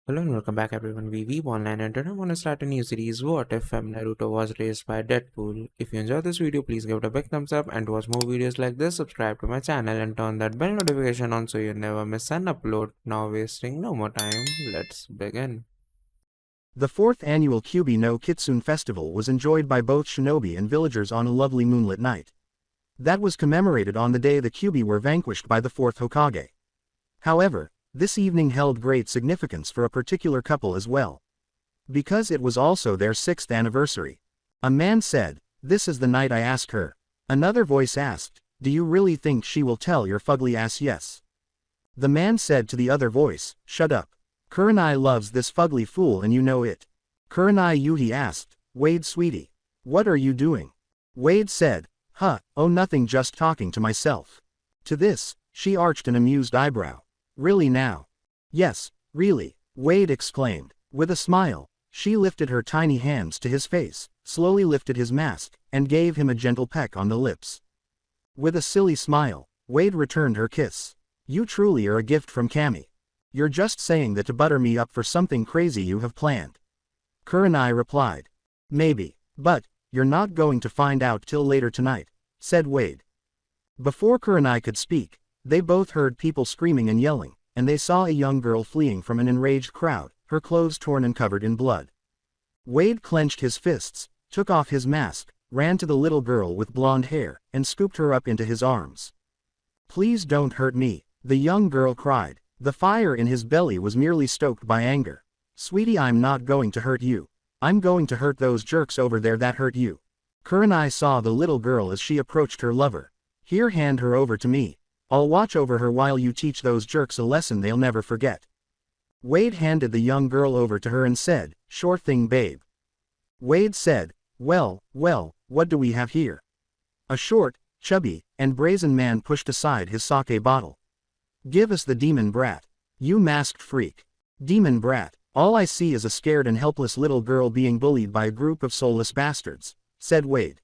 Hello and welcome back everyone, we Weeb Online and today I want to start a new series, What If Fem Naruto was raised by Deadpool. If you enjoyed this video, please give it a big thumbs up, and to watch more videos like this, subscribe to my channel and turn that bell notification on so you never miss an upload. Now wasting no more time, let's begin. The fourth annual Kyubi no Kitsune Festival was enjoyed by both shinobi and villagers on a lovely moonlit night. That was commemorated on the day the Kyubi were vanquished by the fourth Hokage. However, this evening held great significance for a particular couple as well. Because it was also their 6th anniversary. A man said, "This is the night I ask her." Another voice asked, "Do you really think she will tell your fugly ass yes?" The man said to the other voice, "Shut up. Kurenai loves this fugly fool and you know it." Kurenai Yuhi asked, "Wade sweetie. What are you doing?" Wade said, "Oh nothing, just talking to myself." To this, she arched an amused eyebrow. "Really now?" "Yes, really," Wade exclaimed. With a smile, she lifted her tiny hands to his face, slowly lifted his mask, and gave him a gentle peck on the lips. With a silly smile, Wade returned her kiss. "You truly are a gift from Kami. You're just saying that to butter me up for something crazy you have planned." Kurenai replied. "Maybe, but you're not going to find out till later tonight," said Wade. Before Kurenai could speak, they both heard people screaming and yelling, and they saw a young girl fleeing from an enraged crowd, her clothes torn and covered in blood. Wade clenched his fists, took off his mask, ran to the little girl with blonde hair, and scooped her up into his arms. "Please don't hurt me," the young girl cried. The fire in his belly was merely stoked by anger. "Sweetie, I'm not going to hurt you. I'm going to hurt those jerks over there that hurt you." Kurenai saw the little girl as she approached her lover. "Here, hand her over to me. I'll watch over her while you teach those jerks a lesson they'll never forget." Wade handed the young girl over to her and said, "Sure thing, babe." Wade said, well, what do we have here?" A short, chubby, and brazen man pushed aside his sake bottle. "Give us the demon brat. You masked freak." "Demon brat? All I see is a scared and helpless little girl being bullied by a group of soulless bastards," said Wade.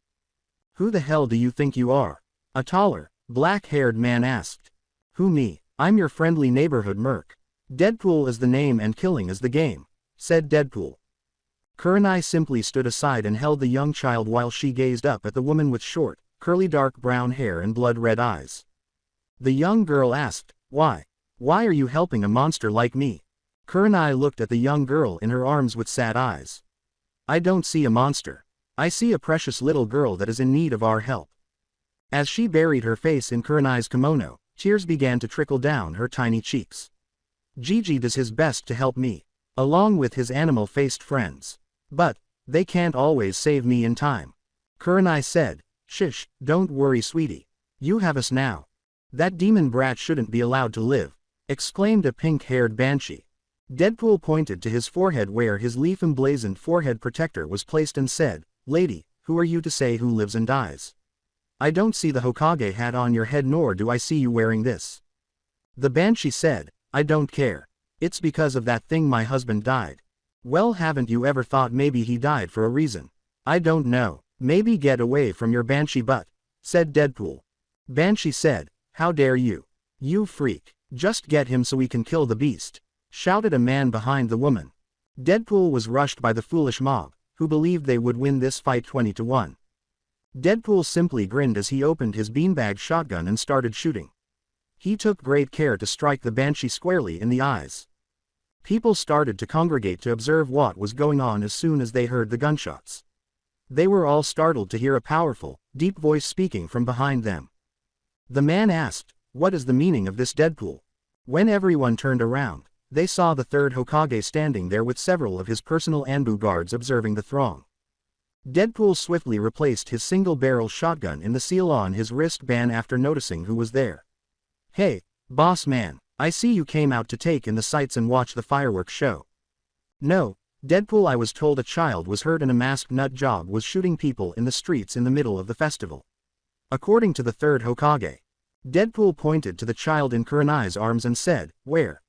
"Who the hell do you think you are?" a taller, black-haired man asked. "Who, me? I'm your friendly neighborhood merc. Deadpool is the name and killing is the game," said Deadpool. Kurenai simply stood aside and held the young child while she gazed up at the woman with short, curly dark brown hair and blood-red eyes. The young girl asked, "Why? Why are you helping a monster like me?" Kurenai looked at the young girl in her arms with sad eyes. "I don't see a monster. I see a precious little girl that is in need of our help." As she buried her face in Kurenai's kimono, tears began to trickle down her tiny cheeks. "Gigi does his best to help me, along with his animal-faced friends. But they can't always save me in time." Kurenai said, "Shish, don't worry sweetie. You have us now." "That demon brat shouldn't be allowed to live," exclaimed a pink-haired banshee. Deadpool pointed to his forehead where his leaf-emblazoned forehead protector was placed and said, "Lady, who are you to say who lives and dies? I don't see the Hokage hat on your head nor do I see you wearing this." The banshee said, "I don't care. It's because of that thing my husband died." "Well, haven't you ever thought maybe he died for a reason?" "I don't know. Maybe get away from your banshee butt," said Deadpool. Banshee said, "How dare you? You freak. Just get him so we can kill the beast," shouted a man behind the woman. Deadpool was rushed by the foolish mob, who believed they would win this fight 20-1. Deadpool simply grinned as he opened his beanbag shotgun and started shooting. He took great care to strike the banshee squarely in the eyes. People started to congregate to observe what was going on as soon as they heard the gunshots. They were all startled to hear a powerful, deep voice speaking from behind them. The man asked, "What is the meaning of this, Deadpool?" When everyone turned around, they saw the third Hokage standing there with several of his personal Anbu guards observing the throng. Deadpool swiftly replaced his single-barrel shotgun in the seal on his wristband after noticing who was there. "Hey, boss man, I see you came out to take in the sights and watch the fireworks show." "No, Deadpool, I was told a child was hurt and a masked nut job was shooting people in the streets in the middle of the festival." According to the third Hokage. Deadpool pointed to the child in Kurenai's arms and said, "Where?"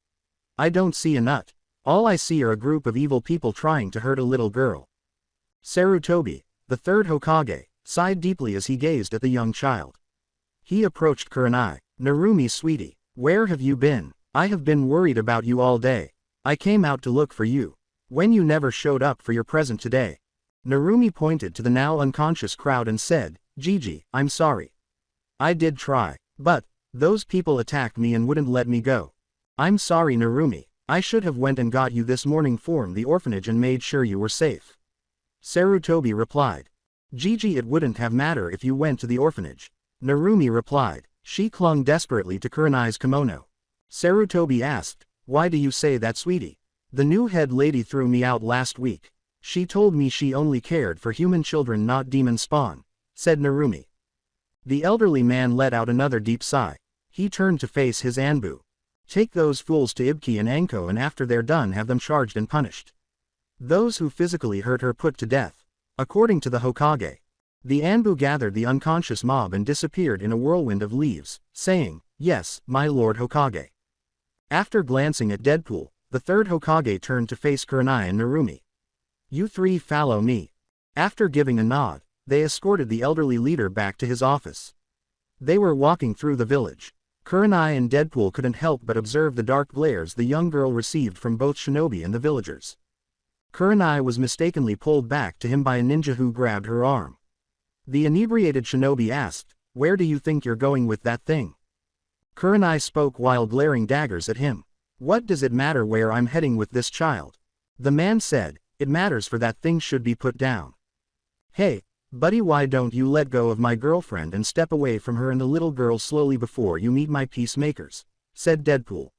"I don't see a nut. All I see are a group of evil people trying to hurt a little girl." Sarutobi, the third Hokage, sighed deeply as he gazed at the young child. He approached Kurenai. "Narumi sweetie, where have you been? I have been worried about you all day." I came out to look for you. When you never showed up for your present today. Narumi pointed to the now unconscious crowd and said, Gigi, I'm sorry. I did try, but those people attacked me and wouldn't let me go. I'm sorry Narumi. I should have went and got you this morning from the orphanage and made sure you were safe. Sarutobi replied. Gigi, it wouldn't have mattered if you went to the orphanage. Narumi replied. She clung desperately to Kurenai's kimono. Sarutobi asked, why do you say that, sweetie? The new head lady threw me out last week. She told me she only cared for human children, not demon spawn, said Narumi. The elderly man let out another deep sigh. He turned to face his Anbu. Take those fools to Ibki and Anko, and after they're done have them charged and punished. Those who physically hurt her put to death. According to the Hokage. The Anbu gathered the unconscious mob and disappeared in a whirlwind of leaves, saying, yes, my lord Hokage. After glancing at Deadpool, the third Hokage turned to face Kurenai and Narumi. You three follow me. After giving a nod, they escorted the elderly leader back to his office. They were walking through the village. Kurenai and Deadpool couldn't help but observe the dark glares the young girl received from both shinobi and the villagers. Kurenai was mistakenly pulled back to him by a ninja who grabbed her arm. The inebriated shinobi asked, where do you think you're going with that thing? Kurenai spoke while glaring daggers at him. What does it matter where I'm heading with this child? The man said, it matters, for that thing should be put down. Hey, buddy, why don't you let go of my girlfriend and step away from her and the little girl slowly before you meet my peacemakers, said Deadpool.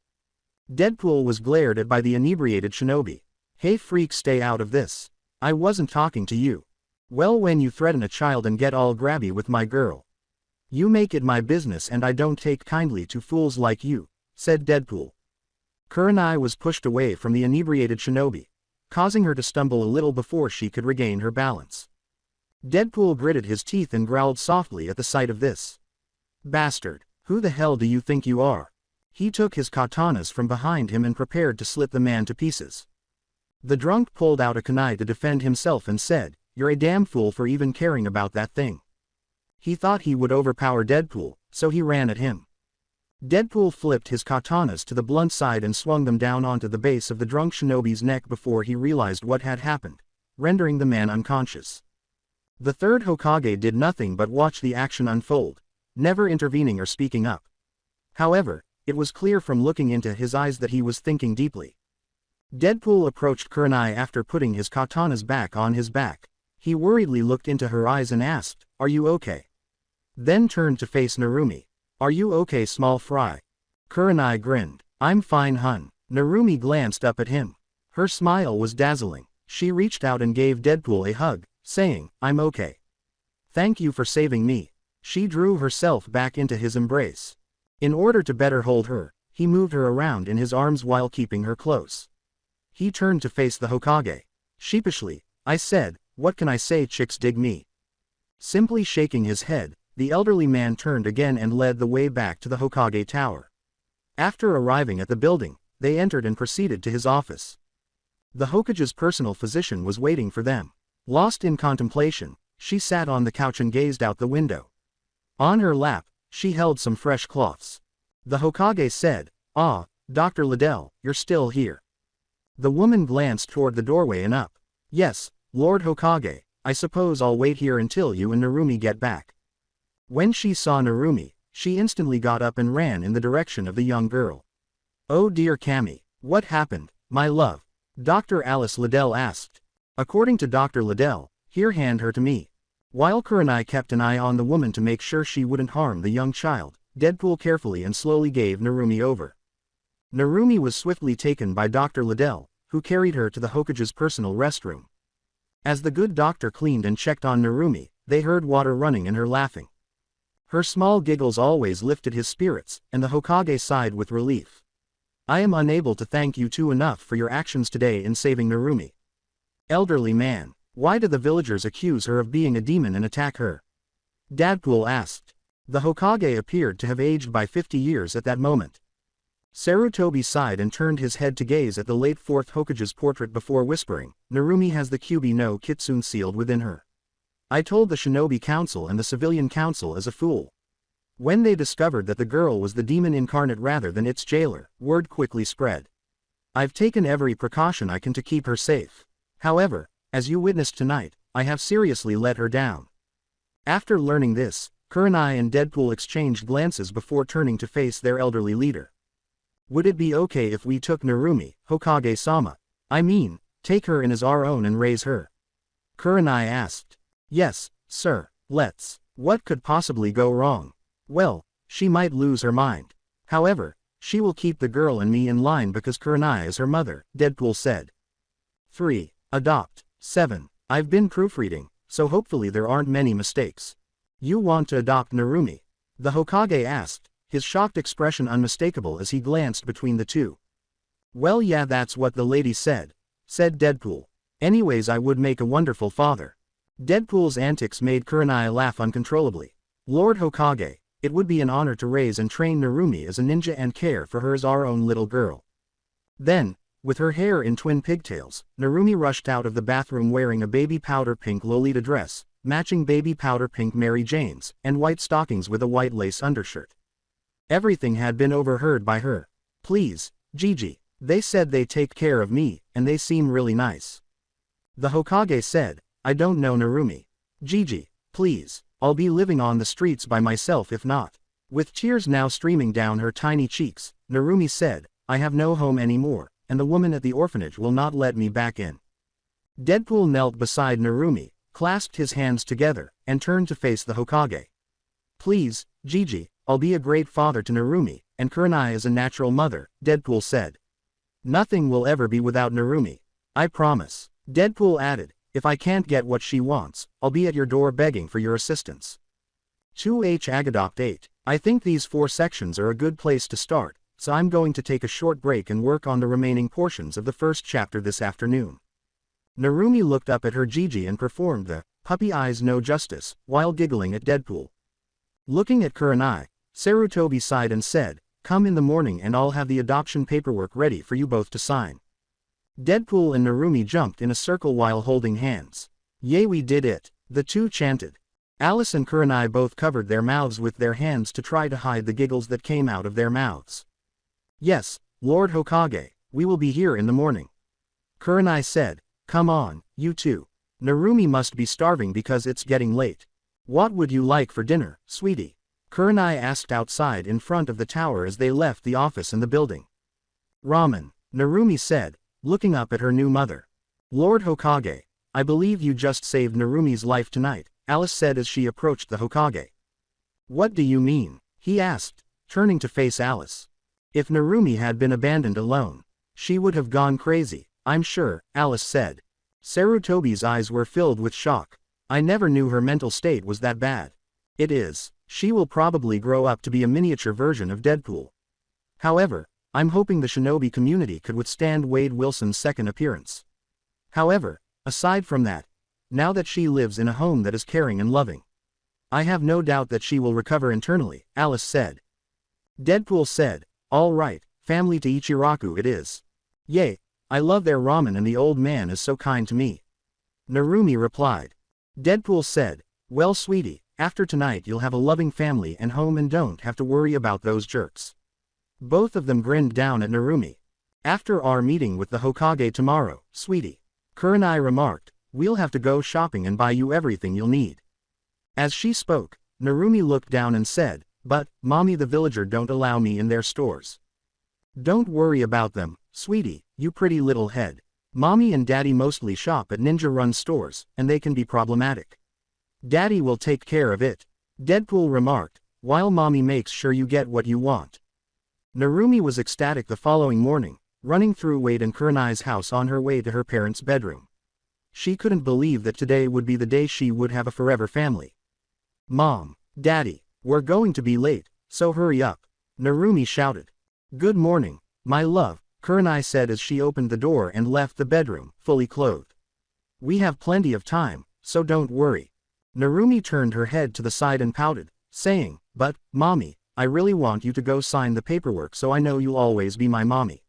Deadpool was glared at by the inebriated shinobi. Hey freak, stay out of this. I wasn't talking to you. Well, when you threaten a child and get all grabby with my girl, you make it my business, and I don't take kindly to fools like you, said Deadpool. Kurenai was pushed away from the inebriated shinobi, causing her to stumble a little before she could regain her balance. Deadpool gritted his teeth and growled softly at the sight of this. Bastard, who the hell do you think you are? He took his katanas from behind him and prepared to slit the man to pieces. The drunk pulled out a kunai to defend himself and said, you're a damn fool for even caring about that thing. He thought he would overpower Deadpool, so he ran at him. Deadpool flipped his katanas to the blunt side and swung them down onto the base of the drunk shinobi's neck before he realized what had happened, rendering the man unconscious. The third Hokage did nothing but watch the action unfold, never intervening or speaking up. However, it was clear from looking into his eyes that he was thinking deeply. Deadpool approached Kurenai after putting his katanas back on his back. He worriedly looked into her eyes and asked, are you okay? Then turned to face Narumi. Are you okay, small fry? Kurenai grinned. I'm fine, hun. Narumi glanced up at him. Her smile was dazzling. She reached out and gave Deadpool a hug, saying, I'm okay. Thank you for saving me. She drew herself back into his embrace. In order to better hold her, he moved her around in his arms while keeping her close. He turned to face the Hokage. Sheepishly, I said, what can I say, chicks dig me? Simply shaking his head, the elderly man turned again and led the way back to the Hokage tower. After arriving at the building, they entered and proceeded to his office. The Hokage's personal physician was waiting for them. Lost in contemplation, she sat on the couch and gazed out the window. On her lap, she held some fresh cloths. The Hokage said, ah, Dr. Liddell, you're still here. The woman glanced toward the doorway and up. Yes, Lord Hokage, I suppose I'll wait here until you and Narumi get back. When she saw Narumi, she instantly got up and ran in the direction of the young girl. Oh dear Kami, what happened, my love? Dr. Alice Liddell asked. According to Dr. Liddell, here, hand her to me. While Kurenai kept an eye on the woman to make sure she wouldn't harm the young child, Deadpool carefully and slowly gave Narumi over. Narumi was swiftly taken by Dr. Liddell, who carried her to the Hokage's personal restroom. As the good doctor cleaned and checked on Narumi, they heard water running and her laughing. Her small giggles always lifted his spirits, and the Hokage sighed with relief. I am unable to thank you two enough for your actions today in saving Narumi. Elderly man, why do the villagers accuse her of being a demon and attack her? Deadpool asked. The Hokage appeared to have aged by 50 years at that moment. Sarutobi sighed and turned his head to gaze at the late fourth Hokage's portrait before whispering, Narumi has the Kyubi no Kitsune sealed within her. I told the Shinobi Council and the Civilian Council as a fool. When they discovered that the girl was the demon incarnate rather than its jailer, word quickly spread. I've taken every precaution I can to keep her safe. However, as you witnessed tonight, I have seriously let her down. After learning this, Kurenai and Deadpool exchanged glances before turning to face their elderly leader. Would it be okay if we took Narumi, Hokage-sama? I mean, take her in as our own and raise her? Kurenai asked. Yes, sir, let's. What could possibly go wrong? Well, she might lose her mind. However, she will keep the girl and me in line because Kurenai is her mother, Deadpool said. 3. Adopt. 7. I've been proofreading, so hopefully there aren't many mistakes. You want to adopt Narumi? The Hokage asked, his shocked expression unmistakable as he glanced between the two. Well, yeah, that's what the lady said Deadpool. Anyways, I would make a wonderful father. Deadpool's antics made Kurenai laugh uncontrollably. Lord Hokage, it would be an honor to raise and train Narumi as a ninja and care for her as our own little girl. Then, with her hair in twin pigtails, Narumi rushed out of the bathroom wearing a baby powder pink Lolita dress, matching baby powder pink Mary Janes, and white stockings with a white lace undershirt. Everything had been overheard by her. Please, Gigi, they said they take care of me, and they seem really nice. The Hokage said, I don't know Narumi. Gigi, please, I'll be living on the streets by myself if not. With tears now streaming down her tiny cheeks, Narumi said, I have no home anymore, and the woman at the orphanage will not let me back in. Deadpool knelt beside Narumi, clasped his hands together, and turned to face the Hokage. Please, Gigi, I'll be a great father to Narumi, and Kurenai is a natural mother, Deadpool said. Nothing will ever be without Narumi. I promise. Deadpool added, if I can't get what she wants, I'll be at your door begging for your assistance. 2H Agadopt 8. I think these 4 sections are a good place to start, so I'm going to take a short break and work on the remaining portions of the first chapter this afternoon. Narumi looked up at her Gigi and performed the puppy eyes no justice, while giggling at Deadpool. Looking at Kurenai, Sarutobi sighed and said, come in the morning and I'll have the adoption paperwork ready for you both to sign. Deadpool and Narumi jumped in a circle while holding hands. Yay, we did it, the two chanted. Alice and Kurenai both covered their mouths with their hands to try to hide the giggles that came out of their mouths. Yes, Lord Hokage, we will be here in the morning. Kurenai said, come on, you two. Narumi must be starving because it's getting late. What would you like for dinner, sweetie? Kurenai asked outside in front of the tower as they left the office and the building. Ramen, Narumi said, looking up at her new mother. Lord Hokage, I believe you just saved Narumi's life tonight, Alice said as she approached the Hokage. What do you mean? He asked, turning to face Alice. If Narumi had been abandoned alone, she would have gone crazy, I'm sure, Alice said. Sarutobi's eyes were filled with shock. I never knew her mental state was that bad. It is. She will probably grow up to be a miniature version of Deadpool. However, I'm hoping the shinobi community could withstand Wade Wilson's second appearance. However, aside from that, now that she lives in a home that is caring and loving, I have no doubt that she will recover internally, Alice said. Deadpool said, all right, family to Ichiraku it is. Yay, I love their ramen and the old man is so kind to me. Narumi replied. Deadpool said, well sweetie, after tonight you'll have a loving family and home and don't have to worry about those jerks. Both of them grinned down at Narumi. After our meeting with the Hokage tomorrow, sweetie, Kurenai remarked, we'll have to go shopping and buy you everything you'll need. As she spoke, Narumi looked down and said, but, mommy, the villager don't allow me in their stores. Don't worry about them, sweetie, you pretty little head. Mommy and daddy mostly shop at ninja-run stores, and they can be problematic. Daddy will take care of it, Deadpool remarked, while mommy makes sure you get what you want. Narumi was ecstatic the following morning, running through Wade and Kurenai's house on her way to her parents' bedroom. She couldn't believe that today would be the day she would have a forever family. Mom, Daddy, we're going to be late, so hurry up, Narumi shouted. Good morning, my love, Kurenai said as she opened the door and left the bedroom, fully clothed. We have plenty of time, so don't worry. Narumi turned her head to the side and pouted, saying, but, mommy, I really want you to go sign the paperwork so I know you'll always be my mommy.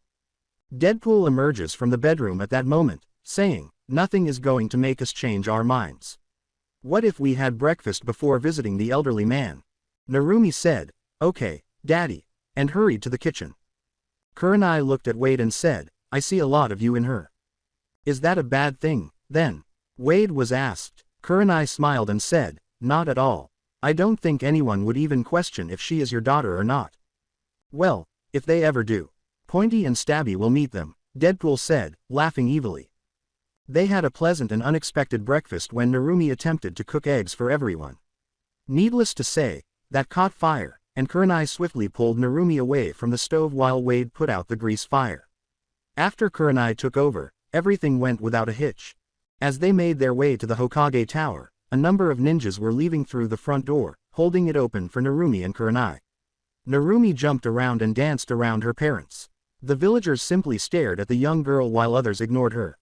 Deadpool emerges from the bedroom at that moment, saying, nothing is going to make us change our minds. What if we had breakfast before visiting the elderly man? Narumi said, okay, Daddy, and hurried to the kitchen. Kurenai looked at Wade and said, I see a lot of you in her. Is that a bad thing, then? Wade was asked. Kurenai smiled and said, not at all. I don't think anyone would even question if she is your daughter or not. Well, if they ever do. Pointy and Stabby will meet them, Deadpool said, laughing evilly. They had a pleasant and unexpected breakfast when Narumi attempted to cook eggs for everyone. Needless to say, that caught fire, and Kurenai swiftly pulled Narumi away from the stove while Wade put out the grease fire. After Kurenai took over, everything went without a hitch. As they made their way to the Hokage Tower, a number of ninjas were leaving through the front door, holding it open for Narumi and Kurenai. Narumi jumped around and danced around her parents. The villagers simply stared at the young girl while others ignored her.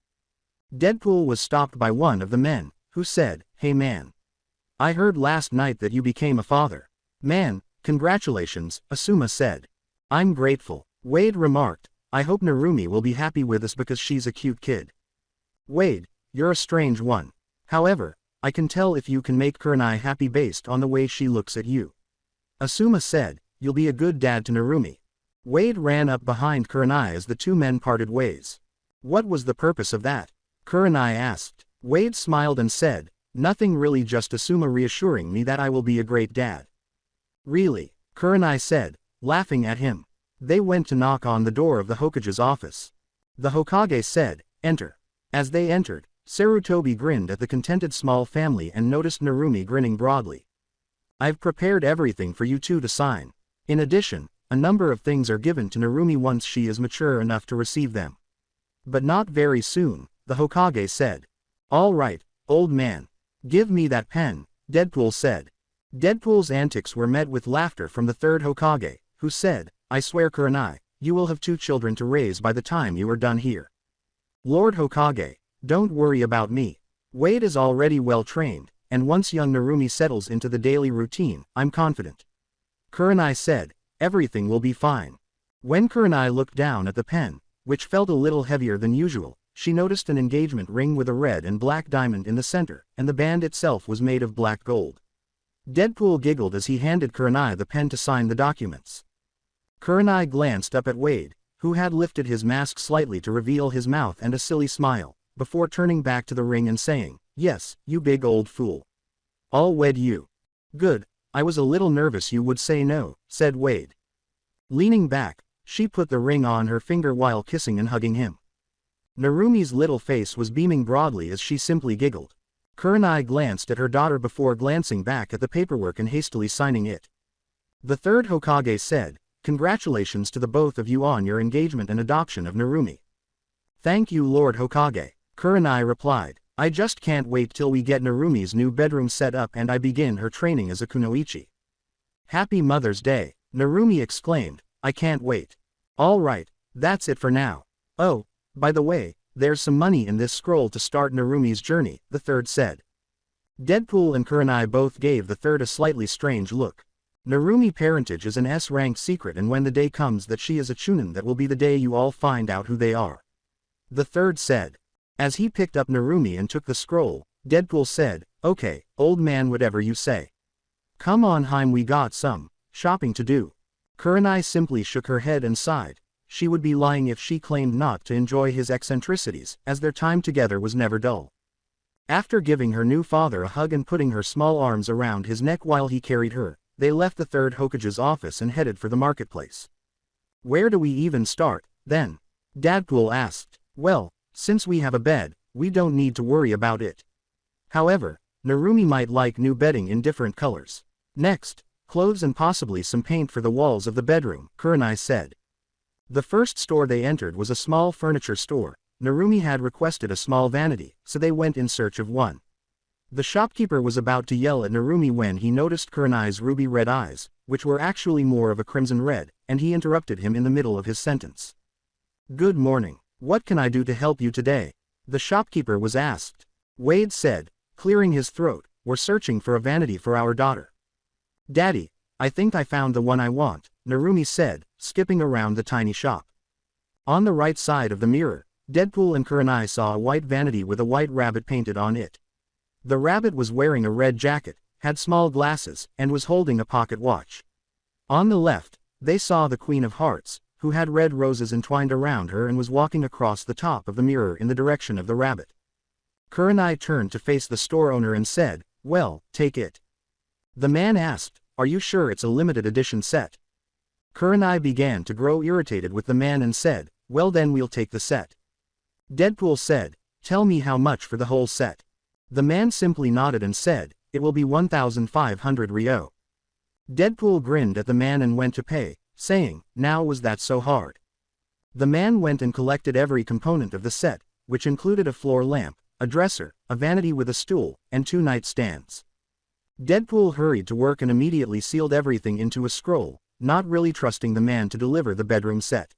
Deadpool was stopped by one of the men, who said, "Hey man. I heard last night that you became a father." "Man, congratulations," Asuma said. "I'm grateful," Wade remarked. "I hope Narumi will be happy with us because she's a cute kid." "Wade, you're a strange one. However, I can tell if you can make Kurenai happy based on the way she looks at you." Asuma said, "You'll be a good dad to Narumi." Wade ran up behind Kurenai as the two men parted ways. "What was the purpose of that?" Kurenai asked. Wade smiled and said, "Nothing really, just Asuma reassuring me that I will be a great dad." "Really?" Kurenai said, laughing at him. They went to knock on the door of the Hokage's office. The Hokage said, "Enter." As they entered, Sarutobi grinned at the contented small family and noticed Narumi grinning broadly. "I've prepared everything for you two to sign. In addition, a number of things are given to Narumi once she is mature enough to receive them. But not very soon," the Hokage said. "All right, old man. Give me that pen," Deadpool said. Deadpool's antics were met with laughter from the third Hokage, who said, "I swear Kurenai, you will have 2 children to raise by the time you are done here. Lord Hokage, don't worry about me. Wade is already well trained, and once young Narumi settles into the daily routine, I'm confident." Kurenai said, "Everything will be fine." When Kurenai looked down at the pen, which felt a little heavier than usual, she noticed an engagement ring with a red and black diamond in the center, and the band itself was made of black gold. Deadpool giggled as he handed Kurenai the pen to sign the documents. Kurenai glanced up at Wade, who had lifted his mask slightly to reveal his mouth and a silly smile, before turning back to the ring and saying, "Yes, you big old fool. I'll wed you." "Good, I was a little nervous you would say no," said Wade. Leaning back, she put the ring on her finger while kissing and hugging him. Narumi's little face was beaming broadly as she simply giggled. Kurenai glanced at her daughter before glancing back at the paperwork and hastily signing it. The third Hokage said, "Congratulations to the both of you on your engagement and adoption of Narumi." "Thank you, Lord Hokage," Kurenai replied. "I just can't wait till we get Narumi's new bedroom set up and I begin her training as a kunoichi." "Happy Mother's Day," Narumi exclaimed. "I can't wait." "All right, that's it for now. Oh, by the way, there's some money in this scroll to start Narumi's journey," the third said. Deadpool and Kurenai both gave the third a slightly strange look. Narumi parentage is an S-ranked secret, and when the day comes that she is a chunin, that will be the day you all find out who they are," the third said. As he picked up Narumi and took the scroll, Deadpool said, "Okay, old man, whatever you say. Come on Heim, we got some shopping to do." Kurenai simply shook her head and sighed. She would be lying if she claimed not to enjoy his eccentricities, as their time together was never dull. After giving her new father a hug and putting her small arms around his neck while he carried her, they left the third Hokage's office and headed for the marketplace. "Where do we even start, then?" Deadpool asked. "Well, since we have a bed, we don't need to worry about it. However, Narumi might like new bedding in different colors. Next, clothes and possibly some paint for the walls of the bedroom," Kurenai said. The first store they entered was a small furniture store. Narumi had requested a small vanity, so they went in search of one. The shopkeeper was about to yell at Narumi when he noticed Kurenai's ruby red eyes, which were actually more of a crimson red, and he interrupted him in the middle of his sentence. "Good morning. What can I do to help you today?" the shopkeeper was asked. Wade said, clearing his throat, "We're searching for a vanity for our daughter." "Daddy, I think I found the one I want," Narumi said, skipping around the tiny shop. On the right side of the mirror, Deadpool and Kurenai saw a white vanity with a white rabbit painted on it. The rabbit was wearing a red jacket, had small glasses, and was holding a pocket watch. On the left, they saw the Queen of Hearts, who had red roses entwined around her and was walking across the top of the mirror in the direction of the rabbit. Kurenai turned to face the store owner and said, "Well, take it." The man asked, "Are you sure it's a limited edition set?" Kurenai began to grow irritated with the man and said, "Well then we'll take the set." Deadpool said, "Tell me how much for the whole set." The man simply nodded and said, "It will be 1,500 Ryo." Deadpool grinned at the man and went to pay, saying, "Now was that so hard?" The man went and collected every component of the set, which included a floor lamp, a dresser, a vanity with a stool, and 2 nightstands. Deadpool hurried to work and immediately sealed everything into a scroll, not really trusting the man to deliver the bedroom set.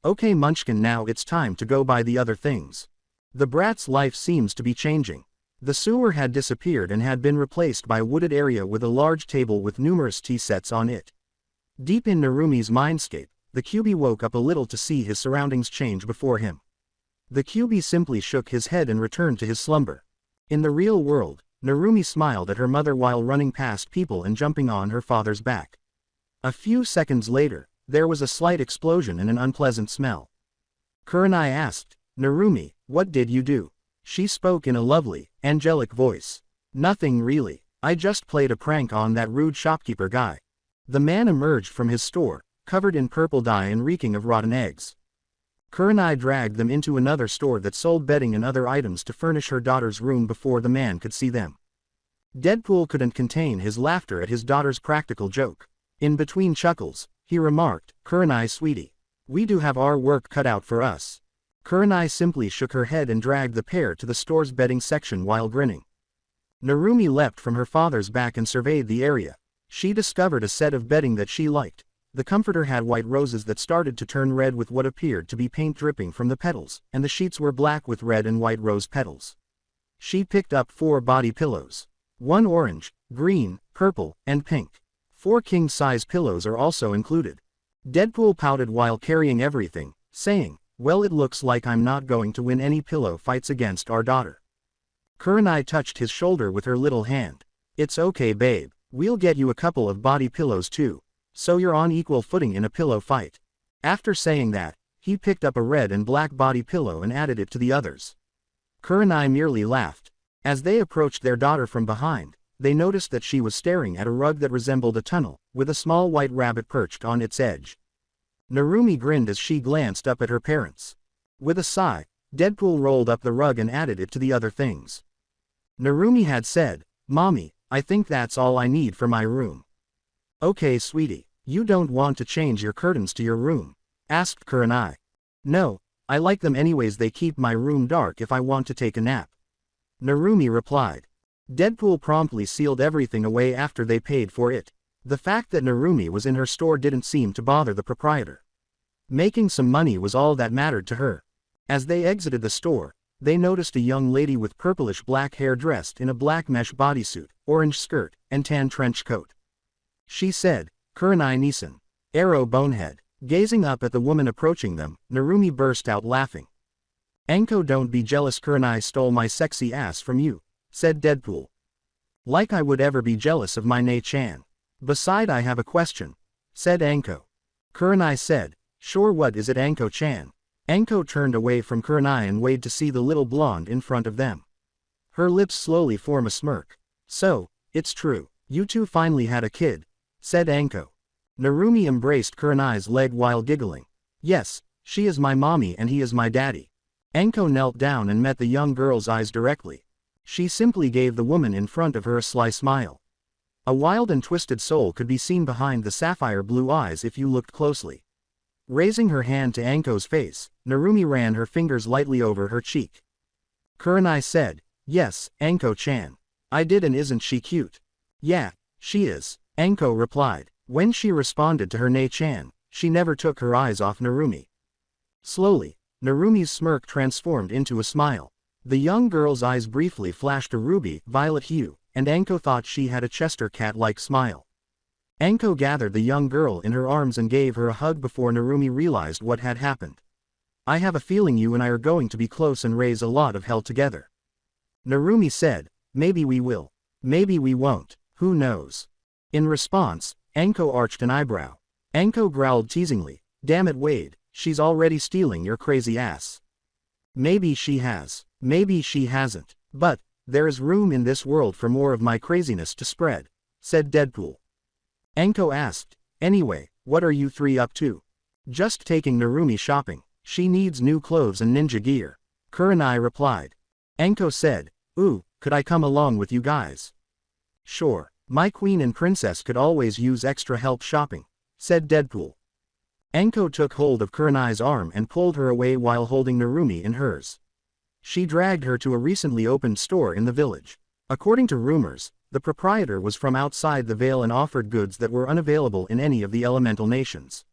"Okay Munchkin, now it's time to go buy the other things." The brat's life seems to be changing. The sewer had disappeared and had been replaced by a wooded area with a large table with numerous tea sets on it. Deep in Narumi's mindscape, the QB woke up a little to see his surroundings change before him. The QB simply shook his head and returned to his slumber. In the real world, Narumi smiled at her mother while running past people and jumping on her father's back. A few seconds later, there was a slight explosion and an unpleasant smell. Kurenai asked, "Narumi, what did you do?" She spoke in a lovely, angelic voice. "Nothing really, I just played a prank on that rude shopkeeper guy." The man emerged from his store, covered in purple dye and reeking of rotten eggs. Kurenai dragged them into another store that sold bedding and other items to furnish her daughter's room before the man could see them. Deadpool couldn't contain his laughter at his daughter's practical joke. In between chuckles, he remarked, "Kurenai sweetie, we do have our work cut out for us." Kurenai simply shook her head and dragged the pair to the store's bedding section while grinning. Narumi leapt from her father's back and surveyed the area. She discovered a set of bedding that she liked. The comforter had white roses that started to turn red with what appeared to be paint dripping from the petals, and the sheets were black with red and white rose petals. She picked up 4 body pillows. 1 orange, green, purple, and pink. 4 king-size pillows are also included. Deadpool pouted while carrying everything, saying, "Well, it looks like I'm not going to win any pillow fights against our daughter." Kurenai touched his shoulder with her little hand. "It's okay babe, we'll get you a couple of body pillows too, so you're on equal footing in a pillow fight." After saying that, he picked up a red and black body pillow and added it to the others. Kurenai merely laughed. As they approached their daughter from behind, they noticed that she was staring at a rug that resembled a tunnel, with a small white rabbit perched on its edge. Narumi grinned as she glanced up at her parents. With a sigh, Deadpool rolled up the rug and added it to the other things. Narumi had said, "Mommy, I think that's all I need for my room." "Okay sweetie, you don't want to change your curtains to your room?" asked Kurenai. "No, I like them anyways, they keep my room dark if I want to take a nap," Narumi replied. Deadpool promptly sealed everything away after they paid for it. The fact that Narumi was in her store didn't seem to bother the proprietor. Making some money was all that mattered to her. As they exited the store, they noticed a young lady with purplish black hair dressed in a black mesh bodysuit, orange skirt, and tan trench coat. She said, "Kurenai Nisan. Arrow bonehead." Gazing up at the woman approaching them, Narumi burst out laughing. "Anko, don't be jealous, Kurenai stole my sexy ass from you," said Deadpool. "Like I would ever be jealous of my Nei-chan. Beside, I have a question," said Anko. Kurenai said, "Sure, what is it Anko-chan?" Anko turned away from Kurenai and waved to see the little blonde in front of them. Her lips slowly form a smirk. "So, it's true, you two finally had a kid," said Anko. Narumi embraced Kurenai's leg while giggling. "Yes, she is my mommy and he is my daddy." Anko knelt down and met the young girl's eyes directly. She simply gave the woman in front of her a sly smile. A wild and twisted soul could be seen behind the sapphire blue eyes if you looked closely. Raising her hand to Anko's face, Narumi ran her fingers lightly over her cheek. Kurenai said, "Yes, Anko-chan. I did, and isn't she cute?" "Yeah, she is," Anko replied. When she responded to her Nei-chan, she never took her eyes off Narumi. Slowly, Narumi's smirk transformed into a smile. The young girl's eyes briefly flashed a ruby-violet hue, and Anko thought she had a Chester cat-like smile. Anko gathered the young girl in her arms and gave her a hug before Narumi realized what had happened. "I have a feeling you and I are going to be close and raise a lot of hell together." Narumi said, "Maybe we will. Maybe we won't, who knows?" In response, Anko arched an eyebrow. Anko growled teasingly, Damn it Wade, she's already stealing your crazy ass. Maybe she has. Maybe she hasn't. But, there is room in this world for more of my craziness to spread, said Deadpool. Anko asked, anyway, what are you three up to? Just taking Narumi shopping. She needs new clothes and ninja gear. Kurenai replied. Anko said, ooh, could I come along with you guys? Sure, my queen and princess could always use extra help shopping, said Deadpool. Anko took hold of Kurenai's arm and pulled her away while holding Narumi in hers. She dragged her to a recently opened store in the village. According to rumors, the proprietor was from outside the Vale and offered goods that were unavailable in any of the elemental nations.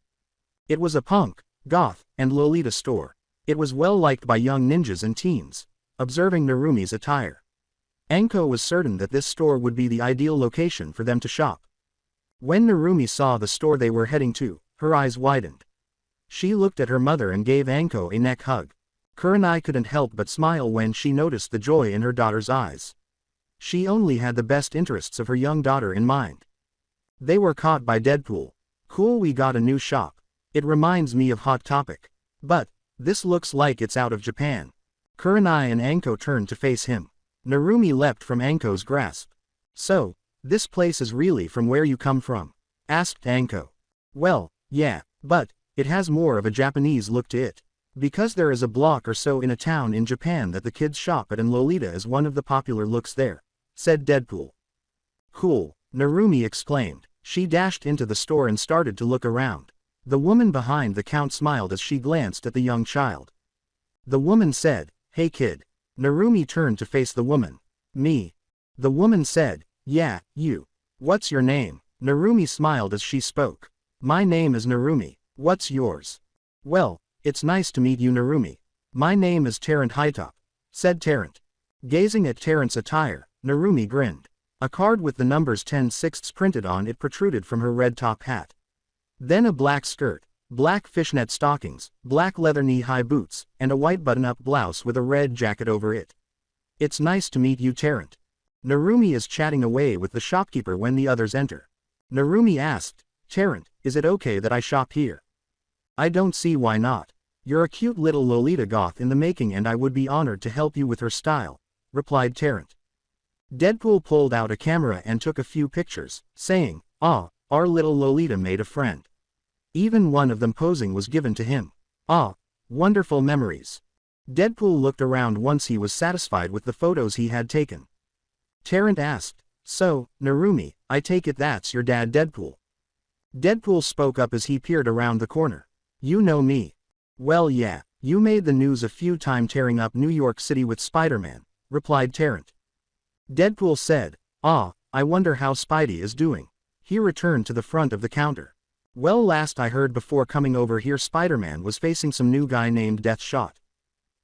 It was a punk, goth, and Lolita store. It was well liked by young ninjas and teens. Observing Narumi's attire, Anko was certain that this store would be the ideal location for them to shop. When Narumi saw the store they were heading to, her eyes widened. She looked at her mother and gave Anko a neck hug. Kurenai couldn't help but smile when she noticed the joy in her daughter's eyes. She only had the best interests of her young daughter in mind. They were caught by Deadpool. Cool, we got a new shop. It reminds me of Hot Topic. But, this looks like it's out of Japan. Kurenai and Anko turned to face him. Narumi leapt from Anko's grasp. So, this place is really from where you come from? Asked Anko. Well, yeah, but, it has more of a Japanese look to it. Because there is a block or so in a town in Japan that the kids shop at and Lolita is one of the popular looks there, said Deadpool. Cool, Narumi exclaimed. She dashed into the store and started to look around. The woman behind the counter smiled as she glanced at the young child. The woman said, hey kid. Narumi turned to face the woman. Me. The woman said, yeah, you. What's your name? Narumi smiled as she spoke. My name is Narumi. What's yours? Well, it's nice to meet you Narumi. My name is Terrant Hightop, said Terrant. Gazing at Terrant's attire, Narumi grinned. A card with the numbers 10/6 printed on it protruded from her red top hat. Then a black skirt, black fishnet stockings, black leather knee-high boots, and a white button-up blouse with a red jacket over it. It's nice to meet you Terrant. Narumi is chatting away with the shopkeeper when the others enter. Narumi asked, Terrant, is it okay that I shop here? I don't see why not. You're a cute little Lolita goth in the making and I would be honored to help you with her style, replied Terrant. Deadpool pulled out a camera and took a few pictures, saying, ah, our little Lolita made a friend. Even one of them posing was given to him. Ah, wonderful memories. Deadpool looked around once he was satisfied with the photos he had taken. Terrant asked, so, Narumi, I take it that's your dad Deadpool. Deadpool spoke up as he peered around the corner. You know me. Well yeah, you made the news a few times tearing up New York City with Spider-Man, replied Terrant. Deadpool said, ah, I wonder how Spidey is doing. He returned to the front of the counter. Well last I heard before coming over here Spider-Man was facing some new guy named Deathshot.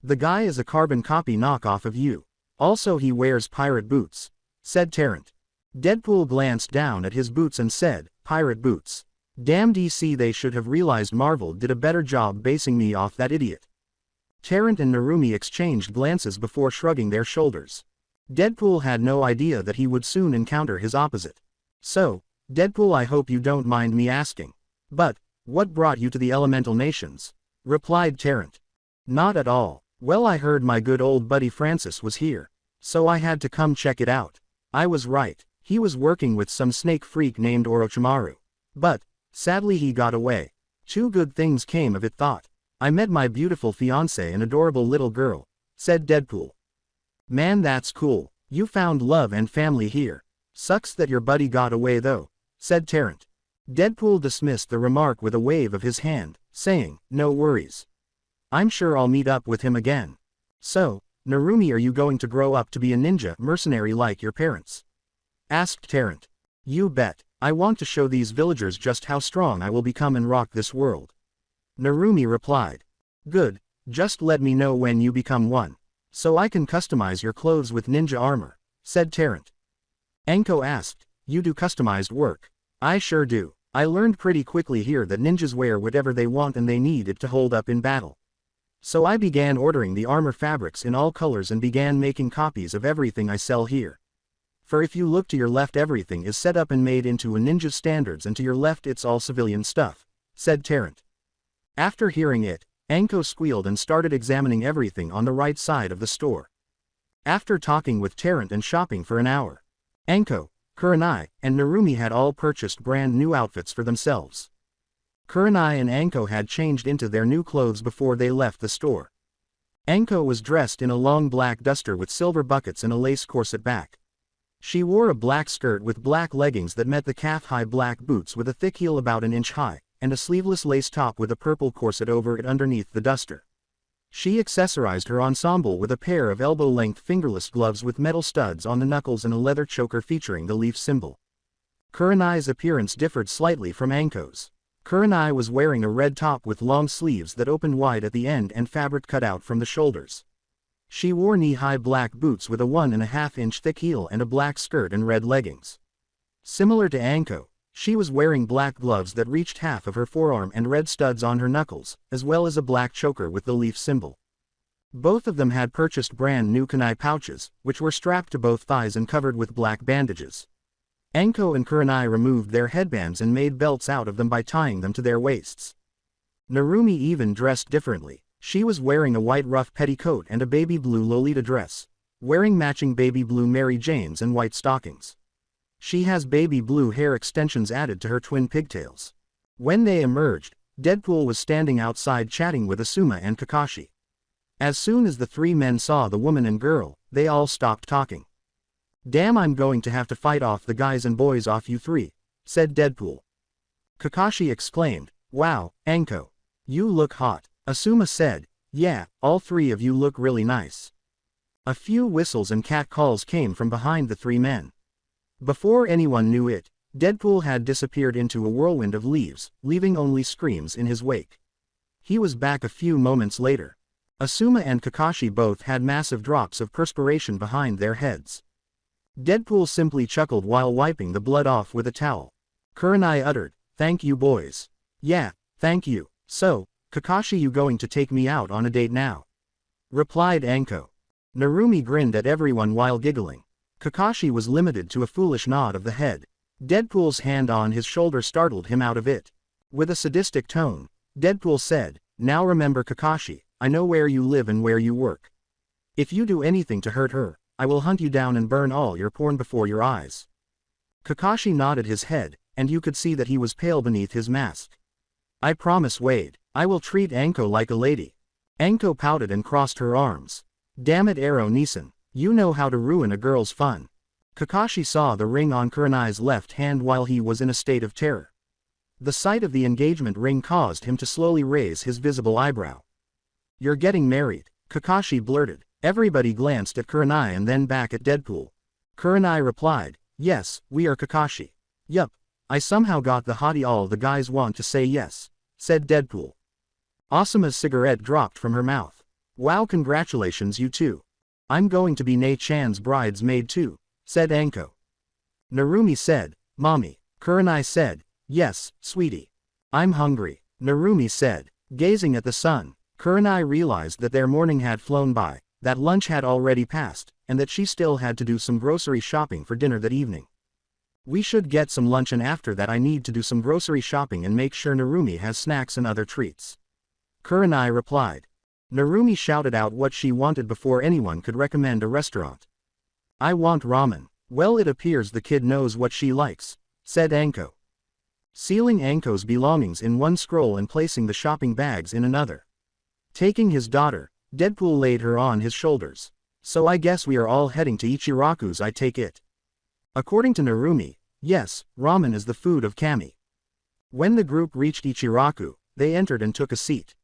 The guy is a carbon copy knockoff of you. Also he wears pirate boots, said Terrant. Deadpool glanced down at his boots and said, pirate boots. Damn DC, they should have realized Marvel did a better job basing me off that idiot. Terrant and Narumi exchanged glances before shrugging their shoulders. Deadpool had no idea that he would soon encounter his opposite. So, Deadpool, I hope you don't mind me asking. But, what brought you to the elemental nations? Replied Terrant. Not at all. Well, I heard my good old buddy Francis was here. So I had to come check it out. I was right. He was working with some snake freak named Orochimaru. But, sadly he got away. Two good things came of it thought. I met my beautiful fiancée and adorable little girl, said Deadpool. Man, that's cool. You found love and family here. Sucks that your buddy got away though, said Terrant. Deadpool dismissed the remark with a wave of his hand, saying, no worries. I'm sure I'll meet up with him again. So, Narumi, are you going to grow up to be a ninja mercenary like your parents? Asked Terrant. You bet. I want to show these villagers just how strong I will become and rock this world. Narumi replied. Good, just let me know when you become one. So I can customize your clothes with ninja armor, said Terrant. Anko asked, you do customized work? I sure do. I learned pretty quickly here that ninjas wear whatever they want and they need it to hold up in battle. So I began ordering the armor fabrics in all colors and began making copies of everything I sell here. For if you look to your left, everything is set up and made into a ninja standards, and to your left it's all civilian stuff, said Terrant. After hearing it, Anko squealed and started examining everything on the right side of the store. After talking with Tarrant and shopping for an hour, Anko, Kurenai, and Narumi had all purchased brand new outfits for themselves. Kurenai and Anko had changed into their new clothes before they left the store. Anko was dressed in a long black duster with silver buckets and a lace corset back. She wore a black skirt with black leggings that met the calf-high black boots with a thick heel about an inch high, and a sleeveless lace top with a purple corset over it underneath the duster. She accessorized her ensemble with a pair of elbow-length fingerless gloves with metal studs on the knuckles and a leather choker featuring the leaf symbol. Kurenai's appearance differed slightly from Anko's. Kurenai was wearing a red top with long sleeves that opened wide at the end and fabric cut out from the shoulders. She wore knee-high black boots with a 1.5-inch thick heel and a black skirt and red leggings. Similar to Anko, she was wearing black gloves that reached half of her forearm and red studs on her knuckles, as well as a black choker with the leaf symbol. Both of them had purchased brand new kunai pouches, which were strapped to both thighs and covered with black bandages. Anko and Kurenai removed their headbands and made belts out of them by tying them to their waists. Narumi even dressed differently. She was wearing a white rough petticoat and a baby blue Lolita dress, wearing matching baby blue Mary Janes and white stockings. She has baby blue hair extensions added to her twin pigtails. When they emerged, Deadpool was standing outside chatting with Asuma and Kakashi. As soon as the three men saw the woman and girl, they all stopped talking. "Damn, I'm going to have to fight off the guys and boys off you three," said Deadpool. Kakashi exclaimed, "Wow, Anko. You look hot." Asuma said, "Yeah, all three of you look really nice." A few whistles and cat calls came from behind the three men. Before anyone knew it, Deadpool had disappeared into a whirlwind of leaves, leaving only screams in his wake. He was back a few moments later. Asuma and Kakashi both had massive drops of perspiration behind their heads. Deadpool simply chuckled while wiping the blood off with a towel. Kurenai uttered, "Thank you boys." "Yeah, thank you. So, Kakashi, you going to take me out on a date now?" replied Anko. Narumi grinned at everyone while giggling. Kakashi was limited to a foolish nod of the head. Deadpool's hand on his shoulder startled him out of it. With a sadistic tone, Deadpool said, "Now remember Kakashi, I know where you live and where you work. If you do anything to hurt her, I will hunt you down and burn all your porn before your eyes." Kakashi nodded his head, and you could see that he was pale beneath his mask. "I promise Wade, I will treat Anko like a lady." Anko pouted and crossed her arms. "Damn it, Arrow Neeson, you know how to ruin a girl's fun." Kakashi saw the ring on Kurenai's left hand while he was in a state of terror. The sight of the engagement ring caused him to slowly raise his visible eyebrow. "You're getting married," Kakashi blurted. Everybody glanced at Kurenai and then back at Deadpool. Kurenai replied, "Yes, we are Kakashi." "Yup, I somehow got the hottie all the guys want to say yes," said Deadpool. Asuma's cigarette dropped from her mouth. "Wow, congratulations you two. I'm going to be Nei-chan's bridesmaid too," said Anko. Narumi said, "Mommy." Kurenai said, "Yes, sweetie. I'm hungry," Narumi said. Gazing at the sun, Kurenai realized that their morning had flown by, that lunch had already passed, and that she still had to do some grocery shopping for dinner that evening. "We should get some lunch and after that I need to do some grocery shopping and make sure Narumi has snacks and other treats," Kurenai replied. Narumi shouted out what she wanted before anyone could recommend a restaurant. "I want ramen." "Well, it appears the kid knows what she likes," said Anko. Sealing Anko's belongings in one scroll and placing the shopping bags in another. Taking his daughter, Deadpool laid her on his shoulders. "So I guess we are all heading to Ichiraku's, I take it." According to Narumi, yes, ramen is the food of Kami. When the group reached Ichiraku, they entered and took a seat.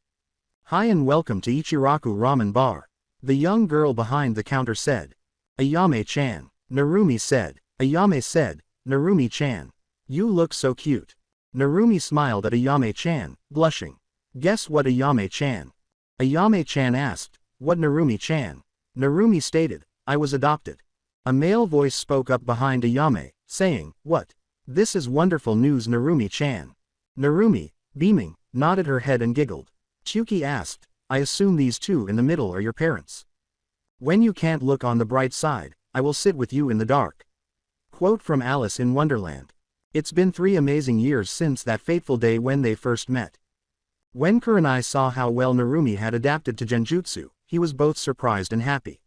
"Hi and welcome to Ichiraku Ramen Bar," the young girl behind the counter said. "Ayame-chan," Narumi said. Ayame said, "Narumi-chan. You look so cute." Narumi smiled at Ayame-chan, blushing. "Guess what, Ayame-chan?" Ayame-chan asked. "What, Narumi-chan?" Narumi stated, "I was adopted." A male voice spoke up behind Ayame, saying, "What? This is wonderful news, Narumi-chan." Narumi, beaming, nodded her head and giggled. Chuki asked, "I assume these two in the middle are your parents. When you can't look on the bright side, I will sit with you in the dark." Quote from Alice in Wonderland. It's been 3 amazing years since that fateful day when they first met. When Kurenai saw how well Narumi had adapted to genjutsu, he was both surprised and happy.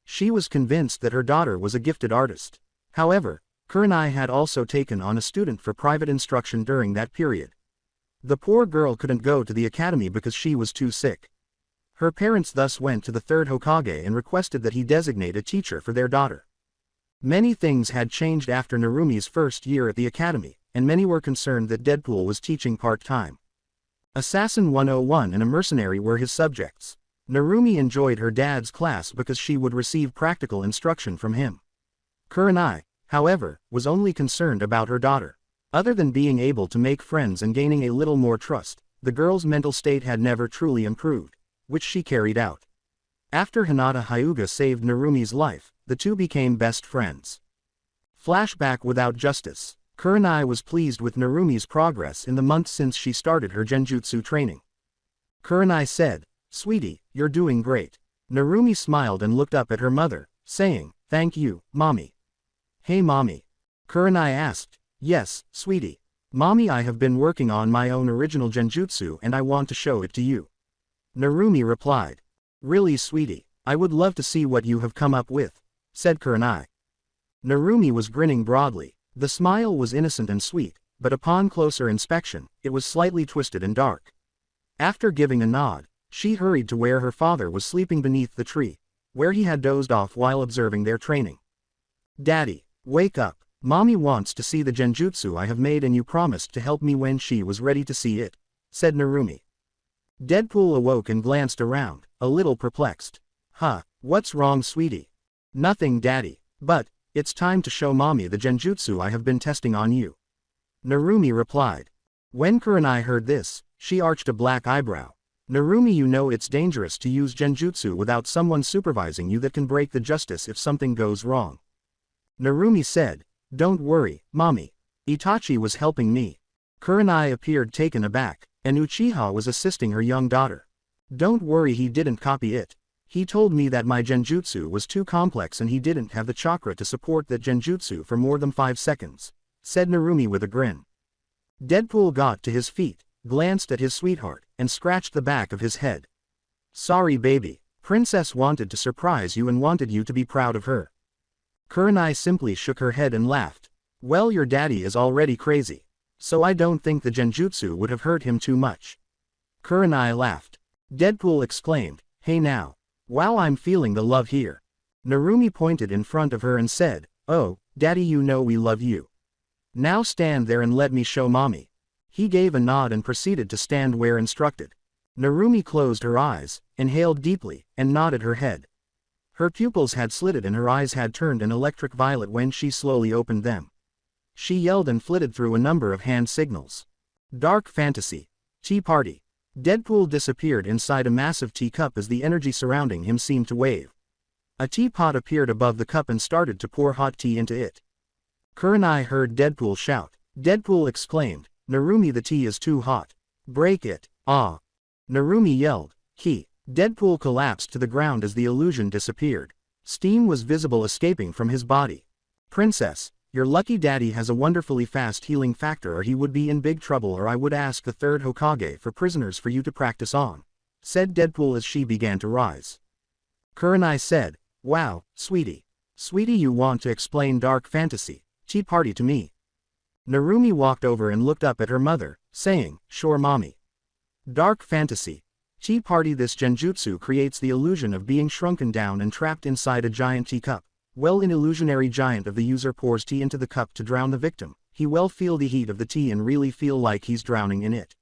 She was convinced that her daughter was a gifted artist. However, Kurenai had also taken on a student for private instruction during that period. The poor girl couldn't go to the academy because she was too sick. Her parents thus went to the third Hokage and requested that he designate a teacher for their daughter. Many things had changed after Narumi's first year at the academy, and many were concerned that Deadpool was teaching part-time. Assassin 101 and a mercenary were his subjects. Narumi enjoyed her dad's class because she would receive practical instruction from him. Kurenai, however, was only concerned about her daughter. Other than being able to make friends and gaining a little more trust, the girl's mental state had never truly improved, which she carried out. After Hinata Hyuga saved Narumi's life, the two became best friends. Flashback without justice. Kurenai was pleased with Narumi's progress in the months since she started her genjutsu training. Kurenai said, "Sweetie, you're doing great." Narumi smiled and looked up at her mother, saying, "Thank you, Mommy." "Hey Mommy." Kurenai asked. "Yes, sweetie. Mommy, I have been working on my own original genjutsu and I want to show it to you." Narumi replied. "Really sweetie, I would love to see what you have come up with," said Kurenai. Narumi was grinning broadly. The smile was innocent and sweet, but upon closer inspection, it was slightly twisted and dark. After giving a nod, she hurried to where her father was sleeping beneath the tree, where he had dozed off while observing their training. "Daddy, wake up. Mommy wants to see the genjutsu I have made and you promised to help me when she was ready to see it," said Narumi. Deadpool awoke and glanced around, a little perplexed. "Huh, what's wrong sweetie?" "Nothing daddy, but it's time to show Mommy the genjutsu I have been testing on you," Narumi replied. When Kurenai heard this, she arched a black eyebrow. "Narumi, you know it's dangerous to use genjutsu without someone supervising you that can break the justice if something goes wrong." Narumi said, "Don't worry, Mommy. Itachi was helping me." Kurenai appeared taken aback, and Uchiha was assisting her young daughter. "Don't worry, he didn't copy it. He told me that my genjutsu was too complex and he didn't have the chakra to support that genjutsu for more than 5 seconds, said Narumi with a grin. Deadpool got to his feet, glanced at his sweetheart, and scratched the back of his head. "Sorry baby, Princess wanted to surprise you and wanted you to be proud of her." Kurenai simply shook her head and laughed. "Well, your daddy is already crazy, so I don't think the genjutsu would have hurt him too much." Kurenai laughed. Deadpool exclaimed, "Hey now. Wow, I'm feeling the love here." Narumi pointed in front of her and said, "Oh, Daddy, you know we love you. Now stand there and let me show Mommy." He gave a nod and proceeded to stand where instructed. Narumi closed her eyes, inhaled deeply, and nodded her head. Her pupils had slitted and her eyes had turned an electric violet when she slowly opened them. She yelled and flitted through a number of hand signals. Dark fantasy. Tea party. Deadpool disappeared inside a massive teacup as the energy surrounding him seemed to wave. A teapot appeared above the cup and started to pour hot tea into it. Kurenai heard Deadpool shout. Deadpool exclaimed, "Narumi, the tea is too hot. Break it." "Ah!" Narumi yelled. "He." Deadpool collapsed to the ground as the illusion disappeared. Steam was visible escaping from his body. "Princess, your lucky daddy has a wonderfully fast healing factor, or he would be in big trouble, or I would ask the third Hokage for prisoners for you to practice on," said Deadpool as she began to rise. Kurenai said, "Wow, sweetie. Sweetie, you want to explain dark fantasy, tea party to me?" Narumi walked over and looked up at her mother, saying, "Sure Mommy. Dark fantasy. Tea party. This genjutsu creates the illusion of being shrunken down and trapped inside a giant teacup. Well, an illusionary giant of the user pours tea into the cup to drown the victim. He will feel the heat of the tea and really feel like he's drowning in it."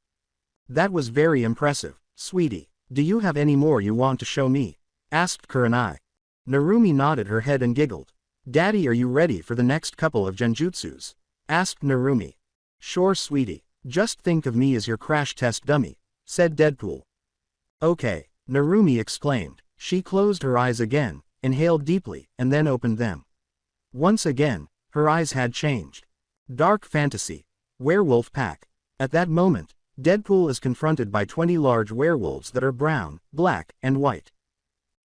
"That was very impressive, sweetie. Do you have any more you want to show me?" asked Kurenai. Narumi nodded her head and giggled. "Daddy, are you ready for the next couple of genjutsus?" asked Narumi. "Sure sweetie. Just think of me as your crash test dummy," said Deadpool. "Okay," Narumi exclaimed. She closed her eyes again, inhaled deeply, and then opened them. Once again, her eyes had changed. Dark fantasy. Werewolf pack. At that moment, Deadpool is confronted by 20 large werewolves that are brown, black, and white.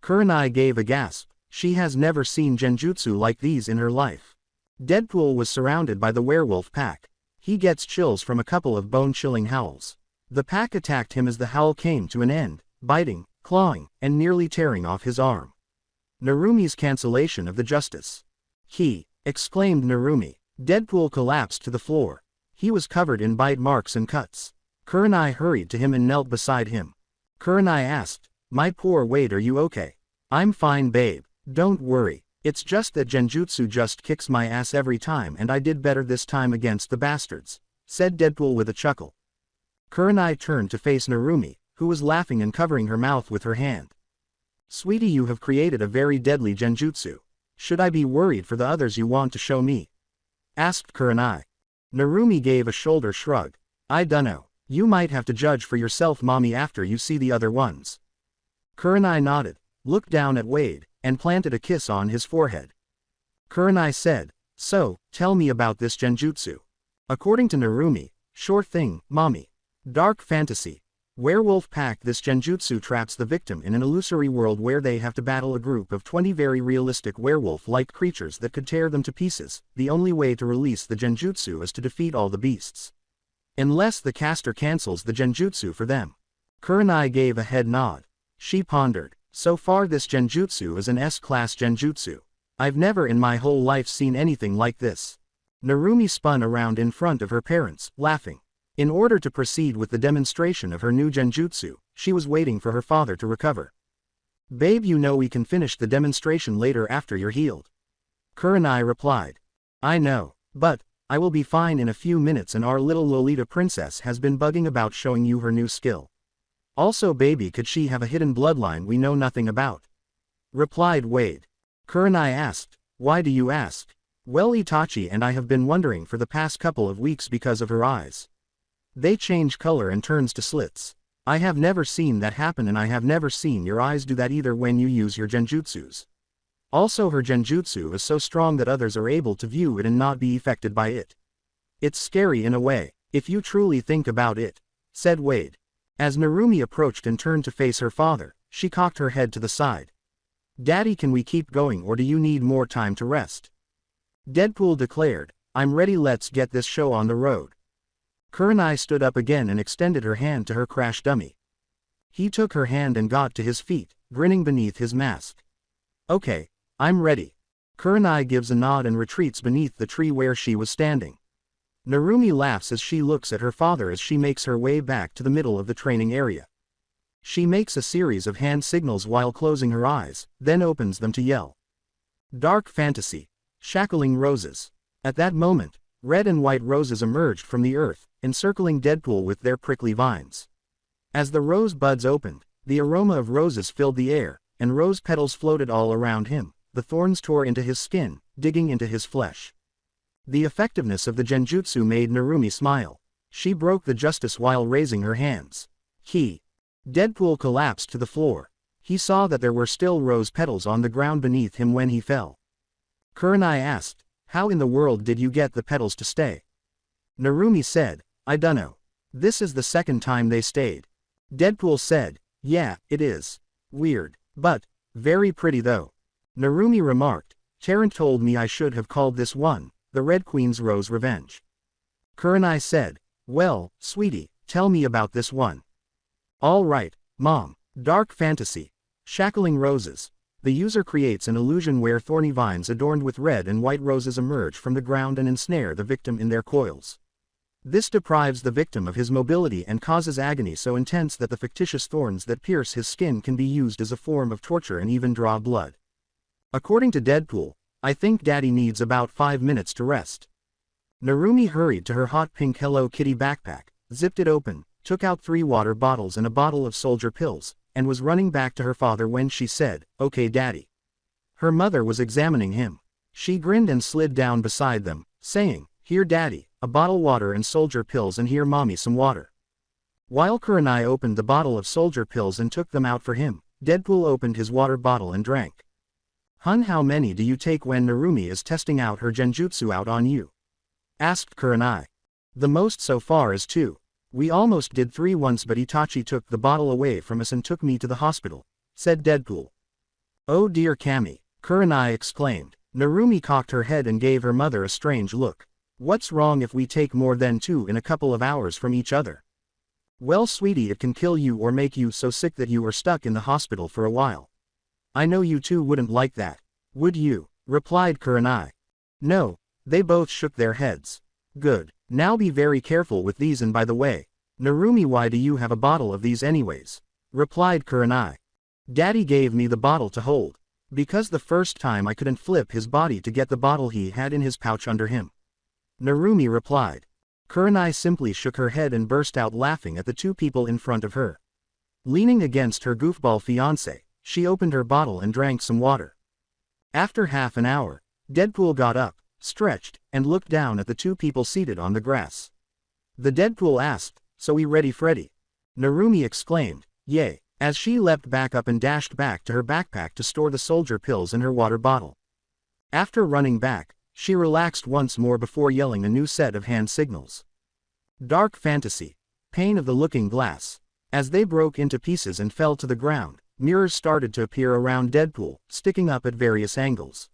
Kurenai gave a gasp. She has never seen genjutsu like these in her life. Deadpool was surrounded by the werewolf pack. He gets chills from a couple of bone-chilling howls. The pack attacked him as the howl came to an end, biting, clawing, and nearly tearing off his arm. Narumi's cancellation of the justice. He, exclaimed Narumi. Deadpool collapsed to the floor. He was covered in bite marks and cuts. Kurenai hurried to him and knelt beside him. Kurenai asked, "My poor Wade, are you okay?" "I'm fine, babe. Don't worry. It's just that Genjutsu just kicks my ass every time and I did better this time against the bastards," said Deadpool with a chuckle. Kurenai turned to face Narumi, who was laughing and covering her mouth with her hand. "Sweetie, you have created a very deadly Genjutsu. Should I be worried for the others you want to show me?" asked Kurenai. Narumi gave a shoulder shrug. "I dunno. You might have to judge for yourself, mommy, after you see the other ones." Kurenai nodded, looked down at Wade, and planted a kiss on his forehead. Kurenai said, "So, tell me about this Genjutsu." According to Narumi, sure thing, mommy. Dark fantasy. Werewolf pack. This Genjutsu traps the victim in an illusory world where they have to battle a group of 20 very realistic werewolf-like creatures that could tear them to pieces. The only way to release the Genjutsu is to defeat all the beasts. Unless the caster cancels the Genjutsu for them. Kurenai gave a head nod. She pondered. So far this Genjutsu is an S-class Genjutsu. I've never in my whole life seen anything like this. Narumi spun around in front of her parents, laughing. In order to proceed with the demonstration of her new Genjutsu, she was waiting for her father to recover. "Babe, you know we can finish the demonstration later after you're healed." Kurenai replied. "I know, but I will be fine in a few minutes and our little Lolita princess has been bugging about showing you her new skill. Also, baby, could she have a hidden bloodline we know nothing about?" replied Wade. Kurenai asked, "Why do you ask?" "Well, Itachi and I have been wondering for the past couple of weeks because of her eyes. They change color and turns to slits. I have never seen that happen and I have never seen your eyes do that either when you use your Genjutsus. Also, her Genjutsu is so strong that others are able to view it and not be affected by it. It's scary in a way, if you truly think about it," said Wade. As Narumi approached and turned to face her father, she cocked her head to the side. "Daddy, can we keep going or do you need more time to rest?" Deadpool declared, "I'm ready, let's get this show on the road." Kurenai stood up again and extended her hand to her crash dummy. He took her hand and got to his feet, grinning beneath his mask. "Okay, I'm ready." Kurenai gives a nod and retreats beneath the tree where she was standing. Narumi laughs as she looks at her father as she makes her way back to the middle of the training area. She makes a series of hand signals while closing her eyes, then opens them to yell. Dark fantasy. Shackling roses. At that moment, red and white roses emerged from the earth, encircling Deadpool with their prickly vines. As the rose buds opened, the aroma of roses filled the air, and rose petals floated all around him. The thorns tore into his skin, digging into his flesh. The effectiveness of the Genjutsu made Narumi smile. She broke the justice while raising her hands. Deadpool collapsed to the floor. He saw that there were still rose petals on the ground beneath him when he fell. Kurenai asked, "How in the world did you get the petals to stay?" Narumi said, "I dunno. This is the second time they stayed." Deadpool said, "Yeah, it is. Weird. But very pretty though." Narumi remarked, "Tarrant told me I should have called this one, the Red Queen's Rose Revenge." Kurenai said, "Well, sweetie, tell me about this one." "All right, Mom. Dark fantasy. Shackling roses. The user creates an illusion where thorny vines adorned with red and white roses emerge from the ground and ensnare the victim in their coils. This deprives the victim of his mobility and causes agony so intense that the fictitious thorns that pierce his skin can be used as a form of torture and even draw blood. According to Deadpool, I think Daddy needs about 5 minutes to rest." Narumi hurried to her hot pink Hello Kitty backpack, zipped it open, took out 3 water bottles and a bottle of soldier pills, and was running back to her father when she said, "Okay, Daddy." Her mother was examining him. She grinned and slid down beside them, saying, "Here, Daddy, a bottle water and soldier pills, and here, Mommy, some water." While Kurenai opened the bottle of soldier pills and took them out for him, Deadpool opened his water bottle and drank. "Hun, how many do you take when Narumi is testing out her Genjutsu out on you?" asked Kurenai. "The most so far is 2. We almost did 3 once, but Itachi took the bottle away from us and took me to the hospital," said Deadpool. "Oh dear, Kami," Kurenai exclaimed. Narumi cocked her head and gave her mother a strange look. "What's wrong if we take more than 2 in a couple of hours from each other?" Well, sweetie, it can kill you or make you so sick that you are stuck in the hospital for a while. I know you two wouldn't like that. Would you? Replied Kurenai. No, they both shook their heads. Good. Now be very careful with these, and by the way, Narumi, why do you have a bottle of these anyways? Replied Kurenai. Daddy gave me the bottle to hold. Because the first time I couldn't flip his body to get the bottle he had in his pouch under him. Narumi replied. Kurenai simply shook her head and burst out laughing at the two people in front of her. Leaning against her goofball fiancé, she opened her bottle and drank some water. After half an hour, Deadpool got up, stretched, and looked down at the two people seated on the grass. The Deadpool asked, "So we ready, Freddy?" Narumi exclaimed, "Yay," as she leapt back up and dashed back to her backpack to store the soldier pills in her water bottle. After running back, she relaxed once more before yelling a new set of hand signals. Dark Fantasy. Pane of the Looking Glass. As they broke into pieces and fell to the ground, mirrors started to appear around Deadpool, sticking up at various angles.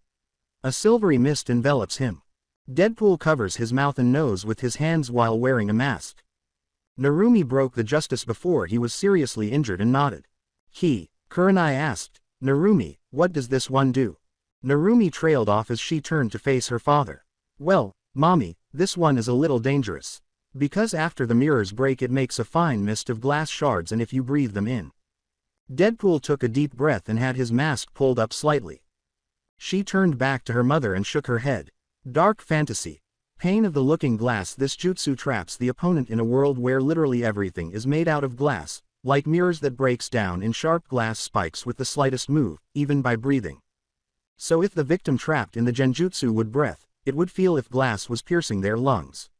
A silvery mist envelops him. Deadpool covers his mouth and nose with his hands while wearing a mask. Narumi broke the justice before he was seriously injured and nodded. Kurenai asked, "Narumi, what does this one do?" Narumi trailed off as she turned to face her father. "Well, mommy, this one is a little dangerous. Because after the mirrors break it makes a fine mist of glass shards, and if you breathe them in." Deadpool took a deep breath and had his mask pulled up slightly. She turned back to her mother and shook her head. Dark Fantasy. Pane of the Looking Glass. This jutsu traps the opponent in a world where literally everything is made out of glass, like mirrors that breaks down in sharp glass spikes with the slightest move, even by breathing. So if the victim trapped in the genjutsu would breath, it would feel if glass was piercing their lungs.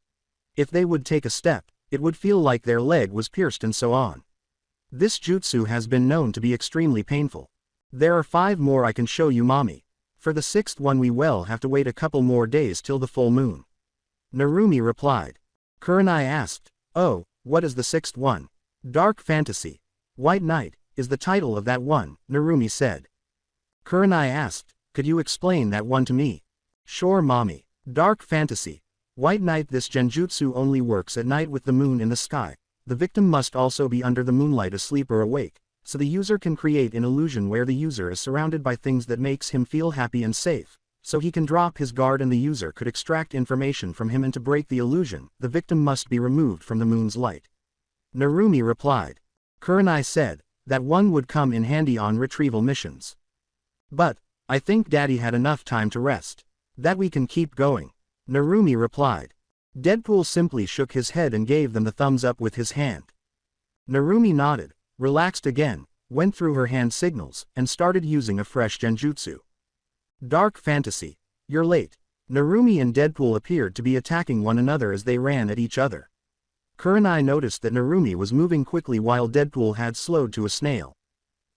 If they would take a step, it would feel like their leg was pierced, and so on. This jutsu has been known to be extremely painful. There are 5 more I can show you, mommy. For the 6th one we will have to wait a couple more days till the full moon. Narumi replied. Kurenai asked, "Oh, what is the 6th one?" Dark Fantasy. White Night is the title of that one, Narumi said. Kurenai asked, "Could you explain that one to me?" "Sure, mommy." Dark Fantasy. White Night. This genjutsu only works at night with the moon in the sky. The victim must also be under the moonlight, asleep or awake, so the user can create an illusion where the user is surrounded by things that makes him feel happy and safe, so he can drop his guard and the user could extract information from him, and to break the illusion, the victim must be removed from the moon's light. Narumi replied. Kurenai said, "That one would come in handy on retrieval missions. But, I think Daddy had enough time to rest. That we can keep going." Narumi replied. Deadpool simply shook his head and gave them the thumbs up with his hand. Narumi nodded, relaxed again, went through her hand signals, and started using a fresh genjutsu. Dark Fantasy. You're late. Narumi and Deadpool appeared to be attacking one another as they ran at each other. Kurenai noticed that Narumi was moving quickly while Deadpool had slowed to a snail.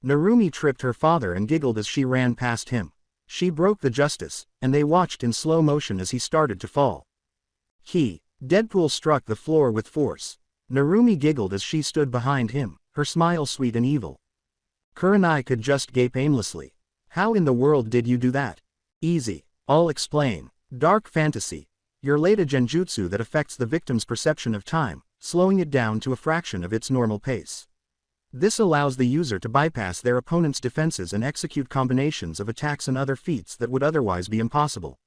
Narumi tripped her father and giggled as she ran past him. She broke the justice, and they watched in slow motion as he started to fall. Deadpool struck the floor with force. Narumi giggled as she stood behind him, her smile sweet and evil. Kurenai could just gape aimlessly. "How in the world did you do that?" "Easy. I'll explain." Dark Fantasy. You're late. A genjutsu that affects the victim's perception of time, slowing it down to a fraction of its normal pace. This allows the user to bypass their opponent's defenses and execute combinations of attacks and other feats that would otherwise be impossible.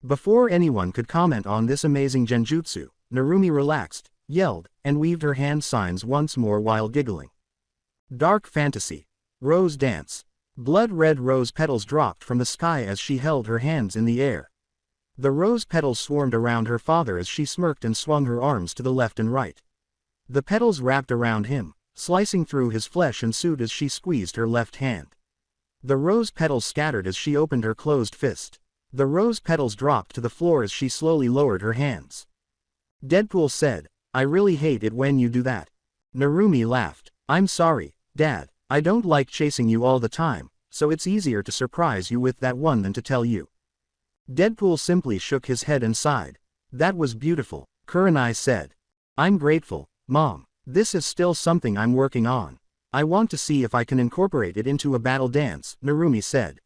Before anyone could comment on this amazing genjutsu, Narumi relaxed, yelled, and weaved her hand signs once more while giggling. Dark Fantasy. Rose Dance. Blood-red rose petals dropped from the sky as she held her hands in the air. The rose petals swarmed around her father as she smirked and swung her arms to the left and right. The petals wrapped around him, slicing through his flesh and suit as she squeezed her left hand. The rose petals scattered as she opened her closed fist. The rose petals dropped to the floor as she slowly lowered her hands. Deadpool said, "I really hate it when you do that." Narumi laughed. "I'm sorry, Dad. I don't like chasing you all the time, so it's easier to surprise you with that one than to tell you." Deadpool simply shook his head and sighed. "That was beautiful," Kurenai said. "I'm grateful, Mom. This is still something I'm working on. I want to see if I can incorporate it into a battle dance," Narumi said.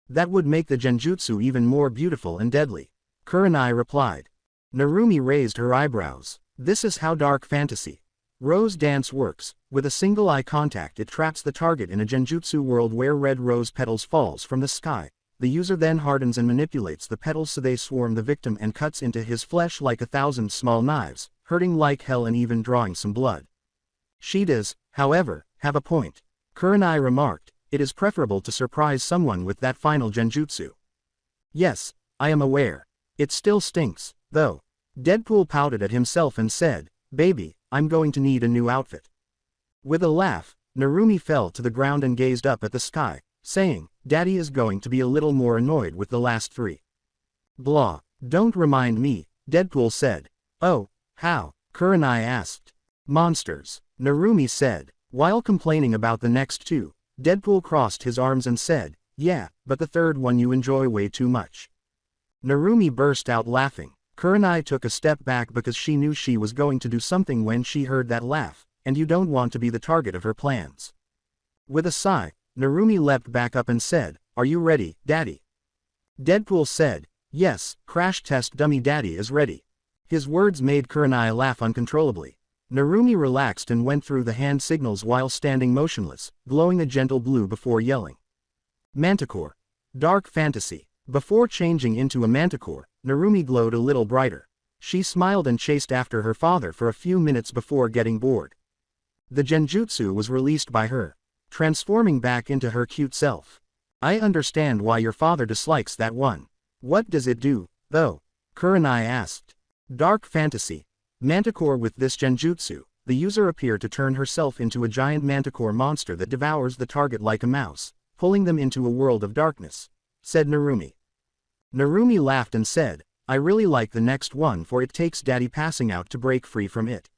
"That would make the genjutsu even more beautiful and deadly," Kurenai replied. Narumi raised her eyebrows. "This is how Dark Fantasy. Rose dance works. With a single eye contact it traps the target in a genjutsu world where red rose petals falls from the sky. The user then hardens and manipulates the petals so they swarm the victim and cuts into his flesh like 1,000 small knives, hurting like hell and even drawing some blood. She does, however, have a point. Kurenai remarked, it is preferable to surprise someone with that final genjutsu. Yes, I am aware. It still stinks, though. Deadpool pouted at himself and said, baby, I'm going to need a new outfit. With a laugh, Narumi fell to the ground and gazed up at the sky, saying, Daddy is going to be a little more annoyed with the last three. Blah, don't remind me, Deadpool said. Oh, how? Kurenai asked. Monsters, Narumi said. While complaining about the next two, Deadpool crossed his arms and said, yeah, but the third one you enjoy way too much. Narumi burst out laughing. Kurenai took a step back because she knew she was going to do something when she heard that laugh, and you don't want to be the target of her plans. With a sigh, Narumi leapt back up and said, are you ready, Daddy? Deadpool said, yes, crash test dummy daddy is ready. His words made Kurenai laugh uncontrollably. Narumi relaxed and went through the hand signals while standing motionless, glowing a gentle blue before yelling. Manticore. Dark fantasy. Before changing into a manticore, Narumi glowed a little brighter. She smiled and chased after her father for a few minutes before getting bored. The genjutsu was released by her, transforming back into her cute self. I understand why your father dislikes that one. What does it do, though? Kurenai asked. Dark fantasy. Manticore. With this genjutsu, the user appeared to turn herself into a giant manticore monster that devours the target like a mouse, pulling them into a world of darkness, said Narumi. Narumi laughed and said, I really like the next one for it takes Daddy passing out to break free from it.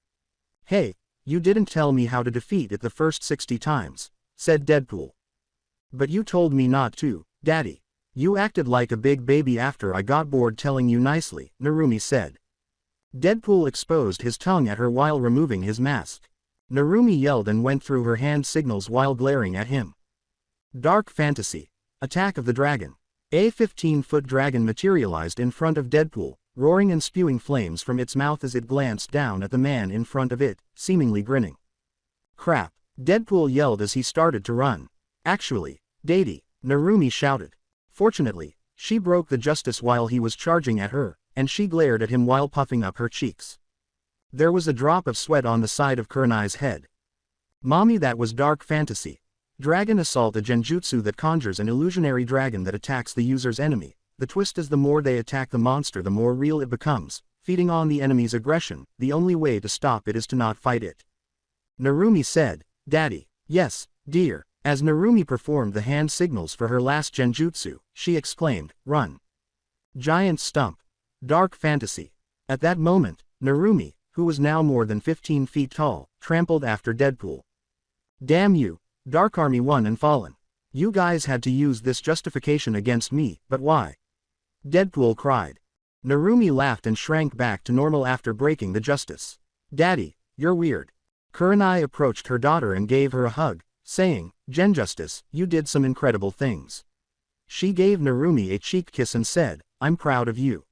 Hey, you didn't tell me how to defeat it the first 60 times, said Deadpool. But you told me not to, Daddy. You acted like a big baby after I got bored telling you nicely, Narumi said. Deadpool exposed his tongue at her while removing his mask. Narumi yelled and went through her hand signals while glaring at him. Dark fantasy. Attack of the dragon. A 15-foot dragon materialized in front of Deadpool, roaring and spewing flames from its mouth as it glanced down at the man in front of it, seemingly grinning. Crap, Deadpool yelled as he started to run. Actually, Daddy, Narumi shouted. Fortunately, she broke the justice while he was charging at her, and she glared at him while puffing up her cheeks. There was a drop of sweat on the side of Kurenai's head. Mommy, that was dark fantasy. Dragon assault, a genjutsu that conjures an illusionary dragon that attacks the user's enemy. The twist is the more they attack the monster the more real it becomes, feeding on the enemy's aggression. The only way to stop it is to not fight it. Narumi said, Daddy. Yes, dear. As Narumi performed the hand signals for her last genjutsu, she exclaimed, run. Giant stump. Dark fantasy. At that moment, Narumi, who was now more than 15 feet tall, trampled after Deadpool. Damn you, Dark Army 1 and Fallen. You guys had to use this justification against me, but why? Deadpool cried. Narumi laughed and shrank back to normal after breaking the justice. Daddy, you're weird. Kurenai approached her daughter and gave her a hug, saying, Genjustice, you did some incredible things. She gave Narumi a cheek kiss and said, I'm proud of you.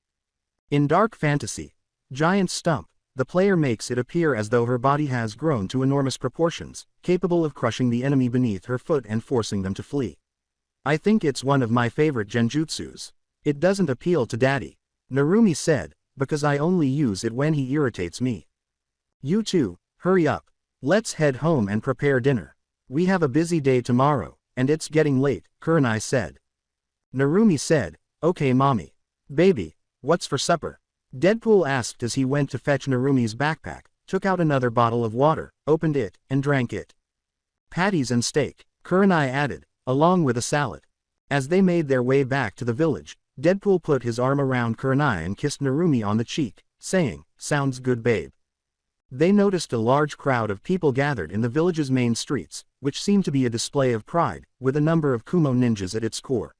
In Dark Fantasy, Giant Stump, the player makes it appear as though her body has grown to enormous proportions, capable of crushing the enemy beneath her foot and forcing them to flee. I think it's one of my favorite genjutsus. It doesn't appeal to Daddy, Narumi said, because I only use it when he irritates me. You two, hurry up. Let's head home and prepare dinner. We have a busy day tomorrow, and it's getting late, Kurenai said. Narumi said, okay mommy. Baby, what's for supper? Deadpool asked as he went to fetch Narumi's backpack, took out another bottle of water, opened it, and drank it. Patties and steak, Kurenai added, along with a salad. As they made their way back to the village, Deadpool put his arm around Kurenai and kissed Narumi on the cheek, saying, sounds good babe. They noticed a large crowd of people gathered in the village's main streets, which seemed to be a display of pride, with a number of Kumo ninjas at its core.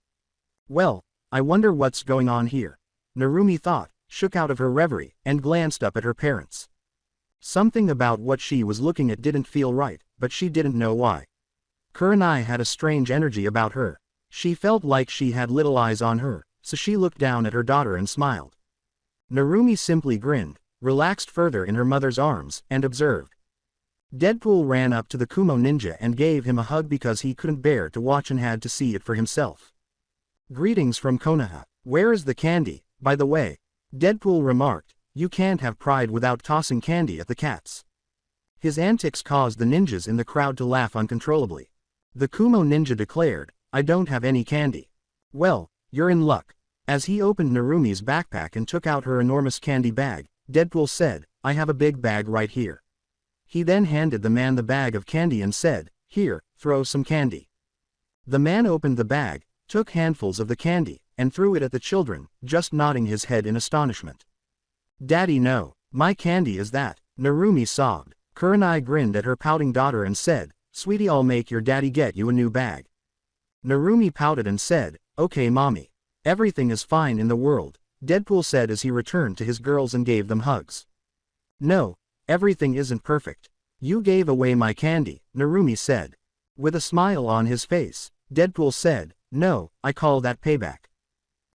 Well, I wonder what's going on here, Narumi thought, shook out of her reverie, and glanced up at her parents. Something about what she was looking at didn't feel right, but she didn't know why. Kurenai had a strange energy about her. She felt like she had little eyes on her, so she looked down at her daughter and smiled. Narumi simply grinned, relaxed further in her mother's arms, and observed. Deadpool ran up to the Kumo ninja and gave him a hug because he couldn't bear to watch and had to see it for himself. Greetings from Konoha. Where is the candy, by the way? Deadpool remarked. You can't have pride without tossing candy at the cats. His antics caused the ninjas in the crowd to laugh uncontrollably. The Kumo ninja declared, I don't have any candy. Well, you're in luck. As he opened Narumi's backpack and took out her enormous candy bag, Deadpool said, I have a big bag right here. He then handed the man the bag of candy and said, here, throw some candy. The man opened the bag, took handfuls of the candy, and threw it at the children, just nodding his head in astonishment. Daddy, no, my candy is that, Narumi sobbed. Kurenai grinned at her pouting daughter and said, Sweetie, I'll make your daddy get you a new bag. Narumi pouted and said, Okay mommy. Everything is fine in the world, Deadpool said as he returned to his girls and gave them hugs. No, everything isn't perfect. You gave away my candy, Narumi said. With a smile on his face, Deadpool said, No, I call that payback.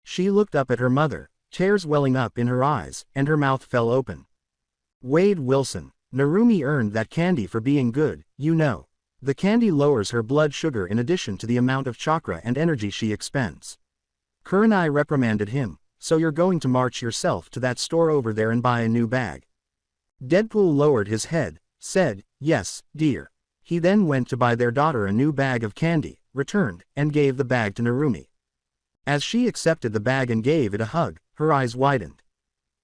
She looked up at her mother, tears welling up in her eyes, and her mouth fell open. Wade Wilson, Narumi earned that candy for being good, you know. The candy lowers her blood sugar in addition to the amount of chakra and energy she expends. Kurenai reprimanded him, so you're going to march yourself to that store over there and buy a new bag. Deadpool lowered his head, said, Yes, dear. He then went to buy their daughter a new bag of candy, returned, and gave the bag to Narumi. As she accepted the bag and gave it a hug, her eyes widened.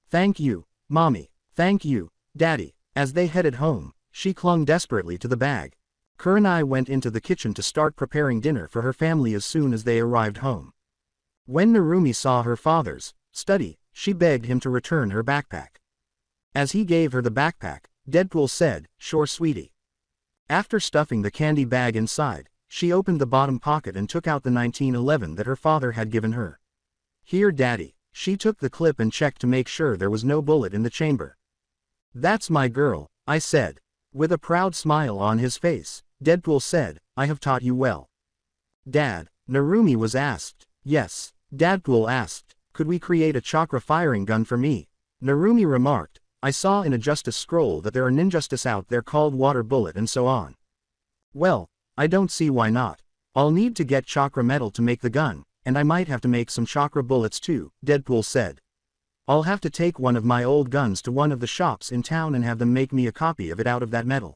Thank you, Mommy. Thank you, Daddy. As they headed home, she clung desperately to the bag. Kurenai went into the kitchen to start preparing dinner for her family as soon as they arrived home. When Narumi saw her father's study, she begged him to return her backpack. As he gave her the backpack, Deadpool said, Sure sweetie. After stuffing the candy bag inside, she opened the bottom pocket and took out the 1911 that her father had given her. Here Daddy. She took the clip and checked to make sure there was no bullet in the chamber. That's my girl, I said. With a proud smile on his face, Deadpool said, I have taught you well. Dad, Narumi was asked. Yes, Deadpool asked, could we create a chakra firing gun for me? Narumi remarked, I saw in a justice scroll that there are ninjustice out there called water bullet and so on. Well, I don't see why not. I'll need to get chakra metal to make the gun, and I might have to make some chakra bullets too, Deadpool said. I'll have to take one of my old guns to one of the shops in town and have them make me a copy of it out of that metal.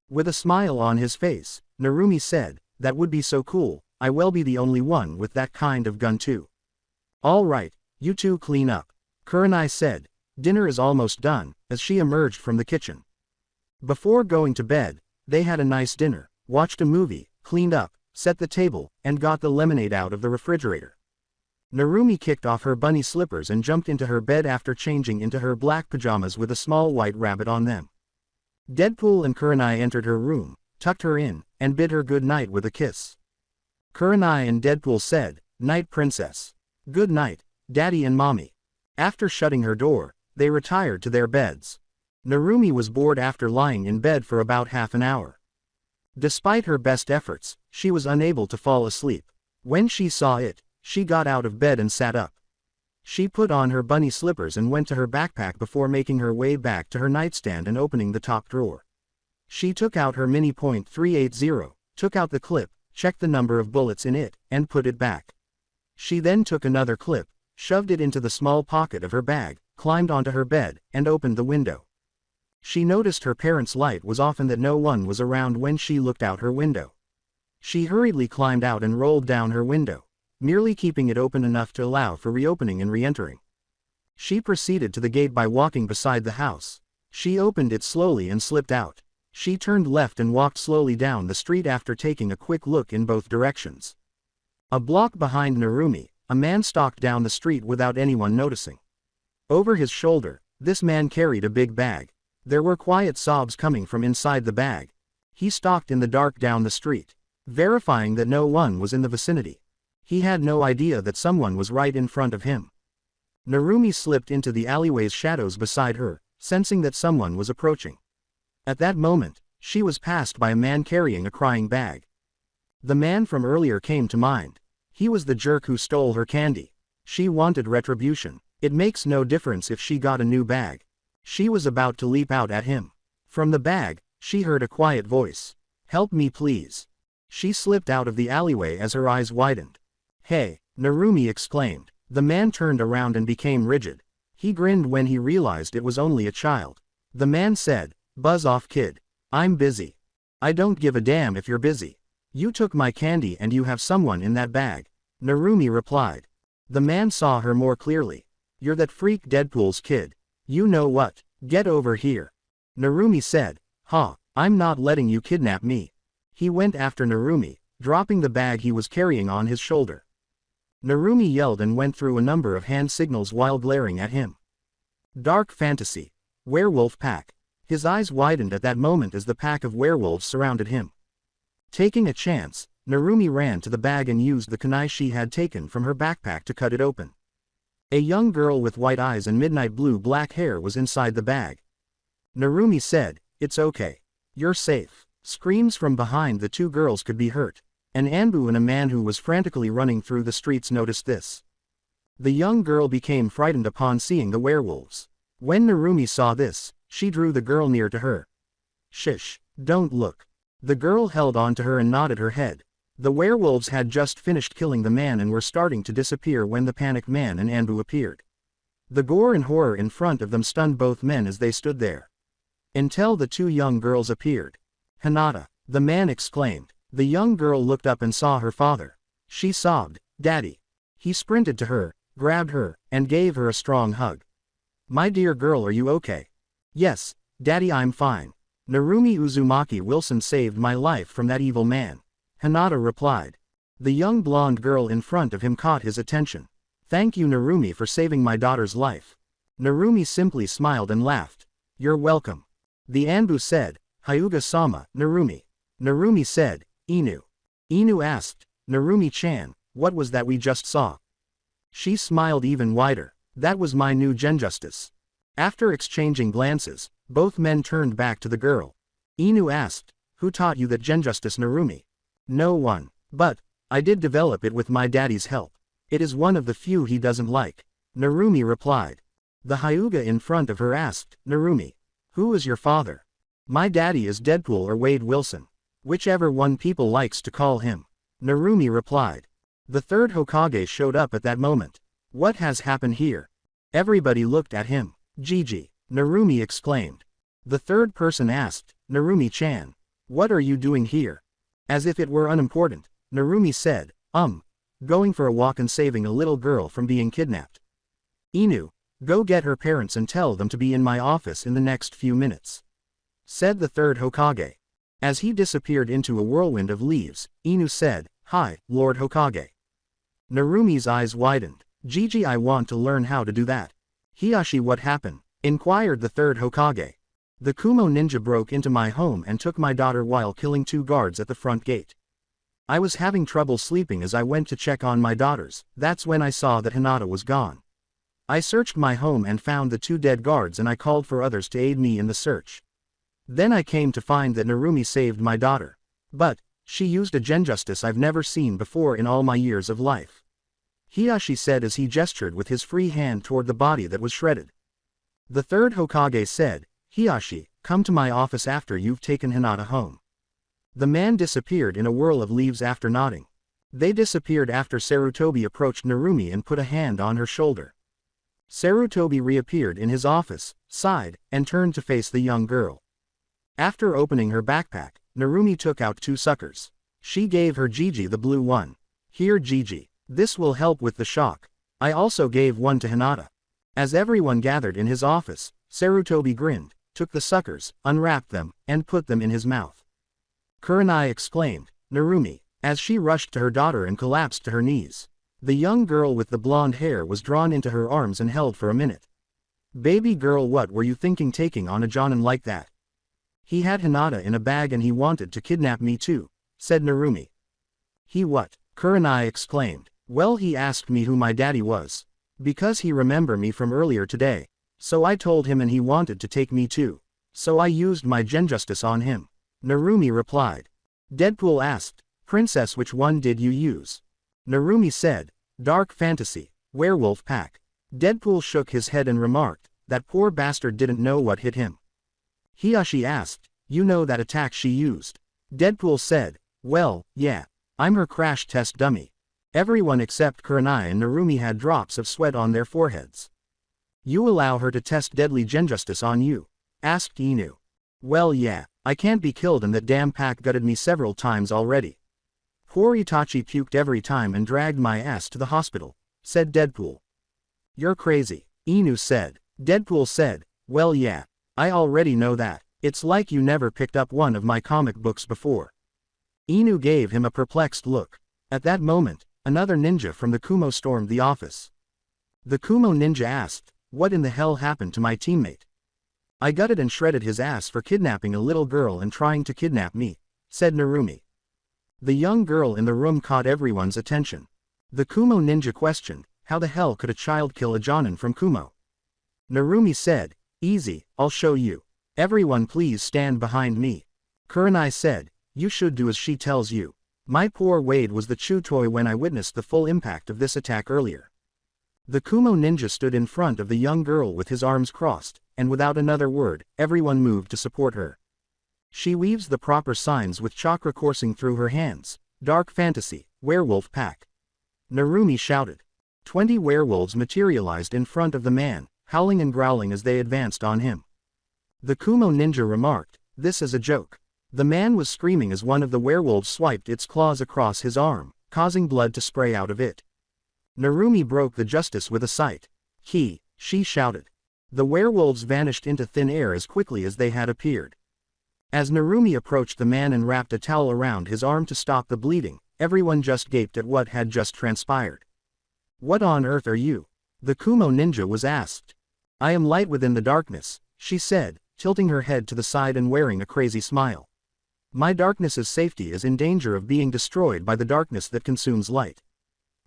With a smile on his face, Narumi said, that would be so cool, I will be the only one with that kind of gun too. All right, you two clean up. Kurenai said, dinner is almost done, as she emerged from the kitchen. Before going to bed, they had a nice dinner, watched a movie, cleaned up, set the table, and got the lemonade out of the refrigerator. Narumi kicked off her bunny slippers and jumped into her bed after changing into her black pajamas with a small white rabbit on them. Deadpool and Kurenai entered her room, tucked her in, and bid her good night with a kiss. Kurenai and Deadpool said, Night princess. Good night, Daddy and Mommy. After shutting her door, they retired to their beds. Narumi was bored after lying in bed for about half an hour. Despite her best efforts, she was unable to fall asleep. When she saw it, she got out of bed and sat up. She put on her bunny slippers and went to her backpack before making her way back to her nightstand and opening the top drawer. She took out her mini .380, took out the clip, checked the number of bullets in it, and put it back. She then took another clip, shoved it into the small pocket of her bag, climbed onto her bed, and opened the window. She noticed her parents' light was off and that no one was around when she looked out her window. She hurriedly climbed out and rolled down her window, merely keeping it open enough to allow for reopening and re-entering. She proceeded to the gate by walking beside the house. She opened it slowly and slipped out. She turned left and walked slowly down the street after taking a quick look in both directions. A block behind Narumi, a man stalked down the street without anyone noticing. Over his shoulder, this man carried a big bag. There were quiet sobs coming from inside the bag. He stalked in the dark down the street, verifying that no one was in the vicinity. He had no idea that someone was right in front of him. Narumi slipped into the alleyway's shadows beside her, sensing that someone was approaching. At that moment, she was passed by a man carrying a crying bag. The man from earlier came to mind. He was the jerk who stole her candy. She wanted retribution. It makes no difference if she got a new bag. She was about to leap out at him. From the bag, She heard a quiet voice. Help me please. She slipped out of the alleyway as her eyes widened. Hey, Narumi exclaimed. The man turned around and became rigid. He grinned when he realized it was only a child. The man said, Buzz off kid. I'm busy. I don't give a damn if you're busy. You took my candy and you have someone in that bag. Narumi replied. The man saw her more clearly. You're that freak Deadpool's kid. You know what? Get over here. Narumi said, I'm not letting you kidnap me. He went after Narumi, dropping the bag he was carrying on his shoulder. Narumi yelled and went through a number of hand signals while glaring at him. Dark fantasy. Werewolf pack. His eyes widened at that moment as the pack of werewolves surrounded him. Taking a chance, Narumi ran to the bag and used the kunai she had taken from her backpack to cut it open. A young girl with white eyes and midnight blue-black hair was inside the bag. Narumi said, It's okay. You're safe. Screams from behind the two girls could be heard. An Anbu and a man who was frantically running through the streets noticed this. The young girl became frightened upon seeing the werewolves. When Narumi saw this, she drew the girl near to her. Shish, don't look. The girl held on to her and nodded her head. The werewolves had just finished killing the man and were starting to disappear when the panicked man and Anbu appeared. The gore and horror in front of them stunned both men as they stood there. Until the two young girls appeared. Hinata, the man exclaimed. The young girl looked up and saw her father. She sobbed, Daddy. He sprinted to her, grabbed her, and gave her a strong hug. My dear girl, are you okay? Yes, Daddy, I'm fine. Narumi Uzumaki Wilson saved my life from that evil man. Hinata replied. The young blonde girl in front of him caught his attention. Thank you, Narumi, for saving my daughter's life. Narumi simply smiled and laughed. You're welcome. The Anbu said, Hyuga-sama, Narumi. Narumi said, Inu. Inu asked, Narumi-chan, what was that we just saw? She smiled even wider. That was my new genjustice. After exchanging glances, both men turned back to the girl. Inu asked, Who taught you that genjustice, Narumi? No one. But, I did develop it with my daddy's help. It is one of the few he doesn't like. Narumi replied. The Hyuga in front of her asked, Narumi. Who is your father? My daddy is Deadpool or Wade Wilson. Whichever one people likes to call him. Narumi replied. The third Hokage showed up at that moment. What has happened here? Everybody looked at him. Gigi, Narumi exclaimed. The third person asked, Narumi-chan. What are you doing here? As if it were unimportant, Narumi said, going for a walk and saving a little girl from being kidnapped. Inu, go get her parents and tell them to be in my office in the next few minutes. Said the third Hokage. As he disappeared into a whirlwind of leaves, Inu said, Hi, Lord Hokage. Narumi's eyes widened. Gigi, I want to learn how to do that. Hiyashi, what happened? Inquired the third Hokage. The Kumo ninja broke into my home and took my daughter while killing two guards at the front gate. I was having trouble sleeping as I went to check on my daughters. That's when I saw that Hinata was gone. I searched my home and found the two dead guards and I called for others to aid me in the search. Then I came to find that Narumi saved my daughter. But, she used a genjustice I've never seen before in all my years of life. Hiyashi said as he gestured with his free hand toward the body that was shredded. The third Hokage said, Hiyashi, come to my office after you've taken Hinata home. The man disappeared in a whirl of leaves after nodding. They disappeared after Sarutobi approached Narumi and put a hand on her shoulder. Sarutobi reappeared in his office, sighed, and turned to face the young girl. After opening her backpack, Narumi took out two suckers. She gave her Gigi the blue one. Here, Gigi. This will help with the shock. I also gave one to Hinata. As everyone gathered in his office, Sarutobi grinned, took the suckers, unwrapped them, and put them in his mouth. Kurenai exclaimed, Narumi, as she rushed to her daughter and collapsed to her knees. The young girl with the blonde hair was drawn into her arms and held for a minute. Baby girl, what were you thinking taking on a Jonin like that? He had Hinata in a bag and he wanted to kidnap me too, said Narumi. He what? Kurenai exclaimed. Well, he asked me who my daddy was. Because he remembered me from earlier today. So I told him and he wanted to take me too. So I used my genjustice on him. Narumi replied. Deadpool asked, Princess, which one did you use? Narumi said, Dark fantasy, werewolf pack. Deadpool shook his head and remarked, that poor bastard didn't know what hit him. Hiyashi asked, You know that attack she used? Deadpool said. Well, yeah. I'm her crash test dummy. Everyone except Kurenai and Narumi had drops of sweat on their foreheads. You allow her to test deadly genjustice on you? Asked Inu. Well yeah, I can't be killed and that damn pack gutted me several times already. Poor Itachi puked every time and dragged my ass to the hospital, said Deadpool. You're crazy, Inu said. Deadpool said, well yeah, I already know that. It's like you never picked up one of my comic books before. Inu gave him a perplexed look. At that moment, another ninja from the Kumo stormed the office. The Kumo ninja asked, what in the hell happened to my teammate? I gutted and shredded his ass for kidnapping a little girl and trying to kidnap me, said Narumi. The young girl in the room caught everyone's attention. The Kumo ninja questioned, how the hell could a child kill a Jonin from Kumo? Narumi said, easy, I'll show you. Everyone please stand behind me. Kurenai said, you should do as she tells you. My poor Wade was the chew toy when I witnessed the full impact of this attack earlier. The Kumo ninja stood in front of the young girl with his arms crossed, and without another word, everyone moved to support her. She weaves the proper signs with chakra coursing through her hands. Dark fantasy, werewolf pack. Narumi shouted. 20 werewolves materialized in front of the man, howling and growling as they advanced on him. The Kumo ninja remarked, this is a joke. The man was screaming as one of the werewolves swiped its claws across his arm, causing blood to spray out of it. Narumi broke the justice with a sight. She shouted. The werewolves vanished into thin air as quickly as they had appeared. As Narumi approached the man and wrapped a towel around his arm to stop the bleeding, everyone just gaped at what had just transpired. What on earth are you? The Kumo ninja was asked. I am light within the darkness, she said, tilting her head to the side and wearing a crazy smile. My darkness's safety is in danger of being destroyed by the darkness that consumes light.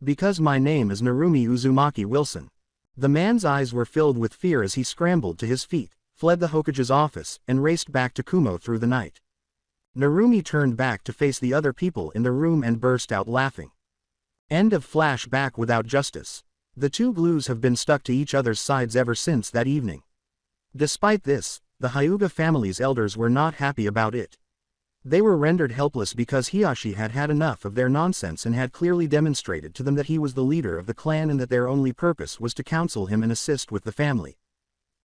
Because my name is Narumi Uzumaki Wilson. The man's eyes were filled with fear as he scrambled to his feet, fled the Hokage's office, and raced back to Kumo through the night. Narumi turned back to face the other people in the room and burst out laughing. End of flashback without justice. The two glues have been stuck to each other's sides ever since that evening. Despite this, the Hyuga family's elders were not happy about it. They were rendered helpless because Hiyashi had had enough of their nonsense and had clearly demonstrated to them that he was the leader of the clan and that their only purpose was to counsel him and assist with the family.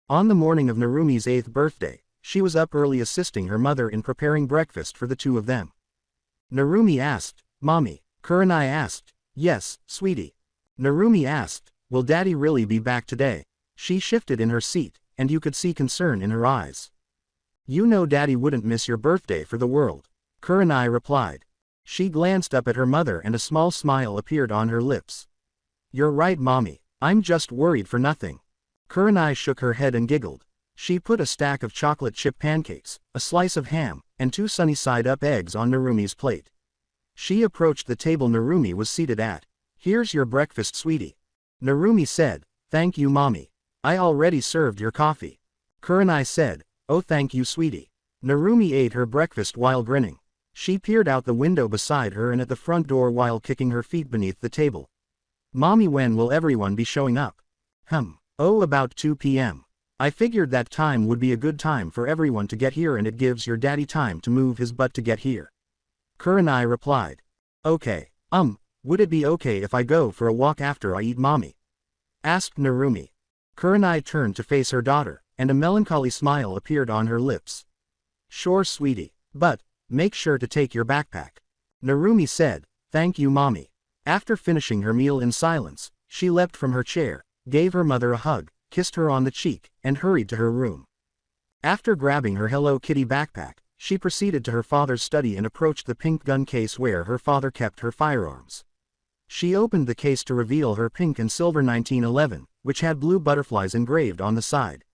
On the morning of Narumi's 8th birthday, she was up early assisting her mother in preparing breakfast for the two of them. Narumi asked, Mommy? Kurenai asked, Yes, sweetie. Narumi asked, will Daddy really be back today? She shifted in her seat, and you could see concern in her eyes. You know Daddy wouldn't miss your birthday for the world. Kurenai replied. She glanced up at her mother and a small smile appeared on her lips. You're right, Mommy. I'm just worried for nothing. Kurenai shook her head and giggled. She put a stack of chocolate chip pancakes, a slice of ham, and 2 sunny-side-up eggs on Narumi's plate. She approached the table Narumi was seated at. Here's your breakfast, sweetie. Narumi said, Thank you, Mommy. I already served your coffee. Kurenai said, Oh, thank you, sweetie. Narumi ate her breakfast while grinning. She peered out the window beside her and at the front door while kicking her feet beneath the table. Mommy, when will everyone be showing up? Oh, about 2 p.m. I figured that time would be a good time for everyone to get here and it gives your daddy time to move his butt to get here. Kurenai replied. Okay, would it be okay if I go for a walk after I eat, Mommy? Asked Narumi. Kurenai turned to face her daughter, and a melancholy smile appeared on her lips. Sure, sweetie, but make sure to take your backpack. Narumi said, Thank you, Mommy. After finishing her meal in silence, she leapt from her chair, gave her mother a hug, kissed her on the cheek, and hurried to her room. After grabbing her Hello Kitty backpack, she proceeded to her father's study and approached the pink gun case where her father kept her firearms. She opened the case to reveal her pink and silver 1911, which had blue butterflies engraved on the side.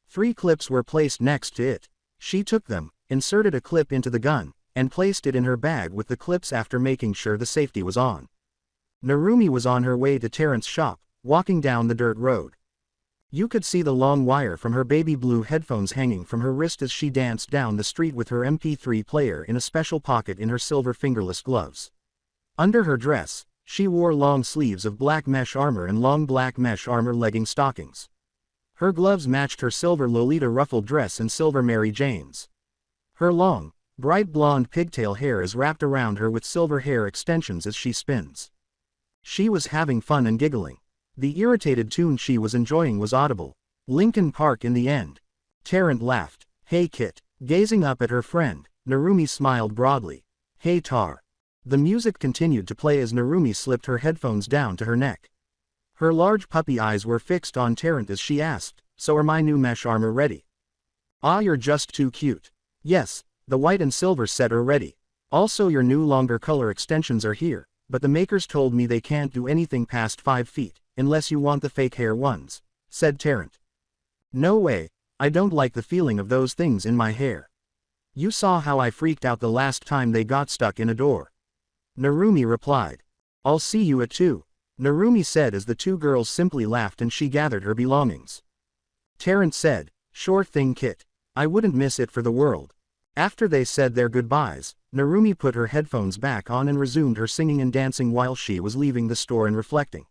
3 clips were placed next to it. She took them, inserted a clip into the gun, and placed it in her bag with the clips after making sure the safety was on. Narumi was on her way to Terrence's shop, walking down the dirt road. You could see the long wire from her baby blue headphones hanging from her wrist as she danced down the street with her MP3 player in a special pocket in her silver fingerless gloves. Under her dress, she wore long sleeves of black mesh armor and long black mesh armor legging stockings. Her gloves matched her silver Lolita ruffled dress and silver Mary Janes. Her long, bright blonde pigtail hair is wrapped around her with silver hair extensions as she spins. She was having fun and giggling. The irritated tune she was enjoying was audible. Lincoln Park in the end. Tarrant laughed. Hey Kit. Gazing up at her friend, Narumi smiled broadly. Hey Tar. The music continued to play as Narumi slipped her headphones down to her neck. Her large puppy eyes were fixed on Tarrant as she asked, so are my new mesh armor ready? Ah, you're just too cute. Yes, the white and silver set are ready. Also your new longer color extensions are here, but the makers told me they can't do anything past 5 feet, unless you want the fake hair ones, said Tarrant. No way, I don't like the feeling of those things in my hair. You saw how I freaked out the last time they got stuck in a door. Narumi replied. I'll see you at 2. Narumi said as the two girls simply laughed and she gathered her belongings. Tarrant said, sure thing Kit. I wouldn't miss it for the world. After they said their goodbyes, Narumi put her headphones back on and resumed her singing and dancing while she was leaving the store and reflecting.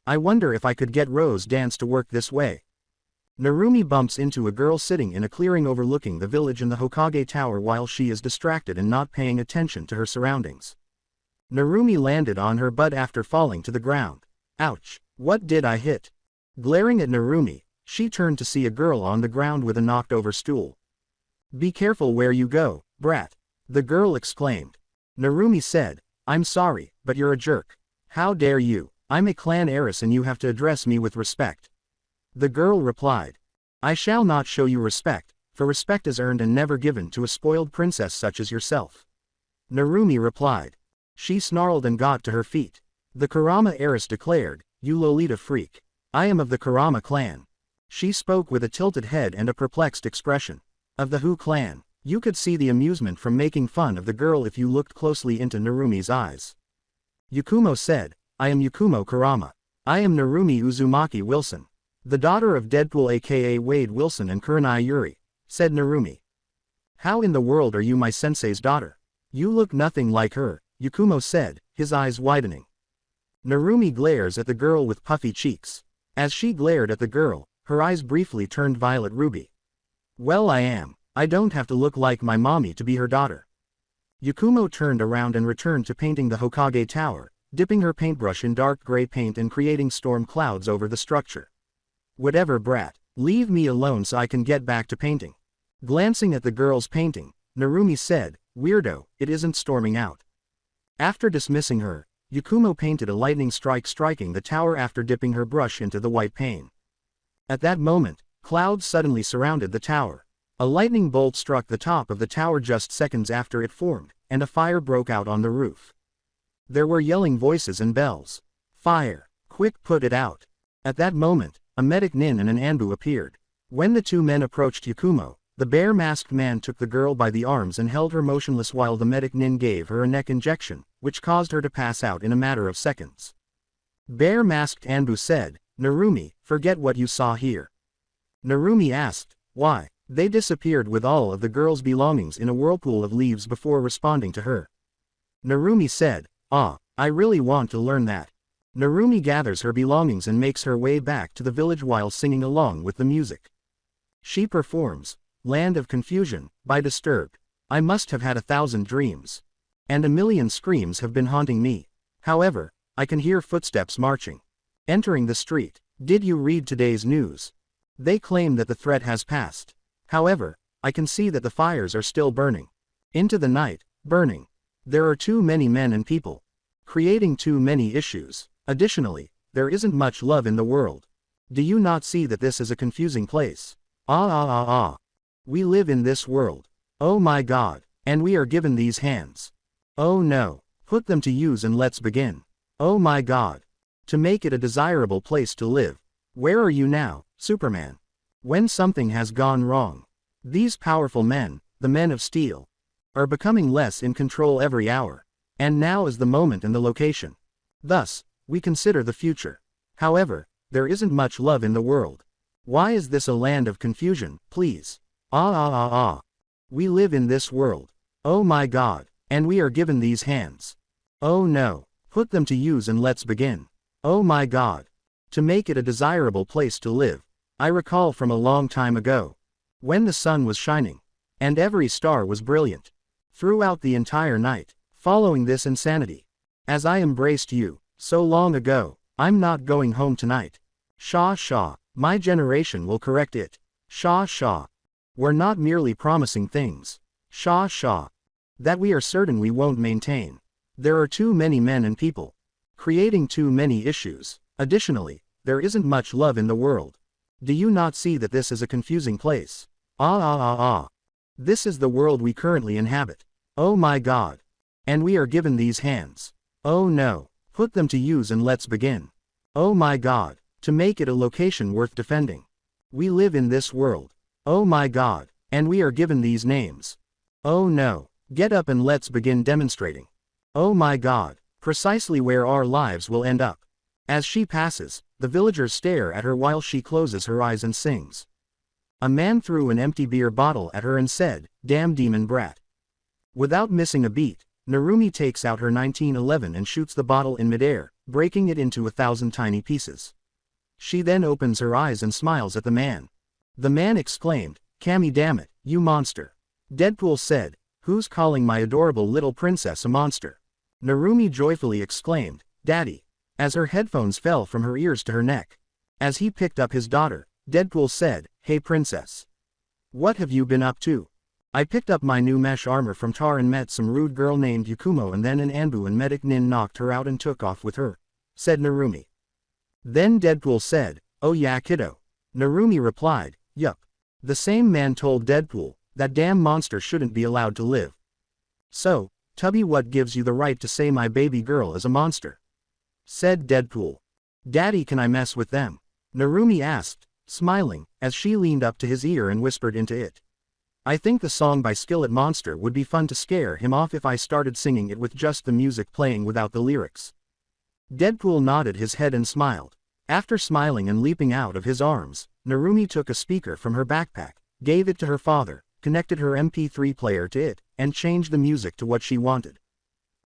I wonder if I could get Rose Dance to work this way. Narumi bumps into a girl sitting in a clearing overlooking the village and the Hokage Tower while she is distracted and not paying attention to her surroundings. Narumi landed on her butt after falling to the ground. Ouch, what did I hit? Glaring at Narumi, she turned to see a girl on the ground with a knocked-over stool. Be careful where you go, brat. The girl exclaimed. Narumi said, I'm sorry, but you're a jerk. How dare you? I'm a clan heiress and you have to address me with respect. The girl replied. I shall not show you respect, for respect is earned and never given to a spoiled princess such as yourself. Narumi replied. She snarled and got to her feet. The Kurama heiress declared, you Lolita freak. I am of the Kurama clan. She spoke with a tilted head and a perplexed expression. Of the Hu clan, you could see the amusement from making fun of the girl if you looked closely into Narumi's eyes. Yakumo said, I am Yakumo Kurama. I am Narumi Uzumaki Wilson. The daughter of Deadpool aka Wade Wilson and Kurenai Yuri, said Narumi. How in the world are you my sensei's daughter? You look nothing like her, Yakumo said, his eyes widening. Narumi glares at the girl with puffy cheeks. As she glared at the girl, her eyes briefly turned violet ruby. Well I am. I don't have to look like my mommy to be her daughter. Yakumo turned around and returned to painting the Hokage Tower, dipping her paintbrush in dark gray paint and creating storm clouds over the structure. Whatever brat, leave me alone so I can get back to painting. Glancing at the girl's painting, Narumi said, weirdo, it isn't storming out. After dismissing her, Yakumo painted a lightning strike striking the tower after dipping her brush into the white paint. At that moment, clouds suddenly surrounded the tower. A lightning bolt struck the top of the tower just seconds after it formed, and a fire broke out on the roof. There were yelling voices and bells. Fire! Quick, put it out! At that moment, a medic nin and an Anbu appeared. When the two men approached Yakumo, the bare-masked man took the girl by the arms and held her motionless while the medic nin gave her a neck injection, which caused her to pass out in a matter of seconds. Bare-masked Anbu said, Narumi, forget what you saw here. Narumi asked, why? They disappeared with all of the girl's belongings in a whirlpool of leaves before responding to her. Narumi said, I really want to learn that. Narumi gathers her belongings and makes her way back to the village while singing along with the music. She performs, Land of Confusion, by Disturbed. I must have had 1,000 dreams. And 1,000,000 screams have been haunting me. However, I can hear footsteps marching. Entering the street. Did you read today's news? They claim that the threat has passed. However, I can see that the fires are still burning. Into the night, burning. There are too many men and people. Creating too many issues. Additionally, there isn't much love in the world. Do you not see that this is a confusing place? We live in this world. Oh my God. And we are given these hands. Oh no. Put them to use and let's begin. Oh my God. To make it a desirable place to live. Where are you now, Superman? When something has gone wrong. These powerful men, the men of steel, are becoming less in control every hour. And now is the moment and the location. Thus, we consider the future. However, there isn't much love in the world. Why is this a land of confusion, please? We live in this world. Oh my God. And we are given these hands. Oh no. Put them to use and let's begin. Oh my God. To make it a desirable place to live. I recall from a long time ago. When the sun was shining. And every star was brilliant. Throughout the entire night, following this insanity. As I embraced you, so long ago, I'm not going home tonight. Shaw Shaw, my generation will correct it. Shaw Shaw. We're not merely promising things. Shaw Shaw. That we are certain we won't maintain. There are too many men and people. Creating too many issues. Additionally, there isn't much love in the world. Do you not see that this is a confusing place? Ah. This is the world we currently inhabit. Oh my God. And we are given these hands. Oh no. Put them to use and let's begin. Oh my God. To make it a location worth defending. We live in this world. Oh my God. And we are given these names. Oh no. Get up and let's begin demonstrating. Oh my God. Precisely where our lives will end up. As she passes, the villagers stare at her while she closes her eyes and sings. A man threw an empty beer bottle at her and said, "Damn demon brat." Without missing a beat, Narumi takes out her 1911 and shoots the bottle in midair, breaking it into 1,000 tiny pieces. She then opens her eyes and smiles at the man. The man exclaimed, "Cammy damn it, you monster." Deadpool said, "Who's calling my adorable little princess a monster?" Narumi joyfully exclaimed, "Daddy," as her headphones fell from her ears to her neck. As he picked up his daughter, Deadpool said, "Hey princess. What have you been up to?" "I picked up my new mesh armor from Tar and met some rude girl named Yakumo and then an Anbu and medic Nin knocked her out and took off with her," said Narumi. Then Deadpool said, "Oh yeah kiddo." Narumi replied, "Yup." The same man told Deadpool, "That damn monster shouldn't be allowed to live." "So, Tubby, what gives you the right to say my baby girl is a monster?" said Deadpool. "Daddy, can I mess with them?" Narumi asked, smiling, as she leaned up to his ear and whispered into it. "I think the song by Skillet Monster would be fun to scare him off if I started singing it with just the music playing without the lyrics." Deadpool nodded his head and smiled. After smiling and leaping out of his arms, Narumi took a speaker from her backpack, gave it to her father, connected her MP3 player to it, and changed the music to what she wanted.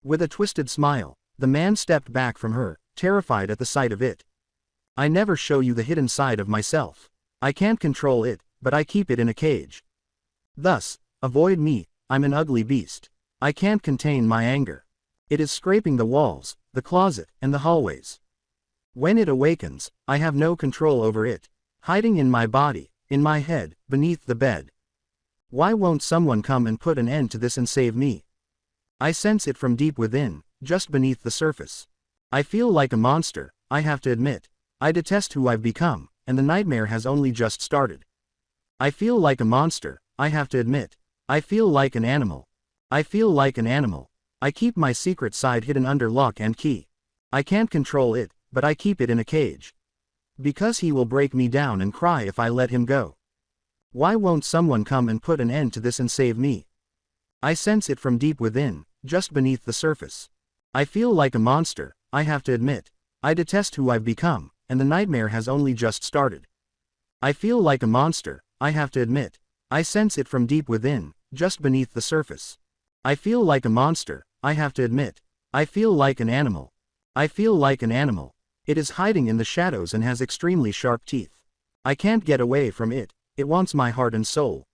With a twisted smile, the man stepped back from her, terrified at the sight of it. "I never show you the hidden side of myself. I can't control it, but I keep it in a cage. Thus, avoid me, I'm an ugly beast. I can't contain my anger. It is scraping the walls, the closet, and the hallways. When it awakens, I have no control over it, hiding in my body, in my head, beneath the bed. Why won't someone come and put an end to this and save me? I sense it from deep within, just beneath the surface. I feel like a monster, I have to admit. I detest who I've become, and the nightmare has only just started. I feel like a monster, I have to admit. I feel like an animal. I feel like an animal. I keep my secret side hidden under lock and key. I can't control it, but I keep it in a cage. Because he will break me down and cry if I let him go. Why won't someone come and put an end to this and save me? I sense it from deep within, just beneath the surface. I feel like a monster, I have to admit. I detest who I've become, and the nightmare has only just started. I feel like a monster, I have to admit. I sense it from deep within, just beneath the surface. I feel like a monster, I have to admit. I feel like an animal. I feel like an animal. It is hiding in the shadows and has extremely sharp teeth. I can't get away from it, it wants my heart and soul.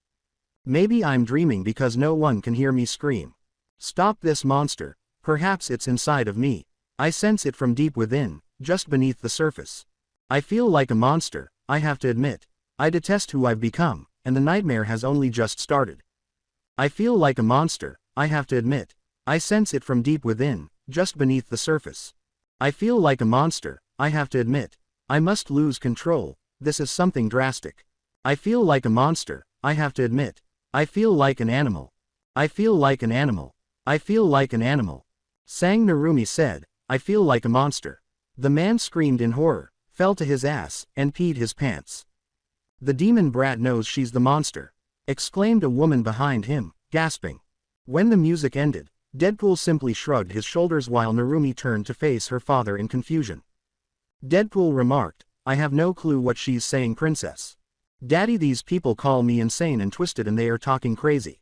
Maybe I'm dreaming because no one can hear me scream. Stop this monster, perhaps it's inside of me. I sense it from deep within, just beneath the surface. I feel like a monster, I have to admit. I detest who I've become, and the nightmare has only just started. I feel like a monster, I have to admit. I sense it from deep within, just beneath the surface. I feel like a monster, I have to admit. I must lose control, this is something drastic. I feel like a monster, I have to admit. I feel like an animal. I feel like an animal. I feel like an animal. Sang Narumi said, "I feel like a monster." The man screamed in horror, fell to his ass, and peed his pants. "The demon brat knows she's the monster," exclaimed a woman behind him, gasping. When the music ended, Deadpool simply shrugged his shoulders while Narumi turned to face her father in confusion. Deadpool remarked, "I have no clue what she's saying, princess. Daddy, these people call me insane and twisted and they are talking crazy."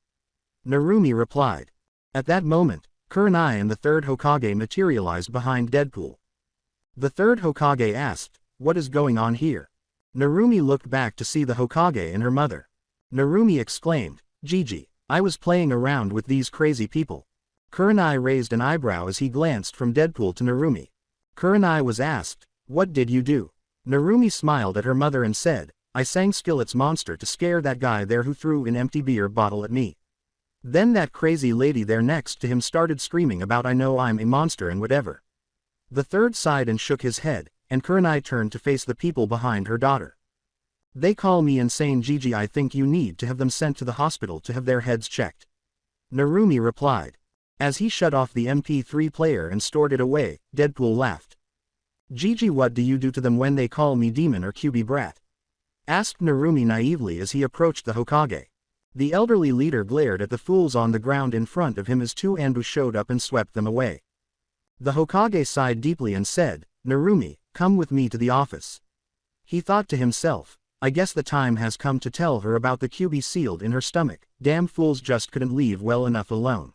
Narumi replied. At that moment, Kurenai and the third Hokage materialized behind Deadpool. The third Hokage asked, "What is going on here?" Narumi looked back to see the Hokage and her mother. Narumi exclaimed, Gigi, I was playing around with these crazy people. Kurenai raised an eyebrow as he glanced from Deadpool to Narumi. Kurenai was asked, what did you do? Narumi smiled at her mother and said, I sang Skillet's monster to scare that guy there who threw an empty beer bottle at me. Then that crazy lady there next to him started screaming about I know I'm a monster and whatever. The third sighed and shook his head, and Kurenai turned to face the people behind her daughter. They call me insane Gigi, I think you need to have them sent to the hospital to have their heads checked. Narumi replied. As he shut off the MP3 player and stored it away, Deadpool laughed. Gigi, what do you do to them when they call me demon or QB brat? Asked Narumi naively as he approached the Hokage. The elderly leader glared at the fools on the ground in front of him as two Anbu showed up and swept them away. The Hokage sighed deeply and said, Narumi, come with me to the office. He thought to himself, I guess the time has come to tell her about the QB sealed in her stomach, damn fools just couldn't leave well enough alone.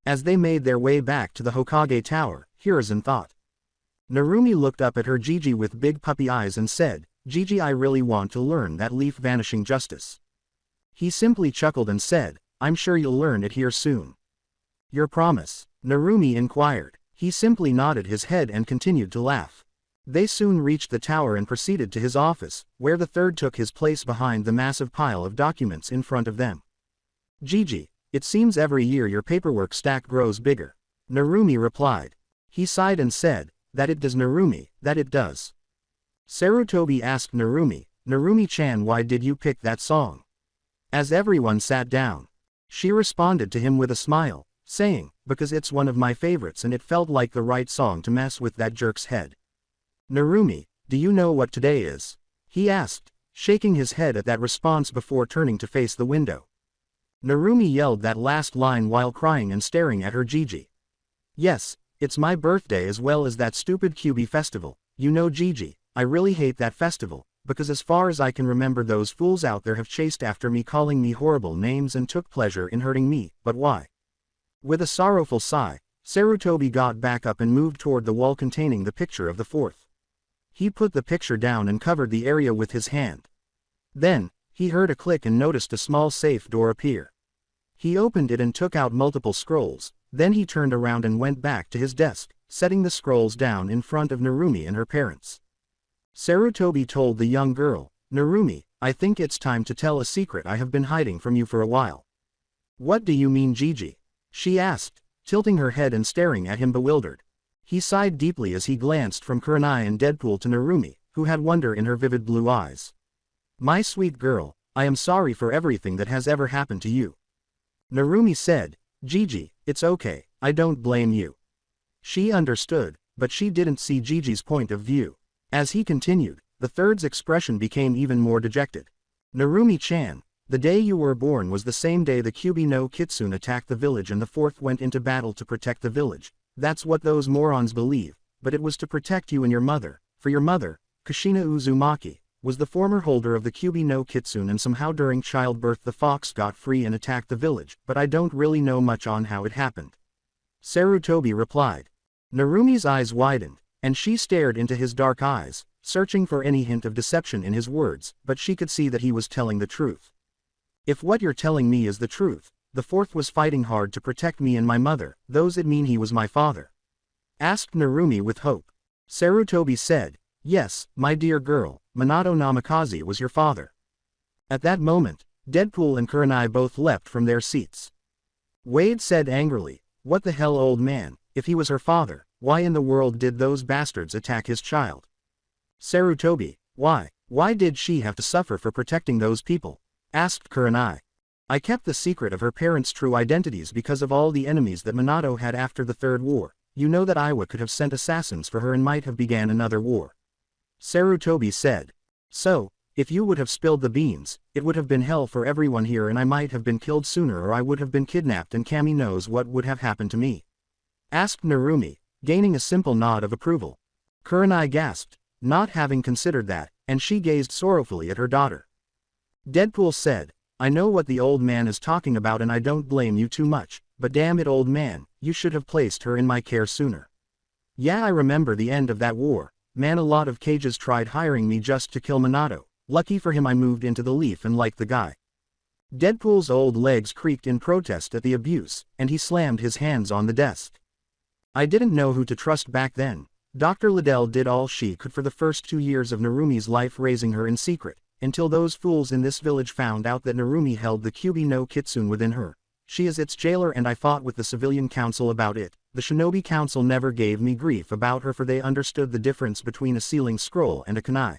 As they made their way back to the Hokage tower, Hiruzen thought. Narumi looked up at her Gigi with big puppy eyes and said, Gigi, I really want to learn that leaf vanishing justice. He simply chuckled and said, I'm sure you'll learn it here soon. Your promise? Narumi inquired. He simply nodded his head and continued to laugh. They soon reached the tower and proceeded to his office, where the third took his place behind the massive pile of documents in front of them. Gigi, it seems every year your paperwork stack grows bigger. Narumi replied. He sighed and said, that it does Narumi, that it does. Sarutobi asked Narumi, Narumi-chan, why did you pick that song? As everyone sat down. She responded to him with a smile, saying, because it's one of my favorites and it felt like the right song to mess with that jerk's head. Narumi, do you know what today is? He asked, shaking his head at that response before turning to face the window. Narumi yelled that last line while crying and staring at her Gigi. Yes, it's my birthday as well as that stupid QB festival. You know Gigi, I really hate that festival, because as far as I can remember those fools out there have chased after me calling me horrible names and took pleasure in hurting me, but why? With a sorrowful sigh, Sarutobi got back up and moved toward the wall containing the picture of the fourth. He put the picture down and covered the area with his hand. Then, he heard a click and noticed a small safe door appear. He opened it and took out multiple scrolls, then he turned around and went back to his desk, setting the scrolls down in front of Narumi and her parents. Sarutobi told the young girl, Narumi, I think it's time to tell a secret I have been hiding from you for a while. What do you mean, Gigi? She asked, tilting her head and staring at him bewildered. He sighed deeply as he glanced from Kurenai and Deadpool to Narumi, who had wonder in her vivid blue eyes. My sweet girl, I am sorry for everything that has ever happened to you. Narumi said, Gigi, it's okay, I don't blame you. She understood, but she didn't see Gigi's point of view. As he continued, the third's expression became even more dejected. Narumi-chan, the day you were born was the same day the Kyuubi no Kitsune attacked the village and the fourth went into battle to protect the village. That's what those morons believe, but it was to protect you and your mother, for your mother, Kushina Uzumaki, was the former holder of the Kyuubi no Kitsune and somehow during childbirth the fox got free and attacked the village, but I don't really know much on how it happened. Sarutobi replied. Narumi's eyes widened, and she stared into his dark eyes, searching for any hint of deception in his words, but she could see that he was telling the truth. If what you're telling me is the truth, the fourth was fighting hard to protect me and my mother, those it mean he was my father? Asked Narumi with hope. Sarutobi said, yes, my dear girl, Minato Namikaze was your father. At that moment, Deadpool and Kurenai both leapt from their seats. Wade said angrily, what the hell, old man, if he was her father, why in the world did those bastards attack his child? Sarutobi, why did she have to suffer for protecting those people? Asked Kurenai. I kept the secret of her parents' true identities because of all the enemies that Minato had after the Third War. You know that Iwa could have sent assassins for her and might have began another war. Sarutobi said. So, if you would have spilled the beans, it would have been hell for everyone here and I might have been killed sooner or I would have been kidnapped and Kami knows what would have happened to me. Asked Narumi, gaining a simple nod of approval. Kurenai gasped, not having considered that, and she gazed sorrowfully at her daughter. Deadpool said, I know what the old man is talking about and I don't blame you too much, but damn it, old man, you should have placed her in my care sooner. Yeah, I remember the end of that war. Man, a lot of cages tried hiring me just to kill Minato. Lucky for him I moved into the leaf and liked the guy. Deadpool's old legs creaked in protest at the abuse, and he slammed his hands on the desk. I didn't know who to trust back then. Dr. Liddell did all she could for the first 2 years of Narumi's life, raising her in secret, until those fools in this village found out that Narumi held the Kyuubi no Kitsune within her. She is its jailer, and I fought with the civilian council about it. The Shinobi Council never gave me grief about her, for they understood the difference between a sealing scroll and a kunai.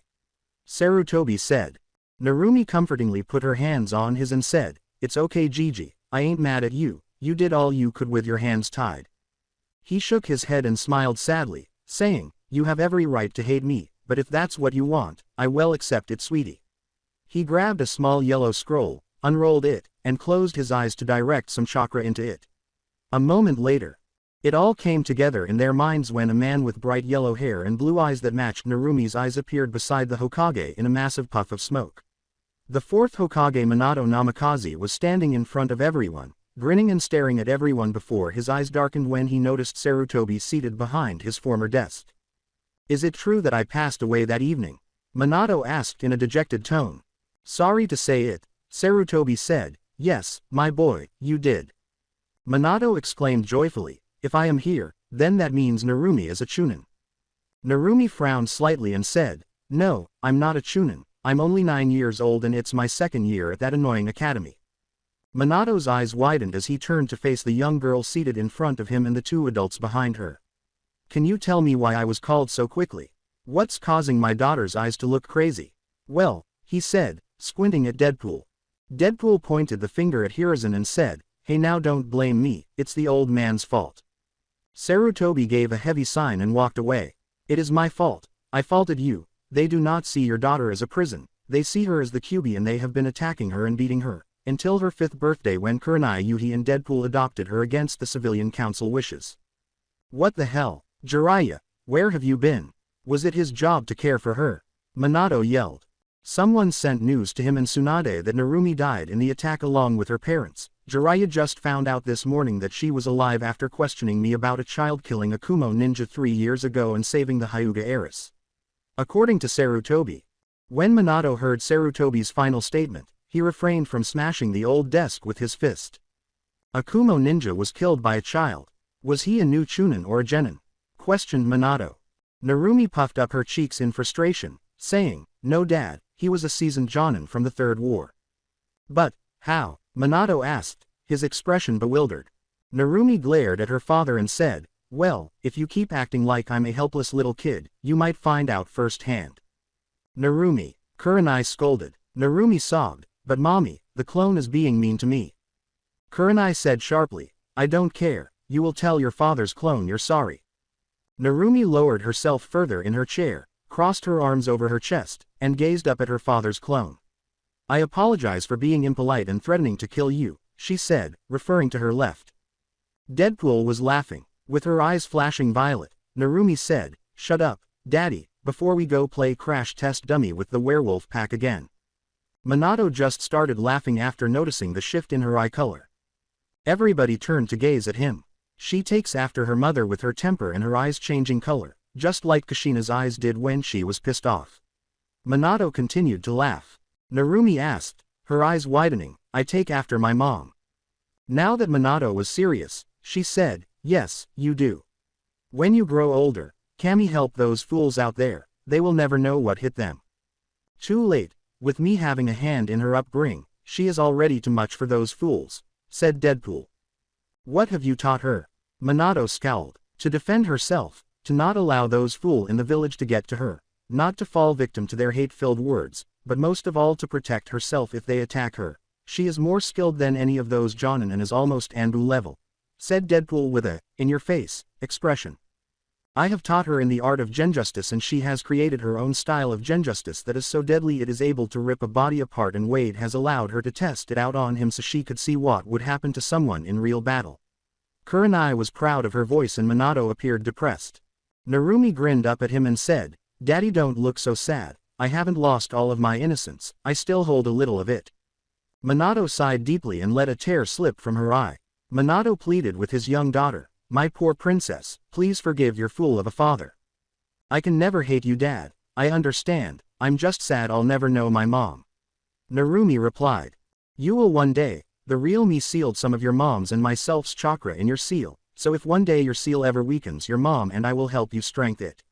Sarutobi said. Narumi comfortingly put her hands on his and said, "It's okay, Gigi, I ain't mad at you, you did all you could with your hands tied." He shook his head and smiled sadly, saying, "You have every right to hate me, but if that's what you want, I will accept it, sweetie." He grabbed a small yellow scroll, unrolled it, and closed his eyes to direct some chakra into it. A moment later, it all came together in their minds when a man with bright yellow hair and blue eyes that matched Narumi's eyes appeared beside the Hokage in a massive puff of smoke. The fourth Hokage, Minato Namikaze, was standing in front of everyone, grinning and staring at everyone before his eyes darkened when he noticed Sarutobi seated behind his former desk. "Is it true that I passed away that evening?" Minato asked in a dejected tone. "Sorry to say it," Sarutobi said. "Yes, my boy, you did." Minato exclaimed joyfully, "If I am here, then that means Narumi is a Chunin." Narumi frowned slightly and said, "No, I'm not a Chunin, I'm only 9 years old and it's my second year at that annoying academy." Minato's eyes widened as he turned to face the young girl seated in front of him and the 2 adults behind her. "Can you tell me why I was called so quickly? What's causing my daughter's eyes to look crazy?" "Well," he said, squinting at Deadpool. Deadpool pointed the finger at Hiruzen and said, "Hey, now don't blame me, it's the old man's fault." Sarutobi gave a heavy sign and walked away. "It is my fault. I faulted you. They do not see your daughter as a prison, they see her as the Kyuubi, and they have been attacking her and beating her, until her 5th birthday when Kurenai Yuhi and Deadpool adopted her against the civilian council wishes." "What the hell? Jiraiya, where have you been? Was it his job to care for her?" Minato yelled. "Someone sent news to him and Tsunade that Narumi died in the attack along with her parents. Jiraiya just found out this morning that she was alive after questioning me about a child killing a Kumo ninja 3 years ago and saving the Hyuga heiress." According to Sarutobi. When Minato heard Sarutobi's final statement, he refrained from smashing the old desk with his fist. A Kumo ninja was killed by a child. Was he a new Chunin or a genin? Questioned Minato. Narumi puffed up her cheeks in frustration, saying, "No, Dad, he was a seasoned jonin from the Third War." "But, how?" Minato asked, his expression bewildered. Narumi glared at her father and said, "Well, if you keep acting like I'm a helpless little kid, you might find out firsthand." "Narumi," Kurenai scolded. Narumi sobbed, "But mommy, the clone is being mean to me." Kurenai said sharply, "I don't care, you will tell your father's clone you're sorry." Narumi lowered herself further in her chair, crossed her arms over her chest, and gazed up at her father's clone. "I apologize for being impolite and threatening to kill you," she said, referring to her left. Deadpool was laughing. With her eyes flashing violet, Narumi said, "Shut up, Daddy, before we go play crash test dummy with the werewolf pack again." Minato just started laughing after noticing the shift in her eye color. Everybody turned to gaze at him. She takes after her mother with her temper and her eyes changing color, just like Kushina's eyes did when she was pissed off. Minato continued to laugh. Narumi asked, her eyes widening, "I take after my mom." Now that Minato was serious, she said, "Yes, you do. When you grow older, Kami, help those fools out there, they will never know what hit them." "Too late, with me having a hand in her upbringing, she is already too much for those fools," said Deadpool. "What have you taught her?" Minato scowled. "To defend herself, to not allow those fools in the village to get to her, not to fall victim to their hate-filled words, but most of all to protect herself if they attack her. She is more skilled than any of those jonin and is almost Anbu level," said Deadpool with a in-your-face expression. "I have taught her in the art of genjustice, and she has created her own style of genjustice that is so deadly it is able to rip a body apart, and Wade has allowed her to test it out on him so she could see what would happen to someone in real battle." Kurenai was proud of her voice and Minato appeared depressed. Narumi grinned up at him and said, "Daddy, don't look so sad, I haven't lost all of my innocence, I still hold a little of it." Minato sighed deeply and let a tear slip from her eye. Minato pleaded with his young daughter, "My poor princess, please forgive your fool of a father. I can never hate you, Dad, I understand, I'm just sad I'll never know my mom." Narumi replied. You will one day. The real me sealed some of your mom's and myself's chakra in your seal, so if one day your seal ever weakens, your mom and I will help you strengthen it.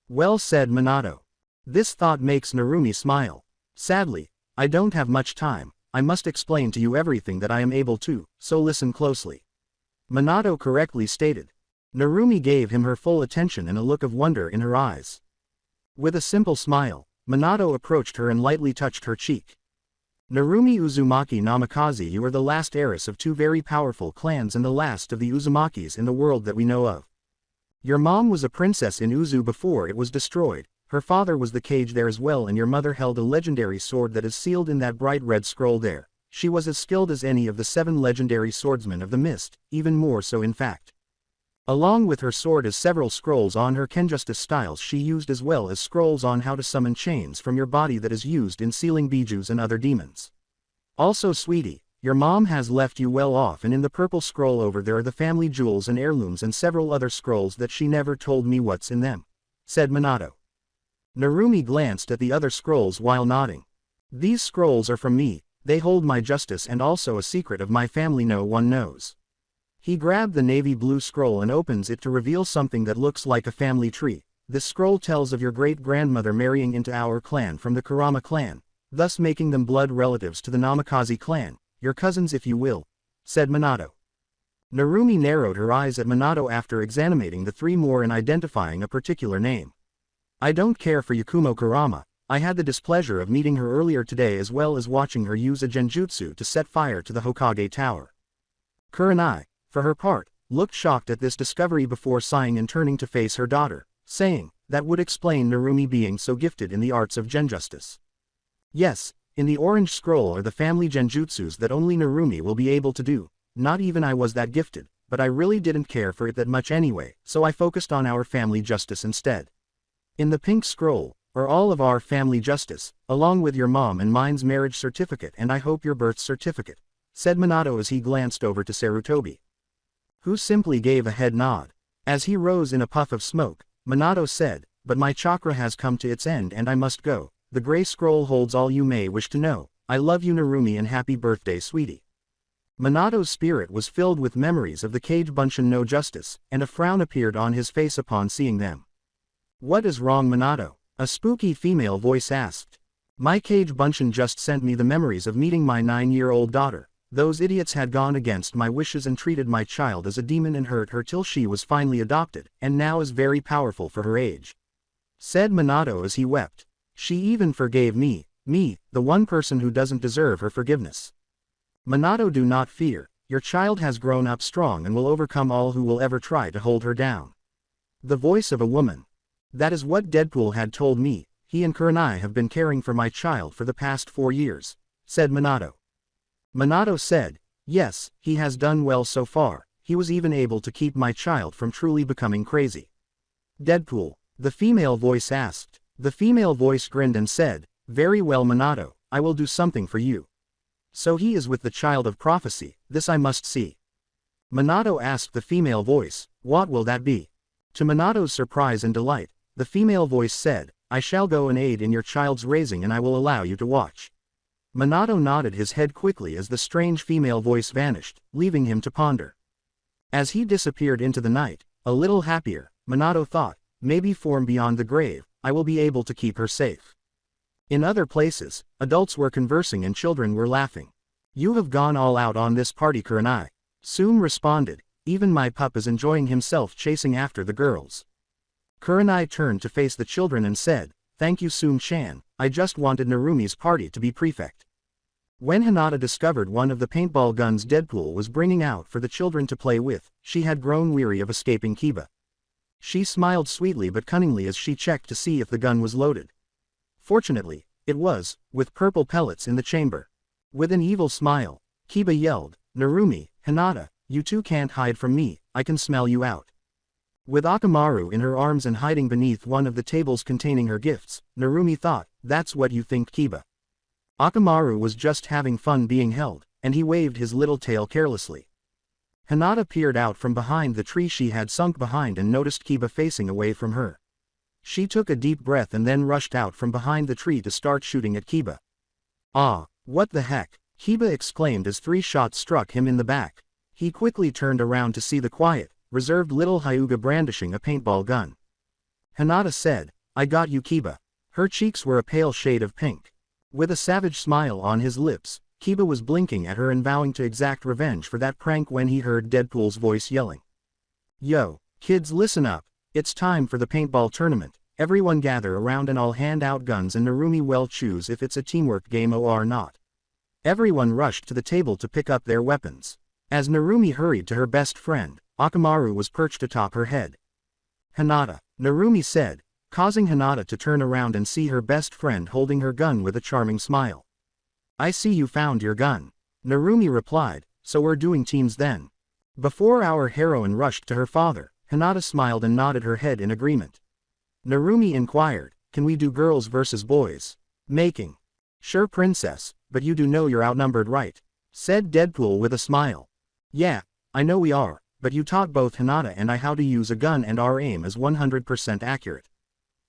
Well said, Minato. This thought makes Narumi smile. Sadly, I don't have much time. I must explain to you everything that I am able to, so listen closely. Minato correctly stated. Narumi gave him her full attention and a look of wonder in her eyes. With a simple smile, Minato approached her and lightly touched her cheek. Narumi Uzumaki Namikaze, you are the last heiress of two very powerful clans and the last of the Uzumakis in the world that we know of. Your mom was a princess in Uzu before it was destroyed, her father was the cage there as well, and your mother held a legendary sword that is sealed in that bright red scroll there. She was as skilled as any of the 7 legendary swordsmen of the mist, even more so in fact. Along with her sword as several scrolls on her Kenjustice styles she used, as well as scrolls on how to summon chains from your body that is used in sealing bijus and other demons. Also sweetie, your mom has left you well off, and in the purple scroll over there are the family jewels and heirlooms and several other scrolls that she never told me what's in them, said Minato. Narumi glanced at the other scrolls while nodding. These scrolls are from me, they hold my justice and also a secret of my family no one knows. He grabbed the navy blue scroll and opens it to reveal something that looks like a family tree. This scroll tells of your great-grandmother marrying into our clan from the Kurama clan, thus making them blood relatives to the Namikaze clan, your cousins if you will, said Minato. Narumi narrowed her eyes at Minato after examining the 3 more and identifying a particular name. I don't care for Yakumo Kurama. I had the displeasure of meeting her earlier today as well as watching her use a genjutsu to set fire to the Hokage Tower. Kurenai, for her part, looked shocked at this discovery before sighing and turning to face her daughter, saying, that would explain Narumi being so gifted in the arts of genjustice. Yes, in the orange scroll are the family genjutsus that only Narumi will be able to do. Not even I was that gifted, but I really didn't care for it that much anyway, so I focused on our family justice instead. In the pink scroll, are all of our family justice, along with your mom and mine's marriage certificate and I hope your birth certificate, said Minato as he glanced over to Sarutobi, who simply gave a head nod. As he rose in a puff of smoke, Minato said, but my chakra has come to its end and I must go. The gray scroll holds all you may wish to know. I love you Narumi and happy birthday sweetie. Minato's spirit was filled with memories of the Kage Bunshin no justice, and a frown appeared on his face upon seeing them. What is wrong Minato? A spooky female voice asked. My Kage Bunshin just sent me the memories of meeting my 9-year-old daughter. Those idiots had gone against my wishes and treated my child as a demon and hurt her till she was finally adopted, and now is very powerful for her age, said Minato as he wept. She even forgave me, the one person who doesn't deserve her forgiveness. Minato, do not fear, your child has grown up strong and will overcome all who will ever try to hold her down. The voice of a woman. That is what Deadpool had told me. He and Kurenai have been caring for my child for the past 4 years, said Minato. Minato said, yes, he has done well so far, he was even able to keep my child from truly becoming crazy. Deadpool, the female voice asked. The female voice grinned and said, very well Minato, I will do something for you. So he is with the child of prophecy, this I must see. Minato asked the female voice, what will that be? To Minato's surprise and delight, the female voice said, I shall go and aid in your child's raising and I will allow you to watch. Minato nodded his head quickly as the strange female voice vanished, leaving him to ponder. As he disappeared into the night, a little happier, Minato thought, maybe from beyond the grave, I will be able to keep her safe. In other places, adults were conversing and children were laughing. You have gone all out on this party Kurenai. Soon responded, even my pup is enjoying himself chasing after the girls. Kurenai turned to face the children and said, thank you Soom-chan, I just wanted Narumi's party to be prefect. When Hinata discovered one of the paintball guns Deadpool was bringing out for the children to play with, she had grown weary of escaping Kiba. She smiled sweetly but cunningly as she checked to see if the gun was loaded. Fortunately, it was, with purple pellets in the chamber. With an evil smile, Kiba yelled, Narumi, Hinata, you two can't hide from me, I can smell you out. With Akamaru in her arms and hiding beneath one of the tables containing her gifts, Narumi thought, that's what you think Kiba. Akamaru was just having fun being held, and he waved his little tail carelessly. Hinata peered out from behind the tree she had sunk behind and noticed Kiba facing away from her. She took a deep breath and then rushed out from behind the tree to start shooting at Kiba. Ah, what the heck, Kiba exclaimed as 3 shots struck him in the back. He quickly turned around to see the quiet, reserved little Hyuga brandishing a paintball gun. Hinata said, "I got you, Kiba." Her cheeks were a pale shade of pink. With a savage smile on his lips, Kiba was blinking at her and vowing to exact revenge for that prank when he heard Deadpool's voice yelling. "Yo, kids, listen up. It's time for the paintball tournament. Everyone gather around and I'll hand out guns and Narumi will choose if it's a teamwork game or not." Everyone rushed to the table to pick up their weapons. As Narumi hurried to her best friend, Akamaru was perched atop her head. "Hinata," Narumi said, causing Hinata to turn around and see her best friend holding her gun with a charming smile. "I see you found your gun," Narumi replied, "so we're doing teams then." Before our heroine rushed to her father, Hinata smiled and nodded her head in agreement. Narumi inquired, "Can we do girls versus boys?" Making. "Sure, princess, but you do know you're outnumbered, right?" said Deadpool with a smile. "Yeah, I know we are, but you taught both Hinata and I how to use a gun and our aim is 100% accurate."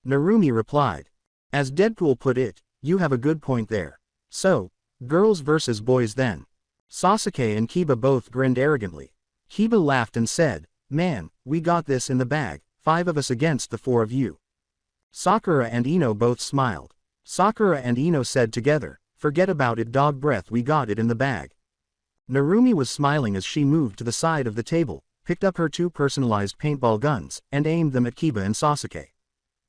Narumi replied. As Deadpool put it, "You have a good point there. So, girls versus boys then." Sasuke and Kiba both grinned arrogantly. Kiba laughed and said, "Man, we got this in the bag, 5 of us against the 4 of you." Sakura and Ino both smiled. Sakura and Ino said together, "Forget about it, dog breath, we got it in the bag." Narumi was smiling as she moved to the side of the table, picked up her 2 personalized paintball guns, and aimed them at Kiba and Sasuke.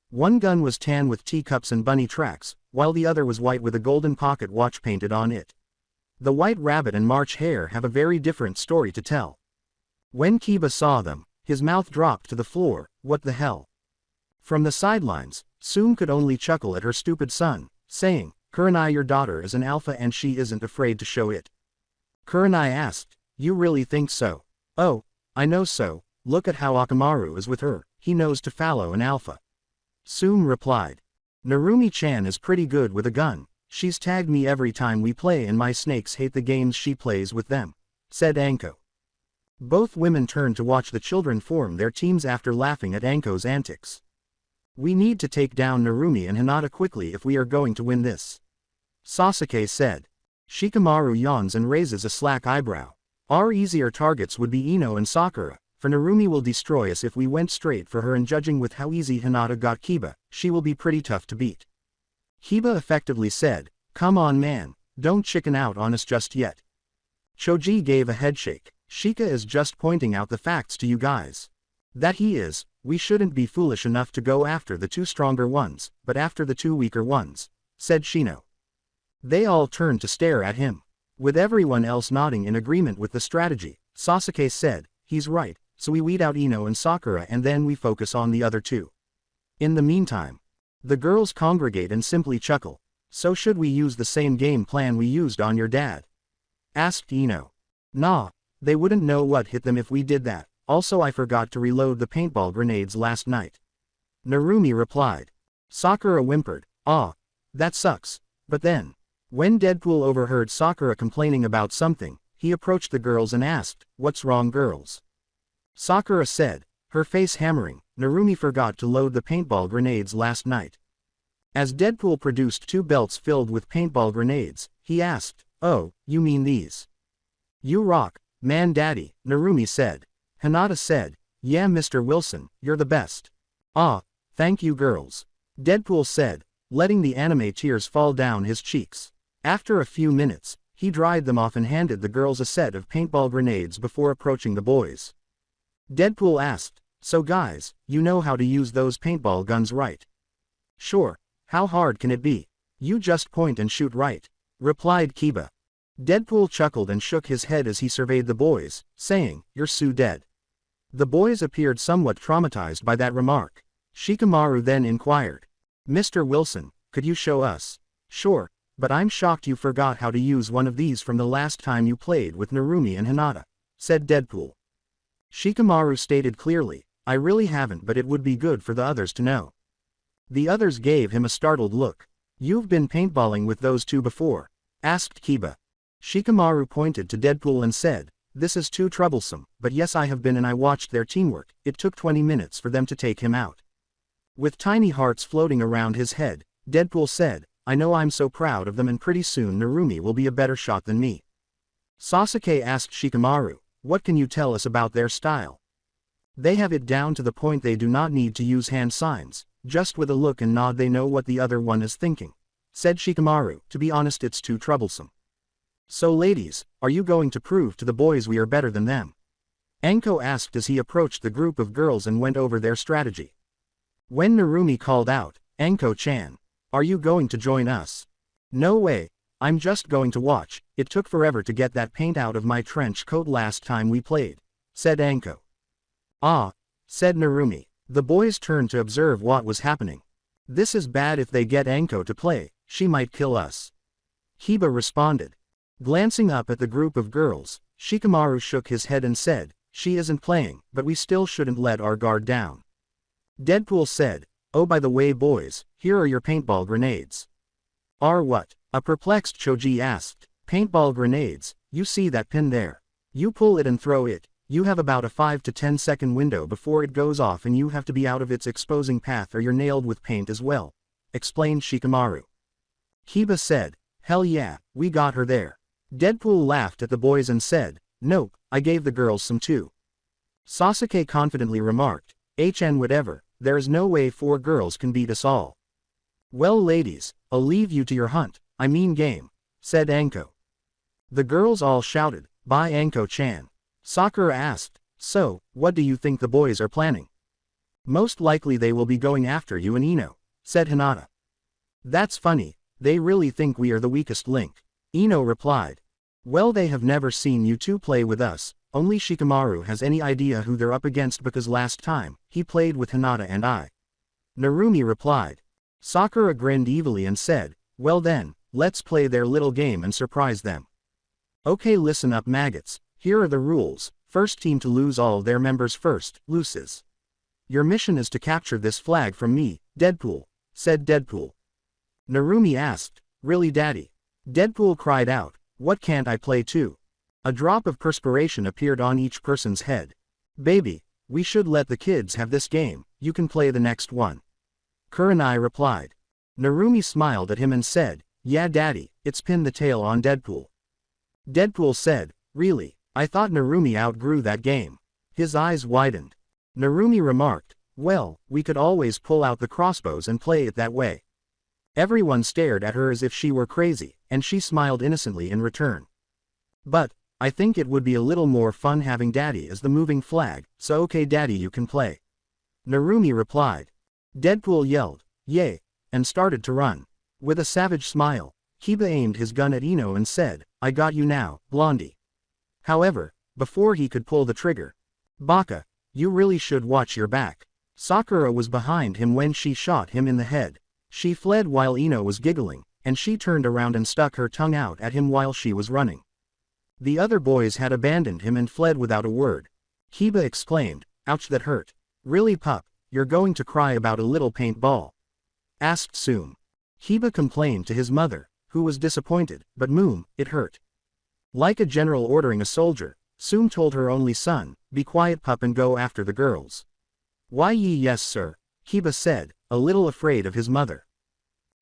One gun was tan with teacups and bunny tracks, while the other was white with a golden pocket watch painted on it. The White Rabbit and March Hare have a very different story to tell. When Kiba saw them, his mouth dropped to the floor. What the hell? From the sidelines, Soon could only chuckle at her stupid son, saying, "Kurenai, your daughter is an alpha and she isn't afraid to show it." Kurenai asked, "You really think so?" "Oh, I know so, look at how Akamaru is with her, he knows to follow an alpha." Soon replied. "Narumi-chan is pretty good with a gun, she's tagged me every time we play and my snakes hate the games she plays with them," said Anko. Both women turned to watch the children form their teams after laughing at Anko's antics. "We need to take down Narumi and Hinata quickly if we are going to win this," Sasuke said. Shikamaru yawns and raises a slack eyebrow. "Our easier targets would be Ino and Sakura, for Narumi will destroy us if we went straight for her, and judging with how easy Hinata got Kiba, she will be pretty tough to beat." Kiba effectively said, "Come on man, don't chicken out on us just yet." Choji gave a headshake. "Shika is just pointing out the facts to you guys. That he is, we shouldn't be foolish enough to go after the 2 stronger ones, but after the 2 weaker ones," said Shino. They all turned to stare at him. With everyone else nodding in agreement with the strategy, Sasuke said, "He's right, so we weed out Ino and Sakura and then we focus on the other 2. In the meantime, the girls congregate and simply chuckle. "So should we use the same game plan we used on your dad?" asked Ino. "Nah, they wouldn't know what hit them if we did that. Also, I forgot to reload the paintball grenades last night," Narumi replied. Sakura whimpered, "Ah, that sucks." But then, when Deadpool overheard Sakura complaining about something, he approached the girls and asked, "What's wrong, girls?" Sakura said, her face hammering, "Narumi forgot to load the paintball grenades last night." As Deadpool produced 2 belts filled with paintball grenades, he asked, "Oh, you mean these?" "You rock, man daddy," Narumi said. Hinata said, "Yeah Mr. Wilson, you're the best." "Ah, thank you girls," Deadpool said, letting the anime tears fall down his cheeks. After a few minutes, he dried them off and handed the girls a set of paintball grenades before approaching the boys. Deadpool asked, "So guys, you know how to use those paintball guns, right?" "Sure, how hard can it be? You just point and shoot, right?" replied Kiba. Deadpool chuckled and shook his head as he surveyed the boys, saying, "You're so dead." The boys appeared somewhat traumatized by that remark. Shikamaru then inquired, "Mr. Wilson, could you show us?" "Sure, but I'm shocked you forgot how to use one of these from the last time you played with Narumi and Hinata," said Deadpool. Shikamaru stated clearly, "I really haven't, but it would be good for the others to know." The others gave him a startled look. "You've been paintballing with those 2 before?" asked Kiba. Shikamaru pointed to Deadpool and said, "This is too troublesome, but yes I have been and I watched their teamwork, it took 20 minutes for them to take him out." With tiny hearts floating around his head, Deadpool said, I know I'm so proud of them and pretty soon Narumi will be a better shot than me. Sasuke asked Shikamaru, what can you tell us about their style? They have it down to the point they do not need to use hand signs, just with a look and nod they know what the other one is thinking, said Shikamaru. To be honest, it's too troublesome. So ladies, are you going to prove to the boys we are better than them? Anko asked as he approached the group of girls and went over their strategy. When Narumi called out, Anko-chan, are you going to join us? No way, I'm just going to watch. It took forever to get that paint out of my trench coat last time we played, said Anko. Ah, said Narumi. The boys turned to observe what was happening. This is bad. If they get Anko to play, she might kill us. Hiba responded. Glancing up at the group of girls, Shikamaru shook his head and said, she isn't playing, but we still shouldn't let our guard down. Deadpool said, oh by the way boys, here are your paintball grenades. Are what? A perplexed Choji asked. Paintball grenades, you see that pin there? You pull it and throw it. You have about a 5 to 10 second window before it goes off and you have to be out of its exposing path or you're nailed with paint as well, explained Shikamaru. Hiba said, hell yeah, we got her there. Deadpool laughed at the boys and said, nope, I gave the girls some too. Sasuke confidently remarked, HN whatever, there is no way 4 girls can beat us all. Well ladies, I'll leave you to your hunt, I mean game, said Anko. The girls all shouted, bye Anko-chan. Sakura asked, so, what do you think the boys are planning? Most likely they will be going after you and Ino, said Hinata. That's funny, they really think we are the weakest link. Ino replied. Well, they have never seen you two play with us, only Shikamaru has any idea who they're up against because last time, he played with Hinata and I. Narumi replied. Sakura grinned evilly and said, well then, let's play their little game and surprise them. Okay, listen up maggots, here are the rules. First team to lose all their members first, loses. Your mission is to capture this flag from me, Deadpool, said Deadpool. Narumi asked, really daddy? Deadpool cried out, what can't I play too? A drop of perspiration appeared on each person's head. Baby, we should let the kids have this game, you can play the next one. Kurenai replied. Narumi smiled at him and said, yeah daddy, it's pin the tail on Deadpool. Deadpool said, really? I thought Narumi outgrew that game. His eyes widened. Narumi remarked, well, we could always pull out the crossbows and play it that way. Everyone stared at her as if she were crazy, and she smiled innocently in return. But, I think it would be a little more fun having daddy as the moving flag, so okay daddy you can play. Narumi replied. Deadpool yelled, yay, and started to run. With a savage smile, Hiba aimed his gun at Ino and said, I got you now, Blondie. However, before he could pull the trigger, Baka, you really should watch your back. Sakura was behind him when she shot him in the head. She fled while Ino was giggling, and she turned around and stuck her tongue out at him while she was running. The other boys had abandoned him and fled without a word. Hiba exclaimed, ouch that hurt. Really pup, you're going to cry about a little paintball? Asked Soom. Hiba complained to his mother, who was disappointed, but Moom, it hurt. Like a general ordering a soldier, Soom told her only son, be quiet pup and go after the girls. Why ye yes sir, Hiba said, a little afraid of his mother.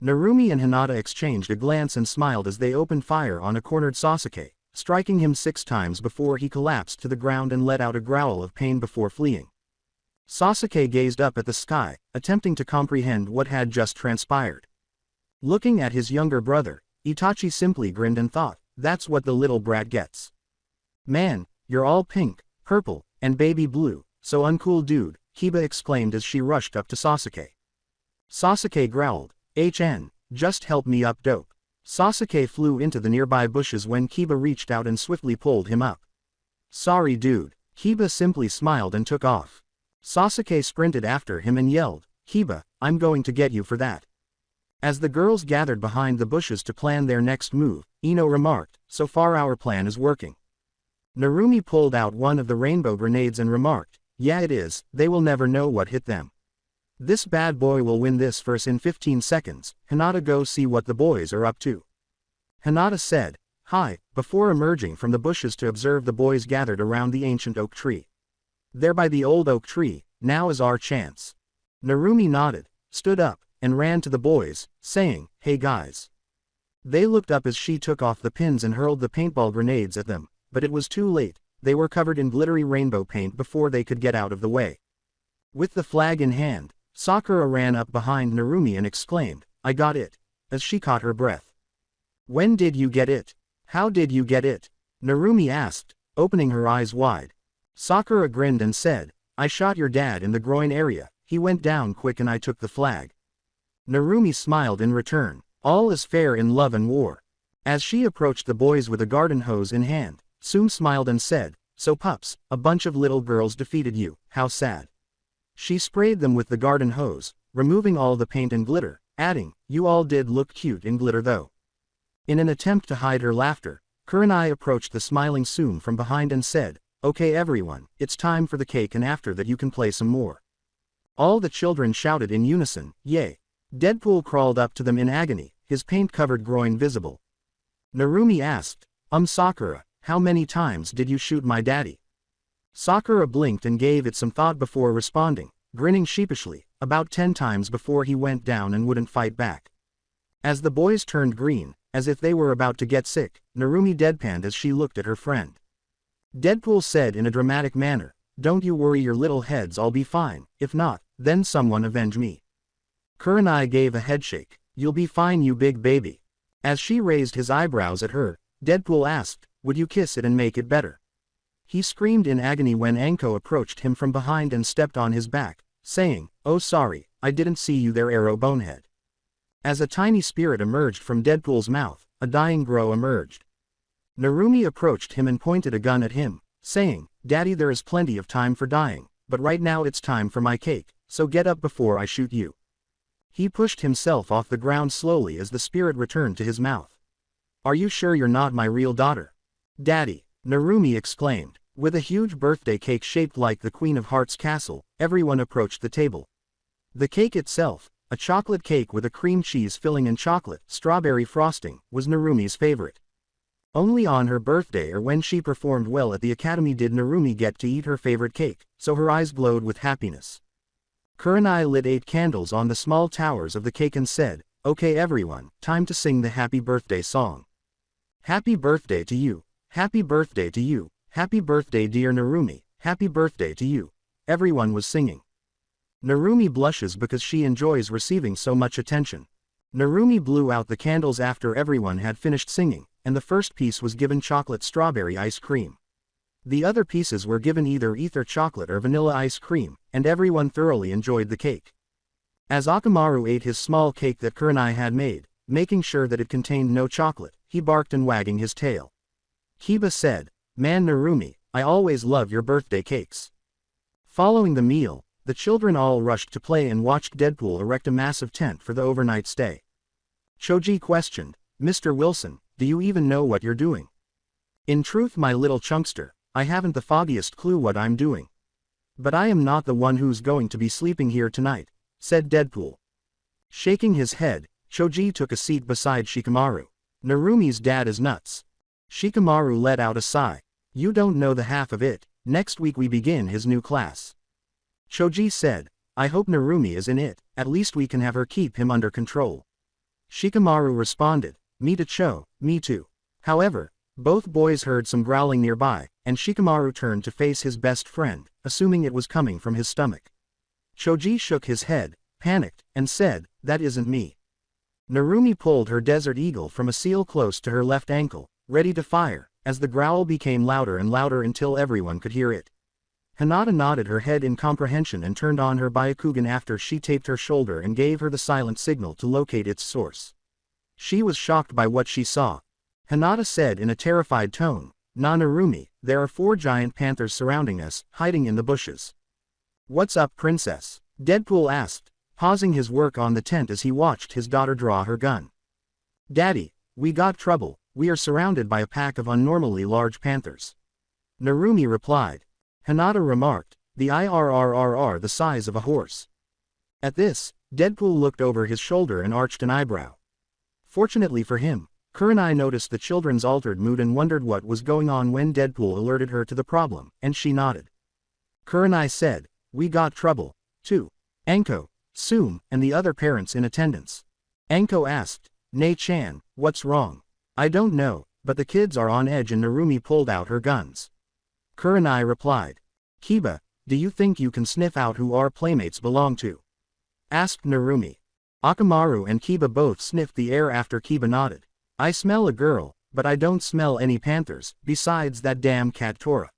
Narumi and Hinata exchanged a glance and smiled as they opened fire on a cornered Sasuke, striking him 6 times before he collapsed to the ground and let out a growl of pain before fleeing. Sasuke gazed up at the sky, attempting to comprehend what had just transpired. Looking at his younger brother, Itachi simply grinned and thought, that's what the little brat gets. Man, you're all pink, purple, and baby blue, so uncool dude, Hiba exclaimed as she rushed up to Sasuke. Sasuke growled, HN, just help me up dope. Sasuke flew into the nearby bushes when Kiba reached out and swiftly pulled him up. Sorry dude, Hiba simply smiled and took off. Sasuke sprinted after him and yelled, Hiba, I'm going to get you for that. As the girls gathered behind the bushes to plan their next move, Ino remarked, so far our plan is working. Narumi pulled out one of the rainbow grenades and remarked, yeah it is, they will never know what hit them. This bad boy will win this verse in 15 seconds, Hinata go see what the boys are up to. Hinata said, hi, before emerging from the bushes to observe the boys gathered around the ancient oak tree. There by the old oak tree, now is our chance. Narumi nodded, stood up, and ran to the boys, saying, "Hey guys." They looked up as she took off the pins and hurled the paintball grenades at them, but it was too late. They were covered in glittery rainbow paint before they could get out of the way. With the flag in hand, Sakura ran up behind Narumi and exclaimed, "I got it," as she caught her breath. "When did you get it? How did you get it?" Narumi asked, opening her eyes wide. Sakura grinned and said, "I shot your dad in the groin area, he went down quick and I took the flag." Narumi smiled in return. All is fair in love and war. As she approached the boys with a garden hose in hand, Sume smiled and said, "So pups, a bunch of little girls defeated you, how sad." She sprayed them with the garden hose, removing all the paint and glitter, adding, "You all did look cute in glitter though." In an attempt to hide her laughter, Kurenai approached the smiling Sume from behind and said, "Okay everyone, it's time for the cake and after that you can play some more." All the children shouted in unison, "Yay!" Deadpool crawled up to them in agony, his paint-covered groin visible. Narumi asked, Sakura, how many times did you shoot my daddy?" Sakura blinked and gave it some thought before responding, grinning sheepishly, "About 10 times before he went down and wouldn't fight back." As the boys turned green, as if they were about to get sick, Narumi deadpanned as she looked at her friend. Deadpool said in a dramatic manner, "Don't you worry your little heads, I'll be fine, if not, then someone avenge me." Kurenai gave a headshake, "You'll be fine you big baby." As she raised his eyebrows at her, Deadpool asked, "Would you kiss it and make it better?" He screamed in agony when Anko approached him from behind and stepped on his back, saying, "Oh sorry, I didn't see you there Arrow Bonehead." As a tiny spirit emerged from Deadpool's mouth, a dying Grow emerged. Narumi approached him and pointed a gun at him, saying, "Daddy, there is plenty of time for dying, but right now it's time for my cake, so get up before I shoot you." He pushed himself off the ground slowly as the spirit returned to his mouth. "Are you sure you're not my real daughter?" "Daddy," Narumi exclaimed. With a huge birthday cake shaped like the Queen of Hearts castle, everyone approached the table. The cake itself, a chocolate cake with a cream cheese filling and chocolate, strawberry frosting, was Narumi's favorite. Only on her birthday or when she performed well at the academy did Narumi get to eat her favorite cake, so her eyes glowed with happiness. Kurenai lit 8 candles on the small towers of the cake and said, "Okay everyone, time to sing the happy birthday song. Happy birthday to you, happy birthday to you, happy birthday dear Narumi, happy birthday to you." Everyone was singing. Narumi blushes because she enjoys receiving so much attention. Narumi blew out the candles after everyone had finished singing, and the first piece was given chocolate strawberry ice cream. The other pieces were given either ether chocolate or vanilla ice cream, and everyone thoroughly enjoyed the cake. As Akamaru ate his small cake that Kurenai had made, making sure that it contained no chocolate, he barked and wagging his tail. Kiba said, "Man Narumi, I always love your birthday cakes." Following the meal, the children all rushed to play and watched Deadpool erect a massive tent for the overnight stay. Choji questioned, "Mr. Wilson, do you even know what you're doing?" "In truth my little chunkster, I haven't the foggiest clue what I'm doing. But I am not the one who's going to be sleeping here tonight," said Deadpool. Shaking his head, Choji took a seat beside Shikamaru. "Narumi's dad is nuts." Shikamaru let out a sigh. "You don't know the half of it, next week we begin his new class." Choji said, "I hope Narumi is in it, at least we can have her keep him under control." Shikamaru responded, "Me too, me too." However, both boys heard some growling nearby, and Shikamaru turned to face his best friend, assuming it was coming from his stomach. Choji shook his head, panicked, and said, "That isn't me." Narumi pulled her Desert Eagle from a seal close to her left ankle, ready to fire, as the growl became louder and louder until everyone could hear it. Hinata nodded her head in comprehension and turned on her Byakugan after she taped her shoulder and gave her the silent signal to locate its source. She was shocked by what she saw. Hinata said in a terrified tone, "Na Narumi, there are 4 giant panthers surrounding us, hiding in the bushes." "What's up, princess?" Deadpool asked, pausing his work on the tent as he watched his daughter draw her gun. "Daddy, we got trouble, we are surrounded by a pack of unnormally large panthers." Narumi replied. Hinata remarked, "The IRRRR the size of a horse." At this, Deadpool looked over his shoulder and arched an eyebrow. Fortunately for him, Kurenai noticed the children's altered mood and wondered what was going on when Deadpool alerted her to the problem, and she nodded. Kurenai said, "We got trouble, too. Anko, Sume, and the other parents in attendance. Anko asked, "Nei-chan, what's wrong?" "I don't know, but the kids are on edge," and Narumi pulled out her guns. Kurenai replied. "Kiba, do you think you can sniff out who our playmates belong to?" asked Narumi. Akamaru and Kiba both sniffed the air after Kiba nodded. "I smell a girl, but I don't smell any panthers, besides that damn cat Tora,"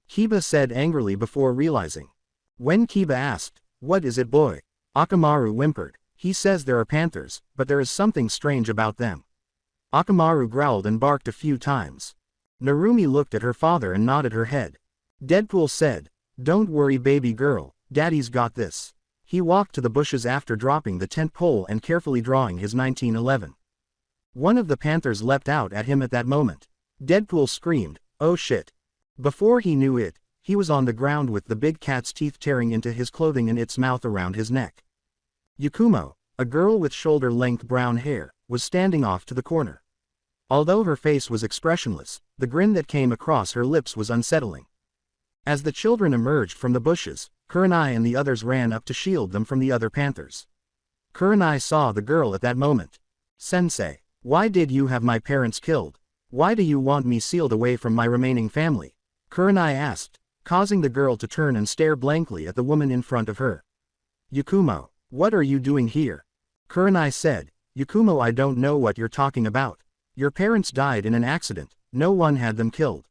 Kiba said angrily before realizing. When Kiba asked, "What is it, boy?" Akamaru whimpered. "He says there are panthers, but there is something strange about them." Akamaru growled and barked a few times. Narumi looked at her father and nodded her head. Deadpool said, "Don't worry, baby girl, Daddy's got this." He walked to the bushes after dropping the tent pole and carefully drawing his 1911. One of the panthers leapt out at him at that moment. Deadpool screamed, "Oh shit." Before he knew it, he was on the ground with the big cat's teeth tearing into his clothing and its mouth around his neck. Yakumo, a girl with shoulder-length brown hair, was standing off to the corner. Although her face was expressionless, the grin that came across her lips was unsettling. As the children emerged from the bushes, Kurenai and the others ran up to shield them from the other panthers. Kurenai saw the girl at that moment. "Sensei, why did you have my parents killed? Why do you want me sealed away from my remaining family?" Kurenai asked, causing the girl to turn and stare blankly at the woman in front of her. "Yakumo, what are you doing here?" Kurenai said. "Yakumo, I don't know what you're talking about. Your parents died in an accident, no one had them killed."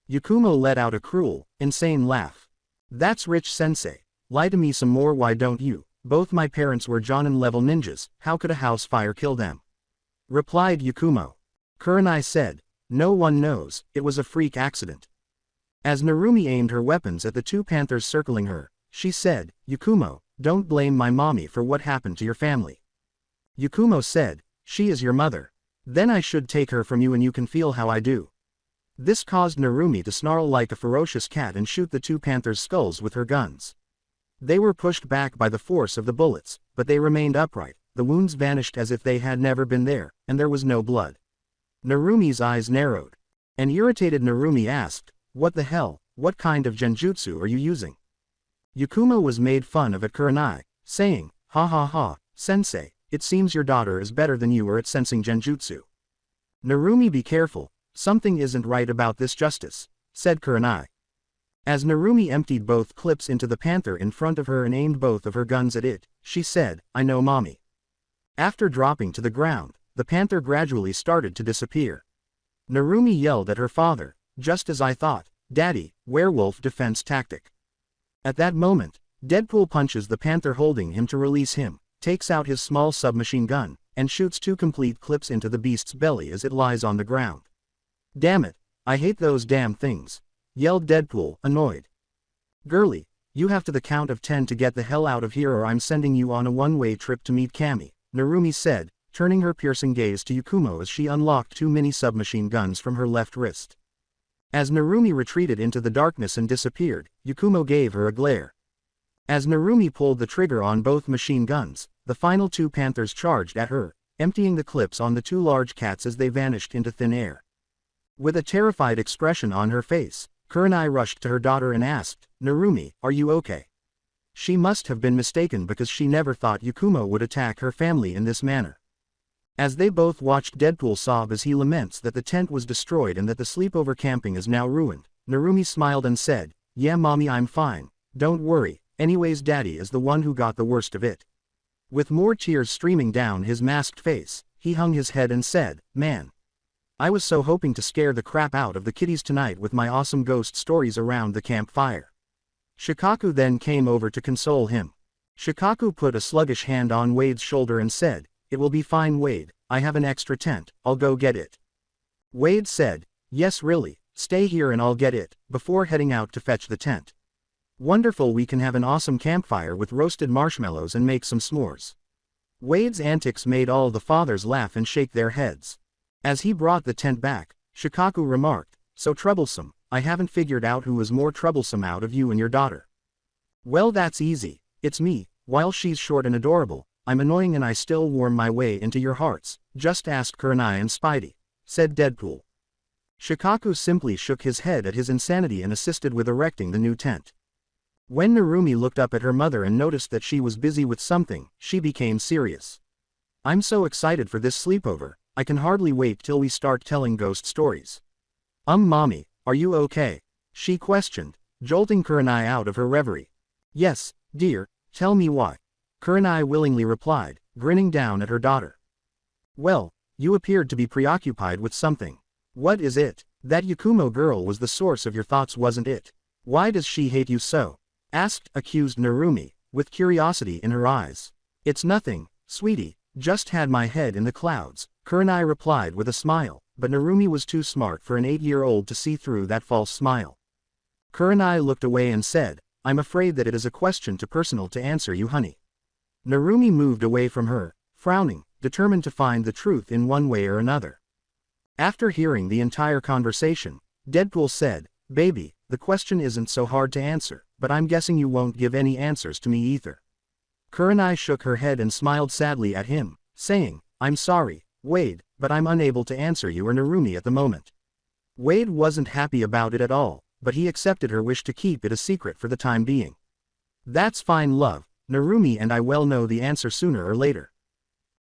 Yakumo let out a cruel, insane laugh. "That's rich, sensei. Lie to me some more, why don't you? Both my parents were Jonin-level ninjas, how could a house fire kill them?" replied Yakumo. Kurenai said, "No one knows, it was a freak accident." As Narumi aimed her weapons at the two panthers circling her, she said, "Yakumo, don't blame my mommy for what happened to your family." Yakumo said, "She is your mother. Then I should take her from you and you can feel how I do." This caused Narumi to snarl like a ferocious cat and shoot the two panthers' skulls with her guns. They were pushed back by the force of the bullets, but they remained upright, the wounds vanished as if they had never been there, and there was no blood. Narumi's eyes narrowed. An irritated Narumi asked, "What the hell, what kind of genjutsu are you using?" Yakumo was made fun of at Kurenai, saying, "Ha ha ha, sensei, it seems your daughter is better than you are at sensing genjutsu." "Narumi, be careful, something isn't right about this justice," said Kurenai. As Narumi emptied both clips into the panther in front of her and aimed both of her guns at it, she said, "I know, mommy." After dropping to the ground, the panther gradually started to disappear. Narumi yelled at her father, "Just as I thought, Daddy, werewolf defense tactic." At that moment, Deadpool punches the panther holding him to release him, takes out his small submachine gun, and shoots 2 complete clips into the beast's belly as it lies on the ground. "Damn it, I hate those damn things," yelled Deadpool, annoyed. "Girlie, you have to the count of 10 to get the hell out of here or I'm sending you on a one-way trip to meet Cammy," Narumi said, turning her piercing gaze to Yakumo as she unlocked 2 mini submachine guns from her left wrist. As Narumi retreated into the darkness and disappeared, Yakumo gave her a glare. As Narumi pulled the trigger on both machine guns, the final 2 panthers charged at her, emptying the clips on the 2 large cats as they vanished into thin air. With a terrified expression on her face, Kurenai rushed to her daughter and asked, "Narumi, are you okay?" She must have been mistaken because she never thought Yakumo would attack her family in this manner. As they both watched Deadpool sob as he laments that the tent was destroyed and that the sleepover camping is now ruined, Narumi smiled and said, "Yeah, mommy, I'm fine, don't worry, anyways Daddy is the one who got the worst of it." With more tears streaming down his masked face, he hung his head and said, "Man. I was so hoping to scare the crap out of the kiddies tonight with my awesome ghost stories around the campfire." Shikaku then came over to console him. Shikaku put a sluggish hand on Wade's shoulder and said, "It will be fine, Wade, I have an extra tent, I'll go get it." Wade said, "Yes, really, stay here and I'll get it," before heading out to fetch the tent. "Wonderful, we can have an awesome campfire with roasted marshmallows and make some s'mores." Wade's antics made all the fathers laugh and shake their heads. As he brought the tent back, Shikaku remarked, "So troublesome, I haven't figured out who is more troublesome out of you and your daughter." "Well, that's easy, it's me. While she's short and adorable, I'm annoying and I still worm my way into your hearts, just ask Kurenai and Spidey," said Deadpool. Shikaku simply shook his head at his insanity and assisted with erecting the new tent. When Narumi looked up at her mother and noticed that she was busy with something, she became serious. I'm so excited for this sleepover, I can hardly wait till we start telling ghost stories. Mommy, are you okay? She questioned, jolting Kurenai out of her reverie. Yes, dear, tell me why. Kurenai willingly replied, grinning down at her daughter. Well, you appeared to be preoccupied with something. What is it? That Yakumo girl was the source of your thoughts, wasn't it? Why does she hate you so? Asked accused Narumi, with curiosity in her eyes. It's nothing, sweetie, just had my head in the clouds, Kurenai replied with a smile, but Narumi was too smart for an 8-year-old to see through that false smile. Kurenai looked away and said, I'm afraid that it is a question too personal to answer you, honey. Narumi moved away from her, frowning, determined to find the truth in one way or another. After hearing the entire conversation, Deadpool said, Baby, the question isn't so hard to answer, but I'm guessing you won't give any answers to me either. Kurenai shook her head and smiled sadly at him, saying, I'm sorry, Wade, but I'm unable to answer you or Narumi at the moment. Wade wasn't happy about it at all, but he accepted her wish to keep it a secret for the time being. That's fine, love, Narumi and I well know the answer sooner or later.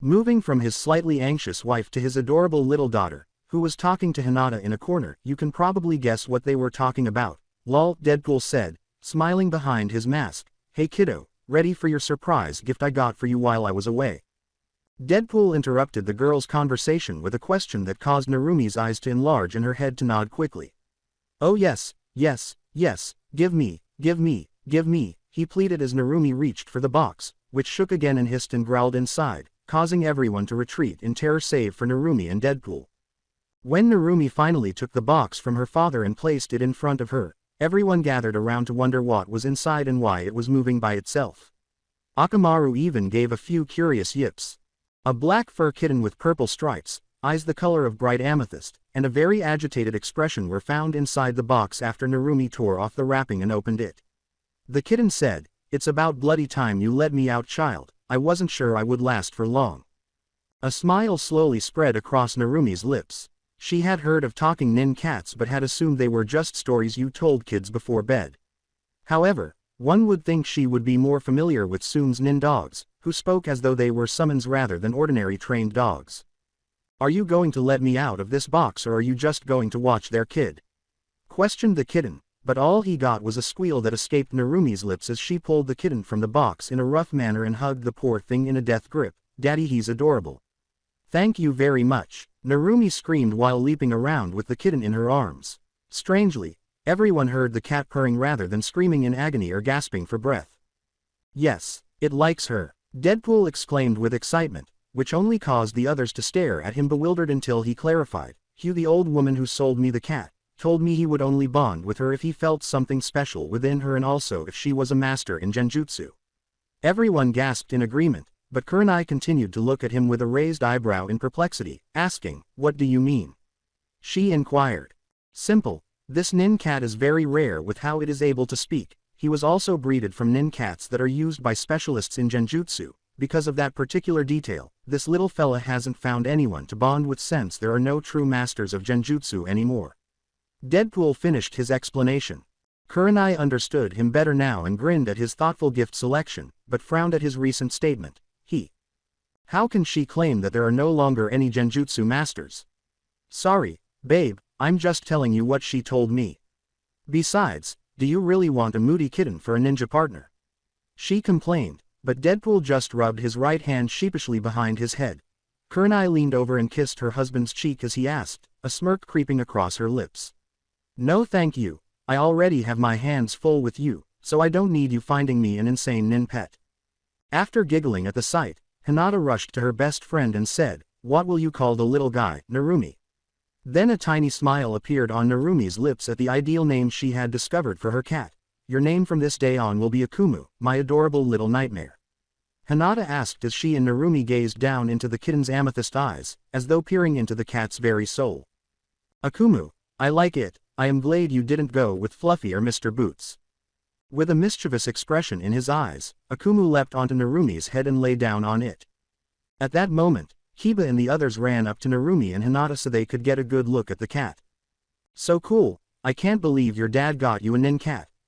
Moving from his slightly anxious wife to his adorable little daughter, who was talking to Hinata in a corner, you can probably guess what they were talking about. Lol, Deadpool said, smiling behind his mask. Hey kiddo, ready for your surprise gift I got for you while I was away? Deadpool interrupted the girl's conversation with a question that caused Narumi's eyes to enlarge and her head to nod quickly. Oh yes, yes, yes, give me, he pleaded as Narumi reached for the box, which shook again and hissed and growled inside, causing everyone to retreat in terror save for Narumi and Deadpool. When Narumi finally took the box from her father and placed it in front of her, everyone gathered around to wonder what was inside and why it was moving by itself. Akamaru even gave a few curious yips. A black fur kitten with purple stripes, eyes the color of bright amethyst, and a very agitated expression were found inside the box after Narumi tore off the wrapping and opened it. The kitten said, It's about bloody time you let me out, child, I wasn't sure I would last for long. A smile slowly spread across Narumi's lips. She had heard of talking nin cats but had assumed they were just stories you told kids before bed. However, one would think she would be more familiar with Soom's nin dogs, who spoke as though they were summons rather than ordinary trained dogs. Are you going to let me out of this box or are you just going to watch their kid? Questioned the kitten, but all he got was a squeal that escaped Narumi's lips as she pulled the kitten from the box in a rough manner and hugged the poor thing in a death grip. Daddy, he's adorable. Thank you very much, Narumi screamed while leaping around with the kitten in her arms. Strangely, everyone heard the cat purring rather than screaming in agony or gasping for breath. Yes, it likes her, Deadpool exclaimed with excitement, which only caused the others to stare at him bewildered until he clarified. Hugh, the old woman who sold me the cat, told me he would only bond with her if he felt something special within her and also if she was a master in genjutsu. Everyone gasped in agreement, but Kurenai continued to look at him with a raised eyebrow in perplexity, asking, What do you mean? She inquired. Simple, this nin cat is very rare with how it is able to speak. He was also breeded from nin cats that are used by specialists in genjutsu. Because of that particular detail, this little fella hasn't found anyone to bond with since there are no true masters of genjutsu anymore. Deadpool finished his explanation. Kurenai understood him better now and grinned at his thoughtful gift selection, but frowned at his recent statement. How can she claim that there are no longer any genjutsu masters? Sorry, babe, I'm just telling you what she told me. Besides, do you really want a moody kitten for a ninja partner? She complained, but Deadpool just rubbed his right hand sheepishly behind his head. Kurenai leaned over and kissed her husband's cheek as he asked, a smirk creeping across her lips. No thank you, I already have my hands full with you, so I don't need you finding me an insane nin pet. After giggling at the sight, Hinata rushed to her best friend and said, What will you call the little guy, Narumi? Then a tiny smile appeared on Narumi's lips at the ideal name she had discovered for her cat. Your name from this day on will be Akumu, my adorable little nightmare. Hinata asked as she and Narumi gazed down into the kitten's amethyst eyes, as though peering into the cat's very soul. Akumu, I like it, I am glad you didn't go with Fluffy or Mr. Boots. With a mischievous expression in his eyes, Akumu leapt onto Narumi's head and lay down on it. At that moment, Kiba and the others ran up to Narumi and Hinata so they could get a good look at the cat. So cool, I can't believe your dad got you a nin cat,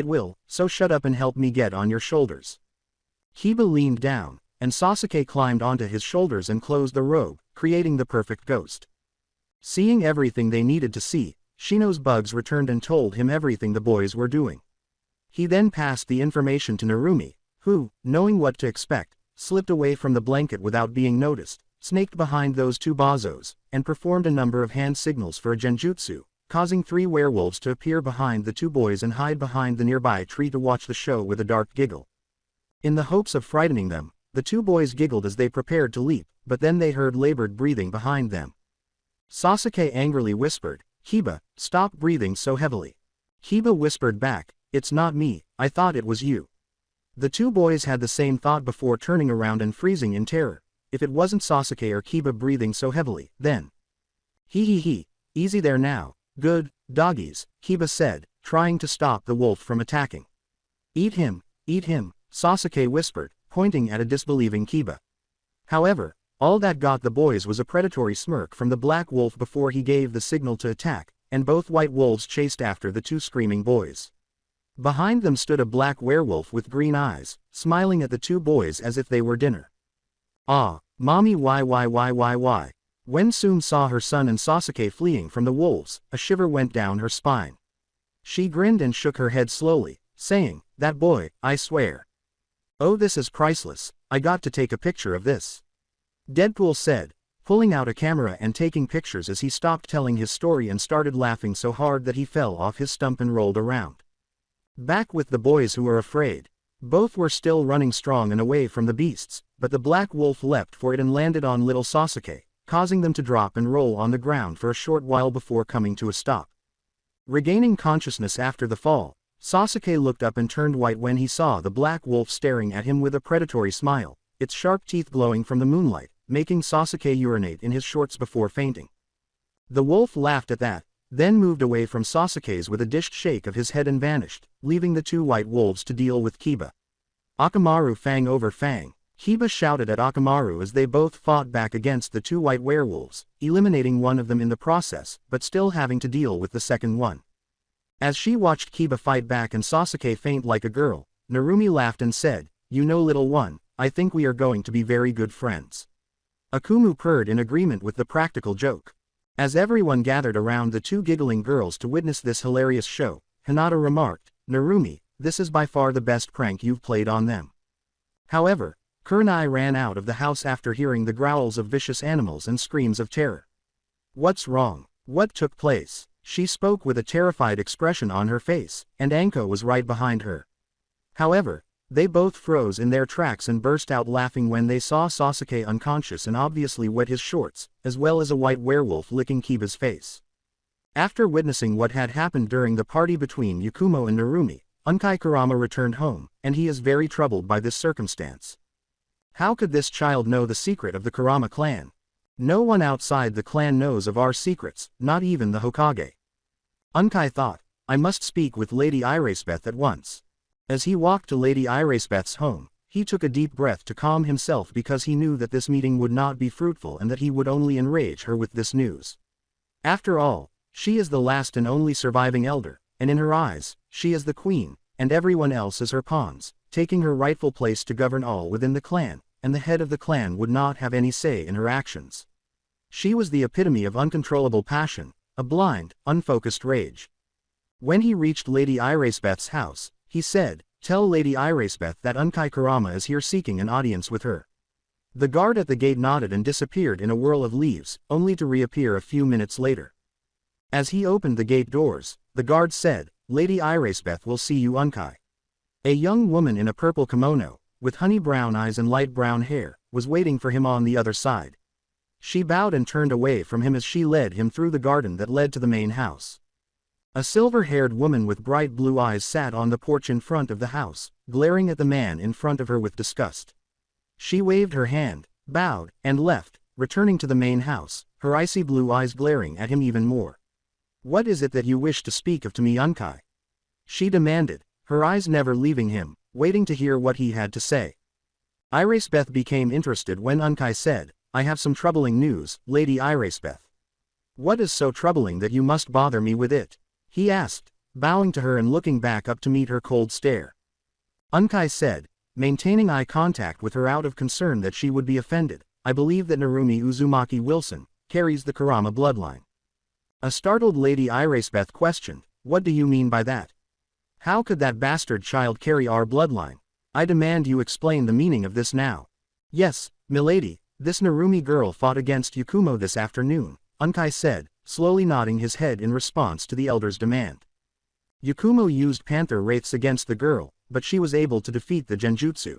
It will, so shut up and help me get on your shoulders. Kiba leaned down, and Sasuke climbed onto his shoulders and closed the robe, creating the perfect ghost. Seeing everything they needed to see, Shino's bugs returned and told him everything the boys were doing. He then passed the information to Narumi, who, knowing what to expect, slipped away from the blanket without being noticed, snaked behind those two bazos, and performed a number of hand signals for a genjutsu, causing 3 werewolves to appear behind the 2 boys and hide behind the nearby tree to watch the show with a dark giggle. In the hopes of frightening them, the 2 boys giggled as they prepared to leap, but then they heard labored breathing behind them. Sasuke angrily whispered, "Kiba, stop breathing so heavily." Kiba whispered back, "It's not me, I thought it was you." The 2 boys had the same thought before turning around and freezing in terror. If it wasn't Sasuke or Kiba breathing so heavily, then... He, easy there now, good, doggies, Kiba said, trying to stop the wolf from attacking. Eat him, Sasuke whispered, pointing at a disbelieving Kiba. However, all that got the boys was a predatory smirk from the black wolf before he gave the signal to attack, and both white wolves chased after the 2 screaming boys. Behind them stood a black werewolf with green eyes, smiling at the 2 boys as if they were dinner. Ah, mommy why? When Tsume saw her son and Sasuke fleeing from the wolves, a shiver went down her spine. She grinned and shook her head slowly, saying, "That boy, I swear. Oh, this is priceless, I got to take a picture of this." Deadpool said, pulling out a camera and taking pictures as he stopped telling his story and started laughing so hard that he fell off his stump and rolled around. Back with the boys who were afraid. Both were still running strong and away from the beasts, but the black wolf leapt for it and landed on little Sasuke, causing them to drop and roll on the ground for a short while before coming to a stop. Regaining consciousness after the fall, Sasuke looked up and turned white when he saw the black wolf staring at him with a predatory smile, its sharp teeth glowing from the moonlight, making Sasuke urinate in his shorts before fainting. The wolf laughed at that, then moved away from Sasuke's with a dished shake of his head and vanished, leaving the 2 white wolves to deal with Kiba. Akamaru fang over fang, Kiba shouted at Akamaru as they both fought back against the 2 white werewolves, eliminating one of them in the process, but still having to deal with the second one. As she watched Kiba fight back and Sasuke faint like a girl, Narumi laughed and said, "You know little one, I think we are going to be very good friends." Akumu purred in agreement with the practical joke. As everyone gathered around the 2 giggling girls to witness this hilarious show, Hinata remarked, "Narumi, this is by far the best prank you've played on them." However, Kurenai ran out of the house after hearing the growls of vicious animals and screams of terror. "What's wrong? What took place?" She spoke with a terrified expression on her face, and Anko was right behind her. However, they both froze in their tracks and burst out laughing when they saw Sasuke unconscious and obviously wet his shorts, as well as a white werewolf licking Kiba's face. After witnessing what had happened during the party between Yakumo and Narumi, Unkai Kurama returned home, and he is very troubled by this circumstance. How could this child know the secret of the Kurama clan? No one outside the clan knows of our secrets, not even the Hokage. Unkai thought, I must speak with Lady Irisbeth at once. As he walked to Lady Irisbeth's home, he took a deep breath to calm himself because he knew that this meeting would not be fruitful and that he would only enrage her with this news. After all, she is the last and only surviving elder, and in her eyes, she is the queen, and everyone else is her pawns, taking her rightful place to govern all within the clan, and the head of the clan would not have any say in her actions. She was the epitome of uncontrollable passion, a blind, unfocused rage. When he reached Lady Irisbeth's house, he said, "Tell Lady Irisbeth that Unkai Kurama is here seeking an audience with her." The guard at the gate nodded and disappeared in a whirl of leaves, only to reappear a few minutes later. As he opened the gate doors, the guard said, "Lady Irisbeth will see you, Unkai." A young woman in a purple kimono, with honey brown eyes and light brown hair, was waiting for him on the other side. She bowed and turned away from him as she led him through the garden that led to the main house. A silver-haired woman with bright blue eyes sat on the porch in front of the house, glaring at the man in front of her with disgust. She waved her hand, bowed, and left, returning to the main house, her icy blue eyes glaring at him even more. "What is it that you wish to speak of to me, Unkai?" she demanded, her eyes never leaving him, waiting to hear what he had to say. Irisbeth became interested when Unkai said, "I have some troubling news, Lady Irisbeth." "What is so troubling that you must bother me with it?" he asked, bowing to her and looking back up to meet her cold stare. Unkai said, maintaining eye contact with her out of concern that she would be offended, I believe that Narumi Uzumaki Wilson carries the Kurama bloodline. A startled Lady Irisbeth questioned, what do you mean by that? How could that bastard child carry our bloodline? I demand you explain the meaning of this now. Yes, milady, this Narumi girl fought against Yakumo this afternoon, Unkai said, slowly nodding his head in response to the elder's demand. Yakumo used panther wraiths against the girl, but she was able to defeat the genjutsu.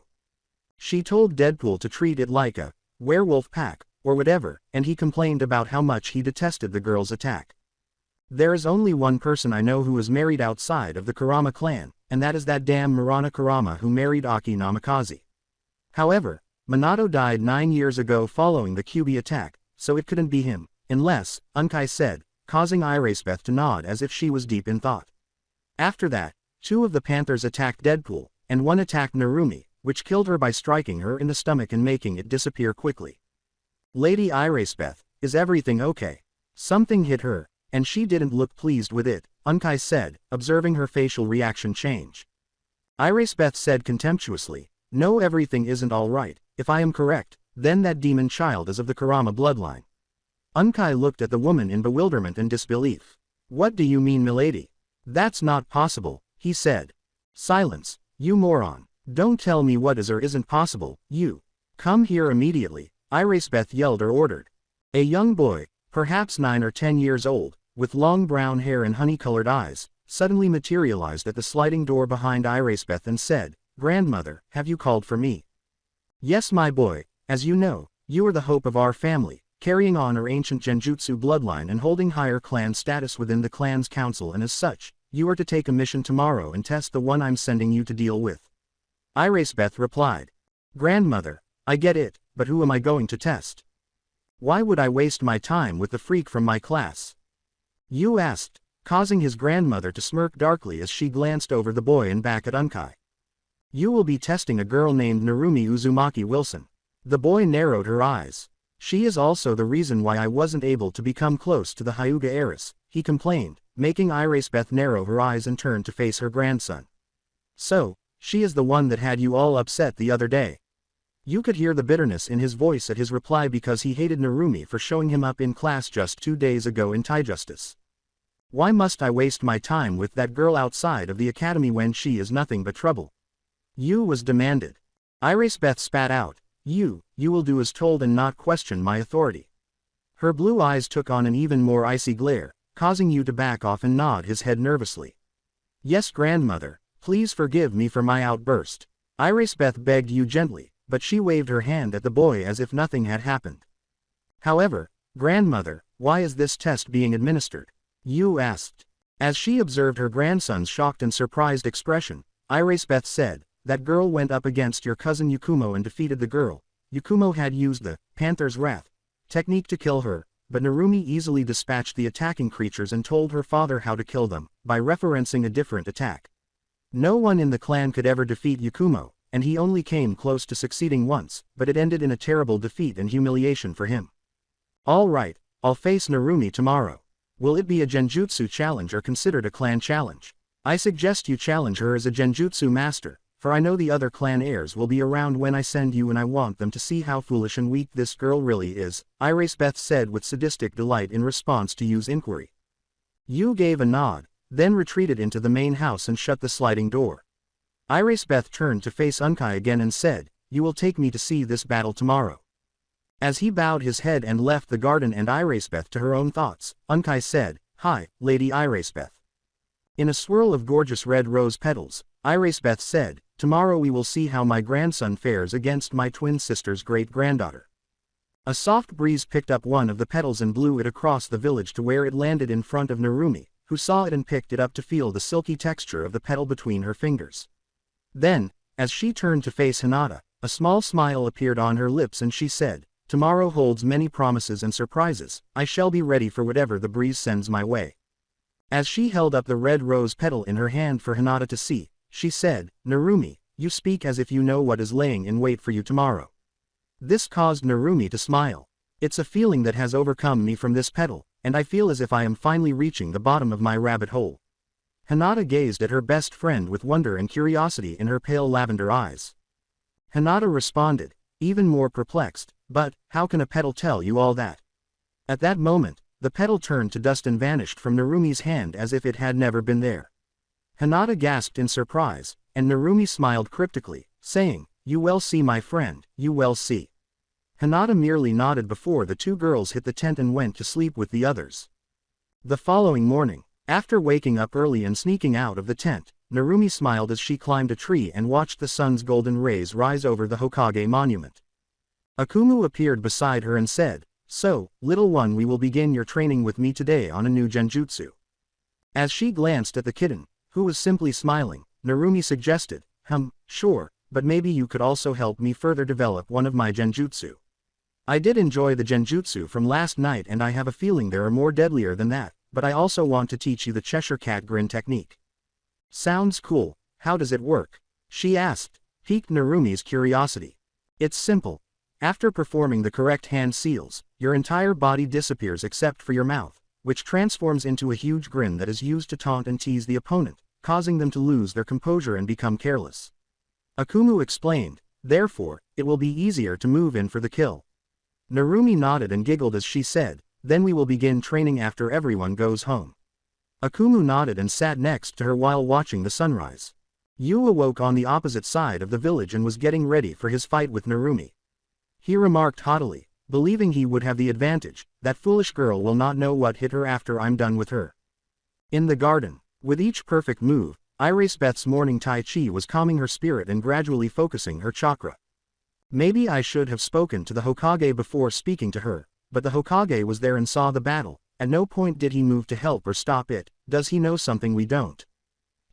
She told Deadpool to treat it like a werewolf pack, or whatever, and he complained about how much he detested the girl's attack. There is only one person I know who is married outside of the Kurama clan, and that is that damn Murana Kurama who married Aki Namikaze. However, Minato died 9 years ago following the Kyuubi attack, so it couldn't be him, unless, Unkai said, causing Irisbeth to nod as if she was deep in thought. After that, 2 of the panthers attacked Deadpool, and 1 attacked Narumi, which killed her by striking her in the stomach and making it disappear quickly. Lady Irisbeth, is everything okay? Something hit her, and she didn't look pleased with it, Unkai said, observing her facial reaction change. Irisbeth said contemptuously, no, everything isn't all right. If I am correct, then that demon child is of the Kurama bloodline. Unkai looked at the woman in bewilderment and disbelief. What do you mean, milady? That's not possible, he said. Silence, you moron. Don't tell me what is or isn't possible, you. Come here immediately, Irisbeth yelled or ordered. A young boy, perhaps 9 or 10 years old, with long brown hair and honey-colored eyes, suddenly materialized at the sliding door behind Irisbeth and said, Grandmother, have you called for me? Yes, my boy, as you know, you are the hope of our family, carrying on our ancient genjutsu bloodline and holding higher clan status within the clan's council, and as such, you are to take a mission tomorrow and test the one I'm sending you to deal with. Irisbeth replied. Grandmother, I get it, but who am I going to test? Why would I waste my time with the freak from my class? You asked, causing his grandmother to smirk darkly as she glanced over the boy and back at Unkai. You will be testing a girl named Narumi Uzumaki Wilson. The boy narrowed her eyes. She is also the reason why I wasn't able to become close to the Hyuga heiress, he complained, making Irisbeth narrow her eyes and turn to face her grandson. So, she is the one that had you all upset the other day. You could hear the bitterness in his voice at his reply because he hated Narumi for showing him up in class just 2 days ago in Taijustice. Why must I waste my time with that girl outside of the academy when she is nothing but trouble? You was demanded. Irisbeth spat out, you will do as told and not question my authority. Her blue eyes took on an even more icy glare, causing you to back off and nod his head nervously. Yes, grandmother, please forgive me for my outburst. Irisbeth begged you gently, but she waved her hand at the boy as if nothing had happened. However, grandmother, why is this test being administered? You asked. As she observed her grandson's shocked and surprised expression, Irisbeth said, that girl went up against your cousin Yakumo and defeated the girl. Yakumo had used the Panther's Wrath technique to kill her, but Narumi easily dispatched the attacking creatures and told her father how to kill them, by referencing a different attack. No one in the clan could ever defeat Yakumo, and he only came close to succeeding once, but it ended in a terrible defeat and humiliation for him. All right, I'll face Narumi tomorrow. Will it be a genjutsu challenge or considered a clan challenge? I suggest you challenge her as a genjutsu master, for I know the other clan heirs will be around when I send you and I want them to see how foolish and weak this girl really is, Irisbeth said with sadistic delight in response to Yu's inquiry. Yu gave a nod, then retreated into the main house and shut the sliding door. Irisbeth turned to face Unkai again and said, you will take me to see this battle tomorrow. As he bowed his head and left the garden and Irisbeth to her own thoughts, Unkai said, Hi, Lady Irisbeth. In a swirl of gorgeous red rose petals, Irisbeth said, tomorrow we will see how my grandson fares against my twin sister's great-granddaughter. A soft breeze picked up one of the petals and blew it across the village to where it landed in front of Narumi, who saw it and picked it up to feel the silky texture of the petal between her fingers. Then, as she turned to face Hinata, a small smile appeared on her lips and she said, tomorrow holds many promises and surprises, I shall be ready for whatever the breeze sends my way. As she held up the red rose petal in her hand for Hinata to see, she said, Narumi, you speak as if you know what is laying in wait for you tomorrow. This caused Narumi to smile. It's a feeling that has overcome me from this petal, and I feel as if I am finally reaching the bottom of my rabbit hole. Hinata gazed at her best friend with wonder and curiosity in her pale lavender eyes. Hinata responded, even more perplexed, but, how can a petal tell you all that? At that moment, the petal turned to dust and vanished from Narumi's hand as if it had never been there. Hinata gasped in surprise, and Narumi smiled cryptically, saying, "You well see my friend, you well see." Hinata merely nodded before the two girls hit the tent and went to sleep with the others. The following morning, after waking up early and sneaking out of the tent, Narumi smiled as she climbed a tree and watched the sun's golden rays rise over the Hokage monument. Akumu appeared beside her and said, "So, little one, we will begin your training with me today on a new genjutsu." As she glanced at the kitten, who was simply smiling, Narumi suggested, Sure, but maybe you could also help me further develop one of my genjutsu. I did enjoy the genjutsu from last night and I have a feeling there are more deadlier than that, but I also want to teach you the Cheshire Cat Grin technique." "Sounds cool, how does it work?" she asked, piqued Narumi's curiosity. "It's simple. After performing the correct hand seals, your entire body disappears except for your mouth, which transforms into a huge grin that is used to taunt and tease the opponent, causing them to lose their composure and become careless." Akumu explained, "Therefore, it will be easier to move in for the kill." Narumi nodded and giggled as she said, "Then we will begin training after everyone goes home." Akumu nodded and sat next to her while watching the sunrise. Yu awoke on the opposite side of the village and was getting ready for his fight with Narumi. He remarked haughtily, believing he would have the advantage, "That foolish girl will not know what hit her after I'm done with her." In the garden, with each perfect move, Irisbeth's morning Tai Chi was calming her spirit and gradually focusing her chakra. Maybe I should have spoken to the Hokage before speaking to her, but the Hokage was there and saw the battle. At no point did he move to help or stop it. Does he know something we don't?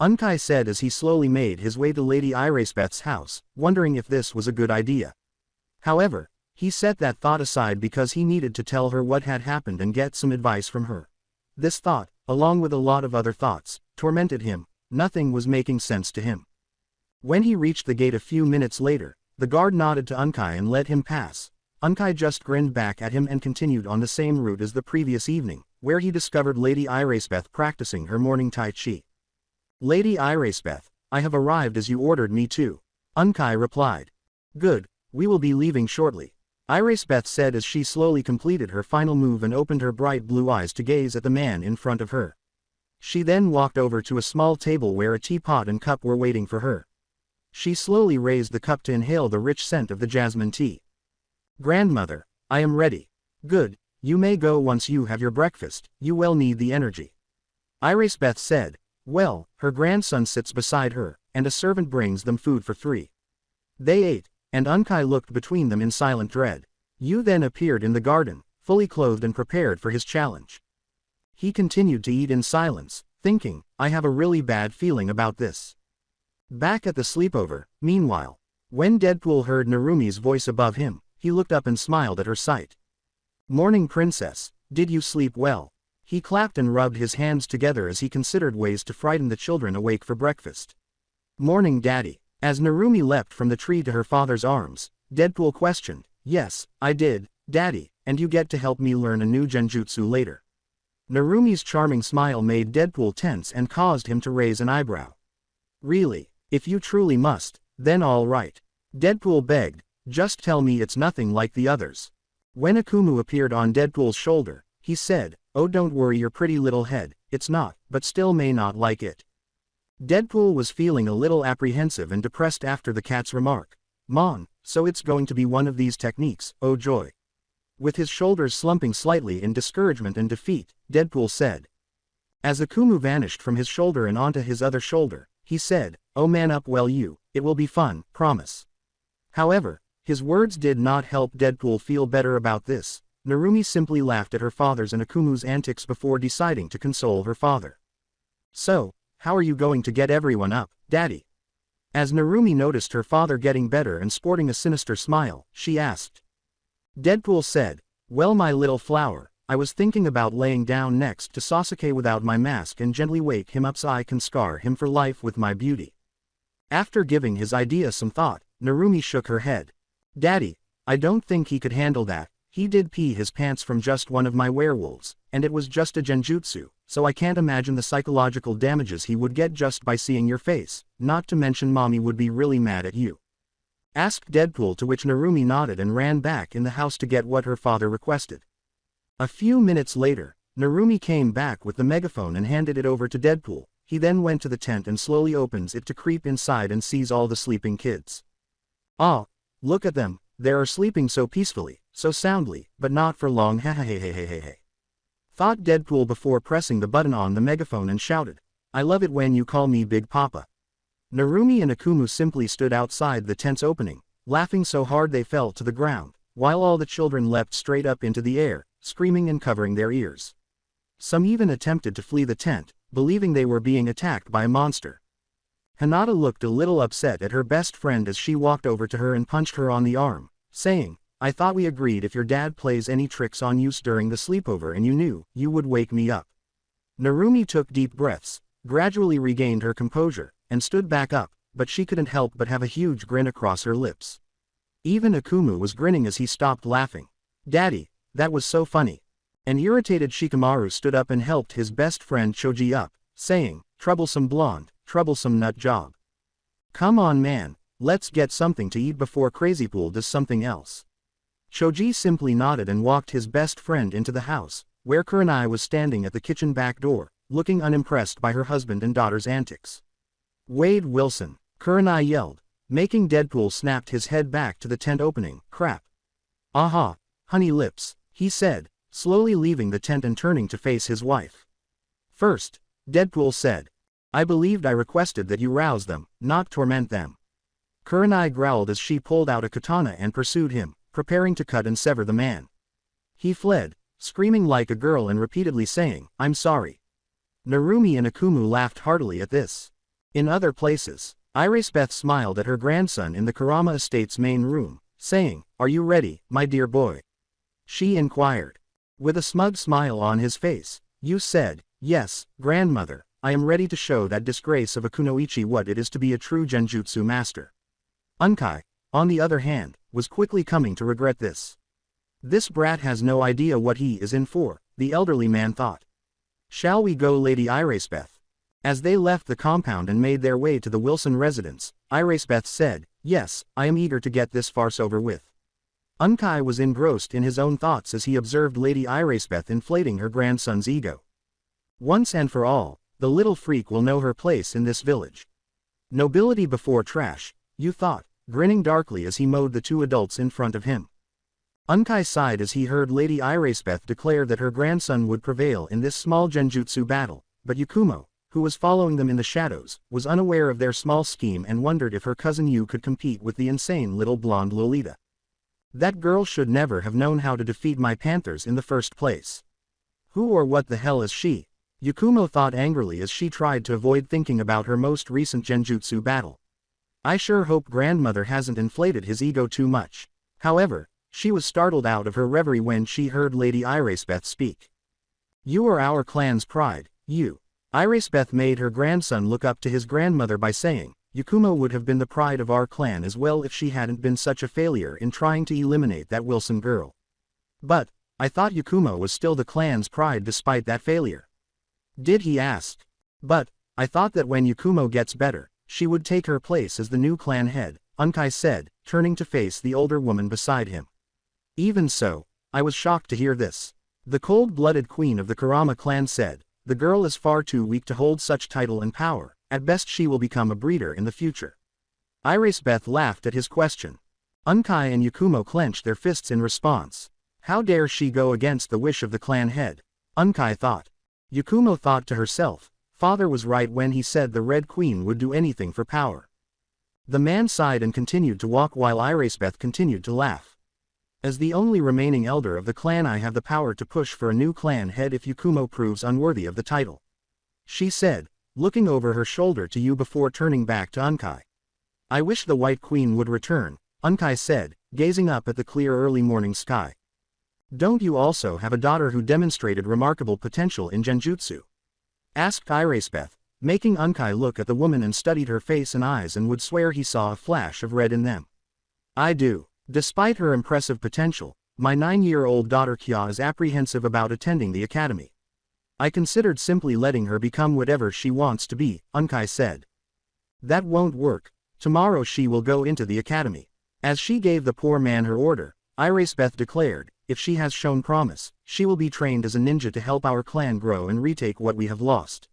Unkai said as he slowly made his way to Lady Irisbeth's house, wondering if this was a good idea. However, he set that thought aside because he needed to tell her what had happened and get some advice from her. This thought, along with a lot of other thoughts, tormented him. Nothing was making sense to him. When he reached the gate a few minutes later, the guard nodded to Unkai and let him pass. Unkai just grinned back at him and continued on the same route as the previous evening, where he discovered Lady Irisbeth practicing her morning Tai Chi. "Lady Irisbeth, I have arrived as you ordered me to," Unkai replied. "Good, we will be leaving shortly," Irisbeth said as she slowly completed her final move and opened her bright blue eyes to gaze at the man in front of her. She then walked over to a small table where a teapot and cup were waiting for her. She slowly raised the cup to inhale the rich scent of the jasmine tea. "Grandmother, I am ready." "Good, you may go once you have your breakfast, you well need the energy," Irisbeth said. Well, her grandson sits beside her, and a servant brings them food for three. They ate, and Unkai looked between them in silent dread. Yu then appeared in the garden, fully clothed and prepared for his challenge. He continued to eat in silence, thinking, "I have a really bad feeling about this." Back at the sleepover, meanwhile, when Deadpool heard Narumi's voice above him, he looked up and smiled at her sight. "Morning, princess, did you sleep well?" He clapped and rubbed his hands together as he considered ways to frighten the children awake for breakfast. "Morning, Daddy." As Narumi leapt from the tree to her father's arms, Deadpool questioned, "Yes, I did, Daddy, and you get to help me learn a new genjutsu later." Narumi's charming smile made Deadpool tense and caused him to raise an eyebrow. "Really, if you truly must, then all right," Deadpool begged, "just tell me it's nothing like the others." When Akumu appeared on Deadpool's shoulder, he said, "Oh, don't worry your pretty little head, it's not, but still may not like it." Deadpool was feeling a little apprehensive and depressed after the cat's remark. "Mon, so it's going to be one of these techniques, oh joy." With his shoulders slumping slightly in discouragement and defeat, Deadpool said. As Akumu vanished from his shoulder and onto his other shoulder, he said, "Oh man up well you, it will be fun, promise." However, his words did not help Deadpool feel better about this. Narumi simply laughed at her father's and Akumu's antics before deciding to console her father. "So, how are you going to get everyone up, Daddy?" As Narumi noticed her father getting better and sporting a sinister smile, she asked. Deadpool said, "Well my little flower, I was thinking about laying down next to Sasuke without my mask and gently wake him up so I can scar him for life with my beauty." After giving his idea some thought, Narumi shook her head. "Daddy, I don't think he could handle that, He did pee his pants from just one of my werewolves, and it was just a genjutsu, so I can't imagine the psychological damages he would get just by seeing your face, not to mention mommy would be really mad at you," asked Deadpool, to which Narumi nodded and ran back in the house to get what her father requested. A few minutes later, Narumi came back with the megaphone and handed it over to Deadpool. He then went to the tent and slowly opens it to creep inside and sees all the sleeping kids. "Ah, look at them, they are sleeping so peacefully, so soundly, but not for long, hehehehehehe," thought Deadpool before pressing the button on the megaphone and shouted, "I love it when you call me Big Papa." Narumi and Akumu simply stood outside the tent's opening, laughing so hard they fell to the ground, while all the children leapt straight up into the air, screaming and covering their ears. Some even attempted to flee the tent, believing they were being attacked by a monster. Hinata looked a little upset at her best friend as she walked over to her and punched her on the arm, saying, "I thought we agreed if your dad plays any tricks on you during the sleepover and you knew, you would wake me up." Narumi took deep breaths, gradually regained her composure, and stood back up, but she couldn't help but have a huge grin across her lips. Even Akumu was grinning as he stopped laughing. "Daddy, that was so funny." An irritated Shikamaru stood up and helped his best friend Choji up, saying, "Troublesome blonde, troublesome nut job. Come on man, let's get something to eat before Crazypool does something else." Choji simply nodded and walked his best friend into the house, where Kurenai was standing at the kitchen back door, looking unimpressed by her husband and daughter's antics. "Wade Wilson," Kurenai yelled, making Deadpool snapped his head back to the tent opening. "Crap. Aha, honey lips," he said, slowly leaving the tent and turning to face his wife. "First," Deadpool said, "I believed I requested that you rouse them, not torment them." Kurenai growled as she pulled out a katana and pursued him, preparing to cut and sever the man. He fled, screaming like a girl and repeatedly saying, "I'm sorry." Narumi and Akumu laughed heartily at this. In other places, Irisbeth smiled at her grandson in the Kurama estate's main room, saying, "Are you ready, my dear boy?" She inquired. With a smug smile on his face, Yu said, "Yes, grandmother, I am ready to show that disgrace of a kunoichi what it is to be a true genjutsu master." Unkai, on the other hand, was quickly coming to regret this. "This brat has no idea what he is in for," the elderly man thought. "Shall we go, Lady Irisbeth?" As they left the compound and made their way to the Wilson residence, Irisbeth said, "Yes, I am eager to get this farce over with." Unkai was engrossed in his own thoughts as he observed Lady Irisbeth inflating her grandson's ego. Once and for all, the little freak will know her place in this village. Nobility before trash, you thought, grinning darkly as he mowed the two adults in front of him. Unkai sighed as he heard Lady Irisbeth declare that her grandson would prevail in this small genjutsu battle, but Yakumo, who was following them in the shadows, was unaware of their small scheme and wondered if her cousin Yu could compete with the insane little blonde Lolita. That girl should never have known how to defeat my panthers in the first place. Who or what the hell is she? Yakumo thought angrily as she tried to avoid thinking about her most recent genjutsu battle. I sure hope grandmother hasn't inflated his ego too much. However, she was startled out of her reverie when she heard Lady Irisbeth speak. You are our clan's pride, you. Irisbeth made her grandson look up to his grandmother by saying, Yakumo would have been the pride of our clan as well if she hadn't been such a failure in trying to eliminate that Wilson girl. But, I thought Yakumo was still the clan's pride despite that failure. Did he ask? But, I thought that when Yakumo gets better, she would take her place as the new clan head, Unkai said, turning to face the older woman beside him. Even so, I was shocked to hear this. The cold-blooded queen of the Kurama clan said, the girl is far too weak to hold such title and power, at best she will become a breeder in the future. Irisbeth laughed at his question. Unkai and Yakumo clenched their fists in response. How dare she go against the wish of the clan head? Unkai thought. Yakumo thought to herself, father was right when he said the Red Queen would do anything for power. The man sighed and continued to walk while Irisbeth continued to laugh. As the only remaining elder of the clan, I have the power to push for a new clan head if Yakumo proves unworthy of the title. She said, looking over her shoulder to Yu before turning back to Unkai. I wish the White Queen would return, Unkai said, gazing up at the clear early morning sky. Don't you also have a daughter who demonstrated remarkable potential in genjutsu? Asked Irisbeth, making Unkai look at the woman and studied her face and eyes and would swear he saw a flash of red in them. I do. Despite her impressive potential, My 9-year-old daughter Kya is apprehensive about attending the academy. I considered simply letting her become whatever she wants to be, Unkai said. That won't work. Tomorrow she will go into the academy. As she gave the poor man her order, Irisbeth declared, if she has shown promise, she will be trained as a ninja to help our clan grow and retake what we have lost.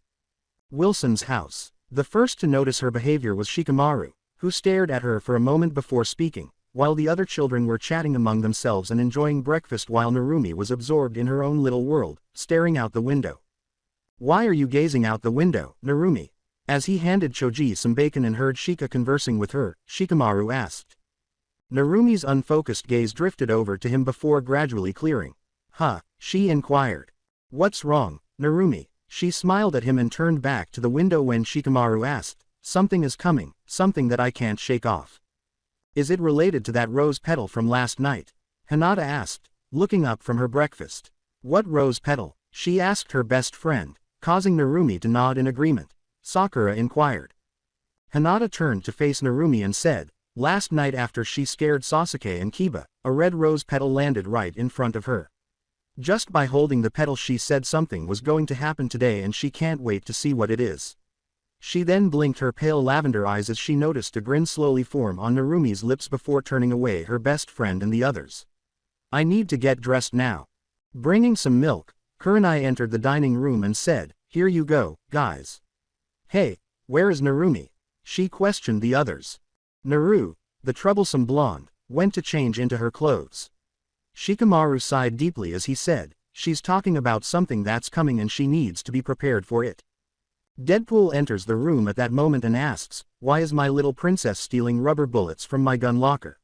Wilson's house. The first to notice her behavior was Shikamaru, who stared at her for a moment before speaking, while the other children were chatting among themselves and enjoying breakfast while Narumi was absorbed in her own little world, staring out the window. Why are you gazing out the window, Narumi? As he handed Choji some bacon and heard Shika conversing with her, Shikamaru asked. Narumi's unfocused gaze drifted over to him before gradually clearing. Huh, she inquired. What's wrong, Narumi? She smiled at him and turned back to the window when Shikamaru asked, something is coming, something that I can't shake off. Is it related to that rose petal from last night? Hinata asked, looking up from her breakfast. What rose petal? She asked her best friend, causing Narumi to nod in agreement. Sakura inquired. Hinata turned to face Narumi and said, last night after she scared Sasuke and Kiba, a red rose petal landed right in front of her. Just by holding the petal she said something was going to happen today and she can't wait to see what it is. She then blinked her pale lavender eyes as she noticed a grin slowly form on Narumi's lips before turning away her best friend and the others. I need to get dressed now. Bringing some milk, Kurenai entered the dining room and said, here you go, guys. Hey, where is Narumi? She questioned the others. Naru, the troublesome blonde, went to change into her clothes. Shikamaru sighed deeply as he said, she's talking about something that's coming and she needs to be prepared for it. Deadpool enters the room at that moment and asks, why is my little princess stealing rubber bullets from my gun locker?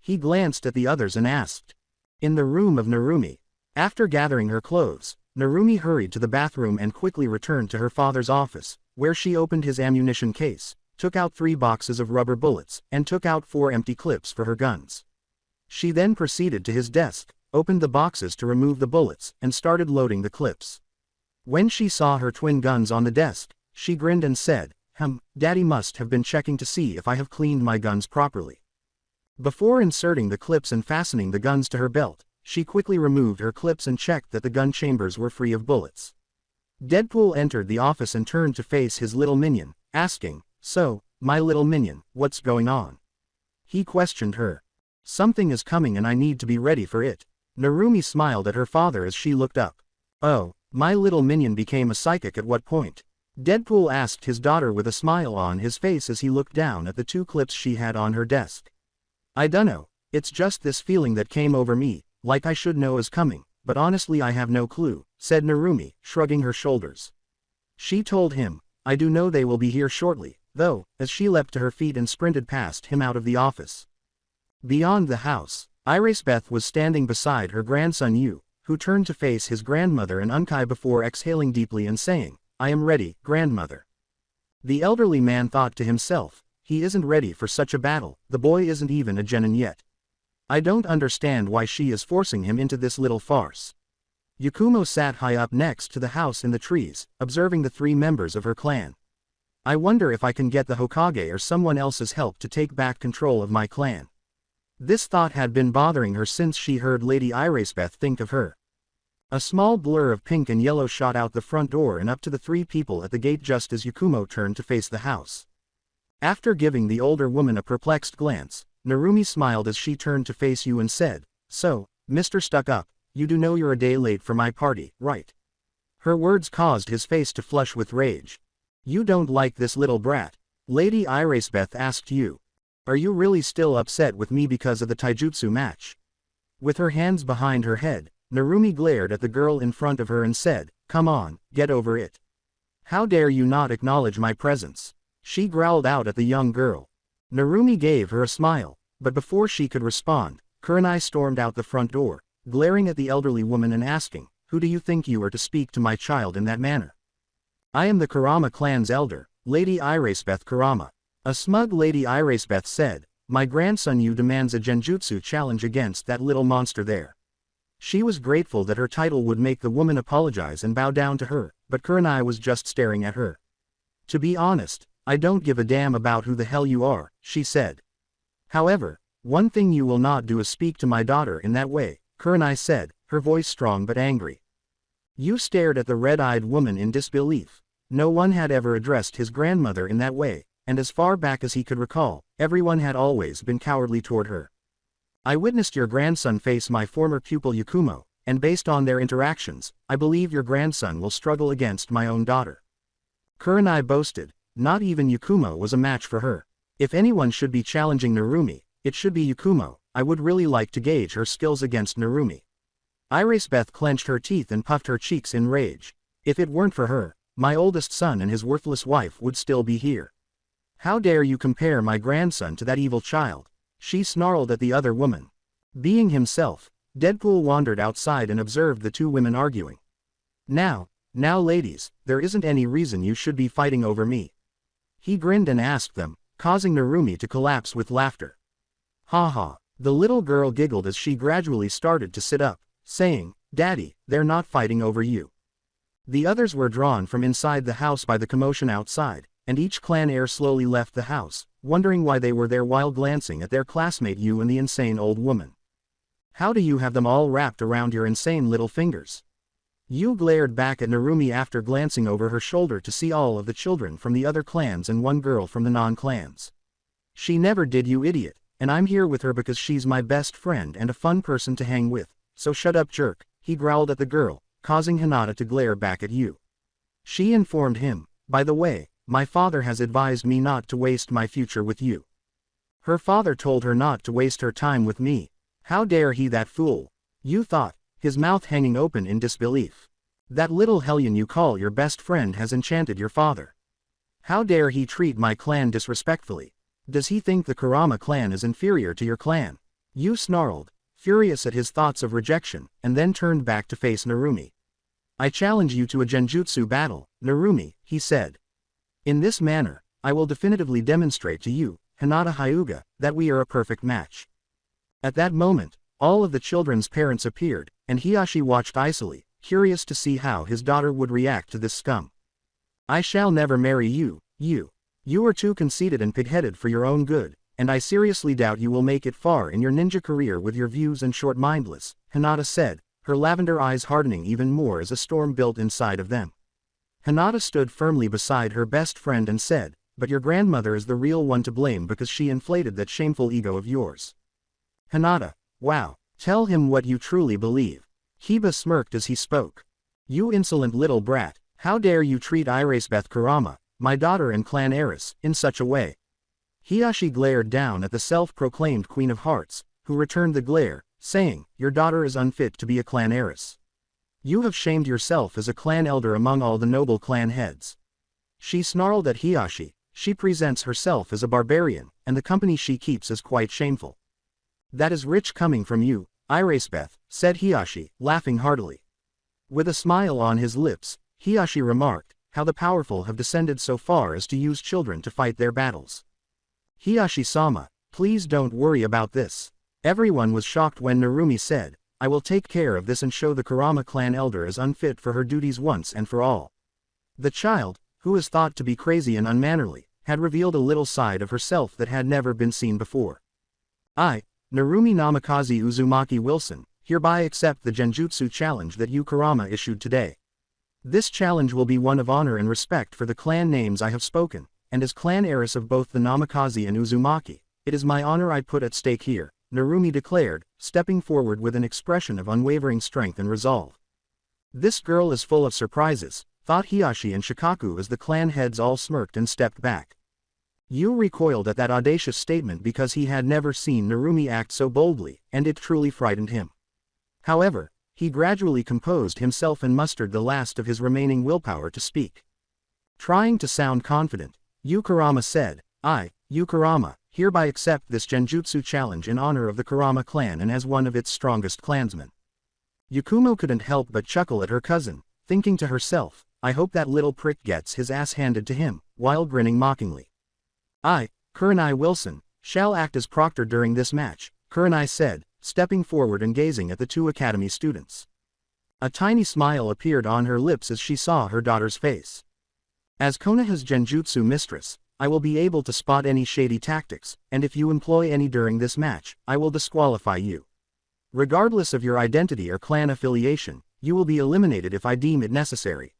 He glanced at the others and asked. In the room of Narumi. After gathering her clothes, Narumi hurried to the bathroom and quickly returned to her father's office, where she opened his ammunition case, took out 3 boxes of rubber bullets, and took out 4 empty clips for her guns. She then proceeded to his desk, opened the boxes to remove the bullets, and started loading the clips. When she saw her twin guns on the desk, she grinned and said, Daddy must have been checking to see if I have cleaned my guns properly. Before inserting the clips and fastening the guns to her belt, she quickly removed her clips and checked that the gun chambers were free of bullets. Deadpool entered the office and turned to face his little minion, asking, so, my little minion, what's going on? He questioned her. Something is coming and I need to be ready for it. Narumi smiled at her father as she looked up. Oh, my little minion became a psychic at what point? Deadpool asked his daughter with a smile on his face as he looked down at the 2 clips she had on her desk. I dunno, it's just this feeling that came over me, like I should know is coming, but honestly I have no clue, said Narumi, shrugging her shoulders. She told him, I do know they will be here shortly, though, as she leapt to her feet and sprinted past him out of the office. Beyond the house, Irisbeth was standing beside her grandson Yu, who turned to face his grandmother and Unkai before exhaling deeply and saying, I am ready, grandmother. The elderly man thought to himself, he isn't ready for such a battle, the boy isn't even a genin yet. I don't understand why she is forcing him into this little farce. Yakumo sat high up next to the house in the trees, observing the 3 members of her clan. I wonder if I can get the Hokage or someone else's help to take back control of my clan. This thought had been bothering her since she heard Lady Irisbeth think of her. A small blur of pink and yellow shot out the front door and up to the 3 people at the gate just as Yakumo turned to face the house. After giving the older woman a perplexed glance, Narumi smiled as she turned to face Yu and said, so, Mr. Stuck-up, you do know you're a day late for my party, right? Her words caused his face to flush with rage. You don't like this little brat? Lady Irisbeth asked Yu. Are you really still upset with me because of the taijutsu match? With her hands behind her head, Narumi glared at the girl in front of her and said, come on, get over it. How dare you not acknowledge my presence? She growled out at the young girl. Narumi gave her a smile, but before she could respond, Kurenai stormed out the front door, glaring at the elderly woman and asking, who do you think you are to speak to my child in that manner? I am the Kurama clan's elder, Lady Irisbeth Kurama. A smug Lady Irisbeth said, my grandson Yu demands a genjutsu challenge against that little monster there. She was grateful that her title would make the woman apologize and bow down to her, but Kurenai was just staring at her. To be honest, I don't give a damn about who the hell you are, she said. However, one thing you will not do is speak to my daughter in that way, Kurenai said, her voice strong but angry. Yu stared at the red-eyed woman in disbelief. No one had ever addressed his grandmother in that way, and as far back as he could recall, everyone had always been cowardly toward her. I witnessed your grandson face my former pupil Yakumo, and based on their interactions, I believe your grandson will struggle against my own daughter. Kurenai boasted, not even Yakumo was a match for her. If anyone should be challenging Narumi, it should be Yakumo. I would really like to gauge her skills against Narumi. Irisbeth clenched her teeth and puffed her cheeks in rage. If it weren't for her, my oldest son and his worthless wife would still be here. How dare you compare my grandson to that evil child? She snarled at the other woman. Being himself, Deadpool wandered outside and observed the two women arguing. Now ladies, there isn't any reason you should be fighting over me. He grinned and asked them, causing Narumi to collapse with laughter. Ha ha. The little girl giggled as she gradually started to sit up, saying, Daddy, they're not fighting over you. The others were drawn from inside the house by the commotion outside, and each clan heir slowly left the house, wondering why they were there while glancing at their classmate Yu and the insane old woman. How do you have them all wrapped around your insane little fingers? Yu glared back at Narumi after glancing over her shoulder to see all of the children from the other clans and one girl from the non-clans. She never did, you idiot, and I'm here with her because she's my best friend and a fun person to hang with, so shut up, jerk, he growled at the girl, causing Hinata to glare back at Yu. She informed him, by the way, my father has advised me not to waste my future with you. Her father told her not to waste her time with me. How dare he, that fool? Yu thought, his mouth hanging open in disbelief. That little hellion you call your best friend has enchanted your father. How dare he treat my clan disrespectfully? Does he think the Kurama clan is inferior to your clan? Yu snarled, furious at his thoughts of rejection, and then turned back to face Narumi. I challenge you to a genjutsu battle, Narumi, he said. In this manner, I will definitively demonstrate to you, Hinata Hyuga, that we are a perfect match. At that moment, all of the children's parents appeared, and Hiyashi watched icily, curious to see how his daughter would react to this scum. I shall never marry you, you. You are too conceited and pig-headed for your own good, and I seriously doubt you will make it far in your ninja career with your views and short-mindedness, Hinata said, her lavender eyes hardening even more as a storm built inside of them. Hinata stood firmly beside her best friend and said, but your grandmother is the real one to blame because she inflated that shameful ego of yours. Hinata, wow, tell him what you truly believe. Hiba smirked as he spoke. You insolent little brat, how dare you treat Irisbeth Kurama, my daughter and clan heiress, in such a way? Hiyashi glared down at the self-proclaimed Queen of Hearts, who returned the glare, saying, your daughter is unfit to be a clan heiress. You have shamed yourself as a clan elder among all the noble clan heads. She snarled at Hiyashi, she presents herself as a barbarian, and the company she keeps is quite shameful. That is rich coming from you, Irisbeth, said Hiyashi, laughing heartily. With a smile on his lips, Hiyashi remarked, how the powerful have descended so far as to use children to fight their battles. Hiyashi-sama, please don't worry about this. Everyone was shocked when Narumi said, I will take care of this and show the Kurama clan elder is unfit for her duties once and for all. The child, who is thought to be crazy and unmannerly, had revealed a little side of herself that had never been seen before. I, Narumi Namikaze Uzumaki Wilson, hereby accept the Genjutsu challenge that Yu Kurama issued today. This challenge will be one of honor and respect for the clan names I have spoken, and as clan heiress of both the Namikaze and Uzumaki, it is my honor I put at stake here, Narumi declared, stepping forward with an expression of unwavering strength and resolve. This girl is full of surprises, thought Hiyashi and Shikaku as the clan heads all smirked and stepped back. Yu recoiled at that audacious statement because he had never seen Narumi act so boldly, and it truly frightened him. However, he gradually composed himself and mustered the last of his remaining willpower to speak. Trying to sound confident, Yu Kurama said, I, Yu Kurama, hereby accept this Genjutsu challenge in honor of the Kurama clan and as one of its strongest clansmen. Yakumo couldn't help but chuckle at her cousin, thinking to herself, I hope that little prick gets his ass handed to him, while grinning mockingly. I, Kurenai Wilson, shall act as proctor during this match, Kurenai said, stepping forward and gazing at the two academy students. A tiny smile appeared on her lips as she saw her daughter's face. As Konoha's Genjutsu mistress, I will be able to spot any shady tactics, and if you employ any during this match, I will disqualify you. Regardless of your identity or clan affiliation, you will be eliminated if I deem it necessary.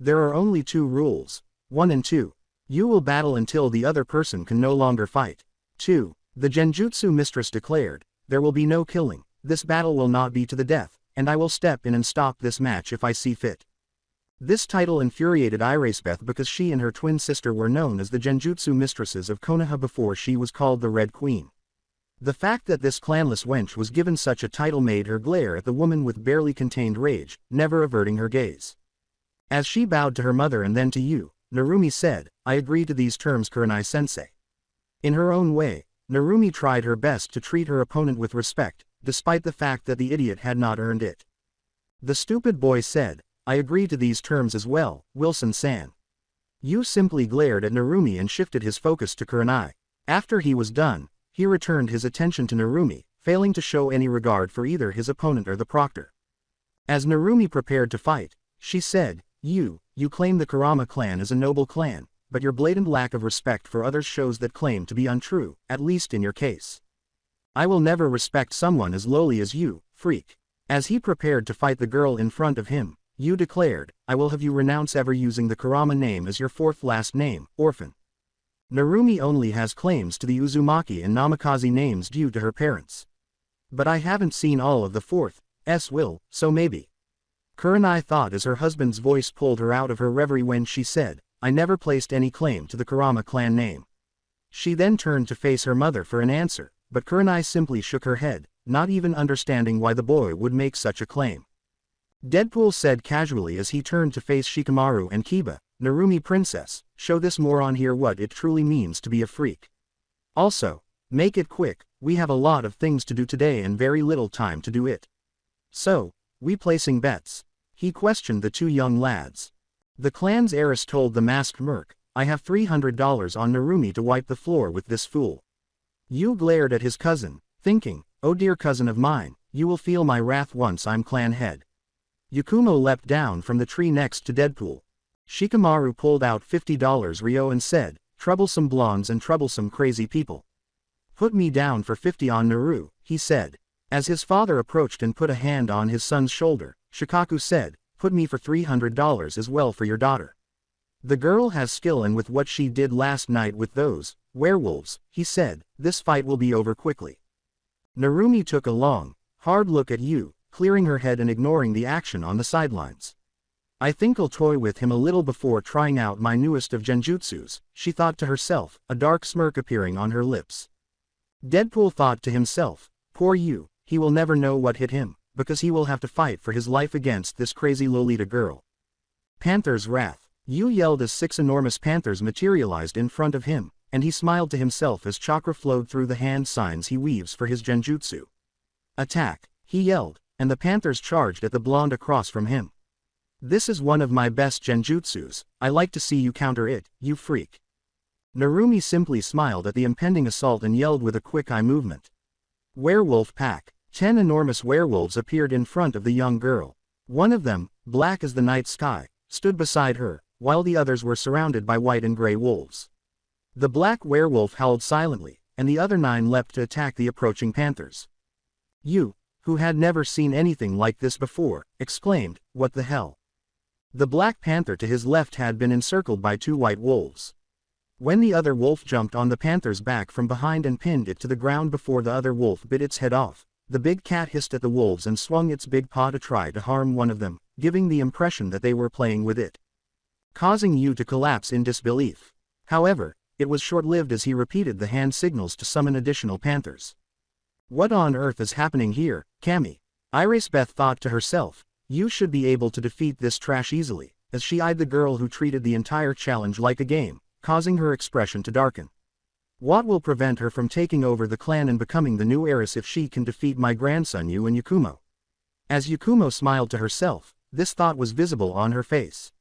There are only 2 rules. 1 and 2. You will battle until the other person can no longer fight. 2. The Genjutsu mistress declared, there will be no killing, this battle will not be to the death, and I will step in and stop this match if I see fit. This title infuriated Irisbeth because she and her twin sister were known as the Genjutsu mistresses of Konoha before she was called the Red Queen. The fact that this clanless wench was given such a title made her glare at the woman with barely contained rage, never averting her gaze. As she bowed to her mother and then to you, Narumi said, I agree to these terms, Kurenai-sensei. In her own way, Narumi tried her best to treat her opponent with respect, despite the fact that the idiot had not earned it. The stupid boy said, I agree to these terms as well, Wilson-san. Yu simply glared at Narumi and shifted his focus to Kurenai. After he was done, he returned his attention to Narumi, failing to show any regard for either his opponent or the proctor. As Narumi prepared to fight, she said, You claim the Kurama clan is a noble clan, but your blatant lack of respect for others shows that claim to be untrue, at least in your case. I will never respect someone as lowly as you, freak. As he prepared to fight the girl in front of him, Yu declared, I will have you renounce ever using the Kurama name as your 4th last name, orphan. Narumi only has claims to the Uzumaki and Namikaze names due to her parents. But I haven't seen all of the 4th will, so maybe. Kurenai thought as her husband's voice pulled her out of her reverie when she said, I never placed any claim to the Kurama clan name. She then turned to face her mother for an answer, but Kurenai simply shook her head, not even understanding why the boy would make such a claim. Deadpool said casually as he turned to face Shikamaru and Kiba, Narumi princess, show this moron here what it truly means to be a freak. Also, make it quick, we have a lot of things to do today and very little time to do it. So, we placing bets? He questioned the 2 young lads. The clan's heiress told the masked merc, I have $300 on Narumi to wipe the floor with this fool. Yu glared at his cousin, thinking, oh dear cousin of mine, you will feel my wrath once I'm clan head. Yakumo leapt down from the tree next to Deadpool. Shikamaru pulled out $50 Ryo and said, troublesome blondes and troublesome crazy people. Put me down for 50 on Naru, he said. As his father approached and put a hand on his son's shoulder, Shikaku said, put me for $300 as well for your daughter. The girl has skill and with what she did last night with those werewolves, he said, this fight will be over quickly. Narumi took a long, hard look at Yu, clearing her head and ignoring the action on the sidelines. I think I'll toy with him a little before trying out my newest of genjutsus, she thought to herself, a dark smirk appearing on her lips. Deadpool thought to himself, poor Yu, he will never know what hit him, because he will have to fight for his life against this crazy Lolita girl. Panther's wrath. Yu yelled as 6 enormous panthers materialized in front of him, and he smiled to himself as chakra flowed through the hand signs he weaves for his genjutsu. Attack, he yelled, and the panthers charged at the blonde across from him. This is one of my best genjutsus, I like to see you counter it, you freak. Narumi simply smiled at the impending assault and yelled with a quick eye movement. Werewolf pack. 10 enormous werewolves appeared in front of the young girl. One of them, black as the night sky, stood beside her, while the others were surrounded by white and gray wolves. The black werewolf howled silently, and the other 9 leapt to attack the approaching panthers. Yu, who had never seen anything like this before, exclaimed, what the hell? The black panther to his left had been encircled by 2 white wolves. When the other wolf jumped on the panther's back from behind and pinned it to the ground before the other wolf bit its head off, the big cat hissed at the wolves and swung its big paw to try to harm one of them, giving the impression that they were playing with it, causing Yu to collapse in disbelief. However, it was short-lived as he repeated the hand signals to summon additional panthers. What on earth is happening here, Kami? Irisbeth thought to herself, Yu should be able to defeat this trash easily, as she eyed the girl who treated the entire challenge like a game, causing her expression to darken. What will prevent her from taking over the clan and becoming the new heiress if she can defeat my grandson Yu and Yakumo? As Yakumo smiled to herself, this thought was visible on her face.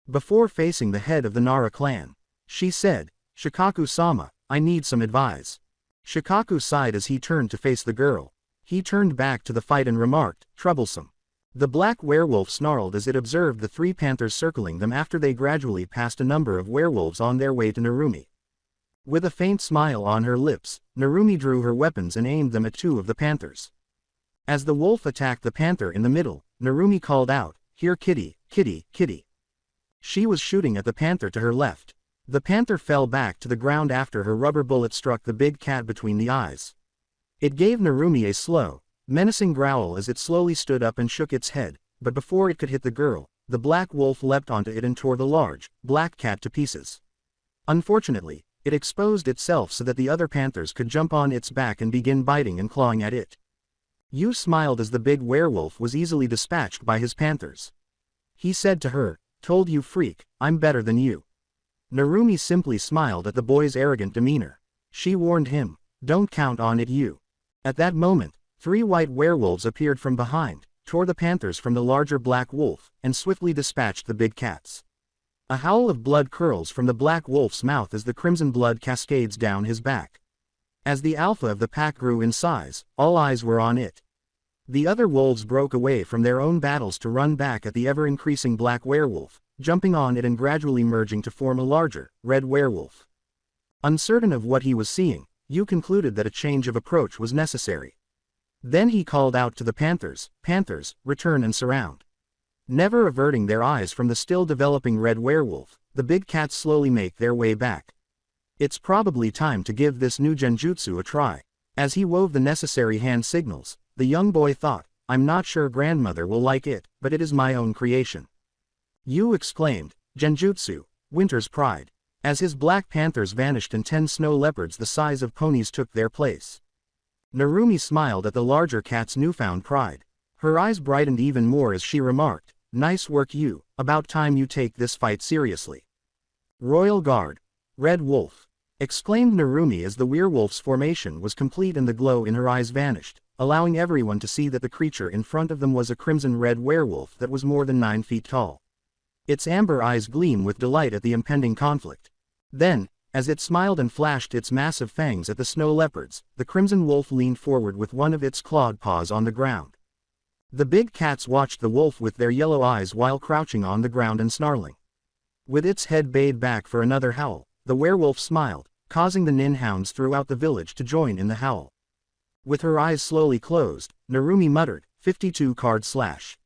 Before facing the head of the Nara clan, she said, Shikaku-sama, I need some advice. Shikaku sighed as he turned to face the girl. He turned back to the fight and remarked, troublesome. The black werewolf snarled as it observed the 3 panthers circling them after they gradually passed a number of werewolves on their way to Narumi. With a faint smile on her lips, Narumi drew her weapons and aimed them at 2 of the panthers. As the wolf attacked the panther in the middle, Narumi called out, "Here kitty, kitty, kitty." She was shooting at the panther to her left. The panther fell back to the ground after her rubber bullet struck the big cat between the eyes. It gave Narumi a slow, menacing growl as it slowly stood up and shook its head, but before it could hit the girl, the black wolf leapt onto it and tore the large, black cat to pieces. Unfortunately, it exposed itself so that the other panthers could jump on its back and begin biting and clawing at it. Yu smiled as the big werewolf was easily dispatched by his panthers. He said to her, "Told you freak, I'm better than you." Narumi simply smiled at the boy's arrogant demeanor. She warned him, "Don't count on it Yu." At that moment, 3 white werewolves appeared from behind, tore the panthers from the larger black wolf, and swiftly dispatched the big cats. A howl of blood curls from the black wolf's mouth as the crimson blood cascades down his back. As the alpha of the pack grew in size, all eyes were on it. The other wolves broke away from their own battles to run back at the ever-increasing black werewolf, jumping on it and gradually merging to form a larger, red werewolf. Uncertain of what he was seeing, Yu concluded that a change of approach was necessary. Then he called out to the panthers, "Panthers, return and surround." Never averting their eyes from the still developing red werewolf, the big cats slowly make their way back. It's probably time to give this new genjutsu a try. As he wove the necessary hand signals, the young boy thought, "I'm not sure grandmother will like it, but it is my own creation." Yu exclaimed, "Genjutsu, Winter's pride." As his black panthers vanished and 10 snow leopards the size of ponies took their place. Narumi smiled at the larger cat's newfound pride. Her eyes brightened even more as she remarked, "Nice work Yu, about time you take this fight seriously." "Royal Guard, Red Wolf," exclaimed Narumi as the werewolf's formation was complete and the glow in her eyes vanished, allowing everyone to see that the creature in front of them was a crimson-red werewolf that was more than 9 feet tall. Its amber eyes gleam with delight at the impending conflict. Then, as it smiled and flashed its massive fangs at the snow leopards, the crimson wolf leaned forward with one of its clawed paws on the ground. The big cats watched the wolf with their yellow eyes while crouching on the ground and snarling. With its head bayed back for another howl, the werewolf smiled, causing the ninhounds throughout the village to join in the howl. With her eyes slowly closed, Narumi muttered, 52 card slash.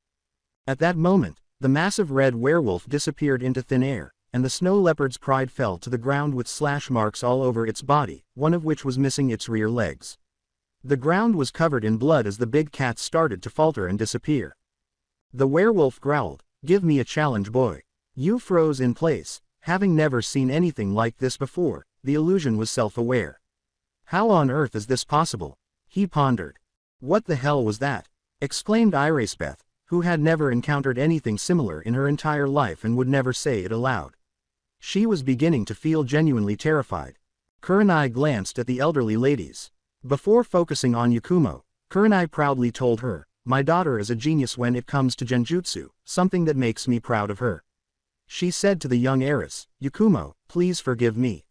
At that moment, the massive red werewolf disappeared into thin air, and the snow leopard's pride fell to the ground with slash marks all over its body, one of which was missing its rear legs. The ground was covered in blood as the big cats started to falter and disappear. The werewolf growled, "Give me a challenge boy." Yu froze in place, having never seen anything like this before. The illusion was self-aware. "How on earth is this possible?" he pondered. "What the hell was that?" exclaimed Irisbeth, who had never encountered anything similar in her entire life and would never say it aloud. She was beginning to feel genuinely terrified. Kurenai glanced at the elderly ladies. Before focusing on Yakumo, Kurenai proudly told her, "My daughter is a genius when it comes to genjutsu, something that makes me proud of her." She said to the young heiress, "Yakumo, please forgive me."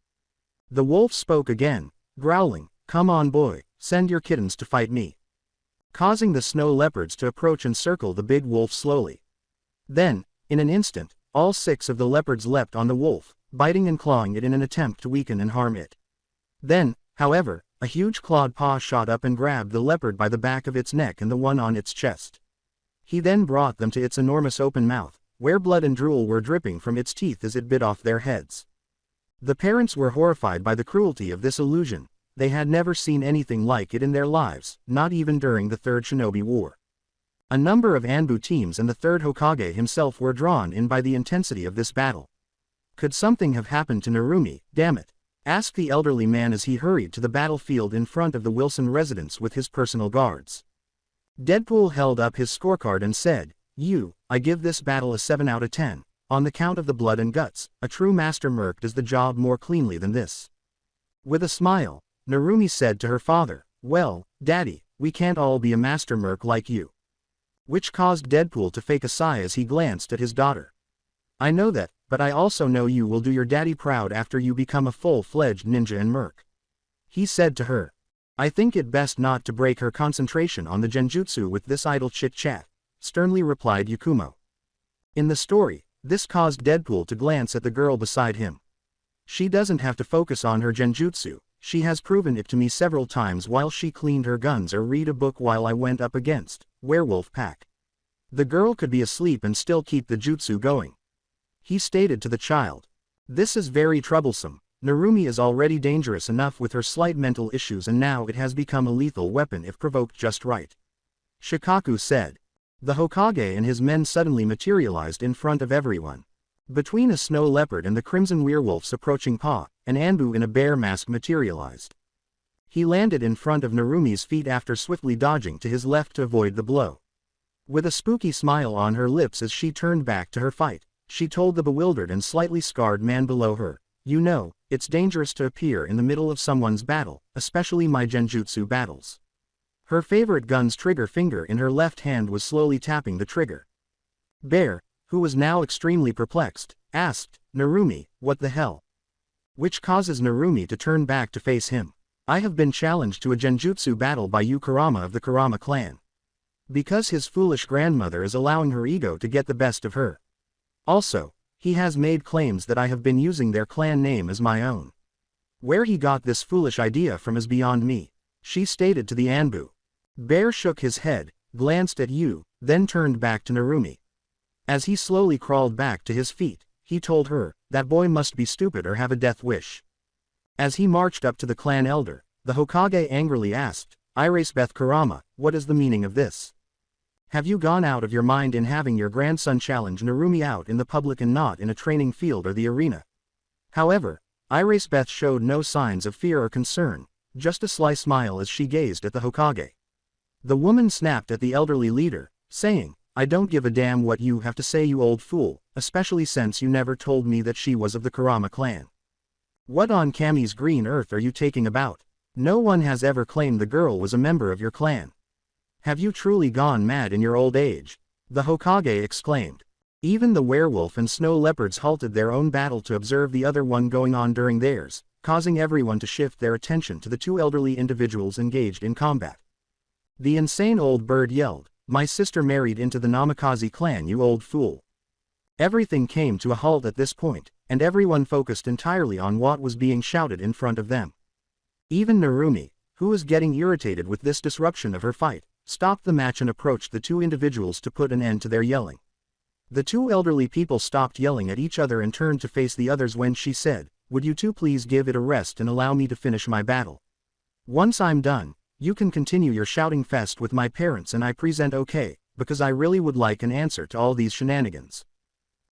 The wolf spoke again, growling, "Come on boy, send your kittens to fight me." Causing the snow leopards to approach and circle the big wolf slowly. Then, in an instant, all 6 of the leopards leapt on the wolf, biting and clawing it in an attempt to weaken and harm it. Then, however, a huge clawed paw shot up and grabbed the leopard by the back of its neck and the one on its chest. He then brought them to its enormous open mouth, where blood and drool were dripping from its teeth as it bit off their heads. The parents were horrified by the cruelty of this illusion. They had never seen anything like it in their lives, not even during the Third Shinobi War. A number of Anbu teams and the Third Hokage himself were drawn in by the intensity of this battle. Could something have happened to Narumi, damn it? Asked the elderly man as he hurried to the battlefield in front of the Wilson residence with his personal guards. Deadpool held up his scorecard and said, I give this battle a 7 out of 10. On the count of the blood and guts, a true master merc does the job more cleanly than this." With a smile, Narumi said to her father, "Well, Daddy, we can't all be a master merc like you." Which caused Deadpool to fake a sigh as he glanced at his daughter. "I know that, but I also know you will do your daddy proud after you become a full-fledged ninja and merc," he said to her. "I think it best not to break her concentration on the genjutsu with this idle chit-chat," sternly replied Yakumo. In the story, this caused Deadpool to glance at the girl beside him. She doesn't have to focus on her genjutsu, She has proven it to me several times while she cleaned her guns or read a book while I went up against werewolf pack. The girl could be asleep and still keep the jutsu going. He stated to the child. This is very troublesome. Narumi is already dangerous enough with her slight mental issues, and now it has become a lethal weapon if provoked just right. Shikaku said. The Hokage and his men suddenly materialized in front of everyone. Between a snow leopard and the crimson werewolf's approaching paw, an Anbu in a bear mask materialized. He landed in front of Narumi's feet after swiftly dodging to his left to avoid the blow. With a spooky smile on her lips as she turned back to her fight, she told the bewildered and slightly scarred man below her, "You know, it's dangerous to appear in the middle of someone's battle, especially my genjutsu battles." Her favorite gun's trigger finger in her left hand was slowly tapping the trigger. Bear, who was now extremely perplexed, asked, "Narumi, what the hell?" Which causes Narumi to turn back to face him. "I have been challenged to a genjutsu battle by you Kurama of the Kurama clan. Because his foolish grandmother is allowing her ego to get the best of her. Also, he has made claims that I have been using their clan name as my own. Where he got this foolish idea from is beyond me," she stated to the Anbu. Bear shook his head, glanced at Yu, then turned back to Narumi. As he slowly crawled back to his feet, he told her, "That boy must be stupid or have a death wish." As he marched up to the clan elder, the Hokage angrily asked, "Irasebeth Kurama, what is the meaning of this? Have you gone out of your mind in having your grandson challenge Narumi out in the public and not in a training field or the arena?" However, Irasebeth showed no signs of fear or concern, just a sly smile as she gazed at the Hokage. The woman snapped at the elderly leader, saying, "I don't give a damn what you have to say, you old fool, especially since you never told me that she was of the Kurama clan. What on Kami's green earth are you taking about? No one has ever claimed the girl was a member of your clan. Have you truly gone mad in your old age?" the Hokage exclaimed. Even the werewolf and snow leopards halted their own battle to observe the other one going on during theirs, causing everyone to shift their attention to the two elderly individuals engaged in combat. The insane old bird yelled, "My sister married into the Namikaze clan, you old fool." Everything came to a halt at this point, and everyone focused entirely on what was being shouted in front of them. Even Narumi, who was getting irritated with this disruption of her fight, stopped the match and approached the two individuals to put an end to their yelling. The two elderly people stopped yelling at each other and turned to face the others when she said, "Would you two please give it a rest and allow me to finish my battle? Once I'm done, you can continue your shouting fest with my parents and I present okay, because I really would like an answer to all these shenanigans."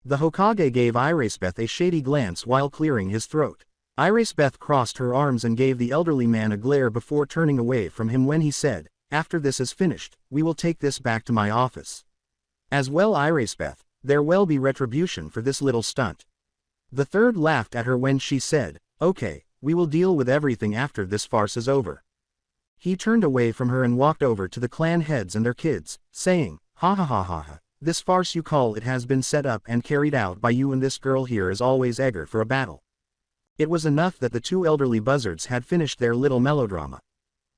The Hokage gave Irasebeth a shady glance while clearing his throat. Irasebeth crossed her arms and gave the elderly man a glare before turning away from him when he said, "After this is finished, we will take this back to my office. As well Irasebeth, there will be retribution for this little stunt." The third laughed at her when she said, "Okay, we will deal with everything after this farce is over." He turned away from her and walked over to the clan heads and their kids, saying, "Ha ha ha ha ha, this farce you call it has been set up and carried out by you, and this girl here is always eager for a battle." It was enough that the two elderly buzzards had finished their little melodrama.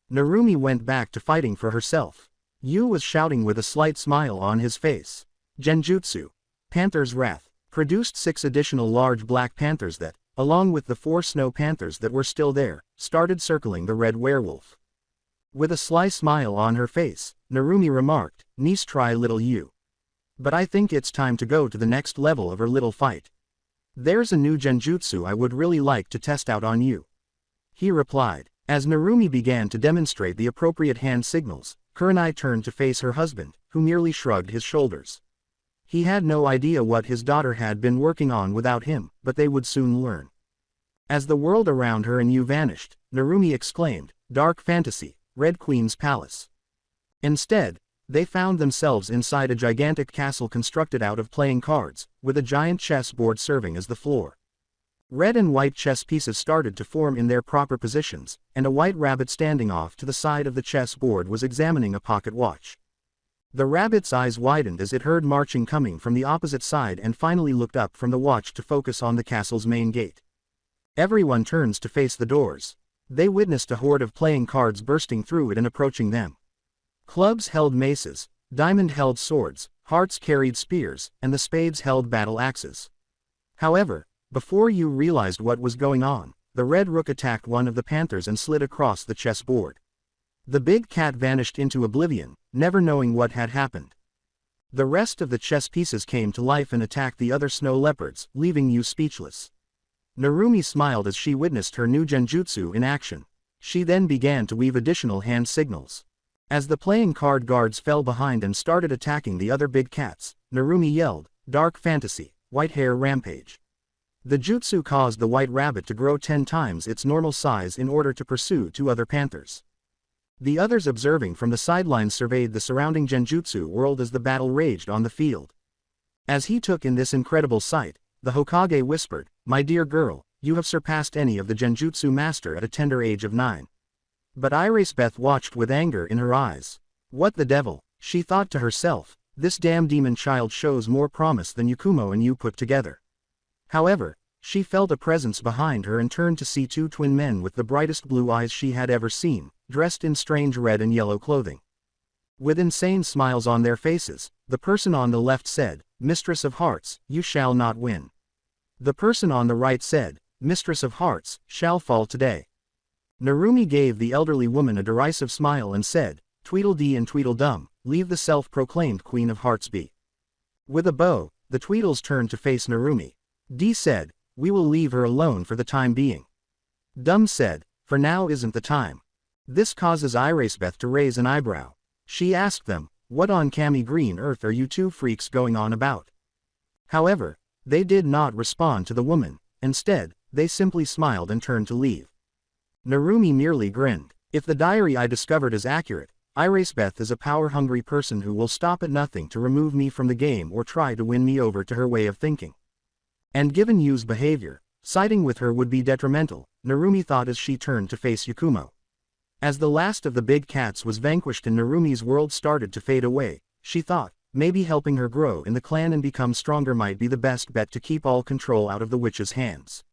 Narumi went back to fighting for herself. Yu was shouting with a slight smile on his face. Genjutsu. Panther's Wrath. Produced 6 additional large black panthers that, along with the 4 snow panthers that were still there, started circling the red werewolf. With a sly smile on her face, Narumi remarked, "Nice try, little Yu. But I think it's time to go to the next level of her little fight. There's a new genjutsu I would really like to test out on you." He replied. As Narumi began to demonstrate the appropriate hand signals, Kurenai turned to face her husband, who merely shrugged his shoulders. He had no idea what his daughter had been working on without him, but they would soon learn. As the world around her and Yu vanished, Narumi exclaimed, "Dark fantasy, Red Queen's palace." Instead, they found themselves inside a gigantic castle constructed out of playing cards, with a giant chessboard serving as the floor. Red and white chess pieces started to form in their proper positions, and a white rabbit standing off to the side of the chessboard was examining a pocket watch. The rabbit's eyes widened as it heard marching coming from the opposite side and finally looked up from the watch to focus on the castle's main gate. Everyone turns to face the doors. They witnessed a horde of playing cards bursting through it and approaching them. Clubs held maces, diamond held swords, hearts carried spears, and the spades held battle axes. However, before you realized what was going on, the red rook attacked one of the panthers and slid across the chessboard. The big cat vanished into oblivion, never knowing what had happened. The rest of the chess pieces came to life and attacked the other snow leopards, leaving you speechless. Narumi smiled as she witnessed her new genjutsu in action. She then began to weave additional hand signals. As the playing card guards fell behind and started attacking the other big cats, Narumi yelled, "Dark Fantasy, White Hair Rampage." The jutsu caused the white rabbit to grow 10 times its normal size in order to pursue 2 other panthers. The others observing from the sidelines surveyed the surrounding genjutsu world as the battle raged on the field. As he took in this incredible sight, the Hokage whispered, "My dear girl, you have surpassed any of the genjutsu master at a tender age of 9. But Irisbeth watched with anger in her eyes. What the devil, she thought to herself, this damn demon child shows more promise than Yakumo and you put together. However, she felt a presence behind her and turned to see 2 twin men with the brightest blue eyes she had ever seen, dressed in strange red and yellow clothing. With insane smiles on their faces, the person on the left said, "Mistress of Hearts, you shall not win." The person on the right said, "Mistress of Hearts, shall fall today." Narumi gave the elderly woman a derisive smile and said, "Tweedledee and Tweedledum, leave the self-proclaimed Queen of Hearts be." With a bow, the Tweedles turned to face Narumi. Dee said, "We will leave her alone for the time being." Dum said, "For now isn't the time." This causes Irisbeth to raise an eyebrow. She asked them, "What on Kami Green Earth are you 2 freaks going on about?" However, they did not respond to the woman. Instead, they simply smiled and turned to leave. Narumi merely grinned. If the diary I discovered is accurate, Irisbeth is a power-hungry person who will stop at nothing to remove me from the game or try to win me over to her way of thinking. And given Yu's behavior, siding with her would be detrimental, Narumi thought as she turned to face Yakumo. As the last of the big cats was vanquished and Narumi's world started to fade away, she thought, maybe helping her grow in the clan and become stronger might be the best bet to keep all control out of the witch's hands.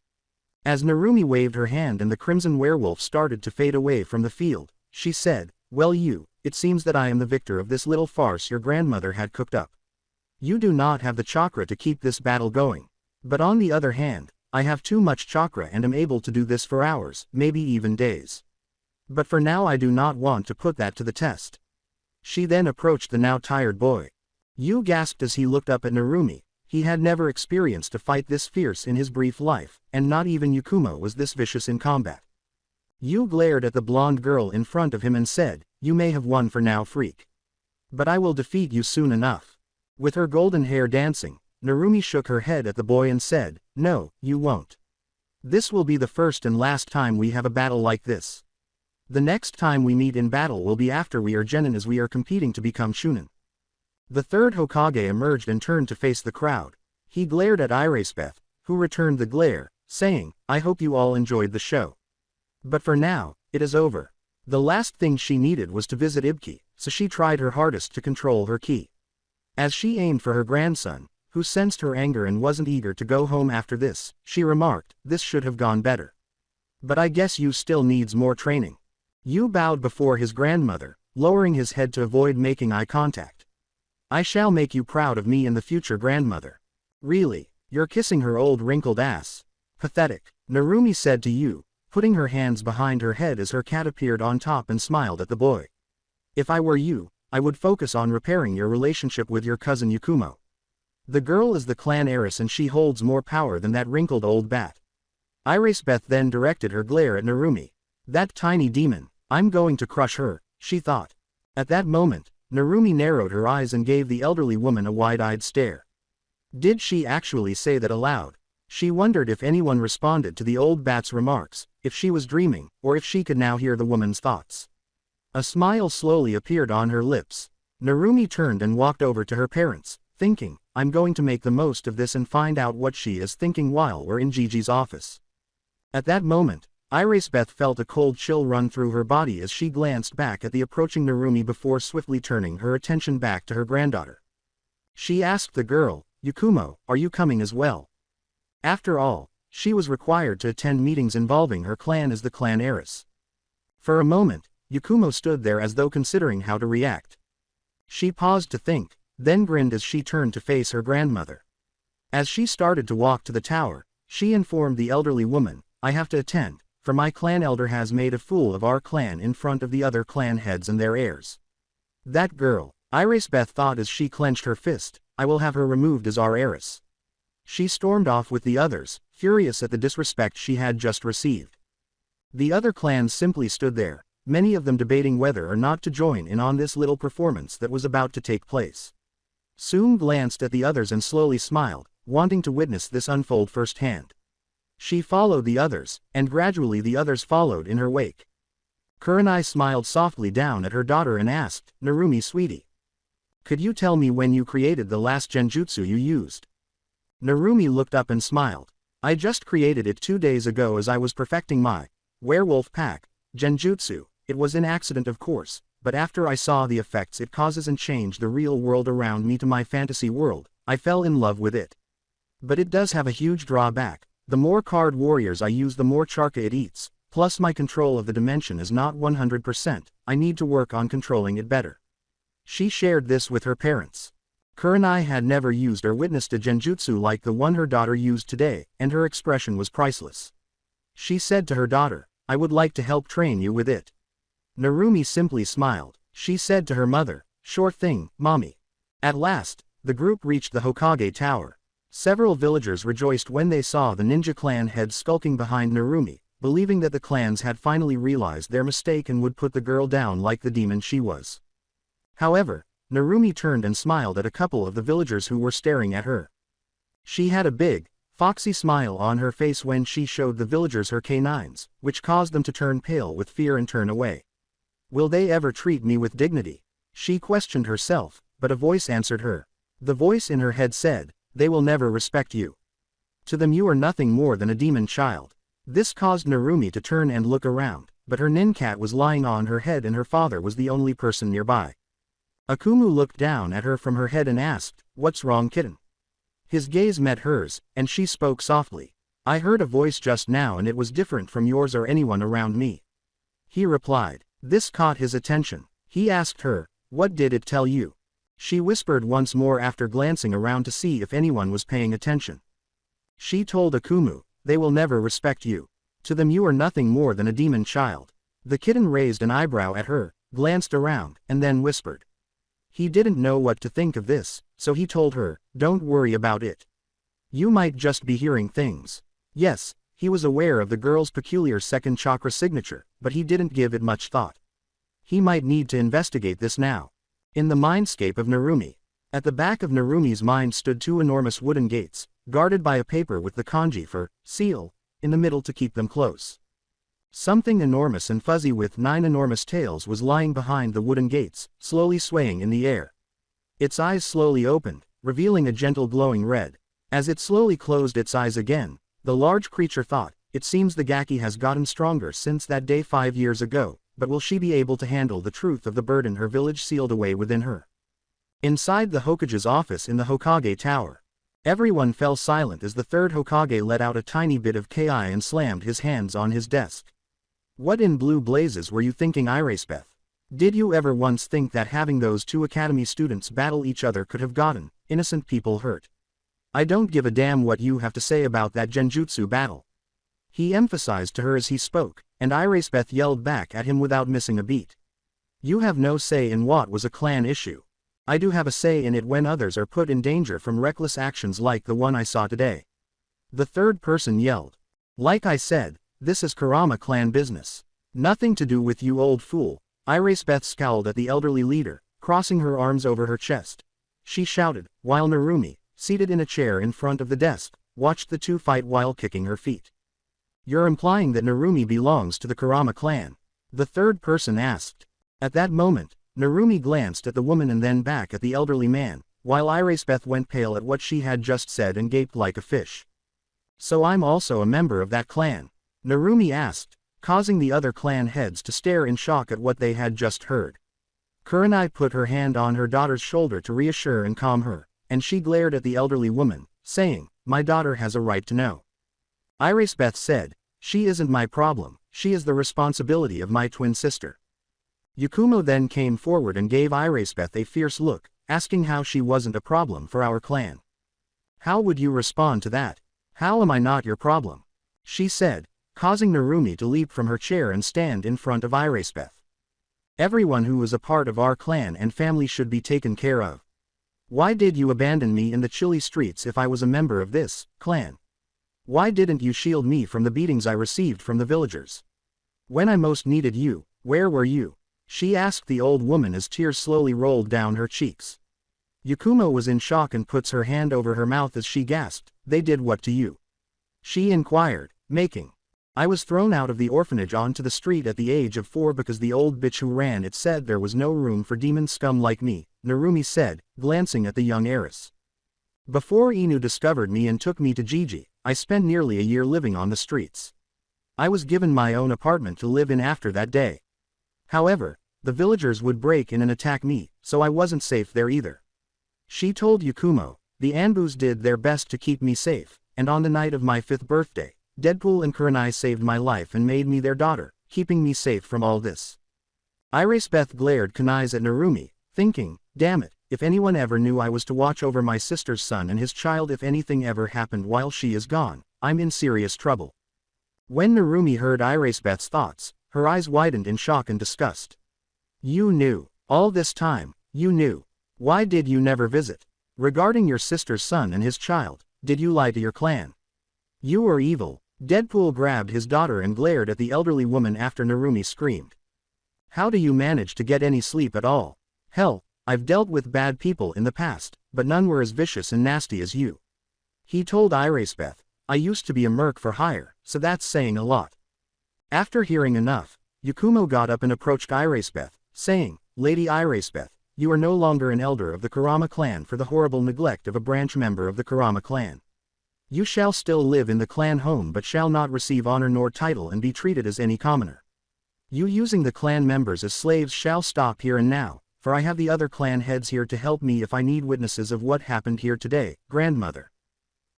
As Narumi waved her hand and the crimson werewolf started to fade away from the field, she said, "Well it seems that I am the victor of this little farce your grandmother had cooked up. You do not have the chakra to keep this battle going. But on the other hand, I have too much chakra and am able to do this for hours, maybe even days. But for now I do not want to put that to the test." She then approached the now tired boy. Yu gasped as he looked up at Narumi. He had never experienced a fight this fierce in his brief life, and not even Yakumo was this vicious in combat. Yu glared at the blonde girl in front of him and said, "You may have won for now, freak. But I will defeat you soon enough." With her golden hair dancing, Narumi shook her head at the boy and said, "No, you won't. This will be the first and last time we have a battle like this. The next time we meet in battle will be after we are genin as we are competing to become shunin." The third Hokage emerged and turned to face the crowd. He glared at Irisbeth, who returned the glare, saying, "I hope you all enjoyed the show. But for now, it is over." The last thing she needed was to visit Ibki, so she tried her hardest to control her ki. As she aimed for her grandson, who sensed her anger and wasn't eager to go home after this, she remarked, "This should have gone better. But I guess you still needs more training." Yu bowed before his grandmother, lowering his head to avoid making eye contact. "I shall make you proud of me in the future, grandmother." "Really, you're kissing her old wrinkled ass. Pathetic," Narumi said to Yu, putting her hands behind her head as her cat appeared on top and smiled at the boy. "If I were you, I would focus on repairing your relationship with your cousin Yakumo. The girl is the clan heiress and she holds more power than that wrinkled old bat." Irisbeth then directed her glare at Narumi. "That tiny demon, I'm going to crush her," she thought. At that moment, Narumi narrowed her eyes and gave the elderly woman a wide-eyed stare. Did she actually say that aloud? She wondered if anyone responded to the old bat's remarks, if she was dreaming, or if she could now hear the woman's thoughts. A smile slowly appeared on her lips. Narumi turned and walked over to her parents, thinking, "I'm going to make the most of this and find out what she is thinking while we're in Gigi's office." At that moment, Irisbeth felt a cold chill run through her body as she glanced back at the approaching Narumi before swiftly turning her attention back to her granddaughter. She asked the girl, "Yakumo, are you coming as well?" After all, she was required to attend meetings involving her clan as the clan heiress. For a moment, Yakumo stood there as though considering how to react. She paused to think, then grinned as she turned to face her grandmother. As she started to walk to the tower, she informed the elderly woman, I have to attend, for my clan elder has made a fool of our clan in front of the other clan heads and their heirs. That girl, Irisbeth thought as she clenched her fist, I will have her removed as our heiress. She stormed off with the others, furious at the disrespect she had just received. The other clans simply stood there, many of them debating whether or not to join in on this little performance that was about to take place. Soon glanced at the others and slowly smiled, wanting to witness this unfold firsthand. She followed the others, and gradually the others followed in her wake. Kurenai smiled softly down at her daughter and asked, Narumi sweetie, could you tell me when you created the last genjutsu you used? Narumi looked up and smiled. I just created it 2 days ago as I was perfecting my werewolf pack genjutsu. It was an accident of course, but after I saw the effects it causes and changed the real world around me to my fantasy world, I fell in love with it. But it does have a huge drawback. The more card warriors I use the more charka it eats, plus my control of the dimension is not 100%, I need to work on controlling it better. She shared this with her parents. Kurenai had never used or witnessed a genjutsu like the one her daughter used today, and her expression was priceless. She said to her daughter, I would like to help train you with it. Narumi simply smiled. She said to her mother, sure thing, mommy. At last, the group reached the Hokage Tower. Several villagers rejoiced when they saw the ninja clan head skulking behind Narumi, believing that the clans had finally realized their mistake and would put the girl down like the demon she was. However, Narumi turned and smiled at a couple of the villagers who were staring at her. She had a big, foxy smile on her face when she showed the villagers her canines, which caused them to turn pale with fear and turn away. Will they ever treat me with dignity? She questioned herself, but a voice answered her. The voice in her head said, they will never respect you. To them you are nothing more than a demon child. This caused Narumi to turn and look around, but her nincat was lying on her head and her father was the only person nearby. Akumu looked down at her from her head and asked, what's wrong kitten? His gaze met hers, and she spoke softly. I heard a voice just now and it was different from yours or anyone around me. He replied. This caught his attention. He asked her, what did it tell you? She whispered once more after glancing around to see if anyone was paying attention. She told Akumu, they will never respect you. To them you are nothing more than a demon child. The kitten raised an eyebrow at her, glanced around, and then whispered. He didn't know what to think of this, so he told her, don't worry about it. You might just be hearing things. Yes, he was aware of the girl's peculiar second chakra signature, but he didn't give it much thought. He might need to investigate this now. In the mindscape of Narumi. At the back of Narumi's mind stood 2 enormous wooden gates, guarded by a paper with the kanji for seal in the middle to keep them close. Something enormous and fuzzy with 9 enormous tails was lying behind the wooden gates, slowly swaying in the air. Its eyes slowly opened, revealing a gentle glowing red. As it slowly closed its eyes again, the large creature thought, it seems the Gaki has gotten stronger since that day 5 years ago, but will she be able to handle the truth of the burden her village sealed away within her? Inside the Hokage's office in the Hokage Tower, everyone fell silent as the third Hokage let out a tiny bit of ki and slammed his hands on his desk. What in blue blazes were you thinking, Irisbeth? Did you ever once think that having those 2 academy students battle each other could have gotten innocent people hurt? I don't give a damn what you have to say about that genjutsu battle. He emphasized to her as he spoke, and Irisbeth yelled back at him without missing a beat. You have no say in what was a clan issue. I do have a say in it when others are put in danger from reckless actions like the one I saw today. The third person yelled. Like I said, this is Kurama clan business. Nothing to do with you, old fool. Irisbeth scowled at the elderly leader, crossing her arms over her chest. She shouted, while Narumi, seated in a chair in front of the desk, watched the 2 fight while kicking her feet. You're implying that Narumi belongs to the Kurama clan? The third person asked. At that moment, Narumi glanced at the woman and then back at the elderly man, while Irisbeth went pale at what she had just said and gaped like a fish. So I'm also a member of that clan? Narumi asked, causing the other clan heads to stare in shock at what they had just heard. Kurenai put her hand on her daughter's shoulder to reassure and calm her, and she glared at the elderly woman, saying, my daughter has a right to know. Irisbeth said, she isn't my problem, she is the responsibility of my twin sister. Yakumo then came forward and gave Irisbeth a fierce look, asking how she wasn't a problem for our clan. How would you respond to that? How am I not your problem? She said, causing Narumi to leap from her chair and stand in front of Iracebeth. Everyone who was a part of our clan and family should be taken care of. Why did you abandon me in the chilly streets if I was a member of this clan? Why didn't you shield me from the beatings I received from the villagers? When I most needed you, where were you? She asked the old woman as tears slowly rolled down her cheeks. Yakumo was in shock and puts her hand over her mouth as she gasped, "They did what to you?" She inquired, making. "I was thrown out of the orphanage onto the street at the age of 4 because the old bitch who ran it said there was no room for demon scum like me," Narumi said, glancing at the young heiress. "Before Inu discovered me and took me to Gigi, I spent nearly a year living on the streets. I was given my own apartment to live in after that day. However, the villagers would break in and attack me, so I wasn't safe there either." She told Yakumo, "The Anbus did their best to keep me safe, and on the night of my 5th birthday, Deadpool and Kurenai saved my life and made me their daughter, keeping me safe from all this." Iracebeth glared kunais at Narumi, thinking, "Damn it, if anyone ever knew I was to watch over my sister's son and his child if anything ever happened while she is gone, I'm in serious trouble." When Narumi heard Iracebeth's thoughts, her eyes widened in shock and disgust. "You knew. All this time, you knew. Why did you never visit? Regarding your sister's son and his child, did you lie to your clan? You are evil." Deadpool grabbed his daughter and glared at the elderly woman after Narumi screamed. "How do you manage to get any sleep at all? Hell, I've dealt with bad people in the past, but none were as vicious and nasty as you." He told Iracebeth, "I used to be a merc for hire, so that's saying a lot." After hearing enough, Yakumo got up and approached Iracebeth, saying, "Lady Iracebeth, you are no longer an elder of the Kurama clan for the horrible neglect of a branch member of the Kurama clan. You shall still live in the clan home but shall not receive honor nor title and be treated as any commoner. You using the clan members as slaves shall stop here and now, for I have the other clan heads here to help me if I need witnesses of what happened here today, grandmother."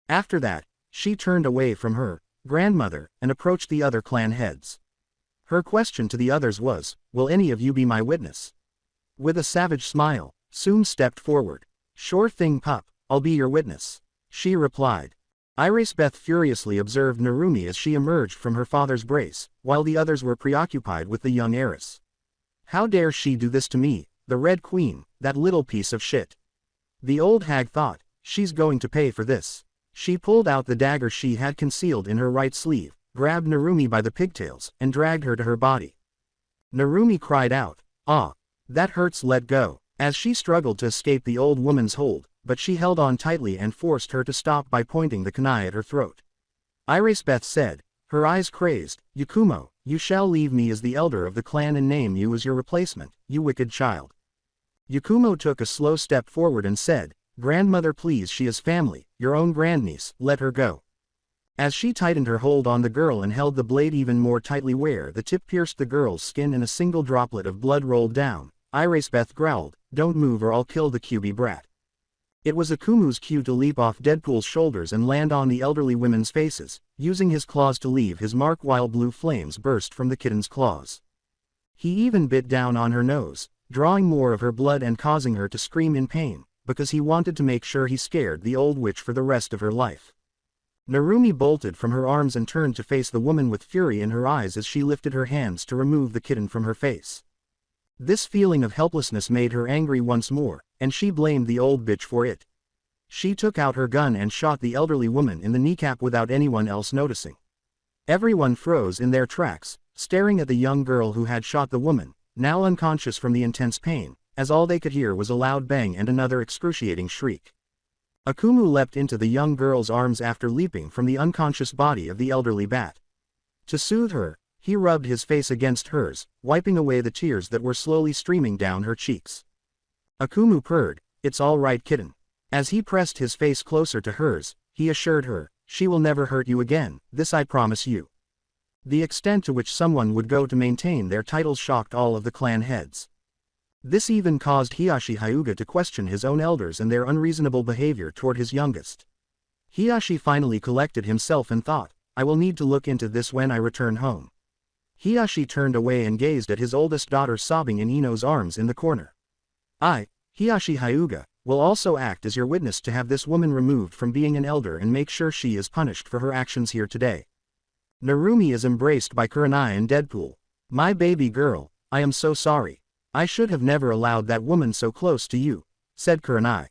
After that, she turned away from her grandmother and approached the other clan heads. Her question to the others was, "Will any of you be my witness?" With a savage smile, Soon stepped forward. "Sure thing, pup, I'll be your witness," she replied. Iracebeth furiously observed Narumi as she emerged from her father's brace, while the others were preoccupied with the young heiress. "How dare she do this to me, the Red Queen, that little piece of shit?" The old hag thought, "She's going to pay for this." She pulled out the dagger she had concealed in her right sleeve, grabbed Narumi by the pigtails, and dragged her to her body. Narumi cried out, "Ah! That hurts, let go," as she struggled to escape the old woman's hold, but she held on tightly and forced her to stop by pointing the kunai at her throat. Iracebeth said, her eyes crazed, "Yakumo, you shall leave me as the elder of the clan and name you as your replacement, you wicked child." Yakumo took a slow step forward and said, "Grandmother, please, she is family, your own grandniece, let her go." As she tightened her hold on the girl and held the blade even more tightly where the tip pierced the girl's skin and a single droplet of blood rolled down, Iracebeth growled, "Don't move or I'll kill the QB brat." It was Akumu's cue to leap off Deadpool's shoulders and land on the elderly women's faces, using his claws to leave his mark while blue flames burst from the kitten's claws. He even bit down on her nose, drawing more of her blood and causing her to scream in pain, because he wanted to make sure he scared the old witch for the rest of her life. Narumi bolted from her arms and turned to face the woman with fury in her eyes as she lifted her hands to remove the kitten from her face. This feeling of helplessness made her angry once more, and she blamed the old bitch for it. She took out her gun and shot the elderly woman in the kneecap without anyone else noticing. Everyone froze in their tracks, staring at the young girl who had shot the woman, now unconscious from the intense pain, as all they could hear was a loud bang and another excruciating shriek. Akumu leapt into the young girl's arms after leaping from the unconscious body of the elderly bat. To soothe her, he rubbed his face against hers, wiping away the tears that were slowly streaming down her cheeks. Akumu purred, "It's all right, kitten." As he pressed his face closer to hers, he assured her, "She will never hurt you again, this I promise you." The extent to which someone would go to maintain their titles shocked all of the clan heads. This even caused Hiyashi Hyuga to question his own elders and their unreasonable behavior toward his youngest. Hiyashi finally collected himself and thought, "I will need to look into this when I return home." Hiyashi turned away and gazed at his oldest daughter sobbing in Ino's arms in the corner. "I, Hiyashi Hyuga, will also act as your witness to have this woman removed from being an elder and make sure she is punished for her actions here today." Narumi is embraced by Kurenai and Deadpool. My baby girl, I am so sorry. I should have never allowed that woman so close to you, said Kurenai.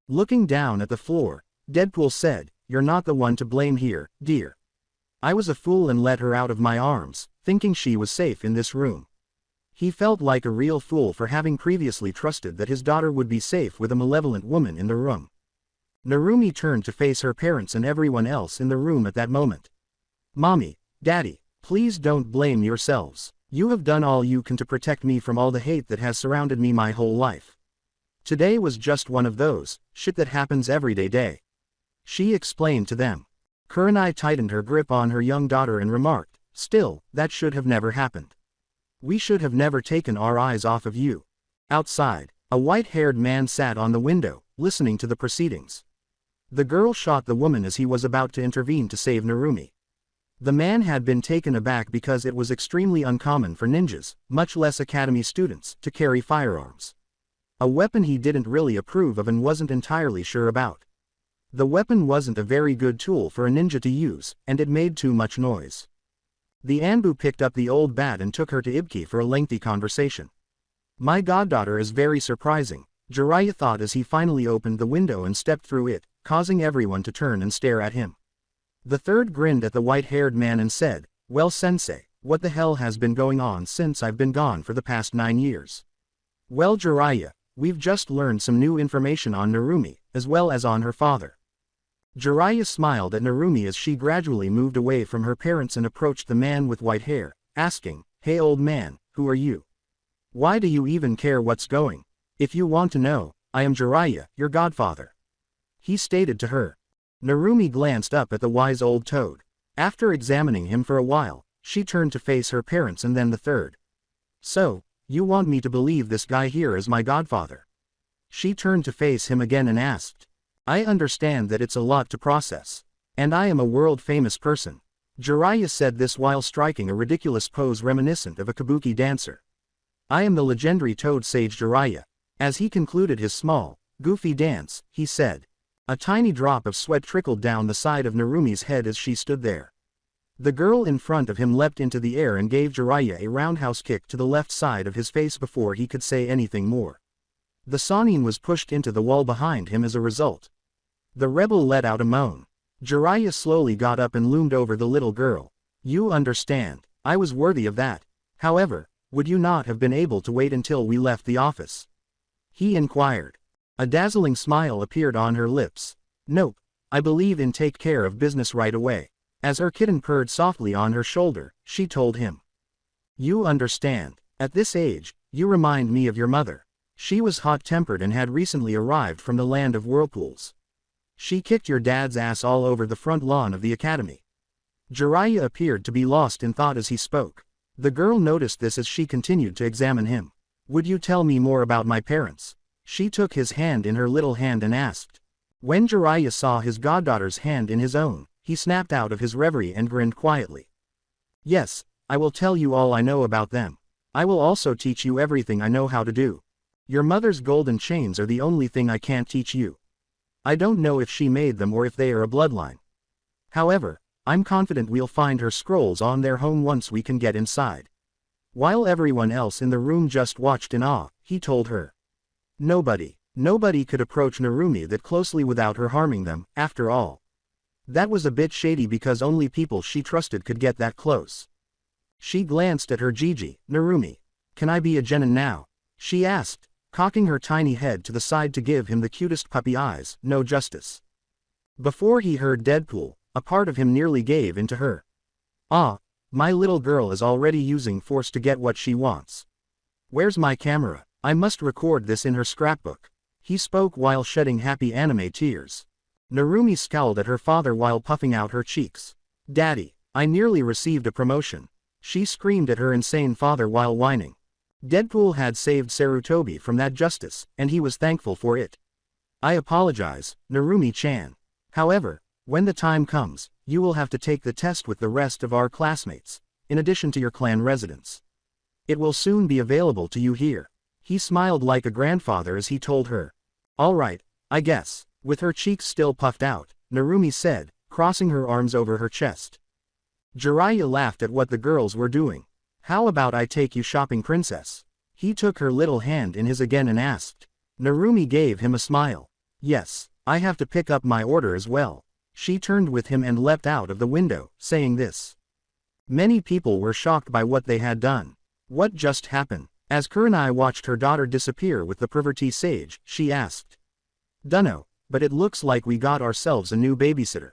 Looking down at the floor, Deadpool said, you're not the one to blame here, dear. I was a fool and let her out of my arms, thinking she was safe in this room. He felt like a real fool for having previously trusted that his daughter would be safe with a malevolent woman in the room. Narumi turned to face her parents and everyone else in the room at that moment. Mommy, Daddy, please don't blame yourselves. You have done all you can to protect me from all the hate that has surrounded me my whole life. Today was just one of those shit that happens every day. She explained to them. Kurenai tightened her grip on her young daughter and remarked, still, that should have never happened. We should have never taken our eyes off of you. Outside, a white-haired man sat on the window, listening to the proceedings. The girl shot the woman as he was about to intervene to save Narumi. The man had been taken aback because it was extremely uncommon for ninjas, much less academy students, to carry firearms. A weapon he didn't really approve of and wasn't entirely sure about. The weapon wasn't a very good tool for a ninja to use, and it made too much noise. The Anbu picked up the old bat and took her to Ibki for a lengthy conversation. My goddaughter is very surprising, Jiraiya thought as he finally opened the window and stepped through it, causing everyone to turn and stare at him. The third grinned at the white-haired man and said, well sensei, what the hell has been going on since I've been gone for the past 9 years? Well Jiraiya, we've just learned some new information on Narumi, as well as on her father. Jiraiya smiled at Narumi as she gradually moved away from her parents and approached the man with white hair, asking, hey old man, who are you? Why do you even care what's going? If you want to know, I am Jiraiya, your godfather. He stated to her. Narumi glanced up at the wise old toad. After examining him for a while, she turned to face her parents and then the third. So, you want me to believe this guy here is my godfather? She turned to face him again and asked. I understand that it's a lot to process. And I am a world-famous person. Jiraiya said this while striking a ridiculous pose reminiscent of a kabuki dancer. I am the legendary toad sage Jiraiya. As he concluded his small, goofy dance, he said. A tiny drop of sweat trickled down the side of Narumi's head as she stood there. The girl in front of him leapt into the air and gave Jiraiya a roundhouse kick to the left side of his face before he could say anything more. The Sannin was pushed into the wall behind him as a result. The rebel let out a moan. Jiraiya slowly got up and loomed over the little girl. You understand, I was worthy of that. However, would you not have been able to wait until we left the office? He inquired. A dazzling smile appeared on her lips. Nope, I believe in take care of business right away. As her kitten purred softly on her shoulder, she told him. You understand, at this age, you remind me of your mother. She was hot-tempered and had recently arrived from the land of whirlpools. She kicked your dad's ass all over the front lawn of the academy. Jiraiya appeared to be lost in thought as he spoke. The girl noticed this as she continued to examine him. Would you tell me more about my parents? She took his hand in her little hand and asked. When Jiraiya saw his goddaughter's hand in his own, he snapped out of his reverie and grinned quietly. Yes, I will tell you all I know about them. I will also teach you everything I know how to do. Your mother's golden chains are the only thing I can't teach you. I don't know if she made them or if they are a bloodline. However, I'm confident we'll find her scrolls on their home once we can get inside. While everyone else in the room just watched in awe, he told her. Nobody could approach Narumi that closely without her harming them, after all. That was a bit shady because only people she trusted could get that close. She glanced at her Gigi. Narumi. Can I be a genin now? She asked, cocking her tiny head to the side to give him the cutest puppy eyes. No justice. Before he heard Deadpool, a part of him nearly gave in to her. Ah, my little girl is already using force to get what she wants. Where's my camera? I must record this in her scrapbook. He spoke while shedding happy anime tears. Narumi scowled at her father while puffing out her cheeks. Daddy, I nearly received a promotion. She screamed at her insane father while whining. Deadpool had saved Sarutobi from that justice, and he was thankful for it. I apologize, Narumi-chan. However, when the time comes, you will have to take the test with the rest of our classmates, in addition to your clan residents. It will soon be available to you here. He smiled like a grandfather as he told her. All right, I guess. With her cheeks still puffed out, Narumi said, crossing her arms over her chest. Jiraiya laughed at what the girls were doing. How about I take you shopping, princess? He took her little hand in his again and asked. Narumi gave him a smile. Yes, I have to pick up my order as well. She turned with him and leapt out of the window, saying this. Many people were shocked by what they had done. What just happened? As Kurenai watched her daughter disappear with the pervertee sage, she asked. Dunno, but it looks like we got ourselves a new babysitter.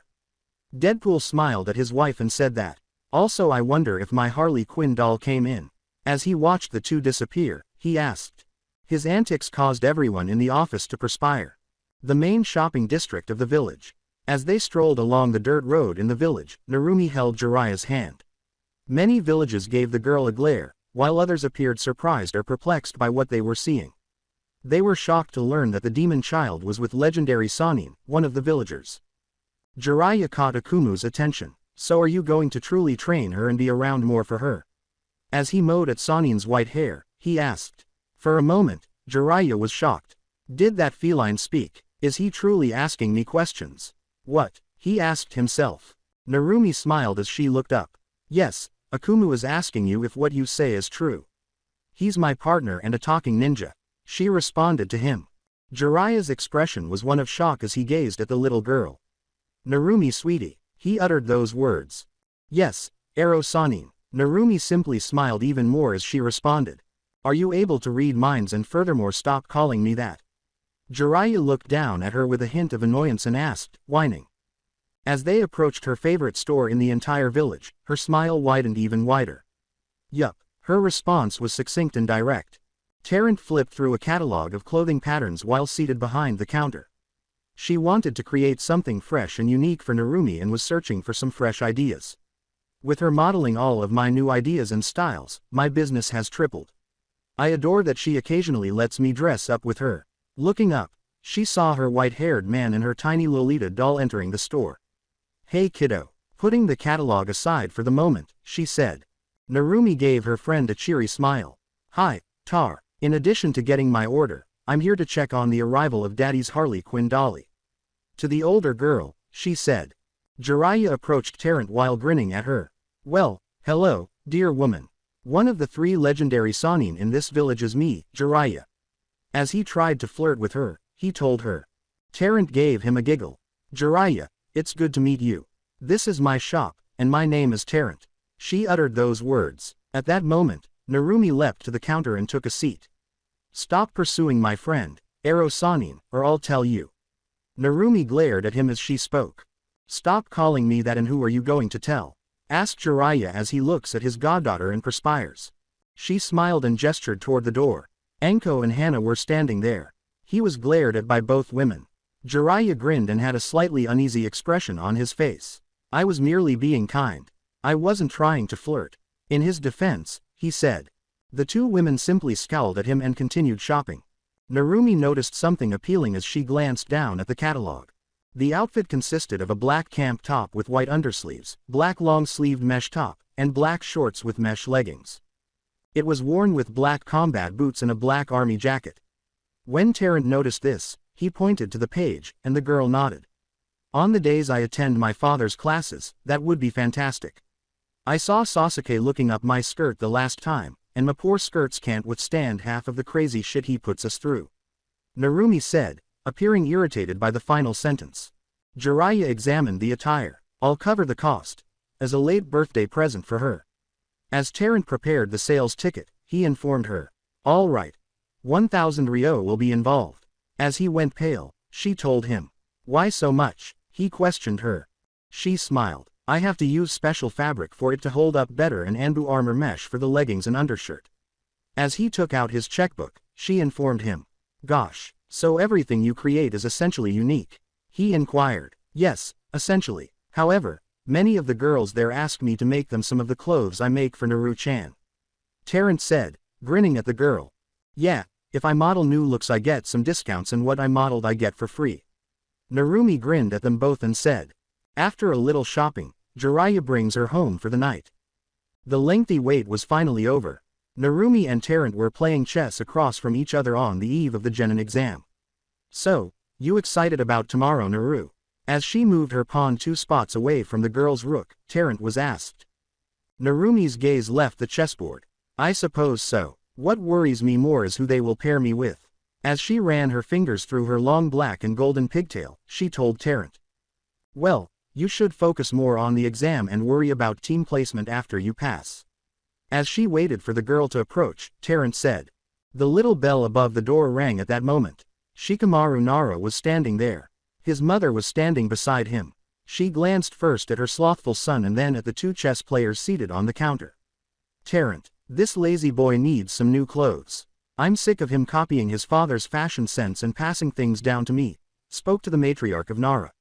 Deadpool smiled at his wife and said that. Also, I wonder if my Harley Quinn doll came in. As he watched the two disappear, he asked. His antics caused everyone in the office to perspire. The main shopping district of the village. As they strolled along the dirt road in the village, Narumi held Jiraiya's hand. Many villages gave the girl a glare, while others appeared surprised or perplexed by what they were seeing. They were shocked to learn that the demon child was with legendary Sannin, one of the villagers. Jiraiya caught Akumu's attention. So are you going to truly train her and be around more for her? As he mowed at Sannin's white hair, he asked. For a moment, Jiraiya was shocked. Did that feline speak? Is he truly asking me questions? What? He asked himself. Narumi smiled as she looked up. Yes, Akumu is asking you if what you say is true. He's my partner and a talking ninja. She responded to him. Jiraiya's expression was one of shock as he gazed at the little girl. Narumi, sweetie. He uttered those words. Yes, Ero Sannin. Narumi simply smiled even more as she responded. Are you able to read minds and furthermore stop calling me that? Jiraiya looked down at her with a hint of annoyance and asked, whining. As they approached her favorite store in the entire village, her smile widened even wider. Yup, her response was succinct and direct. Tarrant flipped through a catalog of clothing patterns while seated behind the counter. She wanted to create something fresh and unique for Narumi and was searching for some fresh ideas. With her modeling all of my new ideas and styles, my business has tripled. I adore that she occasionally lets me dress up with her. Looking up, she saw her white-haired man and her tiny Lolita doll entering the store. Hey kiddo. Putting the catalog aside for the moment, she said. Narumi gave her friend a cheery smile. Hi, Tar. In addition to getting my order, I'm here to check on the arrival of Daddy's Harley Quinn dolly. To the older girl, she said. Jiraiya approached Tarrant while grinning at her. Well, hello, dear woman. One of the 3 legendary Sannin in this village is me, Jiraiya. As he tried to flirt with her, he told her. Tarrant gave him a giggle. Jiraiya, it's good to meet you. This is my shop, and my name is Tarrant. She uttered those words. At that moment, Narumi leapt to the counter and took a seat. Stop pursuing my friend, Ero Sannin, or I'll tell you. Narumi glared at him as she spoke. Stop calling me that, and who are you going to tell? Asked Jiraiya as he looks at his goddaughter and perspires. She smiled and gestured toward the door. Anko and Hana were standing there. He was glared at by both women. Jiraiya grinned and had a slightly uneasy expression on his face. I was merely being kind. I wasn't trying to flirt. In his defense, he said. The 2 women simply scowled at him and continued shopping. Narumi noticed something appealing as she glanced down at the catalog. The outfit consisted of a black camp top with white undersleeves, black long-sleeved mesh top, and black shorts with mesh leggings. It was worn with black combat boots and a black army jacket. When Tarrant noticed this, he pointed to the page, and the girl nodded. On the days I attend my father's classes, that would be fantastic. I saw Sasuke looking up my skirt the last time, and my poor skirts can't withstand half of the crazy shit he puts us through. Narumi said, appearing irritated by the final sentence. Jiraiya examined the attire. I'll cover the cost. As a late birthday present for her. As Tarrant prepared the sales ticket, he informed her. All right. 1,000 Ryo will be involved. As he went pale, she told him. Why so much? He questioned her. She smiled. I have to use special fabric for it to hold up better and Anbu armor mesh for the leggings and undershirt. As he took out his checkbook, she informed him. Gosh, so everything you create is essentially unique? He inquired. Yes, essentially. However, many of the girls there ask me to make them some of the clothes I make for Naru-chan. Tarrant said, grinning at the girl. Yeah, if I model new looks I get some discounts and what I modeled I get for free. Narumi grinned at them both and said. After a little shopping, Jiraiya brings her home for the night. The lengthy wait was finally over. Narumi and Tarrant were playing chess across from each other on the eve of the Genin exam. So, you excited about tomorrow, Naru? As she moved her pawn 2 spots away from the girl's rook, Tarrant was asked. Narumi's gaze left the chessboard. I suppose so. What worries me more is who they will pair me with. As she ran her fingers through her long black and golden pigtail, she told Tarrant. Well, you should focus more on the exam and worry about team placement after you pass. As she waited for the girl to approach, Tarrant said. The little bell above the door rang at that moment. Shikamaru Nara was standing there. His mother was standing beside him. She glanced first at her slothful son and then at the two chess players seated on the counter. Tarrant, this lazy boy needs some new clothes. I'm sick of him copying his father's fashion sense and passing things down to me, spoke to the matriarch of Nara.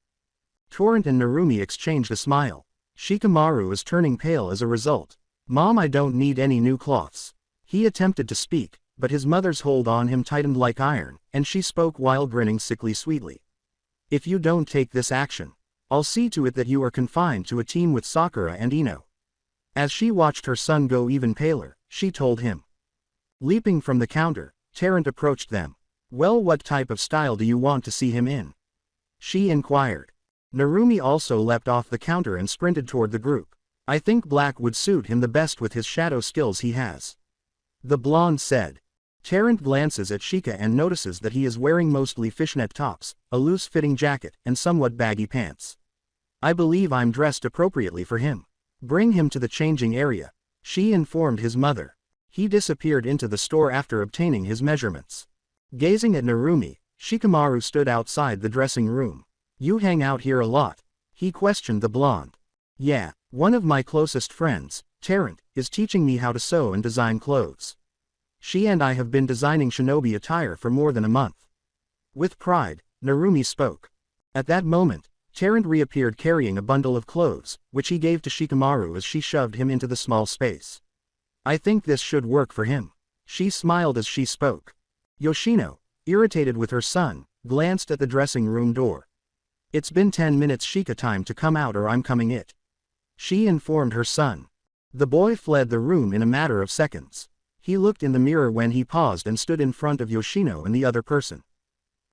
Torrent and Narumi exchanged a smile. Shikamaru is turning pale as a result. Mom, I don't need any new cloths. He attempted to speak, but his mother's hold on him tightened like iron, and she spoke while grinning sickly sweetly. If you don't take this action, I'll see to it that you are confined to a team with Sakura and Ino. As she watched her son go even paler, she told him. Leaping from the counter, Tarrant approached them. Well, what type of style do you want to see him in? She inquired. Narumi also leapt off the counter and sprinted toward the group. I think black would suit him the best with his shadow skills he has. The blonde said. Tarrant glances at Shika and notices that he is wearing mostly fishnet tops, a loose-fitting jacket, and somewhat baggy pants. I believe I'm dressed appropriately for him. Bring him to the changing area, she informed his mother. He disappeared into the store after obtaining his measurements. Gazing at Narumi, Shikamaru stood outside the dressing room. You hang out here a lot? He questioned the blonde. Yeah, one of my closest friends, Tarrant, is teaching me how to sew and design clothes. She and I have been designing shinobi attire for more than a month. With pride, Narumi spoke. At that moment, Tarrant reappeared carrying a bundle of clothes, which he gave to Shikamaru as she shoved him into the small space. I think this should work for him. She smiled as she spoke. Yoshino, irritated with her son, glanced at the dressing room door. It's been 10 minutes Shika, time to come out or I'm coming it. She informed her son. The boy fled the room in a matter of seconds. He looked in the mirror when he paused and stood in front of Yoshino and the other person.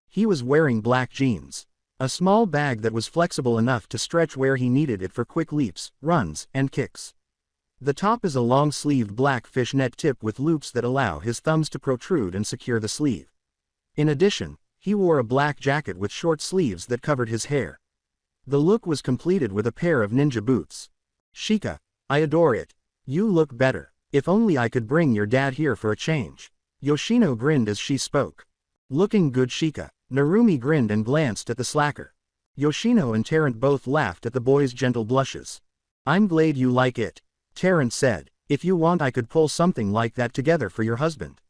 He was wearing black jeans. A small bag that was flexible enough to stretch where he needed it for quick leaps, runs, and kicks. The top is a long-sleeved black fishnet tip with loops that allow his thumbs to protrude and secure the sleeve. In addition, he wore a black jacket with short sleeves that covered his hair. The look was completed with a pair of ninja boots. Shika, I adore it. You look better. If only I could bring your dad here for a change. Yoshino grinned as she spoke. Looking good Shika. Narumi grinned and glanced at the slacker. Yoshino and Tarrant both laughed at the boy's gentle blushes. I'm glad you like it. Tarrant said, if you want I could pull something like that together for your husband.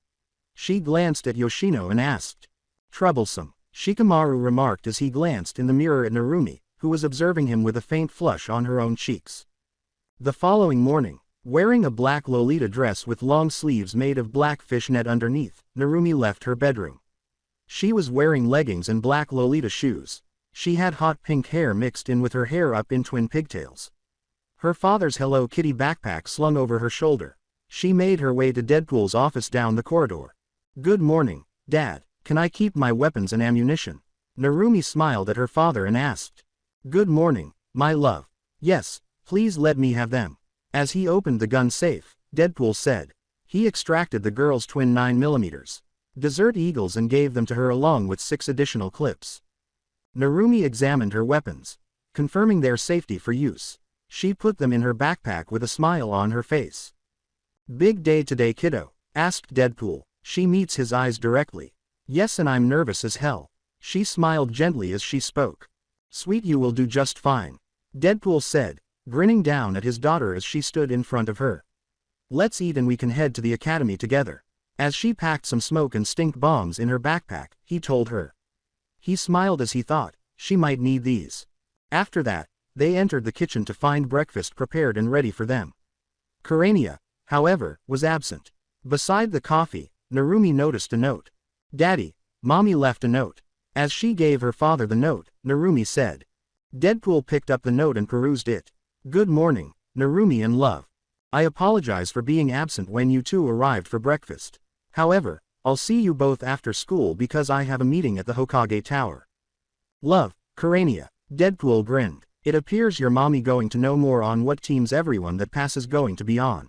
She glanced at Yoshino and asked. Troublesome, Shikamaru remarked as he glanced in the mirror at Narumi, who was observing him with a faint flush on her own cheeks. The following morning, wearing a black Lolita dress with long sleeves made of black fishnet underneath, Narumi left her bedroom. She was wearing leggings and black Lolita shoes. She had hot pink hair mixed in with her hair up in twin pigtails. Her father's Hello Kitty backpack slung over her shoulder. She made her way to Deadpool's office down the corridor. Good morning, Dad. Can I keep my weapons and ammunition? Narumi smiled at her father and asked. Good morning, my love. Yes, please let me have them. As he opened the gun safe, Deadpool said. He extracted the girl's twin 9mm Desert Eagles and gave them to her along with 6 additional clips. Narumi examined her weapons, confirming their safety for use. She put them in her backpack with a smile on her face. Big day today, kiddo? Asked Deadpool. She meets his eyes directly. Yes, and I'm nervous as hell. She smiled gently as she spoke. Sweet, you will do just fine. Deadpool said, grinning down at his daughter as she stood in front of her. Let's eat and we can head to the academy together. As she packed some smoke and stink bombs in her backpack, he told her. He smiled as he thought, she might need these. After that, they entered the kitchen to find breakfast prepared and ready for them. Karania, however, was absent. Beside the coffee, Narumi noticed a note. Daddy, Mommy left a note. As she gave her father the note, Narumi said. Deadpool picked up the note and perused it. Good morning, Narumi and love. I apologize for being absent when you two arrived for breakfast. However, I'll see you both after school because I have a meeting at the Hokage Tower. Love, Karania. Deadpool grinned. It appears your mommy going to know more on what teams everyone that passes going to be on.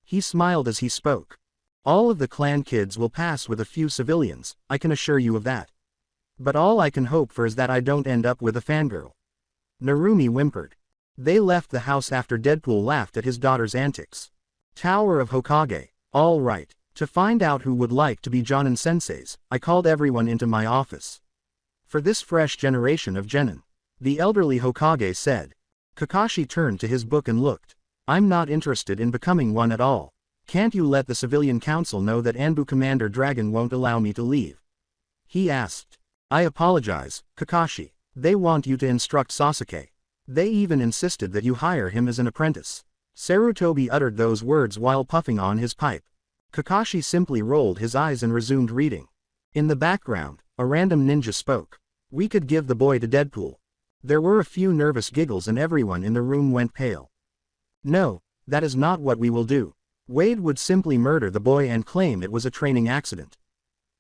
He smiled as he spoke. All of the clan kids will pass with a few civilians, I can assure you of that. But all I can hope for is that I don't end up with a fangirl. Narumi whimpered. They left the house after Deadpool laughed at his daughter's antics. Tower of Hokage. All right. To find out who would like to be Jonin senseis, I called everyone into my office. For this fresh generation of genin. The elderly Hokage said. Kakashi turned to his book and looked. I'm not interested in becoming one at all. Can't you let the civilian council know that Anbu Commander Dragon won't allow me to leave? He asked. I apologize, Kakashi. They want you to instruct Sasuke. They even insisted that you hire him as an apprentice. Sarutobi uttered those words while puffing on his pipe. Kakashi simply rolled his eyes and resumed reading. In the background, a random ninja spoke. We could give the boy to Deadpool. There were a few nervous giggles and everyone in the room went pale. No, that is not what we will do. Wade would simply murder the boy and claim it was a training accident.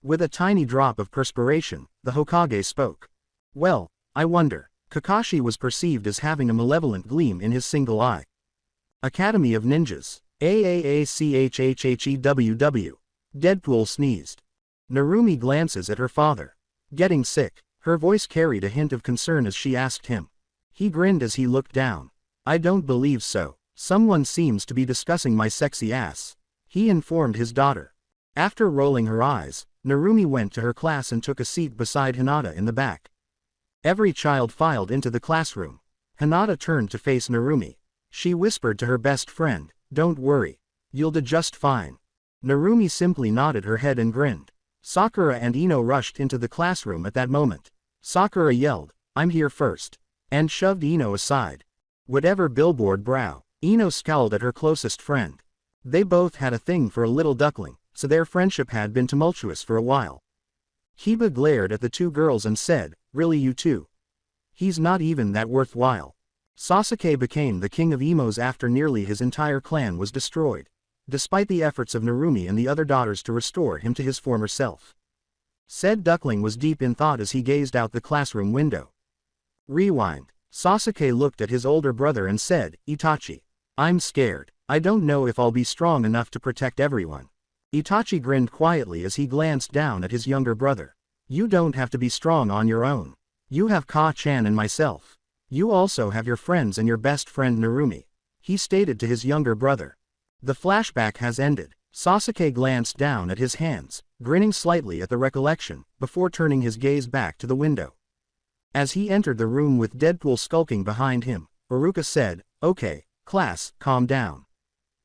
With a tiny drop of perspiration, the Hokage spoke. Well, I wonder. Kakashi was perceived as having a malevolent gleam in his single eye. Academy of Ninjas. AAACHHHEWW. Deadpool sneezed. Narumi glances at her father. Getting sick. Her voice carried a hint of concern as she asked him. He grinned as he looked down. I don't believe so. Someone seems to be discussing my sexy ass. He informed his daughter. After rolling her eyes, Narumi went to her class and took a seat beside Hinata in the back. Every child filed into the classroom. Hinata turned to face Narumi. She whispered to her best friend, don't worry. You'll do just fine. Narumi simply nodded her head and grinned. Sakura and Ino rushed into the classroom at that moment. Sakura yelled, I'm here first. And shoved Ino aside. Whatever billboard brow. Ino scowled at her closest friend. They both had a thing for a little duckling, so their friendship had been tumultuous for a while. Kiba glared at the two girls and said, really you two? He's not even that worthwhile. Sasuke became the king of emos after nearly his entire clan was destroyed, despite the efforts of Narumi and the other daughters to restore him to his former self. Said duckling was deep in thought as he gazed out the classroom window. Rewind. Sasuke looked at his older brother and said, Itachi. I'm scared. I don't know if I'll be strong enough to protect everyone. Itachi grinned quietly as he glanced down at his younger brother. You don't have to be strong on your own. You have Ka-chan and myself. You also have your friends and your best friend Narumi. He stated to his younger brother. The flashback has ended. Sasuke glanced down at his hands, grinning slightly at the recollection, before turning his gaze back to the window. As he entered the room with Deadpool skulking behind him, Iruka said, okay, class, calm down.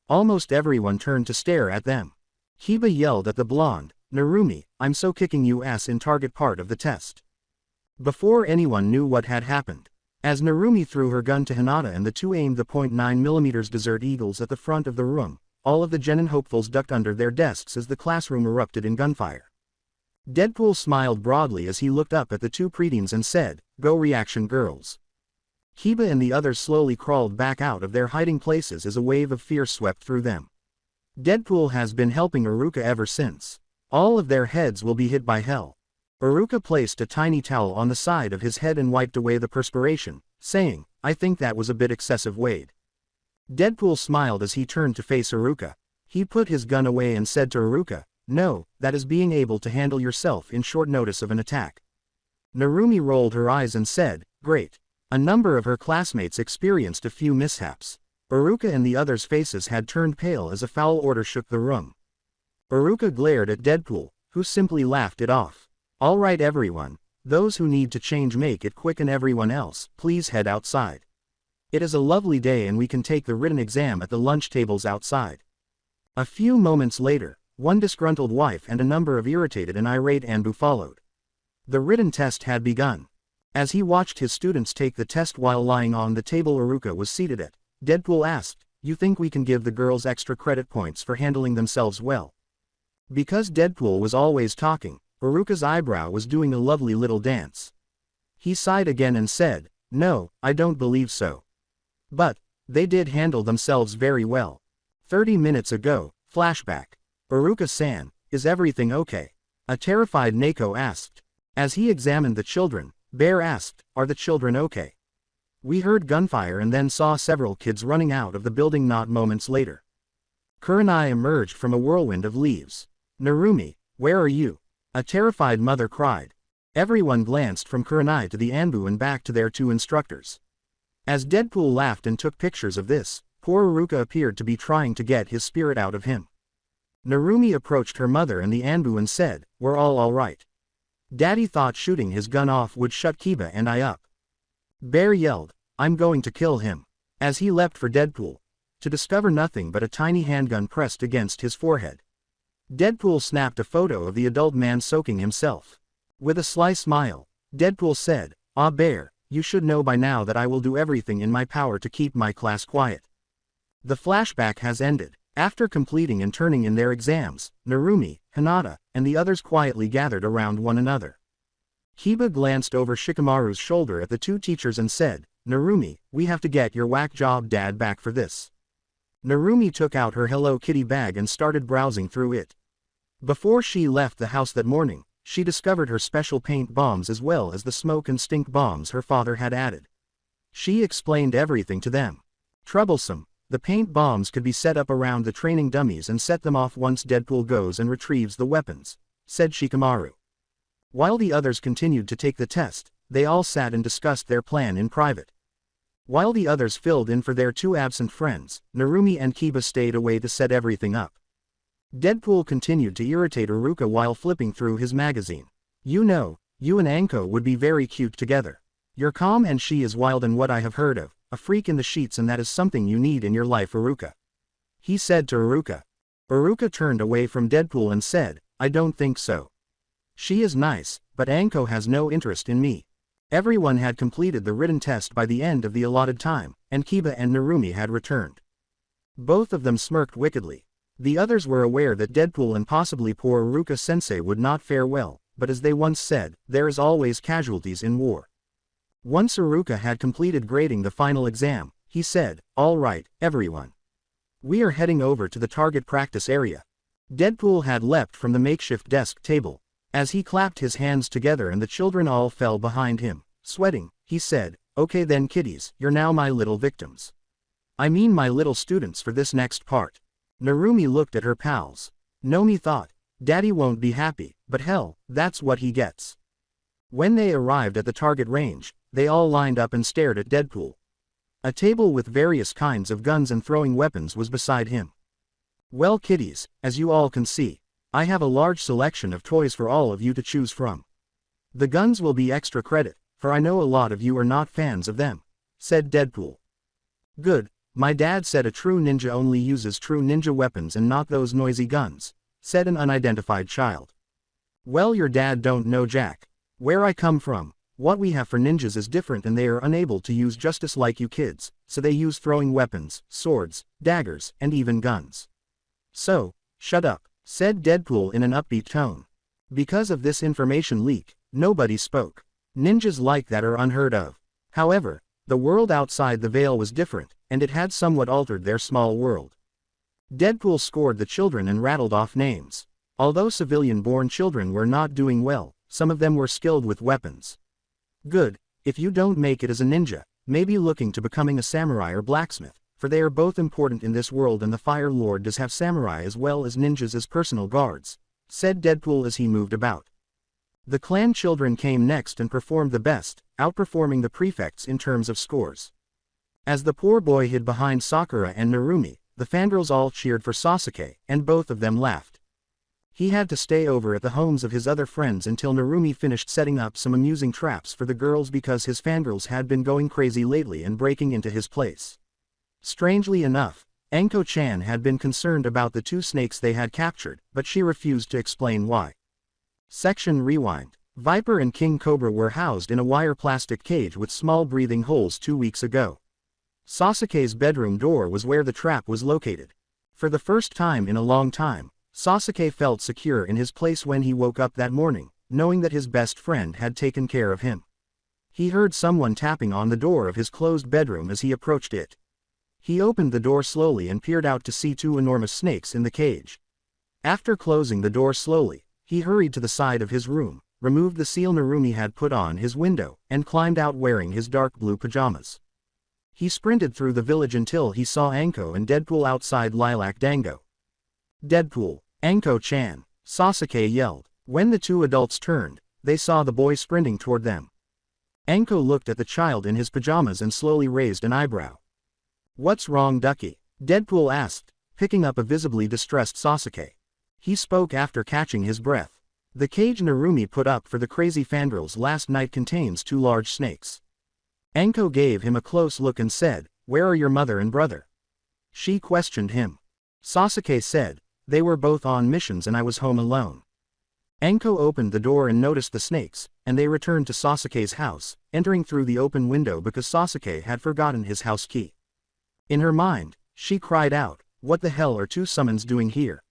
Almost everyone turned to stare at them. Kiba yelled at the blonde, Narumi, I'm so kicking you ass in target part of the test. Before anyone knew what had happened. As Narumi threw her gun to Hinata and the two aimed the .9mm Desert Eagles at the front of the room, all of the genin hopefuls ducked under their desks as the classroom erupted in gunfire. Deadpool smiled broadly as he looked up at the two preteens and said, go reaction girls. Kiba and the others slowly crawled back out of their hiding places as a wave of fear swept through them. Deadpool has been helping Iruka ever since. All of their heads will be hit by hell. Iruka placed a tiny towel on the side of his head and wiped away the perspiration, saying, I think that was a bit excessive, Wade. Deadpool smiled as he turned to face Iruka. He put his gun away and said to Iruka, no, that is being able to handle yourself in short notice of an attack. Narumi rolled her eyes and said, great. A number of her classmates experienced a few mishaps. Iruka and the others' faces had turned pale as a foul order shook the room. Iruka glared at Deadpool, who simply laughed it off. All right everyone, those who need to change make it quick and everyone else, please head outside. It is a lovely day and we can take the written exam at the lunch tables outside. A few moments later, one disgruntled wife and a number of irritated and irate Anbu followed. The written test had begun. As he watched his students take the test while lying on the table Iruka was seated at, Deadpool asked, you think we can give the girls extra credit points for handling themselves well? Because Deadpool was always talking, Iruka's eyebrow was doing a lovely little dance. He sighed again and said, no, I don't believe so. But, they did handle themselves very well. 30 minutes ago, flashback. Iruka-san, is everything okay? A terrified Neko asked. As he examined the children, Bear asked, are the children okay? We heard gunfire and then saw several kids running out of the building not moments later. Kurenai emerged from a whirlwind of leaves. Narumi, where are you? A terrified mother cried. Everyone glanced from Kurenai to the Anbu and back to their two instructors. As Deadpool laughed and took pictures of this, poor Iruka appeared to be trying to get his spirit out of him. Narumi approached her mother and the Anbu and said, "We're all right. Daddy thought shooting his gun off would shut Kiba and I up." Bear yelled, "I'm going to kill him," as he leapt for Deadpool, to discover nothing but a tiny handgun pressed against his forehead. Deadpool snapped a photo of the adult man soaking himself. With a sly smile, Deadpool said, "Ah Bear, you should know by now that I will do everything in my power to keep my class quiet." The flashback has ended. After completing and turning in their exams, Narumi, Hinata, and the others quietly gathered around one another. Kiba glanced over Shikamaru's shoulder at the two teachers and said, "Narumi, we have to get your whack job dad back for this." Narumi took out her Hello Kitty bag and started browsing through it. Before she left the house that morning, she discovered her special paint bombs as well as the smoke and stink bombs her father had added. She explained everything to them. Troublesome, the paint bombs could be set up around the training dummies and set them off once Deadpool goes and retrieves the weapons, said Shikamaru. While the others continued to take the test, they all sat and discussed their plan in private. While the others filled in for their two absent friends, Narumi and Kiba stayed away to set everything up. Deadpool continued to irritate Iruka while flipping through his magazine. "You know, you and Anko would be very cute together. You're calm and she is wild and what I have heard of, a freak in the sheets, and that is something you need in your life, Iruka," he said to Iruka. Iruka turned away from Deadpool and said, "I don't think so. She is nice, but Anko has no interest in me." Everyone had completed the written test by the end of the allotted time, and Kiba and Narumi had returned. Both of them smirked wickedly. The others were aware that Deadpool and possibly poor Iruka-sensei would not fare well, but as they once said, there is always casualties in war. Once Iruka had completed grading the final exam, he said, "All right, everyone. We are heading over to the target practice area." Deadpool had leapt from the makeshift desk table. As he clapped his hands together and the children all fell behind him, sweating, he said, "Okay then kiddies, you're now my little victims. I mean my little students for this next part." Narumi looked at her pals. Nomi thought, "Daddy won't be happy, but hell, that's what he gets." When they arrived at the target range, they all lined up and stared at Deadpool. A table with various kinds of guns and throwing weapons was beside him. "Well kiddies, as you all can see, I have a large selection of toys for all of you to choose from. The guns will be extra credit, for I know a lot of you are not fans of them," said Deadpool. "Good, my dad said a true ninja only uses true ninja weapons and not those noisy guns," said an unidentified child. "Well, your dad don't know jack. Where I come from, what we have for ninjas is different and they are unable to use justice like you kids, so they use throwing weapons, swords, daggers, and even guns. So, shut up," said Deadpool in an upbeat tone. Because of this information leak, nobody spoke. Ninjas like that are unheard of. However, the world outside the veil was different, and it had somewhat altered their small world. Deadpool scored the children and rattled off names. Although civilian-born children were not doing well, some of them were skilled with weapons. Good, if you don't make it as a ninja, maybe looking to becoming a samurai or blacksmith, for they are both important in this world and the Fire Lord does have samurai as well as ninjas as personal guards, said Deadpool as he moved about. The clan children came next and performed the best, outperforming the prefects in terms of scores. As the poor boy hid behind Sakura and Narumi, the fangirls all cheered for Sasuke, and both of them laughed. He had to stay over at the homes of his other friends until Narumi finished setting up some amusing traps for the girls because his fangirls had been going crazy lately and breaking into his place. Strangely enough, Anko-chan had been concerned about the two snakes they had captured, but she refused to explain why. Section Rewind. Viper and King Cobra were housed in a wire plastic cage with small breathing holes 2 weeks ago. Sasuke's bedroom door was where the trap was located. For the first time in a long time, Sasuke felt secure in his place when he woke up that morning, knowing that his best friend had taken care of him. He heard someone tapping on the door of his closed bedroom as he approached it. He opened the door slowly and peered out to see 2 enormous snakes in the cage. After closing the door slowly, he hurried to the side of his room, removed the seal Narumi had put on his window, and climbed out wearing his dark blue pajamas. He sprinted through the village until he saw Anko and Deadpool outside Lilac Dango. Deadpool, Anko-chan, Sasuke yelled. When the two adults turned, they saw the boy sprinting toward them. Anko looked at the child in his pajamas and slowly raised an eyebrow. What's wrong, Ducky? Deadpool asked, picking up a visibly distressed Sasuke. He spoke after catching his breath. The cage Narumi put up for the crazy fangirls last night contains 2 large snakes. Anko gave him a close look and said, "Where are your mother and brother?" She questioned him. Sasuke said, "They were both on missions and I was home alone." Anko opened the door and noticed the snakes, and they returned to Sasuke's house, entering through the open window because Sasuke had forgotten his house key. In her mind, she cried out, "What the hell are 2 summons doing here?"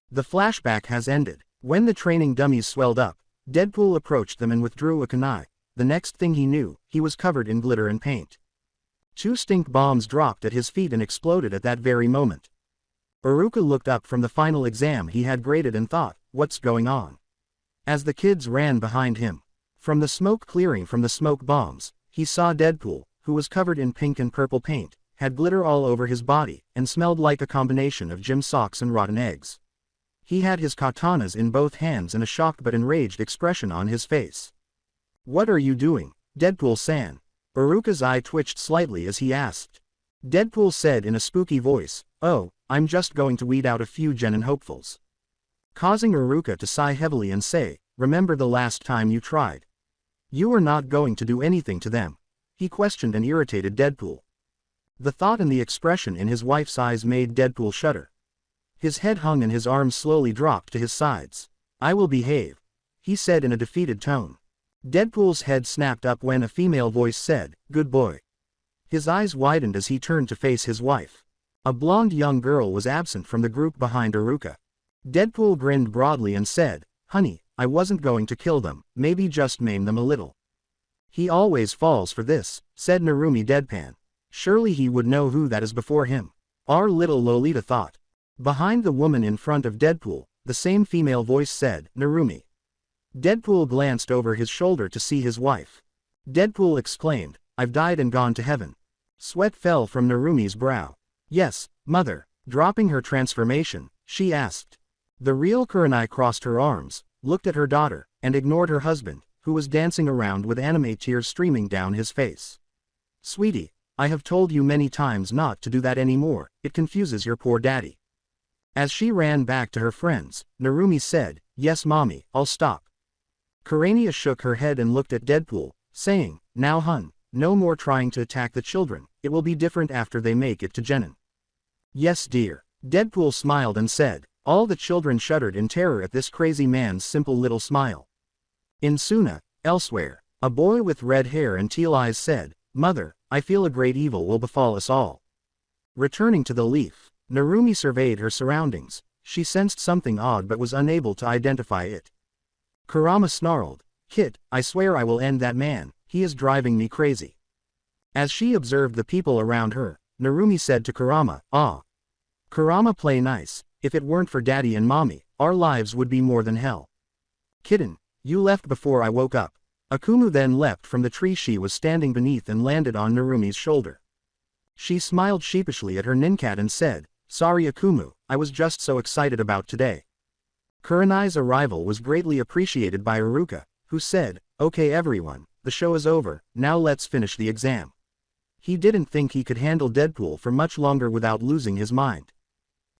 The flashback has ended. When the training dummies swelled up, Deadpool approached them and withdrew a kunai. The next thing he knew, he was covered in glitter and paint. 2 stink bombs dropped at his feet and exploded at that very moment. Iruka looked up from the final exam he had graded and thought, what's going on? As the kids ran behind him, from the smoke clearing from the smoke bombs, he saw Deadpool, who was covered in pink and purple paint, had glitter all over his body, and smelled like a combination of gym socks and rotten eggs. He had his katanas in both hands and a shocked but enraged expression on his face. What are you doing, Deadpool-san? Iruka's eye twitched slightly as he asked. Deadpool said in a spooky voice, "Oh, I'm just going to weed out a few genin hopefuls." Causing Iruka to sigh heavily and say, "Remember the last time you tried? You were not going to do anything to them." He questioned and irritated Deadpool. The thought and the expression in his wife's eyes made Deadpool shudder. His head hung and his arms slowly dropped to his sides. "I will behave," he said in a defeated tone. Deadpool's head snapped up when a female voice said, "Good boy." His eyes widened as he turned to face his wife. A blonde young girl was absent from the group behind Iruka. Deadpool grinned broadly and said, "Honey, I wasn't going to kill them, maybe just maim them a little." "He always falls for this," said Narumi deadpan. "Surely he would know who that is before him." Our little Lolita thought. Behind the woman in front of Deadpool, the same female voice said, "Narumi." Deadpool glanced over his shoulder to see his wife. Deadpool exclaimed, "I've died and gone to heaven." Sweat fell from Narumi's brow. "Yes, mother." Dropping her transformation, she asked. The real Kurenai crossed her arms, looked at her daughter, and ignored her husband, who was dancing around with anime tears streaming down his face. "Sweetie, I have told you many times not to do that anymore, it confuses your poor daddy." As she ran back to her friends, Narumi said, "Yes mommy, I'll stop." Kurania shook her head and looked at Deadpool, saying, "Now hun, no more trying to attack the children, it will be different after they make it to Genin." "Yes dear." Deadpool smiled and said. All the children shuddered in terror at this crazy man's simple little smile. In Suna, elsewhere, a boy with red hair and teal eyes said, "Mother, I feel a great evil will befall us all." Returning to the leaf, Narumi surveyed her surroundings. She sensed something odd but was unable to identify it. Kurama snarled, "Kit, I swear I will end that man, he is driving me crazy." As she observed the people around her, Narumi said to Kurama, "Ah. Kurama play nice, if it weren't for daddy and mommy, our lives would be more than hell." "Kitten, you left before I woke up." Akumu then leapt from the tree she was standing beneath and landed on Narumi's shoulder. She smiled sheepishly at her nincat and said, "Sorry Akumu, I was just so excited about today." Kurenai's arrival was greatly appreciated by Iruka, who said, "Okay everyone, the show is over, now let's finish the exam." He didn't think he could handle Deadpool for much longer without losing his mind.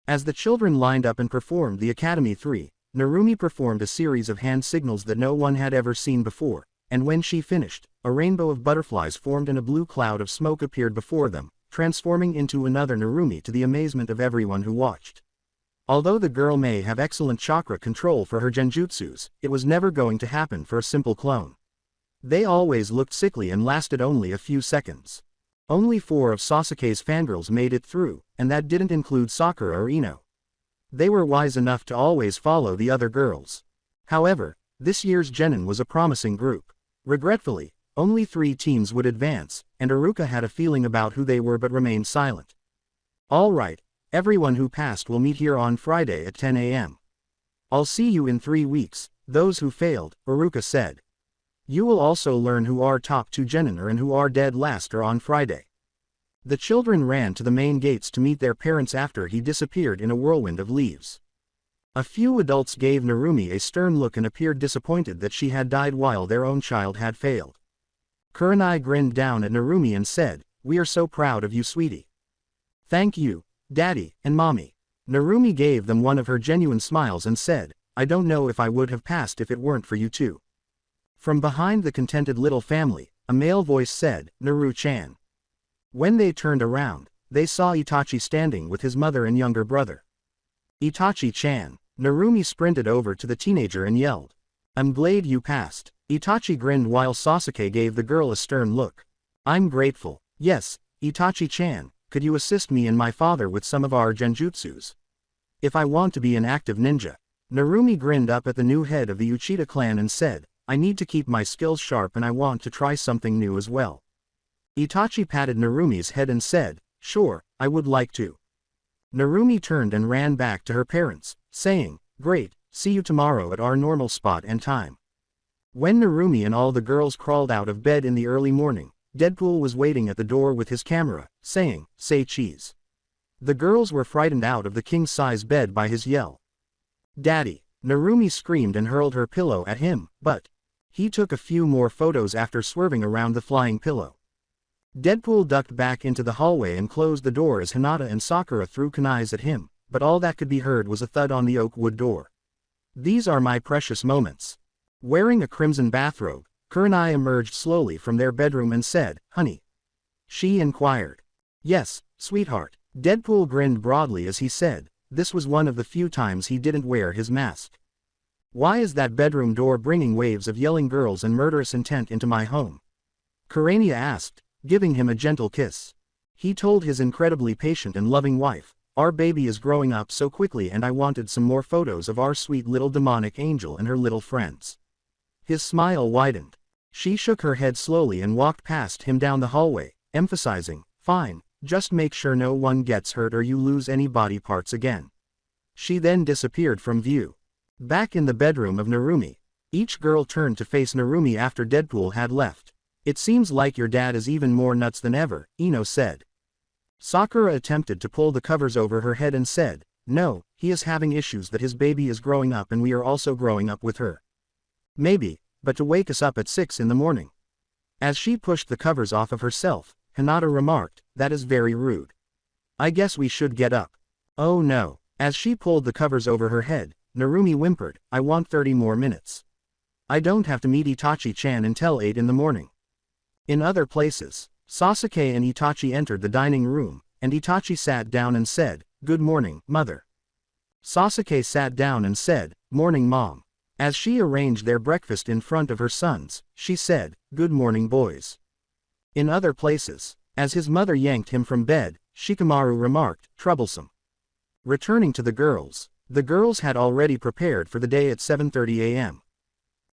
As the children lined up and performed the Academy 3, Narumi performed a series of hand signals that no one had ever seen before, and when she finished, a rainbow of butterflies formed and a blue cloud of smoke appeared before them, transforming into another Narumi to the amazement of everyone who watched. Although the girl may have excellent chakra control for her genjutsus, it was never going to happen for a simple clone. They always looked sickly and lasted only a few seconds. Only 4 of Sasuke's fangirls made it through, and that didn't include Sakura or Ino. They were wise enough to always follow the other girls. However, this year's Genin was a promising group. Regretfully, only 3 teams would advance, and Iruka had a feeling about who they were but remained silent. "All right, everyone who passed will meet here on Friday at 10 a.m. I'll see you in 3 weeks, those who failed," Iruka said. "You will also learn who our top 2 Genin are and who are dead last are on Friday." The children ran to the main gates to meet their parents after he disappeared in a whirlwind of leaves. A few adults gave Narumi a stern look and appeared disappointed that she had died while their own child had failed. Kurenai grinned down at Narumi and said, "We are so proud of you, sweetie." "Thank you, Daddy and Mommy." Narumi gave them one of her genuine smiles and said, "I don't know if I would have passed if it weren't for you two." From behind the contented little family, a male voice said, "Naru-chan." When they turned around, they saw Itachi standing with his mother and younger brother. "Itachi-chan." Narumi sprinted over to the teenager and yelled, "I'm glad you passed." Itachi grinned while Sasuke gave the girl a stern look. "I'm grateful. Yes, Itachi-chan, could you assist me and my father with some of our genjutsus? If I want to be an active ninja." Narumi grinned up at the new head of the Uchiha clan and said, "I need to keep my skills sharp and I want to try something new as well." Itachi patted Narumi's head and said, "Sure, I would like to." Narumi turned and ran back to her parents, saying, "Great, see you tomorrow at our normal spot and time." When Narumi and all the girls crawled out of bed in the early morning, Deadpool was waiting at the door with his camera, saying, "Say cheese." The girls were frightened out of the king-size bed by his yell. "Daddy!" Narumi screamed and hurled her pillow at him, but he took a few more photos after swerving around the flying pillow. Deadpool ducked back into the hallway and closed the door as Hinata and Sakura threw kunais at him, but all that could be heard was a thud on the oak wood door. "These are my precious moments." Wearing a crimson bathrobe, Kurenai emerged slowly from their bedroom and said, "Honey?" She inquired. "Yes, sweetheart." Deadpool grinned broadly as he said, this was one of the few times he didn't wear his mask. "Why is that bedroom door bringing waves of yelling girls and murderous intent into my home?" Kurenai asked, giving him a gentle kiss. He told his incredibly patient and loving wife, "Our baby is growing up so quickly and I wanted some more photos of our sweet little demonic angel and her little friends." His smile widened. She shook her head slowly and walked past him down the hallway, emphasizing, "Fine, just make sure no one gets hurt or you lose any body parts again." She then disappeared from view. Back in the bedroom of Narumi, each girl turned to face Narumi after Deadpool had left. "It seems like your dad is even more nuts than ever," Ino said. Sakura attempted to pull the covers over her head and said, "No, he is having issues that his baby is growing up and we are also growing up with her. Maybe, but to wake us up at 6 in the morning." As she pushed the covers off of herself, Hinata remarked, "That is very rude. I guess we should get up." "Oh no." As she pulled the covers over her head, Narumi whimpered, "I want 30 more minutes. I don't have to meet Itachi-chan until 8 in the morning." In other places, Sasuke and Itachi entered the dining room, and Itachi sat down and said, "Good morning, mother." Sasuke sat down and said, "Morning, mom." As she arranged their breakfast in front of her sons, she said, "Good morning, boys." In other places, as his mother yanked him from bed, Shikamaru remarked, "Troublesome." Returning to the girls had already prepared for the day at 7:30 a.m.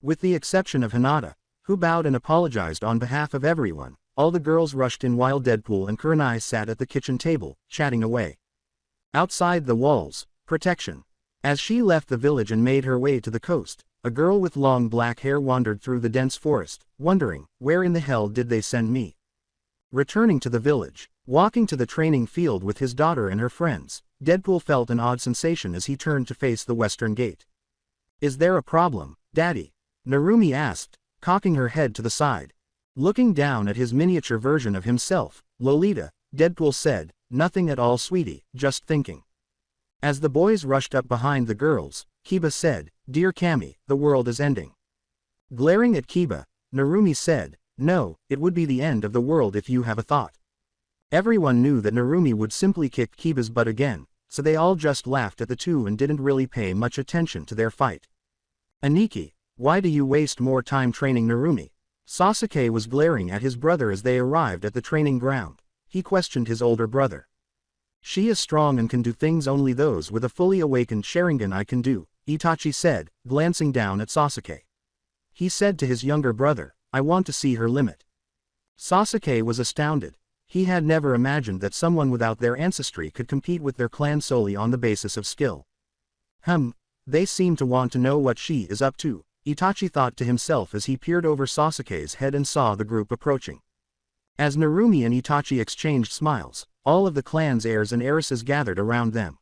With the exception of Hinata, who bowed and apologized on behalf of everyone, all the girls rushed in while Deadpool and Kurenai sat at the kitchen table, chatting away. Outside the walls, protection. As she left the village and made her way to the coast, a girl with long black hair wandered through the dense forest, wondering, where in the hell did they send me? Returning to the village, walking to the training field with his daughter and her friends, Deadpool felt an odd sensation as he turned to face the western gate. "Is there a problem, Daddy?" Narumi asked, cocking her head to the side. Looking down at his miniature version of himself, Lolita, Deadpool said, "Nothing at all, sweetie, just thinking." As the boys rushed up behind the girls, Kiba said, "Dear Kami, the world is ending." Glaring at Kiba, Narumi said, "No, it would be the end of the world if you have a thought." Everyone knew that Narumi would simply kick Kiba's butt again, so they all just laughed at the two and didn't really pay much attention to their fight. "Aniki, why do you waste more time training Narumi?" Sasuke was glaring at his brother as they arrived at the training ground. He questioned his older brother. "She is strong and can do things only those with a fully awakened Sharingan I can do," Itachi said, glancing down at Sasuke. He said to his younger brother, "I want to see her limit." Sasuke was astounded. He had never imagined that someone without their ancestry could compete with their clan solely on the basis of skill. They seem to want to know what she is up to, Itachi thought to himself as he peered over Sasuke's head and saw the group approaching. As Narumi and Itachi exchanged smiles, all of the clan's heirs and heiresses gathered around them.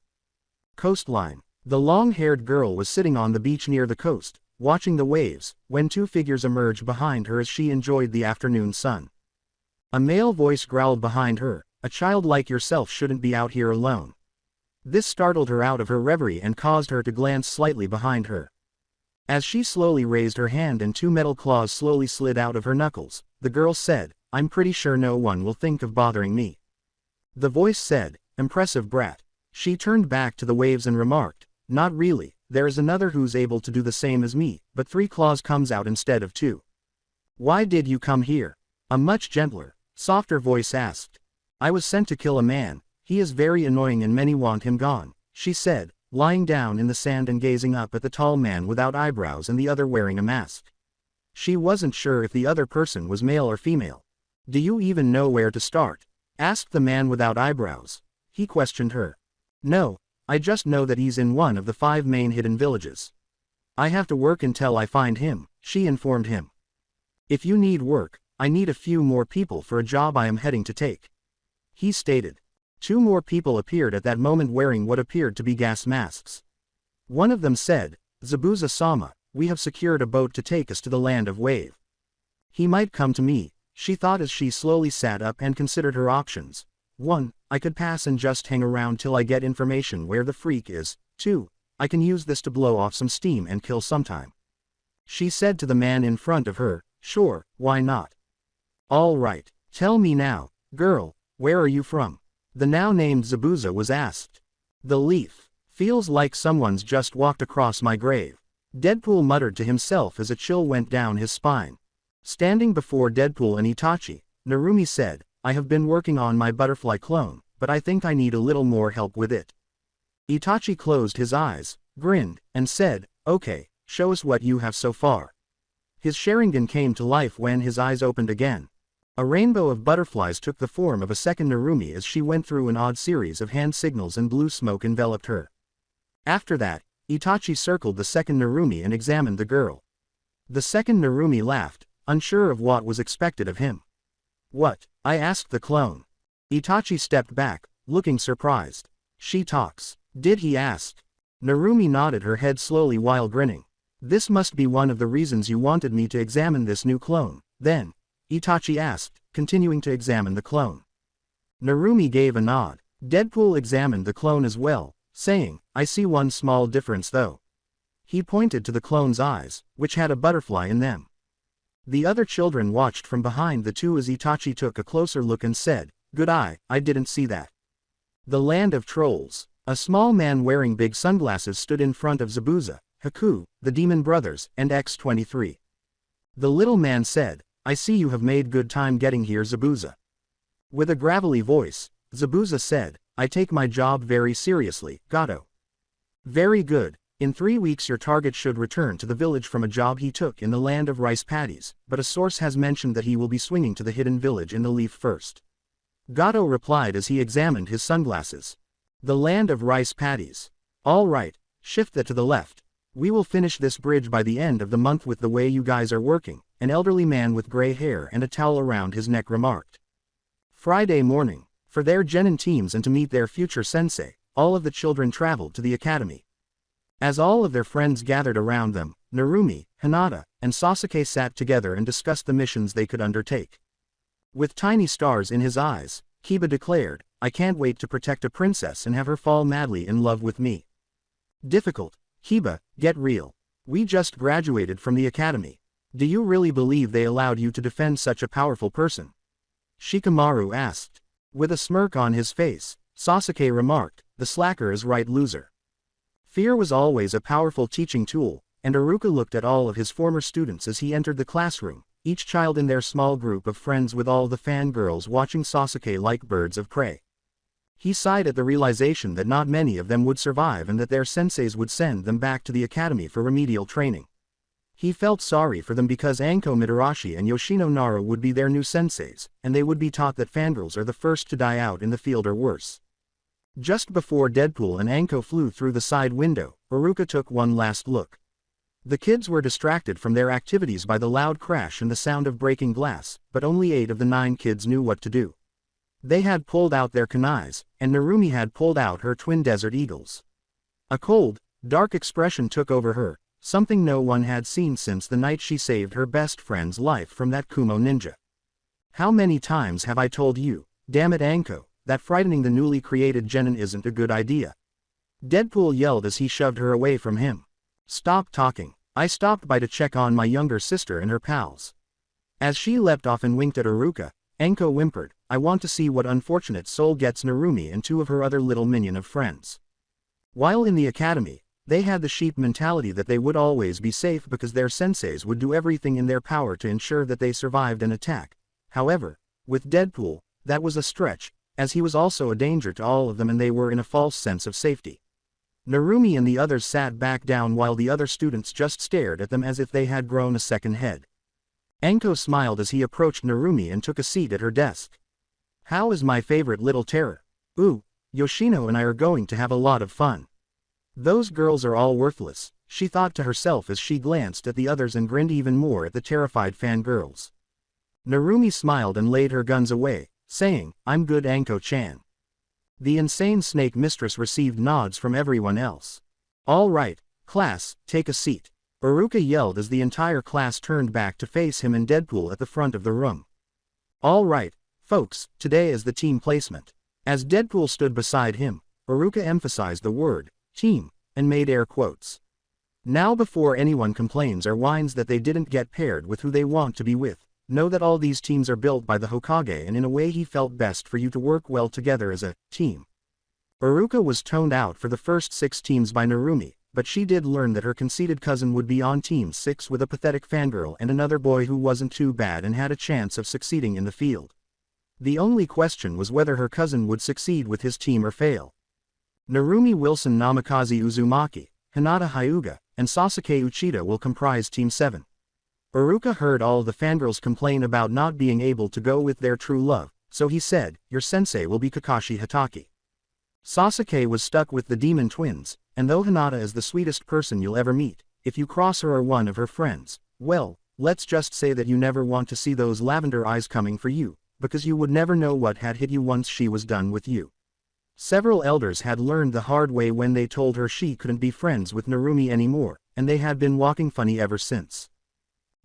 Coastline. The long-haired girl was sitting on the beach near the coast, watching the waves, when two figures emerged behind her as she enjoyed the afternoon sun. A male voice growled behind her, "A child like yourself shouldn't be out here alone." This startled her out of her reverie and caused her to glance slightly behind her. As she slowly raised her hand and two metal claws slowly slid out of her knuckles, the girl said, "I'm pretty sure no one will think of bothering me." The voice said, "Impressive brat." She turned back to the waves and remarked, "Not really, there is another who's able to do the same as me, but 3 claws comes out instead of 2. "Why did you come here?" A much gentler, softer voice asked. "I was sent to kill a man, he is very annoying and many want him gone," she said, lying down in the sand and gazing up at the tall man without eyebrows and the other wearing a mask. She wasn't sure if the other person was male or female. "Do you even know where to start?" asked the man without eyebrows. He questioned her. "No, I just know that he's in one of the 5 main hidden villages. I have to work until I find him," she informed him. "If you need work, I need a few more people for a job I am heading to take," he stated. 2 more people appeared at that moment wearing what appeared to be gas masks. One of them said, "Zabuza-sama, we have secured a boat to take us to the land of Wave. He might come to me," she thought as she slowly sat up and considered her options. 1. I could pass and just hang around till I get information where the freak is. 2. I can use this to blow off some steam and kill sometime. She said to the man in front of her, "Sure, why not?" "All right, tell me now, girl, where are you from?" The now named Zabuza was asked. "The leaf. Feels like someone's just walked across my grave." Deadpool muttered to himself as a chill went down his spine. Standing before Deadpool and Itachi, Narumi said, "I have been working on my butterfly clone, but I think I need a little more help with it." Itachi closed his eyes, grinned, and said, "Okay, show us what you have so far." His Sharingan came to life when his eyes opened again. A rainbow of butterflies took the form of a second Narumi as she went through an odd series of hand signals and blue smoke enveloped her. After that, Itachi circled the second Narumi and examined the girl. The second Narumi laughed, unsure of what was expected of him. "What?" I asked the clone. Itachi stepped back, looking surprised. "She talks." "Did?" he asked. Narumi nodded her head slowly while grinning. "This must be one of the reasons you wanted me to examine this new clone, then?" Itachi asked, continuing to examine the clone. Narumi gave a nod. Deadpool examined the clone as well, saying, "I see one small difference though." He pointed to the clone's eyes, which had a butterfly in them. The other children watched from behind the two as Itachi took a closer look and said, "Good eye, I didn't see that." The land of trolls. A small man wearing big sunglasses stood in front of Zabuza, Haku, the demon brothers, and X-23. The little man said, "I see you have made good time getting here, Zabuza." With a gravelly voice, Zabuza said, "I take my job very seriously, Gato." "Very good. In 3 weeks your target should return to the village from a job he took in the land of rice paddies, but a source has mentioned that he will be swinging to the hidden village in the leaf first." Gato replied as he examined his sunglasses. "The land of rice paddies. All right, shift that to the left. We will finish this bridge by the end of the month with the way you guys are working," an elderly man with gray hair and a towel around his neck remarked. Friday morning, for their genin teams and to meet their future sensei, all of the children traveled to the academy. As all of their friends gathered around them, Narumi, Hinata, and Sasuke sat together and discussed the missions they could undertake. With tiny stars in his eyes, Kiba declared, "I can't wait to protect a princess and have her fall madly in love with me." "Difficult. Kiba, get real. We just graduated from the academy. Do you really believe they allowed you to defend such a powerful person?" Shikamaru asked. With a smirk on his face, Sasuke remarked, "The slacker is right, loser." Fear was always a powerful teaching tool, and Iruka looked at all of his former students as he entered the classroom, each child in their small group of friends with all the fangirls watching Sasuke like birds of prey. He sighed at the realization that not many of them would survive and that their senseis would send them back to the academy for remedial training. He felt sorry for them because Anko Mitarashi and Yoshino Nara would be their new senseis, and they would be taught that fangirls are the first to die out in the field or worse. Just before Deadpool and Anko flew through the side window, Iruka took one last look. The kids were distracted from their activities by the loud crash and the sound of breaking glass, but only 8 of the 9 kids knew what to do. They had pulled out their kunais, and Narumi had pulled out her twin desert eagles. A cold, dark expression took over her, something no one had seen since the night she saved her best friend's life from that Kumo ninja. How many times have I told you, damn it Anko, that frightening the newly created genin isn't a good idea? Deadpool yelled as he shoved her away from him. Stop talking. I stopped by to check on my younger sister and her pals. As she leapt off and winked at Iruka, Anko whimpered, I want to see what unfortunate soul gets Narumi and 2 of her other little minion of friends. While in the academy, they had the sheep mentality that they would always be safe because their senseis would do everything in their power to ensure that they survived an attack. However, with Deadpool, that was a stretch, as he was also a danger to all of them and they were in a false sense of safety. Narumi and the others sat back down while the other students just stared at them as if they had grown a second head. Anko smiled as he approached Narumi and took a seat at her desk. How is my favorite little terror? Ooh, Yoshino and I are going to have a lot of fun. Those girls are all worthless, she thought to herself as she glanced at the others and grinned even more at the terrified fangirls. Narumi smiled and laid her guns away, saying, I'm good Anko-chan. The insane snake mistress received nods from everyone else. All right, class, take a seat. Iruka yelled as the entire class turned back to face him and Deadpool at the front of the room. All right, folks, today is the team placement. As Deadpool stood beside him, Iruka emphasized the word, team, and made air quotes. Now before anyone complains or whines that they didn't get paired with who they want to be with, know that all these teams are built by the Hokage and in a way he felt best for you to work well together as a team. Iruka was toned out for the first 6 teams by Narumi, but she did learn that her conceited cousin would be on team 6 with a pathetic fangirl and another boy who wasn't too bad and had a chance of succeeding in the field. The only question was whether her cousin would succeed with his team or fail. Narumi Wilson Namikaze Uzumaki, Hinata Hyuga, and Sasuke Uchida will comprise Team 7. Iruka heard all the fangirls complain about not being able to go with their true love, so he said, your sensei will be Kakashi Hatake. Sasuke was stuck with the demon twins, and though Hinata is the sweetest person you'll ever meet, if you cross her or one of her friends, well, let's just say that you never want to see those lavender eyes coming for you, because you would never know what had hit you once she was done with you. Several elders had learned the hard way when they told her she couldn't be friends with Narumi anymore, and they had been walking funny ever since.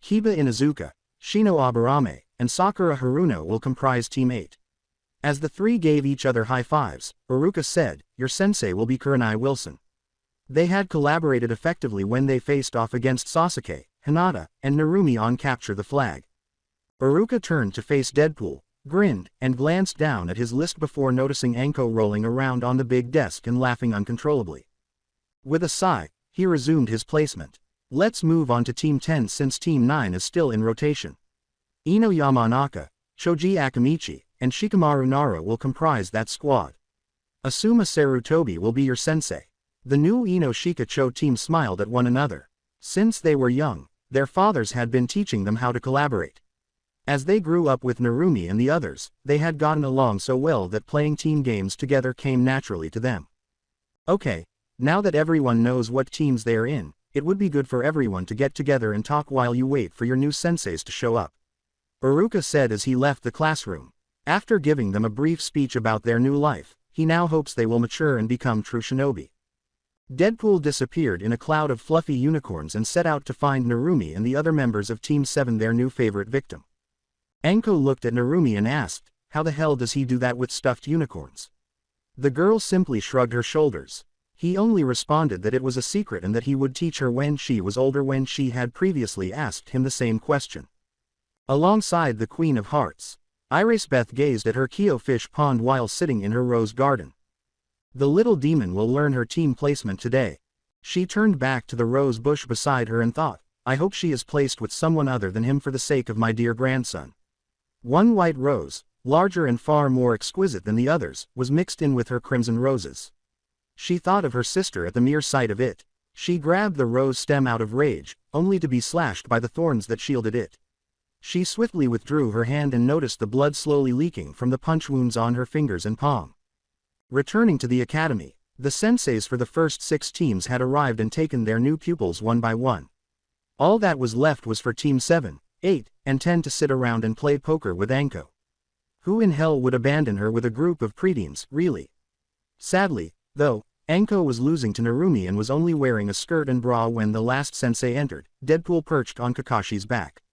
Kiba Inuzuka, Shino Aburame, and Sakura Haruno will comprise Team 8. As the 3 gave each other high fives, Iruka said, your sensei will be Kurenai Wilson. They had collaborated effectively when they faced off against Sasuke, Hinata, and Narumi on Capture the Flag. Iruka turned to face Deadpool, grinned, and glanced down at his list before noticing Anko rolling around on the big desk and laughing uncontrollably. With a sigh, he resumed his placement. Let's move on to Team 10 since Team 9 is still in rotation. Ino Yamanaka, Shoji Akamichi, and Shikamaru Nara will comprise that squad. Asuma Sarutobi will be your sensei. The new Ino Shikacho team smiled at one another. Since they were young, their fathers had been teaching them how to collaborate. As they grew up with Narumi and the others, they had gotten along so well that playing team games together came naturally to them. Okay, now that everyone knows what teams they are in, it would be good for everyone to get together and talk while you wait for your new senseis to show up. Iruka said as he left the classroom. After giving them a brief speech about their new life, he now hopes they will mature and become true shinobi. Deadpool disappeared in a cloud of fluffy unicorns and set out to find Narumi and the other members of Team 7 their new favorite victim. Anko looked at Narumi and asked, how the hell does he do that with stuffed unicorns? The girl simply shrugged her shoulders. He only responded that it was a secret and that he would teach her when she was older when she had previously asked him the same question. Alongside the Queen of Hearts, Irisbeth gazed at her Kyo fish pond while sitting in her rose garden. The little demon will learn her team placement today. She turned back to the rose bush beside her and thought, I hope she is placed with someone other than him for the sake of my dear grandson. One white rose, larger and far more exquisite than the others, was mixed in with her crimson roses. She thought of her sister at the mere sight of it. She grabbed the rose stem out of rage, only to be slashed by the thorns that shielded it. She swiftly withdrew her hand and noticed the blood slowly leaking from the punch wounds on her fingers and palm. Returning to the academy, the senseis for the first 6 teams had arrived and taken their new pupils one by one. All that was left was for Team 7, 8, and 10 to sit around and play poker with Anko. Who in hell would abandon her with a group of preteens, really? Sadly, though, Anko was losing to Narumi and was only wearing a skirt and bra when the last sensei entered, Deadpool perched on Kakashi's back.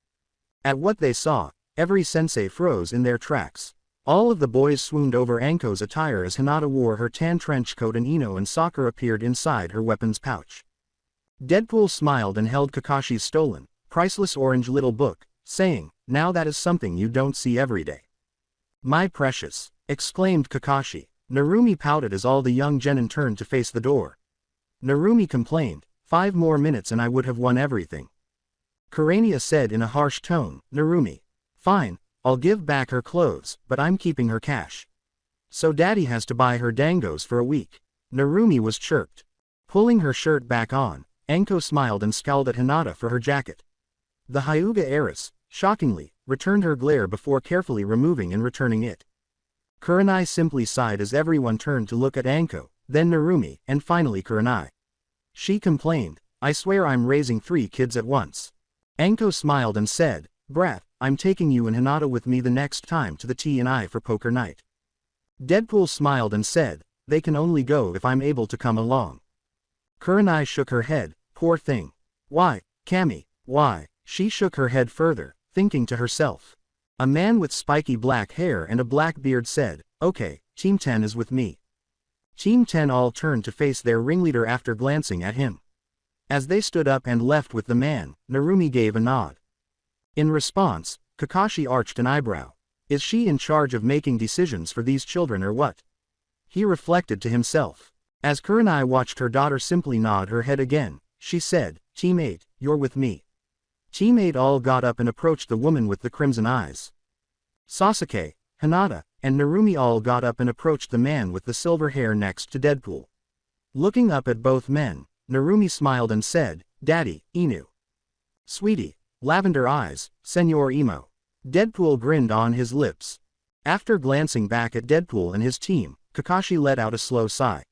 At what they saw, every sensei froze in their tracks. All of the boys swooned over Anko's attire as Hinata wore her tan trench coat and Ino and Sakura appeared inside her weapons pouch. Deadpool smiled and held Kakashi's stolen, priceless orange little book, saying, "Now that is something you don't see every day." "My precious," exclaimed Kakashi. Narumi pouted as all the young genin turned to face the door. Narumi complained, 5 more minutes and I would have won everything." Kurania said in a harsh tone, "Narumi. Fine, I'll give back her clothes, but I'm keeping her cash. So daddy has to buy her dangos for a week." Narumi was chirped. Pulling her shirt back on, Anko smiled and scowled at Hinata for her jacket. The Hyuga heiress, shockingly, returned her glare before carefully removing and returning it. Kurenai simply sighed as everyone turned to look at Anko, then Narumi, and finally Kurenai. She complained, "I swear I'm raising 3 kids at once." Anko smiled and said, "Brat, I'm taking you and Hinata with me the next time to the T&I for poker night." Deadpool smiled and said, "They can only go if I'm able to come along." Kurenai shook her head, "Poor thing. Why, Kami, why?" She shook her head further, thinking to herself. A man with spiky black hair and a black beard said, "Okay, Team 10 is with me." Team 10 all turned to face their ringleader after glancing at him. As they stood up and left with the man, Narumi gave a nod. In response, Kakashi arched an eyebrow. Is she in charge of making decisions for these children or what? He reflected to himself. As Kurenai watched her daughter simply nod her head again, she said, "Team 8, you're with me." Team 8 all got up and approached the woman with the crimson eyes. Sasuke, Hinata, and Narumi all got up and approached the man with the silver hair next to Deadpool. Looking up at both men, Narumi smiled and said, "Daddy, Inu." "Sweetie, lavender eyes, Senor Emo." Deadpool grinned on his lips. After glancing back at Deadpool and his team, Kakashi let out a slow sigh.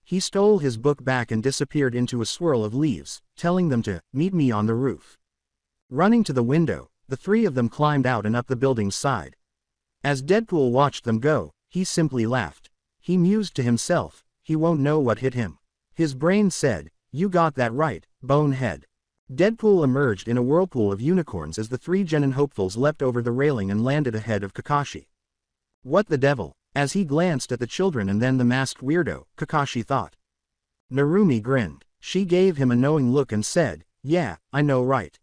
He stole his book back and disappeared into a swirl of leaves, telling them to meet me on the roof. Running to the window, the 3 of them climbed out and up the building's side. As Deadpool watched them go, he simply laughed. He mused to himself, he won't know what hit him. His brain said, "You got that right, bonehead." Deadpool emerged in a whirlpool of unicorns as the 3 genin hopefuls leapt over the railing and landed ahead of Kakashi. What the devil? As he glanced at the children and then the masked weirdo, Kakashi thought. Narumi grinned. She gave him a knowing look and said, "Yeah, I know right.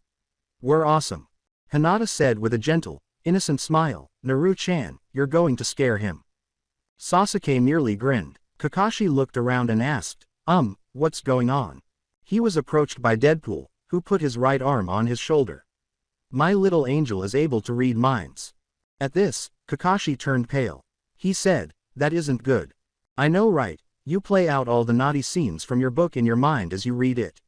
We're awesome." Hinata said with a gentle, innocent smile, "Naru-chan, you're going to scare him." Sasuke merely grinned. Kakashi looked around and asked, what's going on?" He was approached by Deadpool, who put his right arm on his shoulder. "My little angel is able to read minds." At this, Kakashi turned pale. He said, "That isn't good." "I know right, you play out all the naughty scenes from your book in your mind as you read it."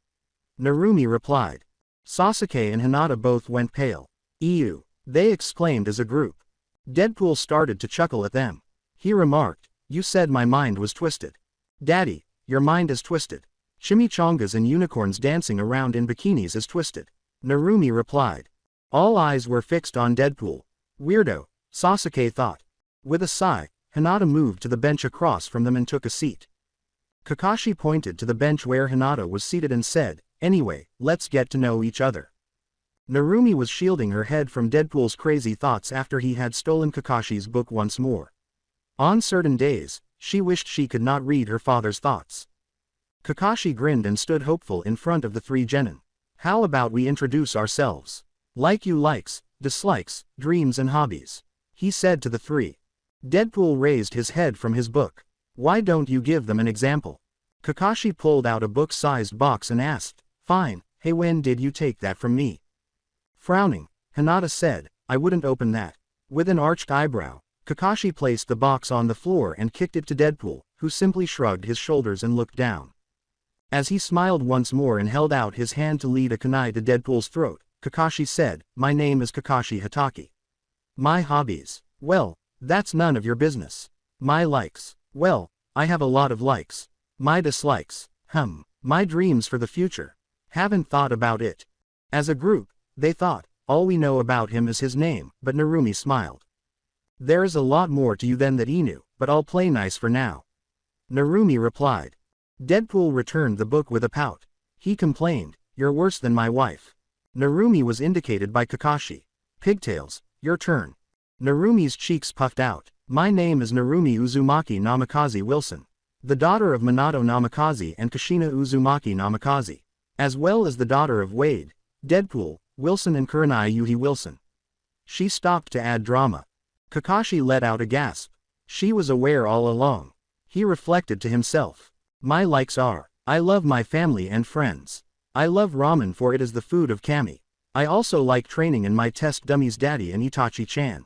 Narumi replied. Sasuke and Hinata both went pale. "Ew," they exclaimed as a group. Deadpool started to chuckle at them. He remarked, "You said my mind was twisted. Daddy, your mind is twisted. Chimichangas and unicorns dancing around in bikinis is twisted." Narumi replied. All eyes were fixed on Deadpool. "Weirdo," Sasuke thought. With a sigh, Hinata moved to the bench across from them and took a seat. Kakashi pointed to the bench where Hinata was seated and said, "Anyway, let's get to know each other." Narumi was shielding her head from Deadpool's crazy thoughts after he had stolen Kakashi's book once more. On certain days, she wished she could not read her father's thoughts. Kakashi grinned and stood hopeful in front of the 3 genin. "How about we introduce ourselves? Like you likes, dislikes, dreams and hobbies," he said to the 3. Deadpool raised his head from his book. "Why don't you give them an example?" Kakashi pulled out a book-sized box and asked, "Fine, hey, when did you take that from me?" Frowning, Hinata said, "I wouldn't open that." With an arched eyebrow, Kakashi placed the box on the floor and kicked it to Deadpool, who simply shrugged his shoulders and looked down. As he smiled once more and held out his hand to lead a kunai to Deadpool's throat, Kakashi said, "My name is Kakashi Hataki. My hobbies? Well, that's none of your business. My likes? Well, I have a lot of likes. My dislikes? My dreams for the future? Haven't thought about it." As a group, they thought, all we know about him is his name, but Narumi smiled. There is a lot more to you than that Inu, but I'll play nice for now. Narumi replied. Deadpool returned the book with a pout. He complained, you're worse than my wife. Narumi was indicated by Kakashi. Pigtails, your turn. Narumi's cheeks puffed out. My name is Narumi Uzumaki Namikaze Wilson, the daughter of Minato Namikaze and Kushina Uzumaki Namikaze, as well as the daughter of Wade, Deadpool, Wilson and Kurenai Yuhi Wilson. She stopped to add drama. Kakashi let out a gasp. She was aware all along. He reflected to himself. My likes are, I love my family and friends. I love ramen for it is the food of Kami. I also like training in my test dummies Daddy and Itachi-chan.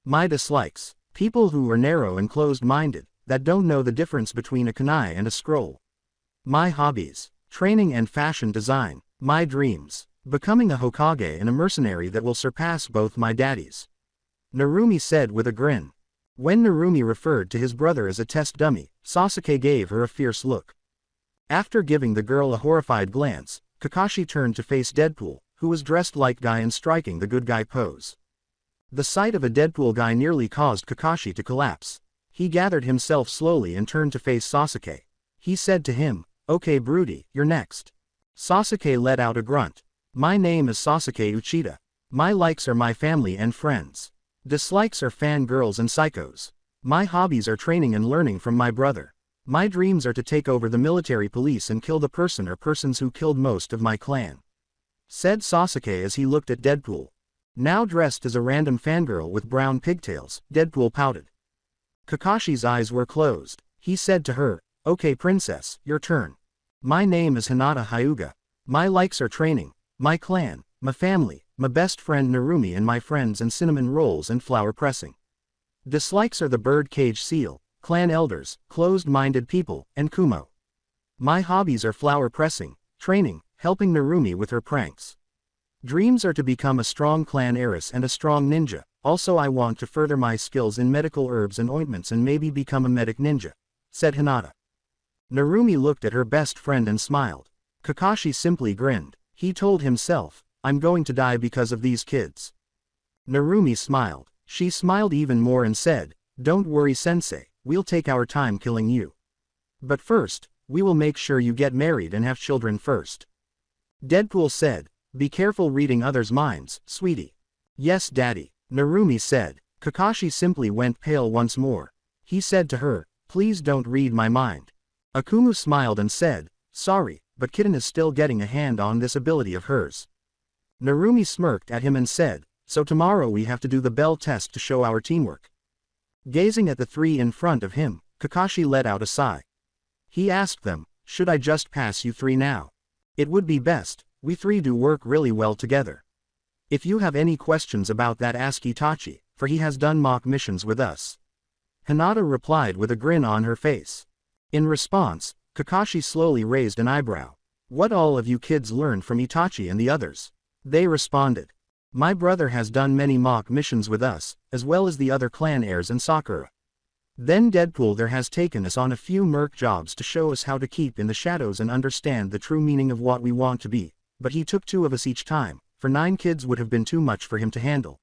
My dislikes, people who are narrow and closed-minded, that don't know the difference between a kunai and a scroll. My hobbies, training and fashion design. My dreams, becoming a Hokage and a mercenary that will surpass both my daddies. Narumi said with a grin. When Narumi referred to his brother as a test dummy, Sasuke gave her a fierce look. After giving the girl a horrified glance, Kakashi turned to face Deadpool, who was dressed like guy and striking the good guy pose. The sight of a Deadpool guy nearly caused Kakashi to collapse. He gathered himself slowly and turned to face Sasuke. He said to him, okay Broody, you're next. Sasuke let out a grunt. My name is Sasuke Uchida. My likes are my family and friends. Dislikes are fangirls and psychos. My hobbies are training and learning from my brother. My dreams are to take over the military police and kill the person or persons who killed most of my clan. Said Sasuke as he looked at Deadpool. Now dressed as a random fangirl with brown pigtails, Deadpool pouted. Kakashi's eyes were closed. He said to her, okay princess, your turn. My name is Hinata Hyuga. My likes are training, my clan, my family, my best friend Narumi and my friends and cinnamon rolls and flower pressing. Dislikes are the bird cage seal, clan elders, closed-minded people, and Kumo. My hobbies are flower pressing, training, helping Narumi with her pranks. Dreams are to become a strong clan heiress and a strong ninja. Also I want to further my skills in medical herbs and ointments and maybe become a medic ninja, said Hinata. Narumi looked at her best friend and smiled. Kakashi simply grinned. He told himself, I'm going to die because of these kids. Narumi smiled. She smiled even more and said, don't worry sensei, we'll take our time killing you. But first, we will make sure you get married and have children first. Deadpool said, be careful reading others' minds, sweetie. Yes daddy, Narumi said. Kakashi simply went pale once more. He said to her, please don't read my mind. Akumu smiled and said, sorry, but Kitten is still getting a hand on this ability of hers. Narumi smirked at him and said, so tomorrow we have to do the bell test to show our teamwork. Gazing at the three in front of him, Kakashi let out a sigh. He asked them, should I just pass you three now? It would be best, we three do work really well together. If you have any questions about that ask Itachi, for he has done mock missions with us. Hinata replied with a grin on her face. In response, Kakashi slowly raised an eyebrow. What all of you kids learned from Itachi and the others? They responded. My brother has done many mock missions with us, as well as the other clan heirs and Sakura. Then Deadpool there has taken us on a few merc jobs to show us how to keep in the shadows and understand the true meaning of what we want to be, but he took 2 of us each time, for 9 kids would have been too much for him to handle.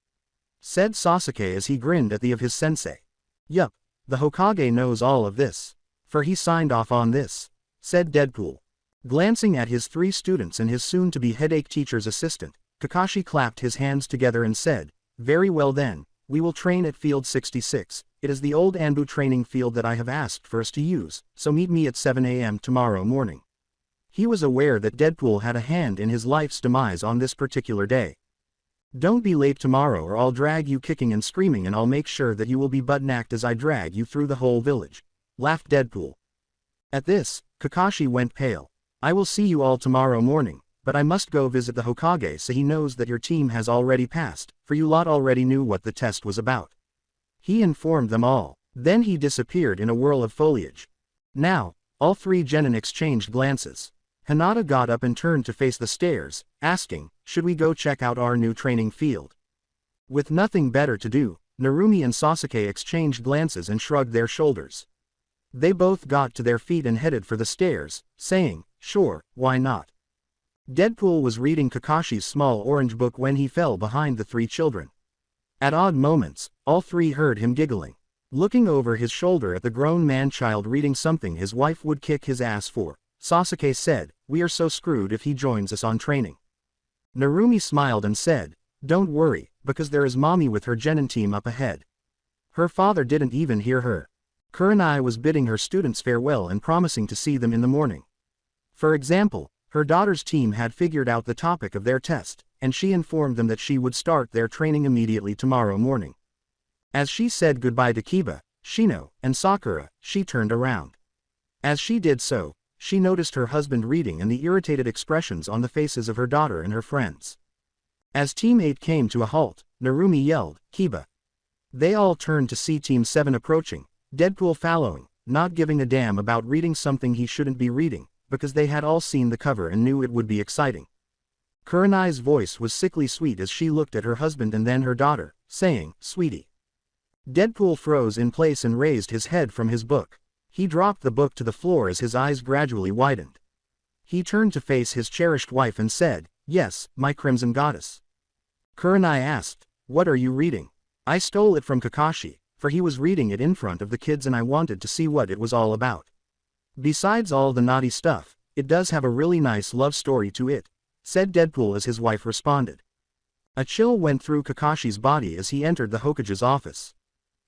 Said Sasuke as he grinned at the of his sensei. Yup, the Hokage knows all of this. For he signed off on this, said Deadpool. Glancing at his 3 students and his soon-to-be headache teacher's assistant, Kakashi clapped his hands together and said, very well then, we will train at Field 66, it is the old Anbu training field that I have asked for us to use, so meet me at 7 a.m. tomorrow morning. He was aware that Deadpool had a hand in his life's demise on this particular day. Don't be late tomorrow or I'll drag you kicking and screaming and I'll make sure that you will be butt-naked as I drag you through the whole village, laughed Deadpool. At this, Kakashi went pale. I will see you all tomorrow morning, but I must go visit the Hokage so he knows that your team has already passed, for you lot already knew what the test was about. He informed them all. Then he disappeared in a whirl of foliage. Now, all 3 genin exchanged glances. Hinata got up and turned to face the stairs, asking, should we go check out our new training field? With nothing better to do, Narumi and Sasuke exchanged glances and shrugged their shoulders. They both got to their feet and headed for the stairs, saying, sure, why not? Deadpool was reading Kakashi's small orange book when he fell behind the three children. At odd moments, all three heard him giggling. Looking over his shoulder at the grown man-child reading something his wife would kick his ass for, Sasuke said, "We are so screwed if he joins us on training." Narumi smiled and said, "Don't worry, because there is mommy with her genin team up ahead." Her father didn't even hear her. Kurenai was bidding her students farewell and promising to see them in the morning. For example, her daughter's team had figured out the topic of their test, and she informed them that she would start their training immediately tomorrow morning. As she said goodbye to Kiba, Shino, and Sakura, she turned around. As she did so, she noticed her husband reading and the irritated expressions on the faces of her daughter and her friends. As Team 8 came to a halt, Narumi yelled, "Kiba!" They all turned to see Team 7 approaching, Deadpool following, not giving a damn about reading something he shouldn't be reading, because they had all seen the cover and knew it would be exciting. Kurenai's voice was sickly sweet as she looked at her husband and then her daughter, saying, "Sweetie." Deadpool froze in place and raised his head from his book. He dropped the book to the floor as his eyes gradually widened. He turned to face his cherished wife and said, "Yes, my crimson goddess." Kurenai asked, "What are you reading?" "I stole it from Kakashi, for he was reading it in front of the kids and I wanted to see what it was all about. Besides all the naughty stuff, it does have a really nice love story to it," said Deadpool as his wife responded. A chill went through Kakashi's body as he entered the Hokage's office.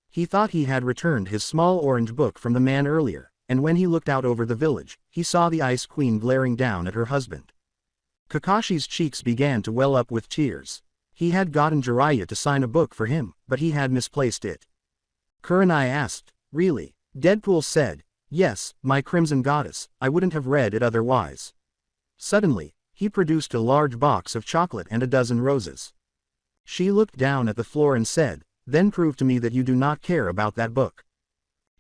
He thought he had returned his small orange book from the man earlier, and when he looked out over the village, he saw the Ice Queen glaring down at her husband. Kakashi's cheeks began to well up with tears. He had gotten Jiraiya to sign a book for him, but he had misplaced it. Kurenai asked, "Really?" Deadpool said, "Yes, my crimson goddess, I wouldn't have read it otherwise." Suddenly, he produced a large box of chocolate and a dozen roses. She looked down at the floor and said, "Then prove to me that you do not care about that book."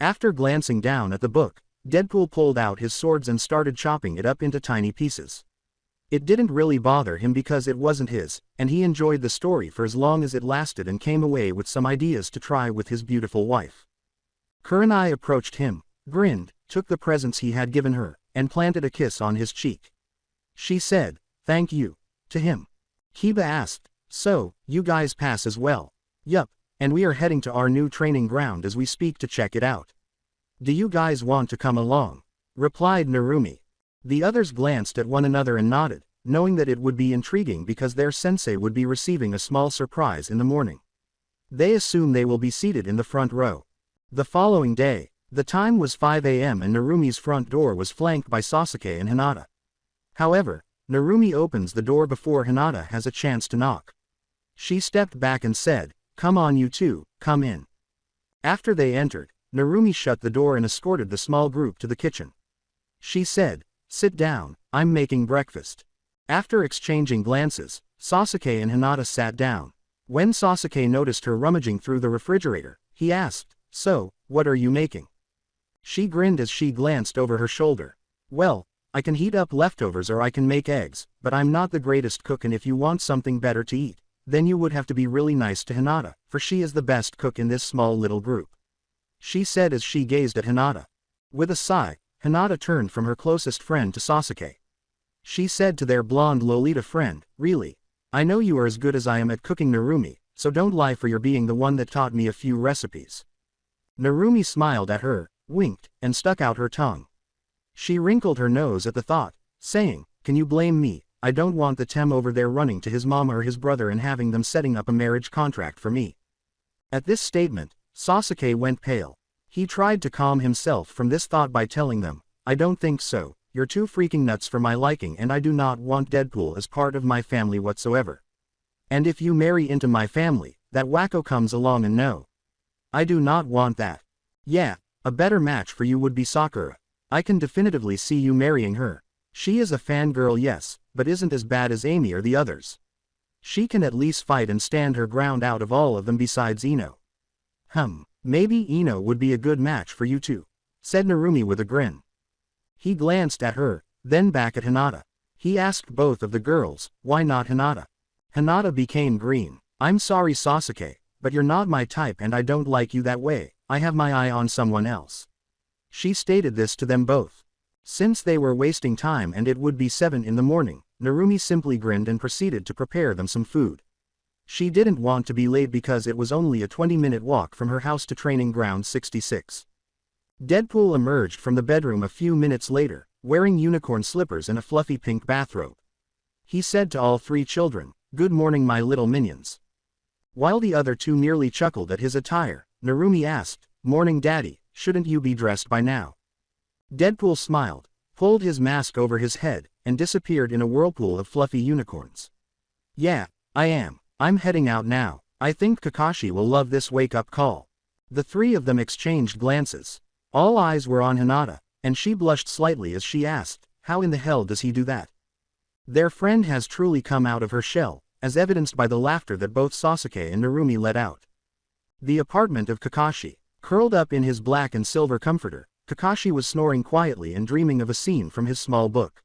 After glancing down at the book, Deadpool pulled out his swords and started chopping it up into tiny pieces. It didn't really bother him because it wasn't his, and he enjoyed the story for as long as it lasted and came away with some ideas to try with his beautiful wife. Kurenai approached him, grinned, took the presents he had given her, and planted a kiss on his cheek. She said, "Thank you," to him. Kiba asked, "So, you guys pass as well?" "Yup, and we are heading to our new training ground as we speak to check it out. Do you guys want to come along?" replied Narumi. The others glanced at one another and nodded, knowing that it would be intriguing because their sensei would be receiving a small surprise in the morning. They assume they will be seated in the front row. The following day, the time was 5 a.m. and Narumi's front door was flanked by Sasuke and Hinata. However, Narumi opens the door before Hinata has a chance to knock. She stepped back and said, "Come on you two, come in." After they entered, Narumi shut the door and escorted the small group to the kitchen. She said, "Sit down, I'm making breakfast." After exchanging glances, Sasuke and Hinata sat down. When Sasuke noticed her rummaging through the refrigerator, he asked, "So, what are you making?" She grinned as she glanced over her shoulder. "Well, I can heat up leftovers or I can make eggs, but I'm not the greatest cook and if you want something better to eat, then you would have to be really nice to Hinata, for she is the best cook in this small little group," she said as she gazed at Hinata. With a sigh, Hinata turned from her closest friend to Sasuke. She said to their blonde Lolita friend, "Really? I know you are as good as I am at cooking Narumi, so don't lie for your being the one that taught me a few recipes." Narumi smiled at her, winked, and stuck out her tongue. She wrinkled her nose at the thought, saying, "Can you blame me? I don't want the Tem over there running to his mama or his brother and having them setting up a marriage contract for me." At this statement, Sasuke went pale. He tried to calm himself from this thought by telling them, "I don't think so, you're too freaking nuts for my liking and I do not want Deadpool as part of my family whatsoever. And if you marry into my family, that wacko comes along and no. I do not want that. Yeah, a better match for you would be Sakura. I can definitively see you marrying her. She is a fangirl yes, but isn't as bad as Amy or the others. She can at least fight and stand her ground out of all of them besides Ino. Maybe Ino would be a good match for you too," said Narumi with a grin. He glanced at her, then back at Hinata. He asked both of the girls, "Why not Hinata?" Hinata became green. "I'm sorry Sasuke, but you're not my type and I don't like you that way, I have my eye on someone else." She stated this to them both. Since they were wasting time and it would be 7 in the morning, Narumi simply grinned and proceeded to prepare them some food. She didn't want to be late because it was only a 20-minute walk from her house to training ground 66. Deadpool emerged from the bedroom a few minutes later, wearing unicorn slippers and a fluffy pink bathrobe. He said to all three children, "Good morning, my little minions." While the other two merely chuckled at his attire, Narumi asked, "Morning, Daddy, shouldn't you be dressed by now?" Deadpool smiled, pulled his mask over his head, and disappeared in a whirlpool of fluffy unicorns. "Yeah, I am. I'm heading out now. I think Kakashi will love this wake-up call." The three of them exchanged glances. All eyes were on Hinata, and she blushed slightly as she asked, "How in the hell does he do that?" Their friend has truly come out of her shell, as evidenced by the laughter that both Sasuke and Narumi let out. The apartment of Kakashi. Curled up in his black and silver comforter, Kakashi was snoring quietly and dreaming of a scene from his small book.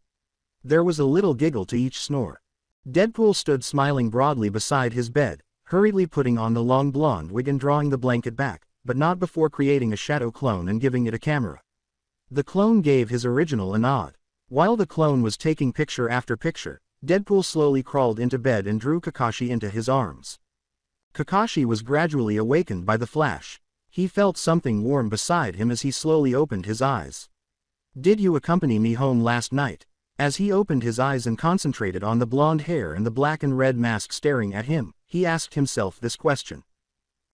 There was a little giggle to each snore. Deadpool stood smiling broadly beside his bed, hurriedly putting on the long blonde wig and drawing the blanket back, but not before creating a shadow clone and giving it a camera. The clone gave his original a nod. While the clone was taking picture after picture, Deadpool slowly crawled into bed and drew Kakashi into his arms. Kakashi was gradually awakened by the flash. He felt something warm beside him as he slowly opened his eyes. "Did you accompany me home last night?" As he opened his eyes and concentrated on the blonde hair and the black and red mask staring at him, he asked himself this question.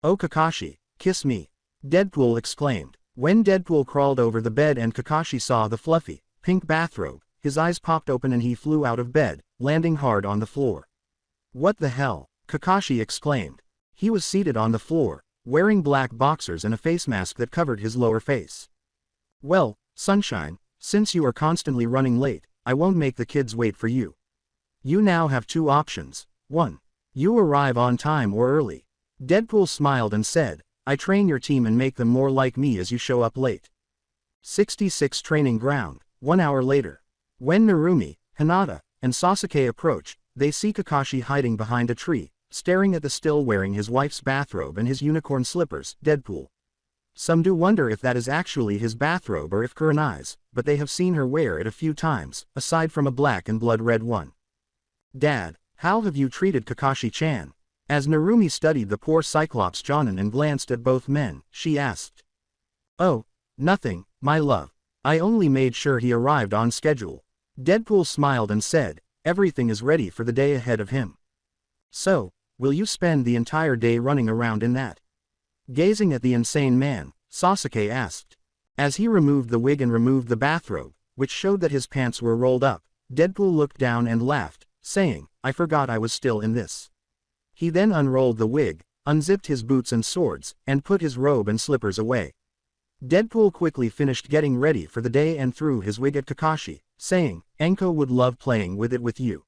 "Oh Kakashi, kiss me," Deadpool exclaimed. When Deadpool crawled over the bed and Kakashi saw the fluffy, pink bathrobe, his eyes popped open and he flew out of bed, landing hard on the floor. "What the hell?" Kakashi exclaimed. He was seated on the floor, wearing black boxers and a face mask that covered his lower face. "Well, Sunshine, since you are constantly running late, I won't make the kids wait for you. You now have two options. 1. You arrive on time or early." Deadpool smiled and said, "I train your team and make them more like me as you show up late." 66 Training Ground. 1 hour later. When Narumi, Hinata, and Sasuke approach, they see Kakashi hiding behind a tree, staring at the still wearing his wife's bathrobe and his unicorn slippers, Deadpool. Some do wonder if that is actually his bathrobe or if Kurenai's, but they have seen her wear it a few times, aside from a black and blood-red one. "Dad, how have you treated Kakashi-chan?" As Narumi studied the poor Cyclops Jonin and glanced at both men, she asked. "Oh, nothing, my love. I only made sure he arrived on schedule." Deadpool smiled and said, "Everything is ready for the day ahead of him." "So, will you spend the entire day running around in that?" Gazing at the insane man, Sasuke asked. As he removed the wig and removed the bathrobe, which showed that his pants were rolled up, Deadpool looked down and laughed, saying, "I forgot I was still in this." He then unrolled the wig, unzipped his boots and swords, and put his robe and slippers away. Deadpool quickly finished getting ready for the day and threw his wig at Kakashi, saying, "Enko would love playing with it with you."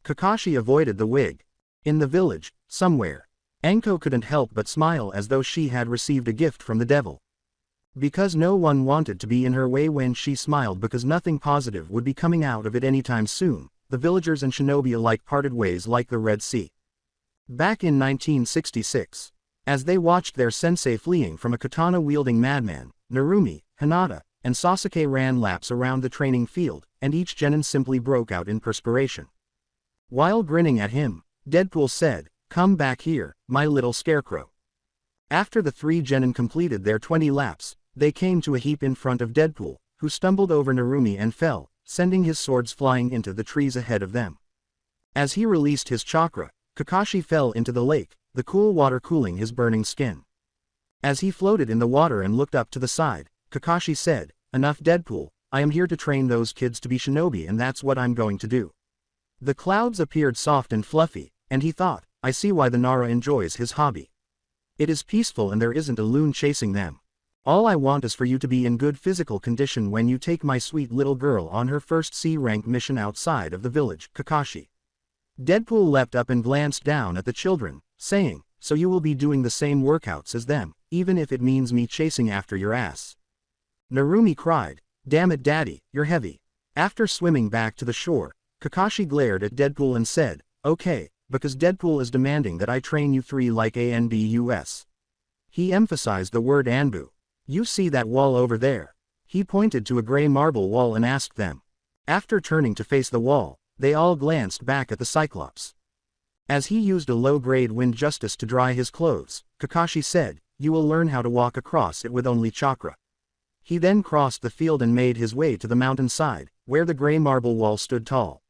Kakashi avoided the wig. In the village, somewhere, Enko couldn't help but smile as though she had received a gift from the devil. Because no one wanted to be in her way when she smiled because nothing positive would be coming out of it anytime soon, the villagers and shinobi alike parted ways like the Red Sea. Back in 1966, as they watched their sensei fleeing from a katana-wielding madman, Narumi, Hinata, and Sasuke ran laps around the training field, and each genin simply broke out in perspiration. While grinning at him, Deadpool said, "Come back here, my little scarecrow." After the three genin completed their 20 laps, they came to a heap in front of Deadpool, who stumbled over Narumi and fell, sending his swords flying into the trees ahead of them. As he released his chakra, Kakashi fell into the lake, the cool water cooling his burning skin. As he floated in the water and looked up to the side, Kakashi said, "Enough Deadpool, I am here to train those kids to be shinobi and that's what I'm going to do." The clouds appeared soft and fluffy, and he thought, "I see why the Nara enjoys his hobby. It is peaceful and there isn't a loon chasing them. All I want is for you to be in good physical condition when you take my sweet little girl on her first C-rank mission outside of the village, Kakashi." Deadpool leapt up and glanced down at the children, saying, "So you will be doing the same workouts as them, even if it means me chasing after your ass." Narumi cried, "Damn it Daddy, you're heavy." After swimming back to the shore, Kakashi glared at Deadpool and said, "Okay, because Deadpool is demanding that I train you three like ANBUS." He emphasized the word Anbu. "You see that wall over there?" He pointed to a gray marble wall and asked them. After turning to face the wall, They all glanced back at the Cyclops. As he used a low-grade wind justice to dry his clothes, Kakashi said, "You will learn how to walk across it with only chakra." He then crossed the field and made his way to the mountainside, where the gray marble wall stood tall.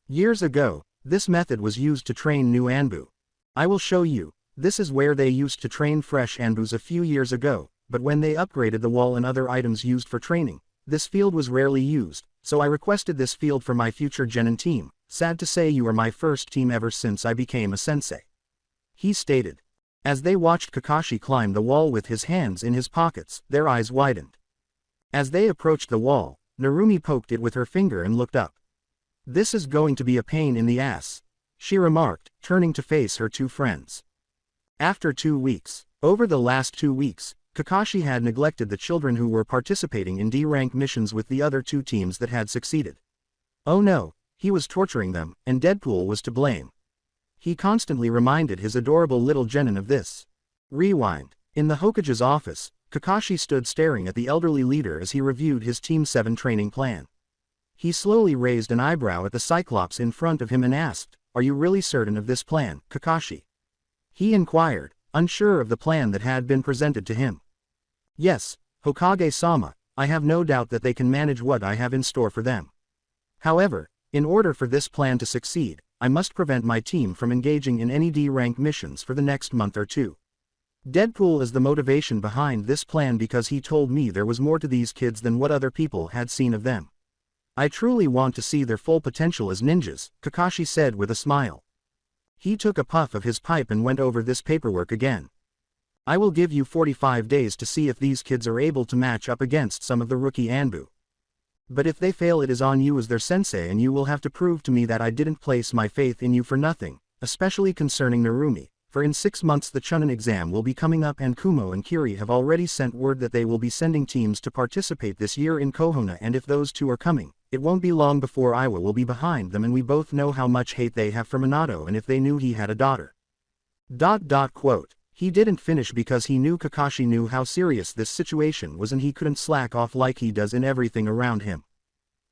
Years ago, this method was used to train new Anbu. I will show you. This is where they used to train fresh Anbus a few years ago, but when they upgraded the wall and other items used for training, this field was rarely used, so I requested this field for my future genin team. Sad to say you are my first team ever since I became a sensei. He stated. As they watched Kakashi climb the wall with his hands in his pockets, their eyes widened. As they approached the wall, Narumi poked it with her finger and looked up. "This is going to be a pain in the ass," she remarked, turning to face her two friends. After 2 weeks. Over the last 2 weeks, Kakashi had neglected the children who were participating in D-rank missions with the other two teams that had succeeded. Oh no, he was torturing them, and Deadpool was to blame. He constantly reminded his adorable little genin of this. Rewind. In the Hokage's office, Kakashi stood staring at the elderly leader as he reviewed his Team 7 training plan. He slowly raised an eyebrow at the Cyclops in front of him and asked, "Are you really certain of this plan, Kakashi?" He inquired, unsure of the plan that had been presented to him. "Yes, Hokage-sama, I have no doubt that they can manage what I have in store for them. However, in order for this plan to succeed, I must prevent my team from engaging in any D-rank missions for the next month or two. Deadpool is the motivation behind this plan because he told me there was more to these kids than what other people had seen of them. I truly want to see their full potential as ninjas," Kakashi said with a smile. He took a puff of his pipe and went over this paperwork again. "I will give you 45 days to see if these kids are able to match up against some of the rookie Anbu. But if they fail, it is on you as their sensei, and you will have to prove to me that I didn't place my faith in you for nothing, especially concerning Narumi, for in 6 months the Chunin exam will be coming up and Kumo and Kiri have already sent word that they will be sending teams to participate this year in Kohona, and if those two are coming, it won't be long before Iwa will be behind them, and we both know how much hate they have for Minato, and if they knew he had a daughter." Quote. He didn't finish because he knew Kakashi knew how serious this situation was and he couldn't slack off like he does in everything around him.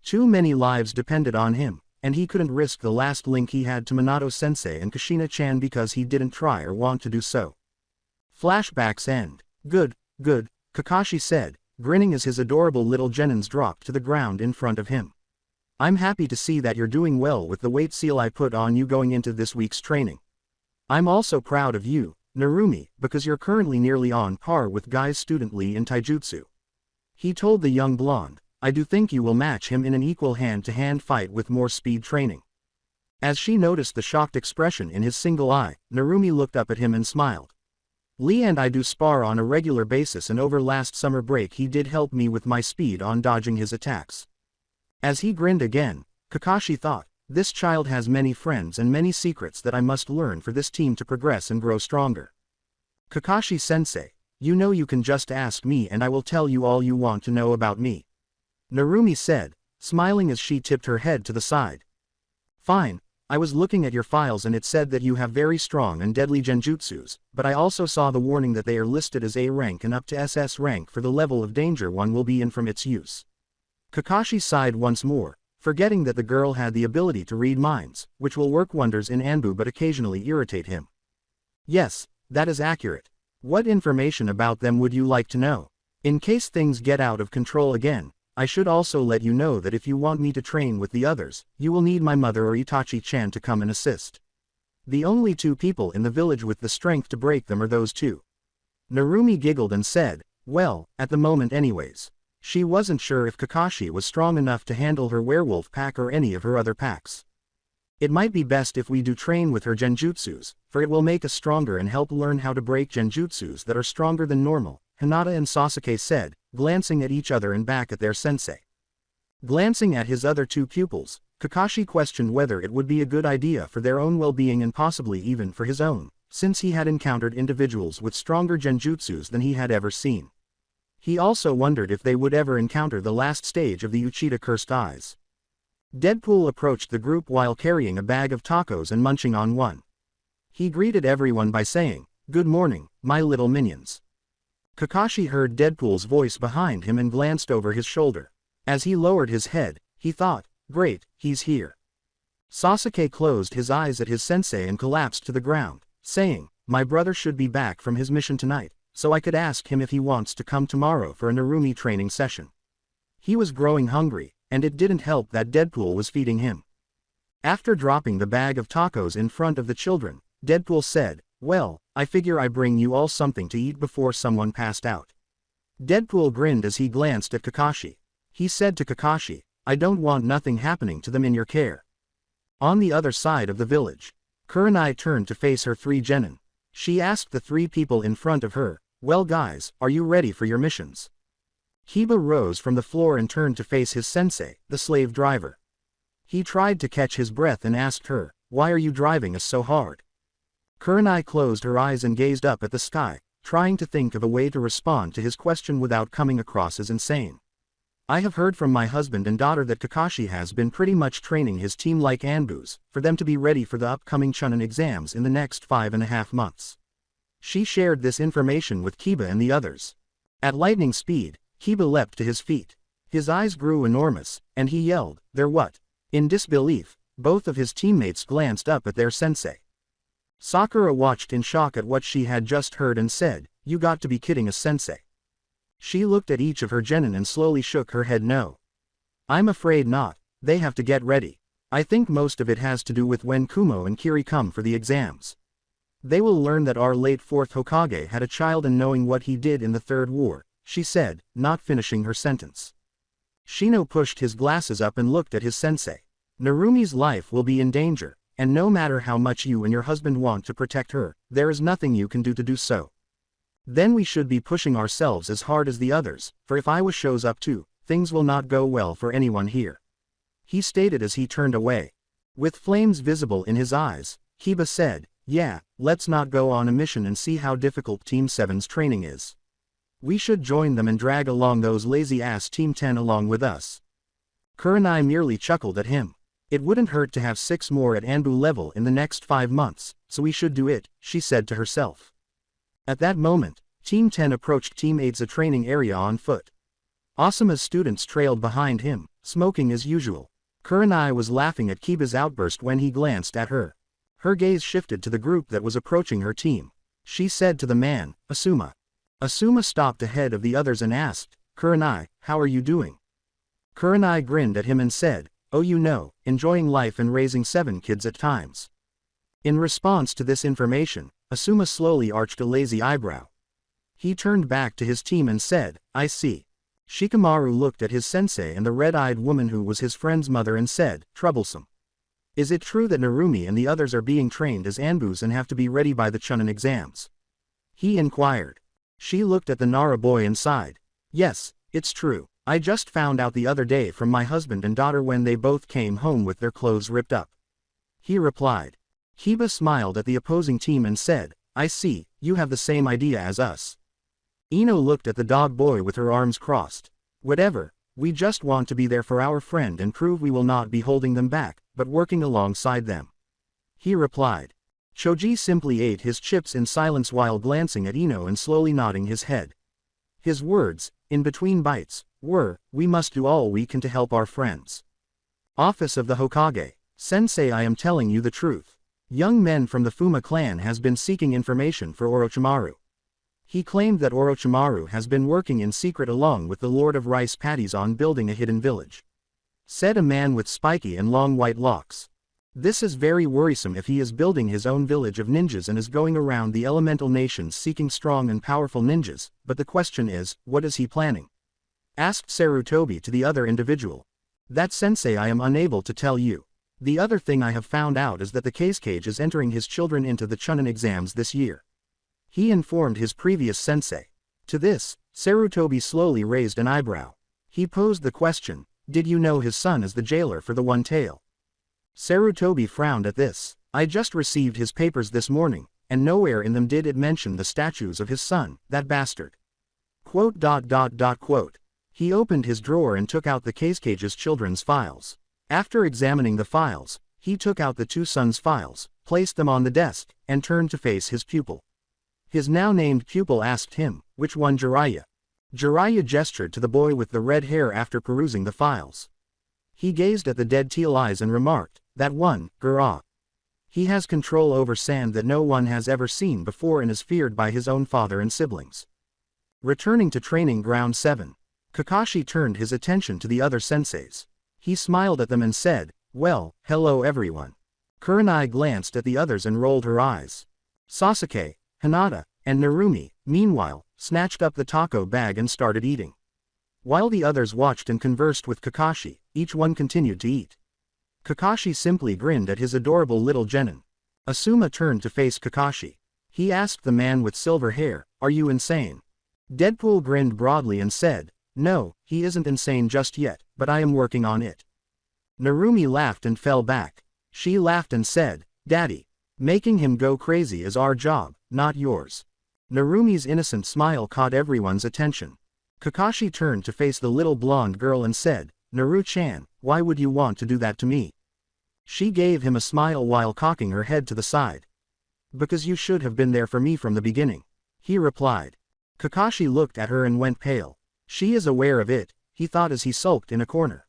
Too many lives depended on him, and he couldn't risk the last link he had to Minato-sensei and Kushina-chan because he didn't try or want to do so. Flashbacks end. Good, Kakashi said, grinning as his adorable little genins dropped to the ground in front of him. "I'm happy to see that you're doing well with the weight seal I put on you going into this week's training. I'm also proud of you, Narumi, because you're currently nearly on par with Guy's student Lee in taijutsu." He told the young blonde, "I do think you will match him in an equal hand-to-hand fight with more speed training." As she noticed the shocked expression in his single eye, Narumi looked up at him and smiled. "Lee and I do spar on a regular basis, and over last summer break he did help me with my speed on dodging his attacks." As he grinned again, Kakashi thought, "This child has many friends and many secrets that I must learn for this team to progress and grow stronger." "Kakashi-sensei, you know you can just ask me and I will tell you all you want to know about me," Narumi said, smiling as she tipped her head to the side. "Fine, I was looking at your files and it said that you have very strong and deadly genjutsus, but I also saw the warning that they are listed as A rank and up to SS rank for the level of danger one will be in from its use." Kakashi sighed once more, forgetting that the girl had the ability to read minds, which will work wonders in Anbu but occasionally irritate him. "Yes, that is accurate. What information about them would you like to know? In case things get out of control again, I should also let you know that if you want me to train with the others, you will need my mother or Itachi-chan to come and assist. The only two people in the village with the strength to break them are those two." Narumi giggled and said, "Well, at the moment anyways." She wasn't sure if Kakashi was strong enough to handle her werewolf pack or any of her other packs. "It might be best if we do train with her genjutsus, for it will make us stronger and help learn how to break genjutsus that are stronger than normal," Hinata and Sasuke said, glancing at each other and back at their sensei. Glancing at his other two pupils, Kakashi questioned whether it would be a good idea for their own well-being and possibly even for his own, since he had encountered individuals with stronger genjutsus than he had ever seen. He also wondered if they would ever encounter the last stage of the Uchida Cursed Eyes. Deadpool approached the group while carrying a bag of tacos and munching on one. He greeted everyone by saying, "Good morning, my little minions." Kakashi heard Deadpool's voice behind him and glanced over his shoulder. As he lowered his head, he thought, "Great, he's here." Sasuke closed his eyes at his sensei and collapsed to the ground, saying, "My brother should be back from his mission tonight, so I could ask him if he wants to come tomorrow for a Narumi training session." He was growing hungry, and it didn't help that Deadpool was feeding him. After dropping the bag of tacos in front of the children, Deadpool said, "Well, I figure I bring you all something to eat before someone passed out." Deadpool grinned as he glanced at Kakashi. He said to Kakashi, "I don't want nothing happening to them in your care." On the other side of the village, Kurenai turned to face her 3 genin. She asked the 3 people in front of her, "Well guys, are you ready for your missions?" Kiba rose from the floor and turned to face his sensei, the slave driver. He tried to catch his breath and asked her, "Why are you driving us so hard?" Kurenai closed her eyes and gazed up at the sky, trying to think of a way to respond to his question without coming across as insane. "I have heard from my husband and daughter that Kakashi has been pretty much training his team like Anbus, for them to be ready for the upcoming Chunin exams in the next 5.5 months. She shared this information with Kiba and the others. At lightning speed, Kiba leapt to his feet. His eyes grew enormous, and he yelled, "They're what?" In disbelief, both of his teammates glanced up at their sensei. Sakura watched in shock at what she had just heard and said, "You got to be kidding us, sensei." She looked at each of her genin and slowly shook her head no. "I'm afraid not, they have to get ready. I think most of it has to do with when Kumo and Kiri come for the exams. They will learn that our late 4th Hokage had a child and knowing what he did in the Third War," she said, not finishing her sentence. Shino pushed his glasses up and looked at his sensei. "Narumi's life will be in danger, and no matter how much you and your husband want to protect her, there is nothing you can do so. Then we should be pushing ourselves as hard as the others, for if Iwa shows up too, things will not go well for anyone here," he stated as he turned away. With flames visible in his eyes, Kiba said, "Yeah, let's not go on a mission and see how difficult Team 7's training is. We should join them and drag along those lazy-ass Team 10 along with us." Kurenai merely chuckled at him. "It wouldn't hurt to have 6 more at Anbu level in the next 5 months, so we should do it," she said to herself. At that moment, Team 10 approached Team 8's training area on foot. Asuma's students trailed behind him, smoking as usual. Kurenai was laughing at Kiba's outburst when he glanced at her. Her gaze shifted to the group that was approaching her team. She said to the man, "Asuma." Asuma stopped ahead of the others and asked, "Kurenai, how are you doing?" Kurenai grinned at him and said, "Oh, you know, enjoying life and raising 7 kids at times." In response to this information, Asuma slowly arched a lazy eyebrow. He turned back to his team and said, "I see." Shikamaru looked at his sensei and the red-eyed woman who was his friend's mother and said, "Troublesome. Is it true that Narumi and the others are being trained as Anbus and have to be ready by the Chunin exams?" he inquired. She looked at the Nara boy and sighed. "Yes, it's true. I just found out the other day from my husband and daughter when they both came home with their clothes ripped up," he replied. Kiba smiled at the opposing team and said, "I see, you have the same idea as us." Ino looked at the dog boy with her arms crossed. "Whatever, we just want to be there for our friend and prove we will not be holding them back, but working alongside them," he replied. Choji simply ate his chips in silence while glancing at Ino and slowly nodding his head. His words, in between bites, were, "We must do all we can to help our friends." Office of the Hokage. "Sensei, I am telling you the truth. Young men from the Fuma clan has been seeking information for Orochimaru. He claimed that Orochimaru has been working in secret along with the Lord of Rice Paddies on building a hidden village," said a man with spiky and long white locks. "This is very worrisome if he is building his own village of ninjas and is going around the elemental nations seeking strong and powerful ninjas, but the question is, what is he planning?" asked Sarutobi to the other individual. "That sensei I am unable to tell you. The other thing I have found out is that the Cage is entering his children into the Chunin exams this year," he informed his previous sensei. To this, Sarutobi slowly raised an eyebrow. He posed the question, "Did you know his son is the jailer for the One Tail?" Sarutobi frowned at this. "I just received his papers this morning, and nowhere in them did it mention the statues of his son, that bastard." Quote. He opened his drawer and took out the Cage's children's files. After examining the files, he took out the 2 sons' files, placed them on the desk, and turned to face his pupil. His now named pupil asked him, "Which one, Jiraiya?" Jiraiya gestured to the boy with the red hair after perusing the files. He gazed at the dead teal eyes and remarked, That one, Gura. He has control over sand that no one has ever seen before and is feared by his own father and siblings. Returning to training ground 7. Kakashi turned his attention to the other senseis. He smiled at them and said, "Well, hello everyone." Kurenai glanced at the others and rolled her eyes. Sasuke, Hinata, and Narumi, meanwhile, snatched up the taco bag and started eating. While the others watched and conversed with Kakashi, each one continued to eat. Kakashi simply grinned at his adorable little genin. Asuma turned to face Kakashi. He asked the man with silver hair, "Are you insane?" Deadpool grinned broadly and said, "No, he isn't insane just yet, but I am working on it." Narumi laughed and fell back. She laughed and said, "Daddy, making him go crazy is our job, not yours." Narumi's innocent smile caught everyone's attention. Kakashi turned to face the little blonde girl and said, "Naru-chan, why would you want to do that to me?" She gave him a smile while cocking her head to the side. "Because you should have been there for me from the beginning," he replied. Kakashi looked at her and went pale. She is aware of it, he thought as he sulked in a corner.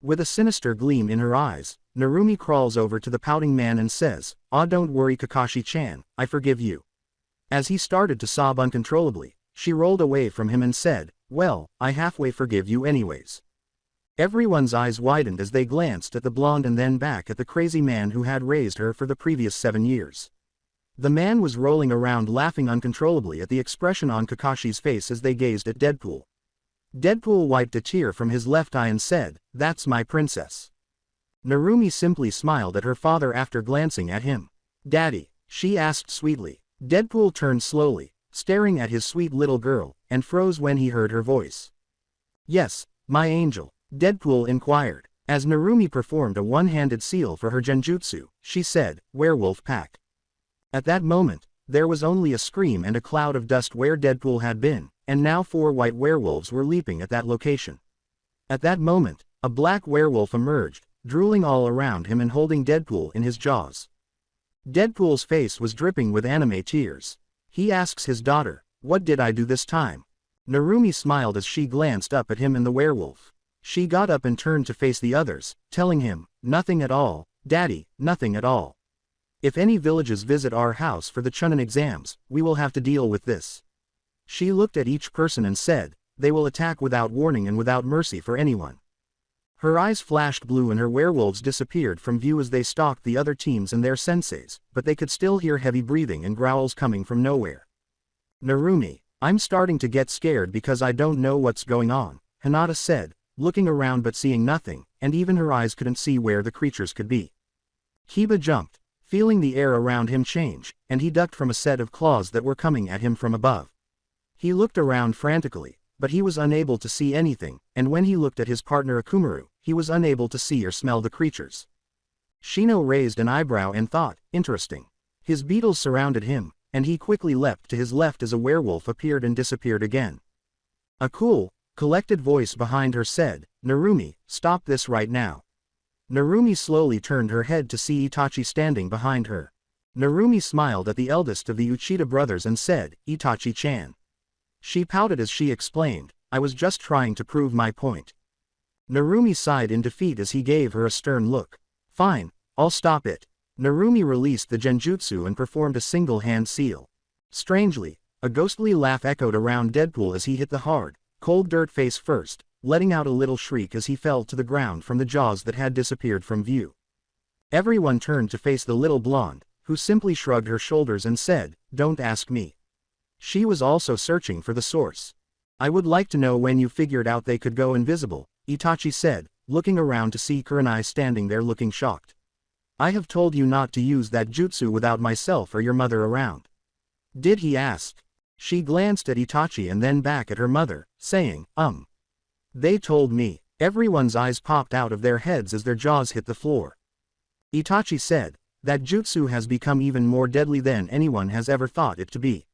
With a sinister gleam in her eyes, Narumi crawls over to the pouting man and says, "Ah, don't worry Kakashi-chan, I forgive you." As he started to sob uncontrollably, she rolled away from him and said, "Well, I halfway forgive you anyways." Everyone's eyes widened as they glanced at the blonde and then back at the crazy man who had raised her for the previous 7 years. The man was rolling around laughing uncontrollably at the expression on Kakashi's face as they gazed at Deadpool. Deadpool wiped a tear from his left eye and said, "That's my princess." Narumi simply smiled at her father after glancing at him. "Daddy?" she asked sweetly. Deadpool turned slowly, staring at his sweet little girl, and froze when he heard her voice. "Yes, my angel?" Deadpool inquired. As Narumi performed a one-handed seal for her genjutsu, she said, "Werewolf pack." At that moment, there was only a scream and a cloud of dust where Deadpool had been, and now 4 white werewolves were leaping at that location. At that moment, a black werewolf emerged, drooling all around him and holding Deadpool in his jaws. Deadpool's face was dripping with anime tears. He asks his daughter, "What did I do this time?" Narumi smiled as she glanced up at him and the werewolf. She got up and turned to face the others, telling him, "Nothing at all, Daddy, nothing at all. If any villages visit our house for the Chunin exams, we will have to deal with this." She looked at each person and said, "They will attack without warning and without mercy for anyone." Her eyes flashed blue and her werewolves disappeared from view as they stalked the other teams and their senseis, but they could still hear heavy breathing and growls coming from nowhere. "Narumi, I'm starting to get scared because I don't know what's going on," Hinata said, looking around but seeing nothing, and even her eyes couldn't see where the creatures could be. Kiba jumped, feeling the air around him change, and he ducked from a set of claws that were coming at him from above. He looked around frantically, but he was unable to see anything, and when he looked at his partner Akumaru, he was unable to see or smell the creatures. Shino raised an eyebrow and thought, "Interesting." His beetles surrounded him, and he quickly leapt to his left as a werewolf appeared and disappeared again. A cool, collected voice behind her said, "Narumi, stop this right now." Narumi slowly turned her head to see Itachi standing behind her. Narumi smiled at the eldest of the Uchida brothers and said, "Itachi-chan." She pouted as she explained, "I was just trying to prove my point." Narumi sighed in defeat as he gave her a stern look. "Fine, I'll stop it." Narumi released the genjutsu and performed a single-hand seal. Strangely, a ghostly laugh echoed around Deadpool as he hit the hard, cold dirt face first, letting out a little shriek as he fell to the ground from the jaws that had disappeared from view. Everyone turned to face the little blonde, who simply shrugged her shoulders and said, "Don't ask me." She was also searching for the source. "I would like to know when you figured out they could go invisible," Itachi said, looking around to see Kurenai standing there looking shocked. "I have told you not to use that jutsu without myself or your mother around." "Did he ask?" She glanced at Itachi and then back at her mother, saying, They told me." Everyone's eyes popped out of their heads as their jaws hit the floor. Itachi said, "That jutsu has become even more deadly than anyone has ever thought it to be."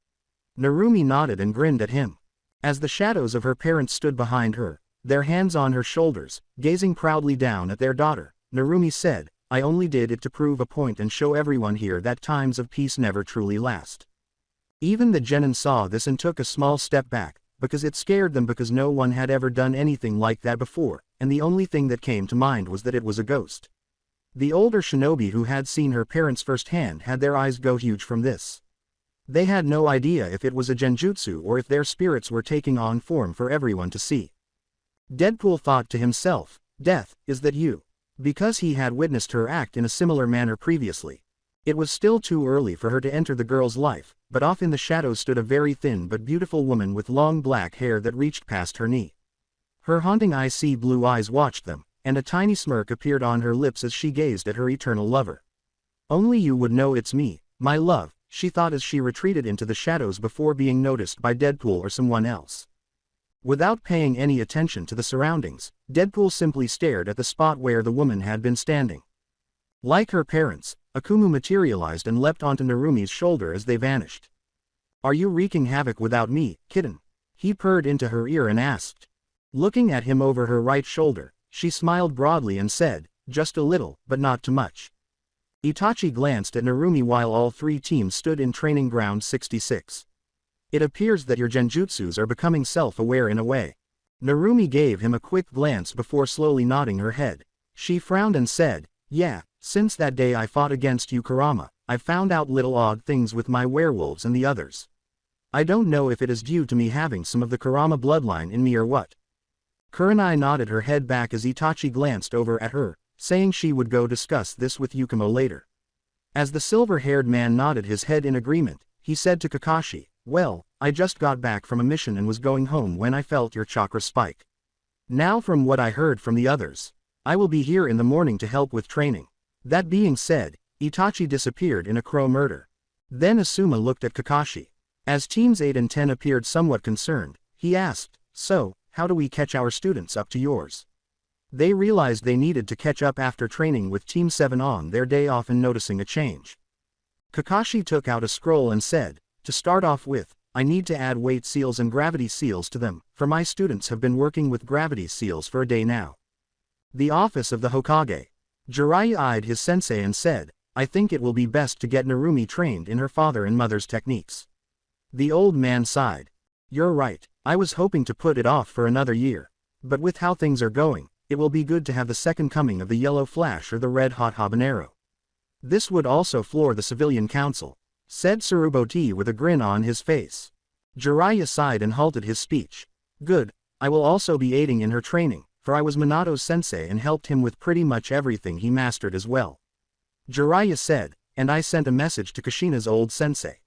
Narumi nodded and grinned at him. As the shadows of her parents stood behind her, their hands on her shoulders, gazing proudly down at their daughter, Narumi said, "I only did it to prove a point and show everyone here that times of peace never truly last." Even the genin saw this and took a small step back, because it scared them because no one had ever done anything like that before, and the only thing that came to mind was that it was a ghost. The older shinobi who had seen her parents firsthand had their eyes go huge from this. They had no idea if it was a genjutsu or if their spirits were taking on form for everyone to see. Deadpool thought to himself, "Death, is that you?" Because he had witnessed her act in a similar manner previously. It was still too early for her to enter the girl's life, but off in the shadows stood a very thin but beautiful woman with long black hair that reached past her knee. Her haunting icy blue eyes watched them, and a tiny smirk appeared on her lips as she gazed at her eternal lover. "Only you would know it's me, my love," she thought as she retreated into the shadows before being noticed by Deadpool or someone else. Without paying any attention to the surroundings, Deadpool simply stared at the spot where the woman had been standing. Like her parents, Akumu materialized and leapt onto Narumi's shoulder as they vanished. "Are you wreaking havoc without me, kitten?" He purred into her ear and asked. Looking at him over her right shoulder, she smiled broadly and said, "Just a little, but not too much." Itachi glanced at Narumi while all three teams stood in training ground 66. "It appears that your genjutsus are becoming self-aware in a way." Narumi gave him a quick glance before slowly nodding her head. She frowned and said, "Yeah, since that day I fought against you Kurama, I've found out little odd things with my werewolves and the others. I don't know if it is due to me having some of the Kurama bloodline in me or what." Kurenai nodded her head back as Itachi glanced over at her, saying she would go discuss this with Yukumo later. As the silver-haired man nodded his head in agreement, he said to Kakashi, "Well, I just got back from a mission and was going home when I felt your chakra spike. Now from what I heard from the others, I will be here in the morning to help with training." That being said, Itachi disappeared in a crow murder. Then Asuma looked at Kakashi. As teams 8 and 10 appeared somewhat concerned, he asked, "So, how do we catch our students up to yours?" They realized they needed to catch up after training with Team 7 on their day off and noticing a change. Kakashi took out a scroll and said, "To start off with, I need to add weight seals and gravity seals to them, for my students have been working with gravity seals for a day now." The office of the Hokage. Jiraiya eyed his sensei and said, "I think it will be best to get Narumi trained in her father and mother's techniques." The old man sighed. "You're right, I was hoping to put it off for another year. But with how things are going, it will be good to have the second coming of the Yellow Flash or the Red Hot Habanero. This would also floor the civilian council," said Tsuruboti with a grin on his face. Jiraiya sighed and halted his speech. "Good, I will also be aiding in her training, for I was Minato's sensei and helped him with pretty much everything he mastered as well." Jiraiya said, "And I sent a message to Kushina's old sensei.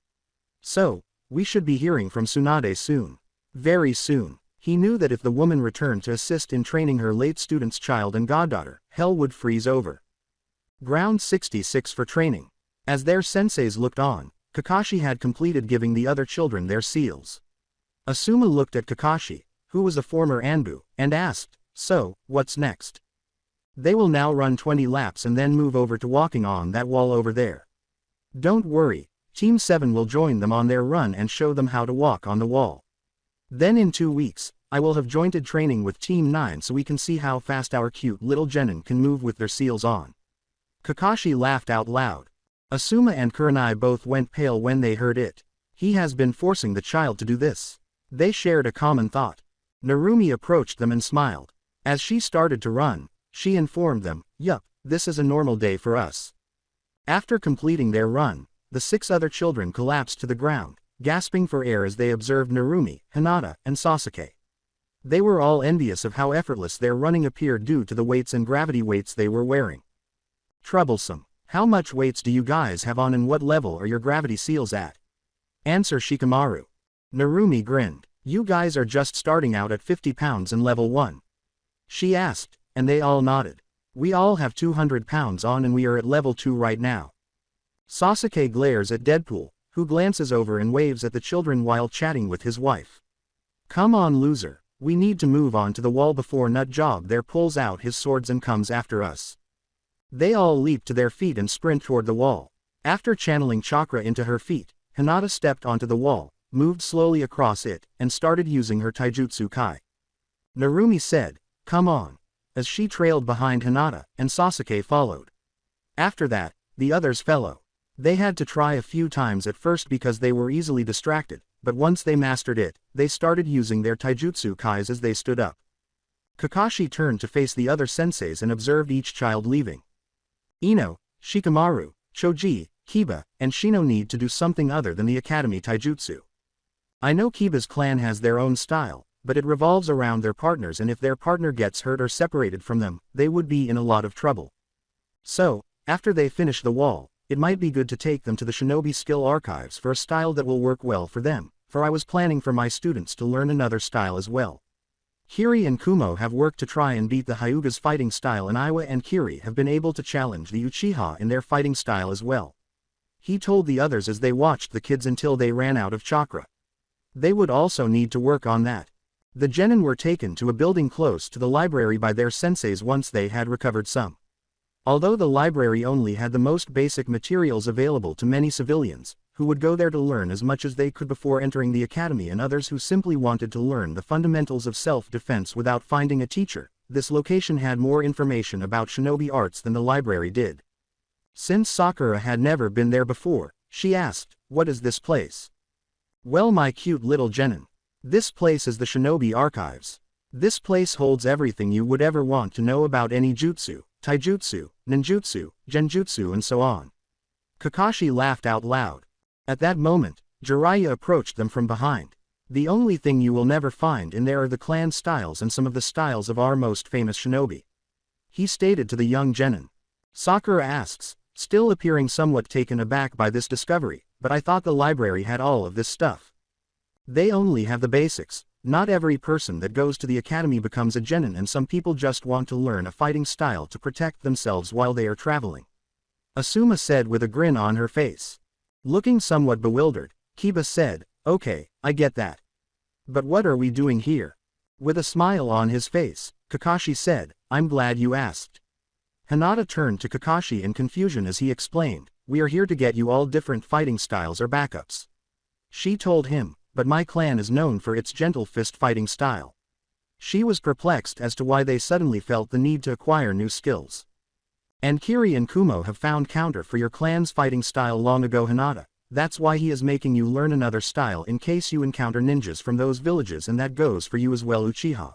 So, we should be hearing from Tsunade soon. Very soon." He knew that if the woman returned to assist in training her late student's child and goddaughter, hell would freeze over. Ground 66 for training. As their senseis looked on, Kakashi had completed giving the other children their seals. Asuma looked at Kakashi, who was a former Anbu, and asked, "So, what's next?" "They will now run 20 laps and then move over to walking on that wall over there. Don't worry, Team 7 will join them on their run and show them how to walk on the wall. Then in 2 weeks, I will have jointed training with Team 9 so we can see how fast our cute little genin can move with their seals on." Kakashi laughed out loud. Asuma and Kurenai both went pale when they heard it. He has been forcing the child to do this. They shared a common thought. Narumi approached them and smiled. As she started to run, she informed them, "Yup, this is a normal day for us." After completing their run, the 6 other children collapsed to the ground, gasping for air as they observed Narumi, Hinata, and Sasuke. They were all envious of how effortless their running appeared due to the weights and gravity weights they were wearing. "Troublesome. How much weights do you guys have on and what level are your gravity seals at?" "Answer Shikamaru." Narumi grinned. "You guys are just starting out at 50 pounds in level 1. She asked, and they all nodded. "We all have 200 pounds on and we are at level 2 right now." Sasuke glares at Deadpool, who glances over and waves at the children while chatting with his wife. "Come on loser, we need to move on to the wall before Nut Job there pulls out his swords and comes after us." They all leap to their feet and sprint toward the wall. After channeling chakra into her feet, Hinata stepped onto the wall, moved slowly across it, and started using her taijutsu kai. Narumi said, "Come on," as she trailed behind Hinata, and Sasuke followed. After that, the others followed. They had to try a few times at first because they were easily distracted, but once they mastered it, they started using their taijutsu kais as they stood up. Kakashi turned to face the other senseis and observed each child leaving. Ino, Shikamaru, Choji, Kiba, and Shino need to do something other than the Academy Taijutsu. I know Kiba's clan has their own style, but it revolves around their partners, and if their partner gets hurt or separated from them, they would be in a lot of trouble. So, after they finish the wall, it might be good to take them to the Shinobi Skill Archives for a style that will work well for them, for I was planning for my students to learn another style as well. Kiri and Kumo have worked to try and beat the Hyuga's fighting style, and Iwa and Kiri have been able to challenge the Uchiha in their fighting style as well. He told the others as they watched the kids until they ran out of chakra. They would also need to work on that. The genin were taken to a building close to the library by their senseis once they had recovered some. Although the library only had the most basic materials available to many civilians, who would go there to learn as much as they could before entering the academy, and others who simply wanted to learn the fundamentals of self-defense without finding a teacher, this location had more information about shinobi arts than the library did. Since Sakura had never been there before, she asked, "What is this place?" "Well, my cute little genin. This place is the Shinobi Archives. This place holds everything you would ever want to know about any jutsu, taijutsu, ninjutsu, genjutsu and so on." Kakashi laughed out loud. At that moment, Jiraiya approached them from behind. "The only thing you will never find in there are the clan styles and some of the styles of our most famous shinobi," he stated to the young genin. Sakura asks, still appearing somewhat taken aback by this discovery, "But I thought the library had all of this stuff." "They only have the basics. Not every person that goes to the academy becomes a genin, and some people just want to learn a fighting style to protect themselves while they are traveling," Asuma said with a grin on her face. Looking somewhat bewildered, Kiba said, "Okay, I get that. But what are we doing here?" With a smile on his face, Kakashi said, "I'm glad you asked." Hinata turned to Kakashi in confusion as he explained, "We are here to get you all different fighting styles or backups." She told him, "But my clan is known for its gentle fist fighting style." She was perplexed as to why they suddenly felt the need to acquire new skills. "And Kiri and Kumo have found counter for your clan's fighting style long ago, Hinata. That's why he is making you learn another style in case you encounter ninjas from those villages, and that goes for you as well, Uchiha,"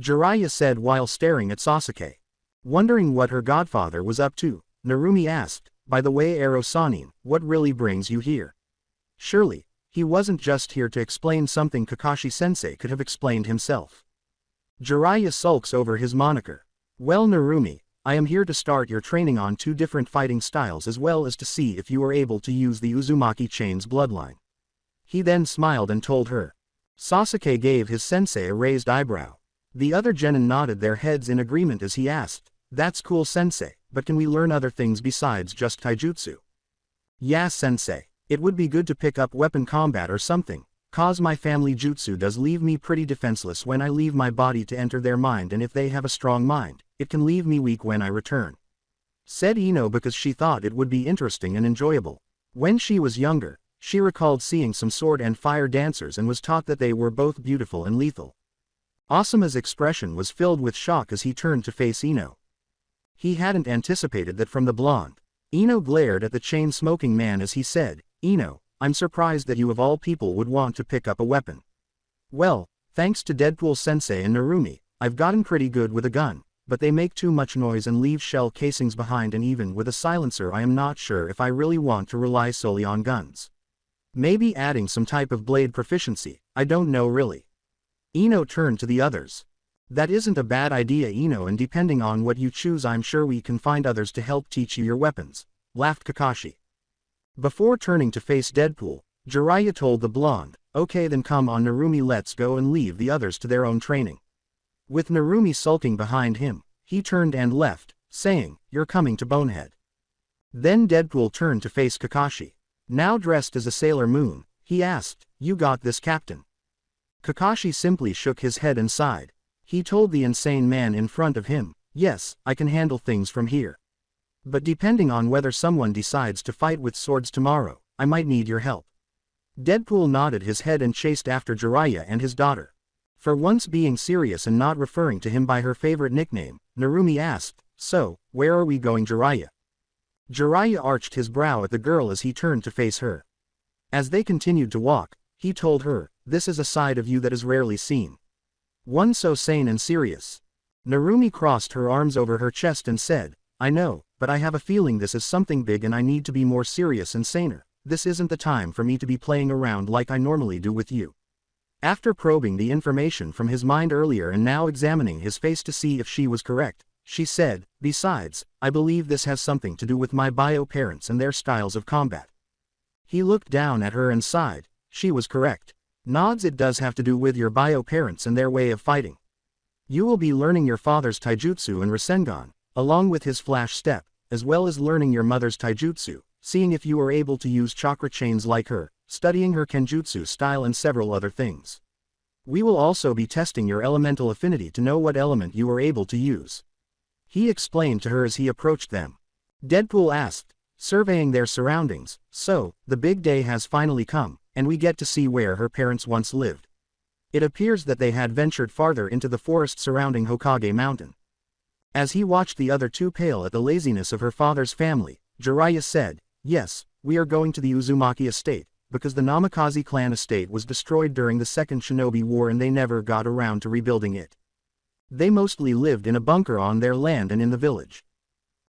Jiraiya said while staring at Sasuke. Wondering what her godfather was up to, Narumi asked, "By the way, Ero Sanin, what really brings you here?" Surely, he wasn't just here to explain something Kakashi-sensei could have explained himself. Jiraiya sulks over his moniker. "Well, Narumi, I am here to start your training on 2 different fighting styles as well as to see if you are able to use the Uzumaki chain's bloodline." He then smiled and told her. Sasuke gave his sensei a raised eyebrow. The other genin nodded their heads in agreement as he asked, "That's cool, sensei, but can we learn other things besides just taijutsu?" "Yeah, sensei. It would be good to pick up weapon combat or something, cause my family jutsu does leave me pretty defenseless when I leave my body to enter their mind, and if they have a strong mind, it can leave me weak when I return," said Ino, because she thought it would be interesting and enjoyable. When she was younger, she recalled seeing some sword and fire dancers and was taught that they were both beautiful and lethal. Asuma's expression was filled with shock as he turned to face Ino. He hadn't anticipated that from the blonde. Ino glared at the chain-smoking man as he said, "Ino, I'm surprised that you of all people would want to pick up a weapon." "Well, thanks to Deadpool-sensei and Narumi, I've gotten pretty good with a gun, but they make too much noise and leave shell casings behind, and even with a silencer I am not sure if I really want to rely solely on guns. Maybe adding some type of blade proficiency, I don't know really." Ino turned to the others. "That isn't a bad idea, Ino, and depending on what you choose I'm sure we can find others to help teach you your weapons," laughed Kakashi. Before turning to face Deadpool, Jiraiya told the blonde, "Okay then, come on Narumi, let's go and leave the others to their own training." With Narumi sulking behind him, he turned and left, saying, "You're coming to Bonehead." Then Deadpool turned to face Kakashi. Now dressed as a Sailor Moon, he asked, "You got this, Captain?" Kakashi simply shook his head and sighed. He told the insane man in front of him, "Yes, I can handle things from here. But depending on whether someone decides to fight with swords tomorrow, I might need your help." Deadpool nodded his head and chased after Jiraiya and his daughter. For once being serious and not referring to him by her favorite nickname, Narumi asked, "So, where are we going, Jiraiya?" Jiraiya arched his brow at the girl as he turned to face her. As they continued to walk, he told her, "This is a side of you that is rarely seen. One so sane and serious." Narumi crossed her arms over her chest and said, "I know, but I have a feeling this is something big and I need to be more serious and saner. This isn't the time for me to be playing around like I normally do with you. After probing the information from his mind earlier and now examining his face to see if she was correct, she said, besides, I believe this has something to do with my bio parents and their styles of combat. He looked down at her and sighed. She was correct. Nods, it does have to do with your bio parents and their way of fighting. You will be learning your father's taijutsu and Rasengan, along with his flash step, as well as learning your mother's taijutsu, seeing if you are able to use chakra chains like her, studying her kenjutsu style and several other things. We will also be testing your elemental affinity to know what element you are able to use. He explained to her as he approached them. Deadpool asked, surveying their surroundings, so, the big day has finally come, and we get to see where her parents once lived. It appears that they had ventured farther into the forest surrounding Hokage Mountain. As he watched the other two pale at the laziness of her father's family, Jiraiya said, yes, we are going to the Uzumaki estate, because the Namikaze clan estate was destroyed during the Second Shinobi War and they never got around to rebuilding it. They mostly lived in a bunker on their land and in the village.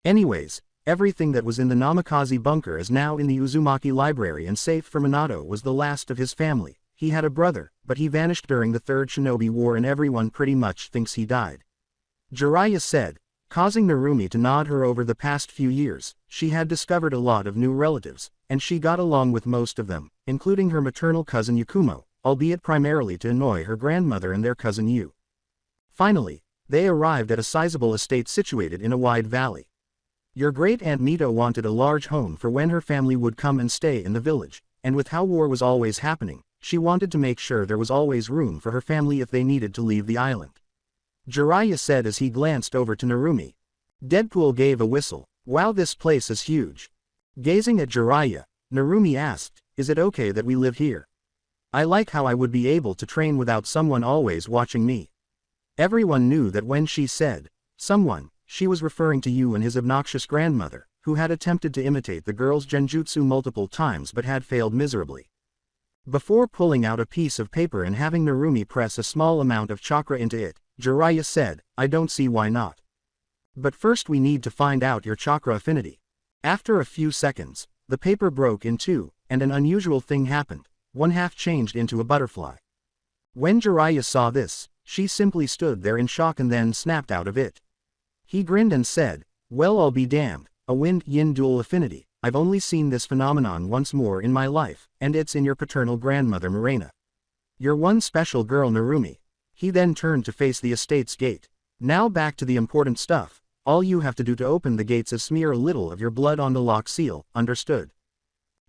Anyways, everything that was in the Namikaze bunker is now in the Uzumaki library and safe for Minato was the last of his family. He had a brother, but he vanished during the Third Shinobi War and everyone pretty much thinks he died. Jiraiya said, causing Narumi to nod her over the past few years. She had discovered a lot of new relatives, and she got along with most of them, including her maternal cousin Yakumo, albeit primarily to annoy her grandmother and their cousin Yu. Finally, they arrived at a sizable estate situated in a wide valley. Your great-aunt Mito wanted a large home for when her family would come and stay in the village, and with how war was always happening, she wanted to make sure there was always room for her family if they needed to leave the island. Jiraiya said as he glanced over to Narumi. Deadpool gave a whistle. Wow, this place is huge. Gazing at Jiraiya, Narumi asked, is it okay that we live here? I like how I would be able to train without someone always watching me. Everyone knew that when she said, someone, she was referring to Yu and his obnoxious grandmother, who had attempted to imitate the girl's genjutsu multiple times but had failed miserably. Before pulling out a piece of paper and having Narumi press a small amount of chakra into it, Jiraiya said, I don't see why not. But first we need to find out your chakra affinity. After a few seconds, the paper broke in two, and an unusual thing happened. One half changed into a butterfly. When Jiraiya saw this, she simply stood there in shock and then snapped out of it. He grinned and said, well, I'll be damned, a wind-yin dual affinity. I've only seen this phenomenon once more in my life, and it's in your paternal grandmother Mirena. You're one special girl, Narumi. He then turned to face the estate's gate. Now back to the important stuff. All you have to do to open the gates is smear a little of your blood on the lock seal, understood?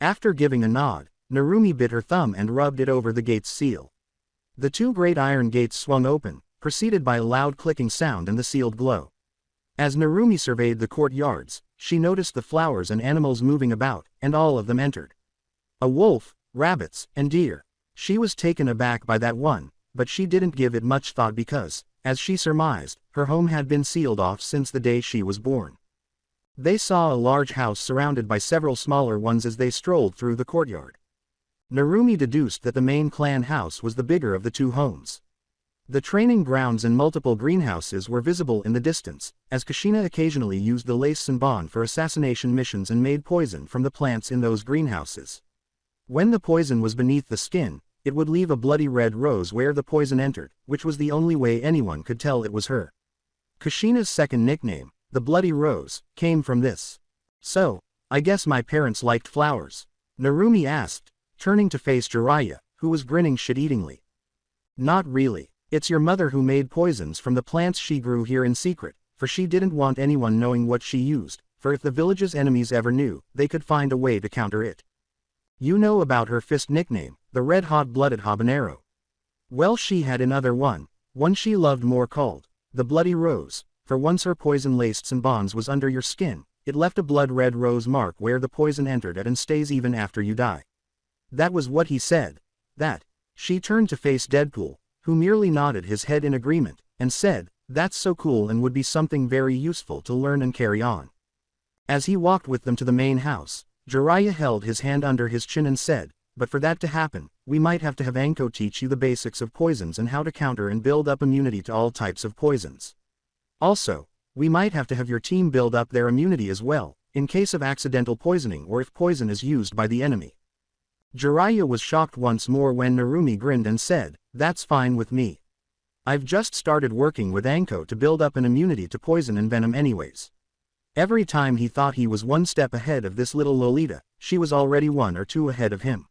After giving a nod, Narumi bit her thumb and rubbed it over the gate's seal. The two great iron gates swung open, preceded by a loud clicking sound and the sealed glow. As Narumi surveyed the courtyards, she noticed the flowers and animals moving about, and all of them entered. A wolf, rabbits, and deer. She was taken aback by that one, but she didn't give it much thought because, as she surmised, her home had been sealed off since the day she was born. They saw a large house surrounded by several smaller ones as they strolled through the courtyard. Narumi deduced that the main clan house was the bigger of the two homes. The training grounds and multiple greenhouses were visible in the distance, as Kushina occasionally used the lace senbon for assassination missions and made poison from the plants in those greenhouses. When the poison was beneath the skin, it would leave a bloody red rose where the poison entered, which was the only way anyone could tell it was her. Kushina's second nickname, the Bloody Rose, came from this. So, I guess my parents liked flowers? Narumi asked, turning to face Jiraiya, who was grinning shit-eatingly. Not really. It's your mother who made poisons from the plants she grew here in secret, for she didn't want anyone knowing what she used, for if the village's enemies ever knew, they could find a way to counter it. You know about her fist nickname, the red-hot blooded habanero. Well, she had another one she loved more called, the Bloody Rose, for once her poison-laced senbons was under your skin, it left a blood-red rose mark where the poison entered and stays even after you die. That was what he said. That. She turned to face Deadpool, who merely nodded his head in agreement, and said, that's so cool and would be something very useful to learn and carry on. As he walked with them to the main house, Jiraiya held his hand under his chin and said, but for that to happen, we might have to have Anko teach you the basics of poisons and how to counter and build up immunity to all types of poisons. Also, We might have to have your team build up their immunity as well, in case of accidental poisoning or if poison is used by the enemy. Jiraiya was shocked once more when Narumi grinned and said, "That's fine with me. I've just started working with Anko to build up an immunity to poison and venom anyways." Every time he thought he was one step ahead of this little Lolita, she was already one or two ahead of him.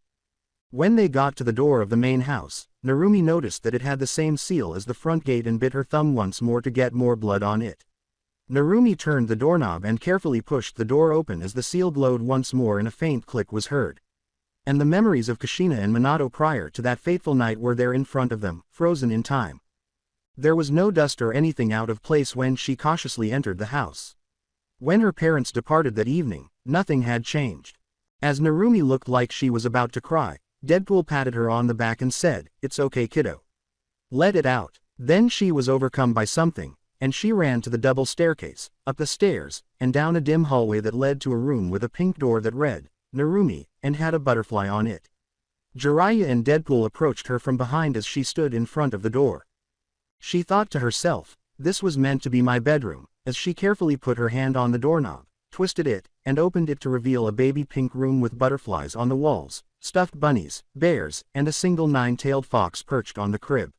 When they got to the door of the main house, Narumi noticed that it had the same seal as the front gate and bit her thumb once more to get more blood on it. Narumi turned the doorknob and carefully pushed the door open as the seal glowed once more and a faint click was heard. And the memories of Kushina and Minato prior to that fateful night were there in front of them, frozen in time. There was no dust or anything out of place when she cautiously entered the house. When her parents departed that evening, nothing had changed. As Narumi looked like she was about to cry, Deadpool patted her on the back and said, "It's okay, kiddo. Let it out." Then she was overcome by something, and she ran to the double staircase, up the stairs, and down a dim hallway that led to a room with a pink door that read, "Narumi," and had a butterfly on it. Jiraiya and Deadpool approached her from behind as she stood in front of the door. She thought to herself, "This was meant to be my bedroom," as she carefully put her hand on the doorknob, twisted it, and opened it to reveal a baby pink room with butterflies on the walls, stuffed bunnies, bears, and a single nine-tailed fox perched on the crib.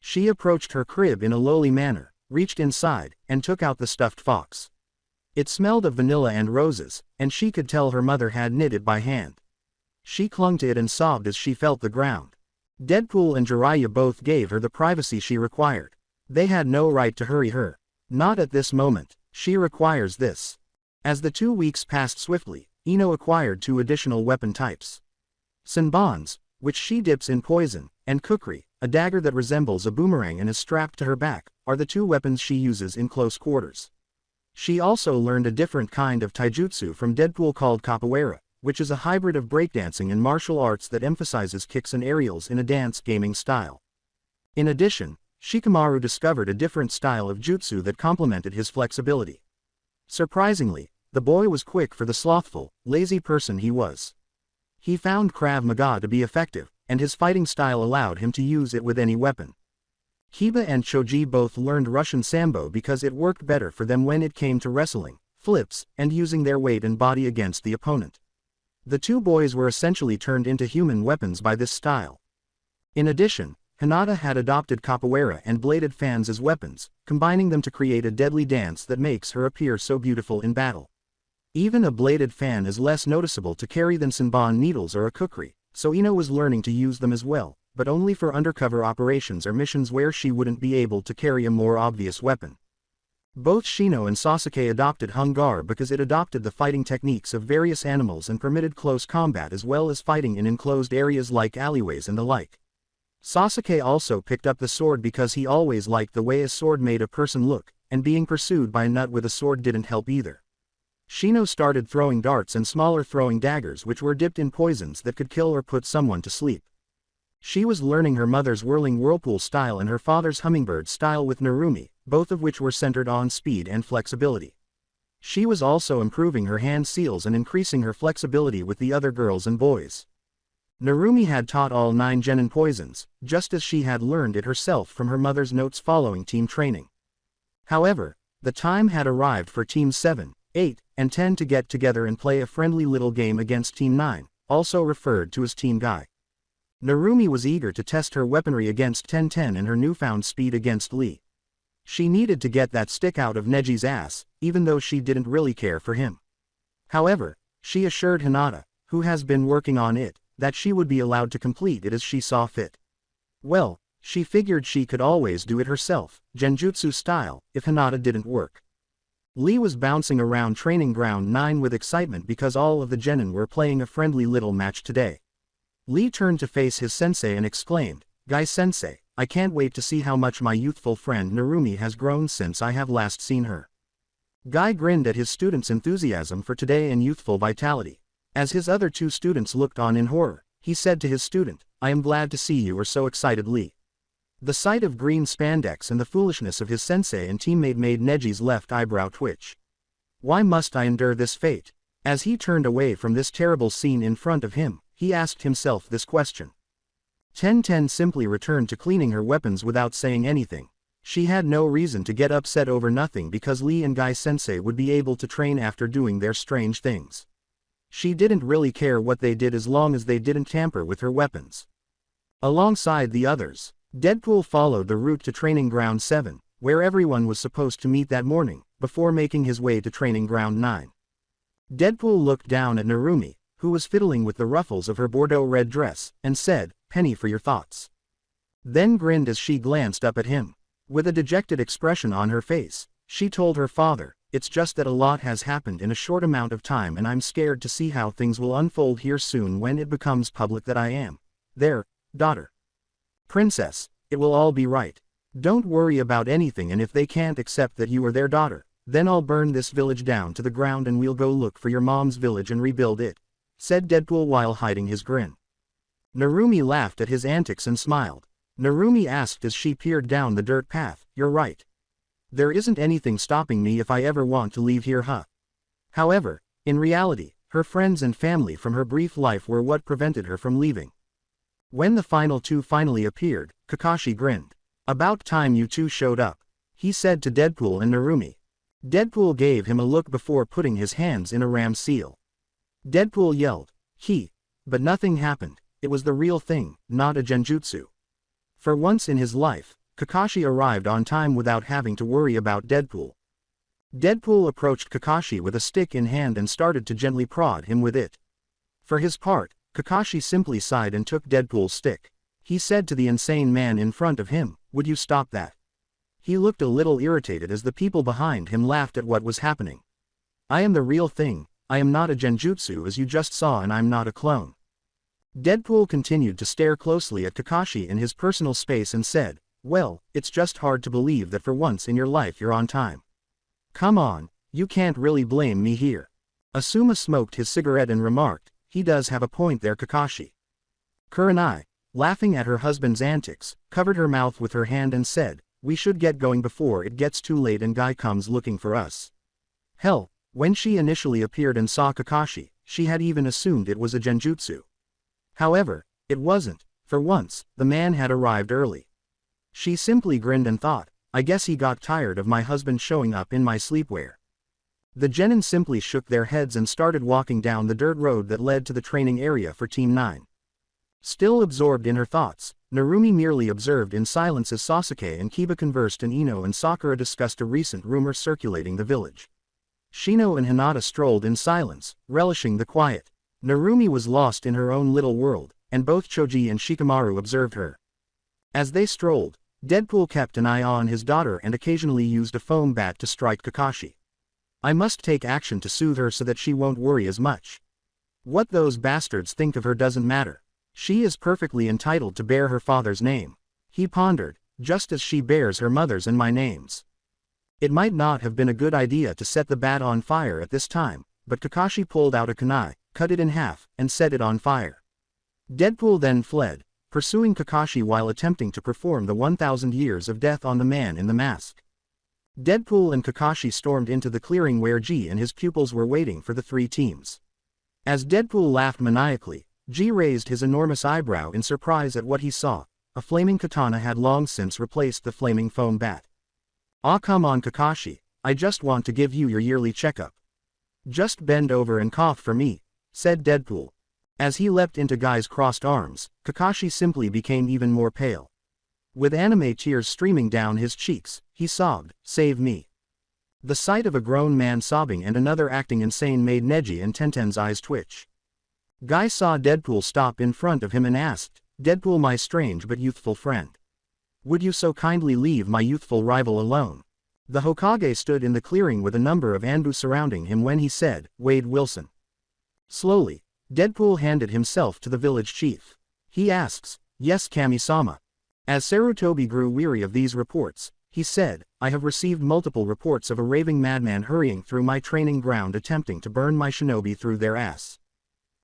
She approached her crib in a lowly manner, reached inside, and took out the stuffed fox. It smelled of vanilla and roses, and she could tell her mother had knit it by hand. She clung to it and sobbed as she felt the ground. Deadpool and Jiraiya both gave her the privacy she required. They had no right to hurry her. Not at this moment. She requires this. As the 2 weeks passed swiftly, Ino acquired 2 additional weapon types. Senbons, which she dips in poison, and Kukri, a dagger that resembles a boomerang and is strapped to her back, are the 2 weapons she uses in close quarters. She also learned a different kind of taijutsu from Deadpool called capoeira, which is a hybrid of breakdancing and martial arts that emphasizes kicks and aerials in a dance gaming style. In addition, Shikamaru discovered a different style of jutsu that complemented his flexibility. Surprisingly, the boy was quick for the slothful, lazy person he was. He found Krav Maga to be effective, and his fighting style allowed him to use it with any weapon. Kiba and Choji both learned Russian Sambo because it worked better for them when it came to wrestling, flips, and using their weight and body against the opponent. The 2 boys were essentially turned into human weapons by this style. In addition, Hinata had adopted capoeira and bladed fans as weapons, combining them to create a deadly dance that makes her appear so beautiful in battle. Even a bladed fan is less noticeable to carry than senbon needles or a kukri, so Ino was learning to use them as well, but only for undercover operations or missions where she wouldn't be able to carry a more obvious weapon. Both Shino and Sasuke adopted Hungar because it adopted the fighting techniques of various animals and permitted close combat as well as fighting in enclosed areas like alleyways and the like. Sasuke also picked up the sword because he always liked the way a sword made a person look, and being pursued by a nut with a sword didn't help either. Shino started throwing darts and smaller throwing daggers which were dipped in poisons that could kill or put someone to sleep. She was learning her mother's whirling whirlpool style and her father's hummingbird style with Narumi, both of which were centered on speed and flexibility. She was also improving her hand seals and increasing her flexibility with the other girls and boys. Narumi had taught all 9 genin poisons, just as she had learned it herself from her mother's notes following team training. However, the time had arrived for Teams 7, 8, and 10 to get together and play a friendly little game against Team 9, also referred to as Team Guy. Narumi was eager to test her weaponry against 10-10 and her newfound speed against Lee. She needed to get that stick out of Neji's ass, even though she didn't really care for him. However, she assured Hinata, who has been working on it, that she would be allowed to complete it as she saw fit. Well, she figured she could always do it herself, genjutsu style, if Hinata didn't work. Lee was bouncing around training ground 9 with excitement because all of the genin were playing a friendly little match today. Lee turned to face his sensei and exclaimed, "Guy sensei, I can't wait to see how much my youthful friend Narumi has grown since I have last seen her." Guy grinned at his students' enthusiasm for today and youthful vitality. As his other 2 students looked on in horror, he said to his student, "I am glad to see you are so excited, Lee." The sight of green spandex and the foolishness of his sensei and teammate made Neji's left eyebrow twitch. Why must I endure this fate? As he turned away from this terrible scene in front of him, he asked himself this question. 10-10 simply returned to cleaning her weapons without saying anything. She had no reason to get upset over nothing because Lee and Guy-sensei would be able to train after doing their strange things. She didn't really care what they did as long as they didn't tamper with her weapons. Alongside the others, Deadpool followed the route to Training Ground 7, where everyone was supposed to meet that morning, before making his way to Training Ground 9. Deadpool looked down at Narumi, who was fiddling with the ruffles of her Bordeaux red dress, and said, "Penny for your thoughts." Then grinned as she glanced up at him. With a dejected expression on her face, she told her father, "It's just that a lot has happened in a short amount of time and I'm scared to see how things will unfold here soon when it becomes public that I am their daughter. Princess, it will all be right. Don't worry about anything, and if they can't accept that you are their daughter, then I'll burn this village down to the ground and we'll go look for your mom's village and rebuild it," said Deadpool while hiding his grin. Narumi laughed at his antics and smiled. Narumi asked as she peered down the dirt path, "You're right. There isn't anything stopping me if I ever want to leave here, huh?" However, in reality, her friends and family from her brief life were what prevented her from leaving. When the final two finally appeared, Kakashi grinned. "About time you two showed up," he said to Deadpool and Narumi. Deadpool gave him a look before putting his hands in a ram seal. Deadpool yelled, but nothing happened. It was the real thing, not a genjutsu. For once in his life, Kakashi arrived on time without having to worry about Deadpool. Deadpool approached Kakashi with a stick in hand and started to gently prod him with it. For his part, Kakashi simply sighed and took Deadpool's stick. He said to the insane man in front of him, "Would you stop that?" He looked a little irritated as the people behind him laughed at what was happening. "I am the real thing, I am not a genjutsu as you just saw, and I'm not a clone." Deadpool continued to stare closely at Kakashi in his personal space and said, "Well, it's just hard to believe that for once in your life you're on time. Come on, you can't really blame me here." Asuma smoked his cigarette and remarked, "He does have a point there, Kakashi." Kurenai, laughing at her husband's antics, covered her mouth with her hand and said, "We should get going before it gets too late and Guy comes looking for us." Hell, when she initially appeared and saw Kakashi, she had even assumed it was a genjutsu. However, it wasn't. For once, the man had arrived early. She simply grinned and thought, "I guess he got tired of my husband showing up in my sleepwear." The genin simply shook their heads and started walking down the dirt road that led to the training area for Team 9. Still absorbed in her thoughts, Narumi merely observed in silence as Sasuke and Kiba conversed and Ino and Sakura discussed a recent rumor circulating the village. Shino and Hinata strolled in silence, relishing the quiet. Narumi was lost in her own little world, and both Choji and Shikamaru observed her. As they strolled, Deadpool kept an eye on his daughter and occasionally used a foam bat to strike Kakashi. "I must take action to soothe her so that she won't worry as much. What those bastards think of her doesn't matter. She is perfectly entitled to bear her father's name," he pondered, "just as she bears her mother's and my names." It might not have been a good idea to set the bat on fire at this time, but Kakashi pulled out a kunai, cut it in half, and set it on fire. Deadpool then fled, pursuing Kakashi while attempting to perform the 1,000 years of death on the man in the mask. Deadpool and Kakashi stormed into the clearing where G and his pupils were waiting for the three teams. As Deadpool laughed maniacally, G raised his enormous eyebrow in surprise at what he saw. A flaming katana had long since replaced the flaming foam bat. "Ah, come on, Kakashi, I just want to give you your yearly checkup. Just bend over and cough for me," said Deadpool. As he leapt into Guy's crossed arms, Kakashi simply became even more pale. With anime tears streaming down his cheeks, he sobbed, "Save me." The sight of a grown man sobbing and another acting insane made Neji and Tenten's eyes twitch. Guy saw Deadpool stop in front of him and asked, "Deadpool, my strange but youthful friend. Would you so kindly leave my youthful rival alone?" The Hokage stood in the clearing with a number of Anbu surrounding him when he said, "Wade Wilson." Slowly, Deadpool handed himself to the village chief. He asks, "Yes, Kami-sama." As Sarutobi grew weary of these reports, he said, "I have received multiple reports of a raving madman hurrying through my training ground attempting to burn my shinobi through their ass."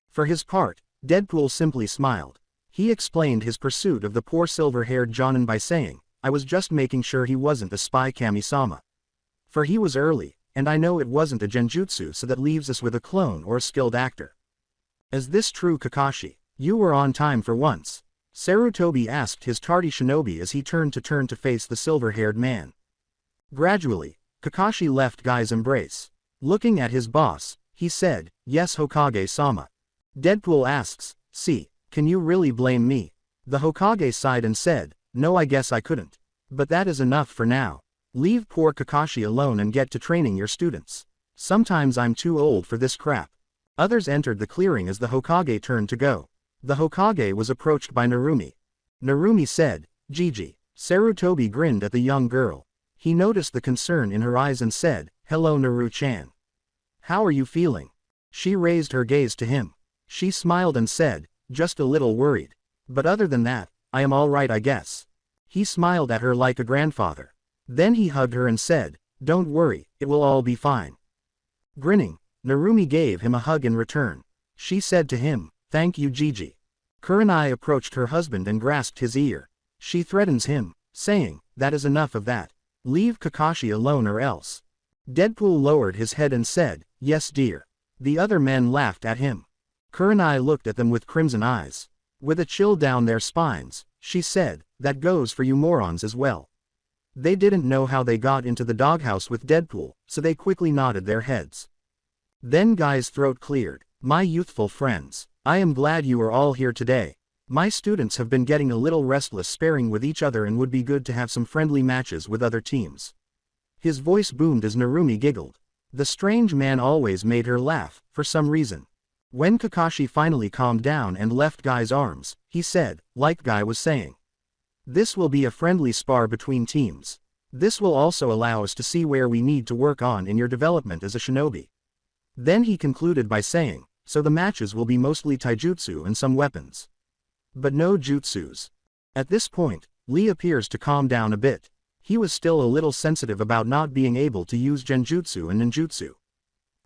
For his part, Deadpool simply smiled. He explained his pursuit of the poor silver-haired Jonin by saying, "I was just making sure he wasn't a spy, Kami-sama. For he was early, and I know it wasn't a genjutsu, so that leaves us with a clone or a skilled actor." "Is this true, Kakashi? You were on time for once." Sarutobi asked his tardy shinobi as he turned to face the silver-haired man. Gradually, Kakashi left Guy's embrace. Looking at his boss, he said, "Yes, Hokage-sama." Deadpool asks, "See, can you really blame me?" The Hokage sighed and said, "No, I guess I couldn't. But that is enough for now. Leave poor Kakashi alone and get to training your students. Sometimes I'm too old for this crap." Others entered the clearing as the Hokage turned to go. The Hokage was approached by Narumi. Narumi said, "Gigi." Sarutobi grinned at the young girl. He noticed the concern in her eyes and said, "Hello Naru-chan. How are you feeling?" She raised her gaze to him. She smiled and said, "Just a little worried. But other than that, I am all right I guess." He smiled at her like a grandfather. Then he hugged her and said, "Don't worry, it will all be fine." Grinning, Narumi gave him a hug in return. She said to him, "Thank you Gigi." Kurenai approached her husband and grasped his ear. She threatens him, saying, "That is enough of that. Leave Kakashi alone or else." Deadpool lowered his head and said, "Yes dear." The other men laughed at him. Kurenai looked at them with crimson eyes. With a chill down their spines, she said, "That goes for you morons as well." They didn't know how they got into the doghouse with Deadpool, so they quickly nodded their heads. Then Guy's throat cleared. "My youthful friends, I am glad you are all here today. My students have been getting a little restless sparring with each other and would be good to have some friendly matches with other teams." His voice boomed as Narumi giggled. The strange man always made her laugh, for some reason. When Kakashi finally calmed down and left Guy's arms, he said, like Guy was saying, "This will be a friendly spar between teams. This will also allow us to see where we need to work on in your development as a shinobi." Then he concluded by saying, "So the matches will be mostly taijutsu and some weapons. But no jutsus." At this point, Lee appears to calm down a bit. He was still a little sensitive about not being able to use genjutsu and ninjutsu.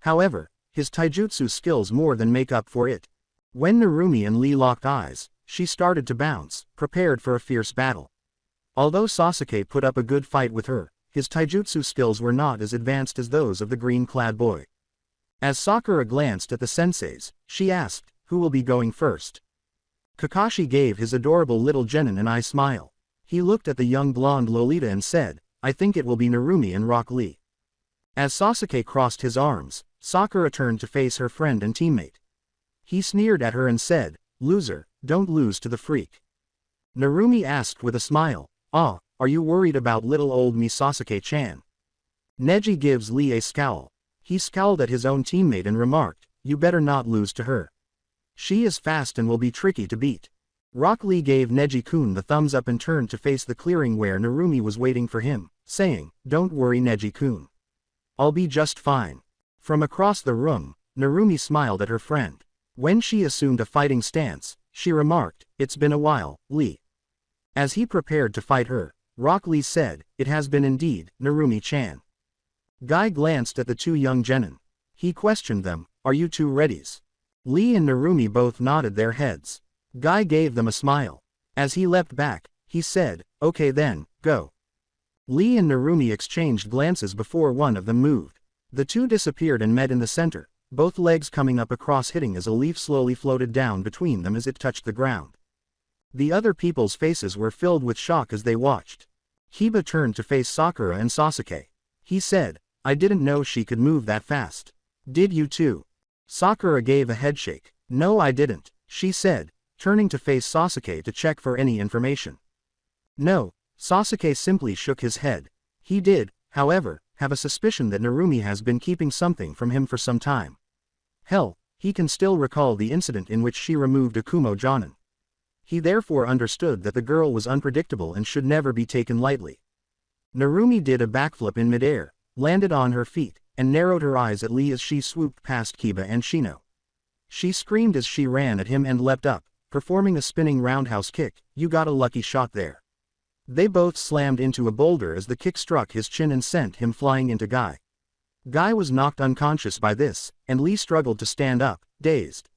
However, his taijutsu skills more than make up for it. When Narumi and Lee locked eyes, she started to bounce, prepared for a fierce battle. Although Sasuke put up a good fight with her, his taijutsu skills were not as advanced as those of the green-clad boy. As Sakura glanced at the senseis, she asked, "Who will be going first?" Kakashi gave his adorable little genin an eye smile. He looked at the young blonde Lolita and said, "I think it will be Narumi and Rock Lee." As Sasuke crossed his arms, Sakura turned to face her friend and teammate. He sneered at her and said, "Loser, don't lose to the freak." Narumi asked with a smile, "Ah, are you worried about little old me Sasuke-chan?" Neji gives Lee a scowl. He scowled at his own teammate and remarked, "You better not lose to her. She is fast and will be tricky to beat." Rock Lee gave Neji-kun the thumbs up and turned to face the clearing where Narumi was waiting for him, saying, "Don't worry Neji-kun. I'll be just fine." From across the room, Narumi smiled at her friend. When she assumed a fighting stance, she remarked, "It's been a while, Lee." As he prepared to fight her, Rock Lee said, "It has been indeed, Narumi-chan." Guy glanced at the two young genin. He questioned them, "Are you two readies?" Lee and Narumi both nodded their heads. Guy gave them a smile. As he leapt back, he said, "Okay then, go." Lee and Narumi exchanged glances before one of them moved. The two disappeared and met in the center, both legs coming up across hitting as a leaf slowly floated down between them as it touched the ground. The other people's faces were filled with shock as they watched. Kiba turned to face Sakura and Sasuke. He said, "I didn't know she could move that fast." "Did you too?" Sakura gave a headshake. "No I didn't," she said, turning to face Sasuke to check for any information. "No," Sasuke simply shook his head. He did, however, have a suspicion that Narumi has been keeping something from him for some time. Hell, he can still recall the incident in which she removed Akumo Jonin. He therefore understood that the girl was unpredictable and should never be taken lightly. Narumi did a backflip in midair, landed on her feet, and narrowed her eyes at Lee as she swooped past Kiba and Shino. She screamed as she ran at him and leapt up, performing a spinning roundhouse kick. "You got a lucky shot there." They both slammed into a boulder as the kick struck his chin and sent him flying into Guy. Guy was knocked unconscious by this, and Lee struggled to stand up, dazed.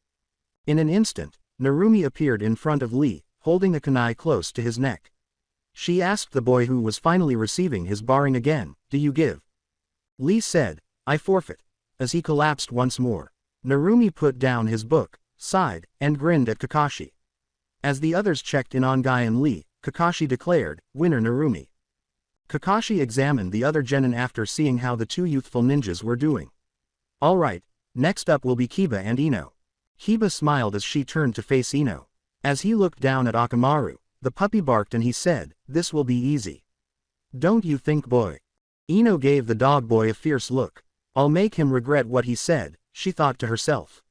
In an instant, Narumi appeared in front of Lee, holding a kunai close to his neck. She asked the boy who was finally receiving his barring again, "Do you give?" Lee said, "I forfeit," as he collapsed once more. Narumi put down his book, sighed, and grinned at Kakashi. As the others checked in on Guy and Lee, Kakashi declared, "Winner Narumi." Kakashi examined the other genin after seeing how the two youthful ninjas were doing. "Alright, next up will be Kiba and Ino." Kiba smiled as she turned to face Ino. As he looked down at Akamaru, the puppy barked and he said, "This will be easy. Don't you think, boy?" Ino gave the dog boy a fierce look. "I'll make him regret what he said," she thought to herself.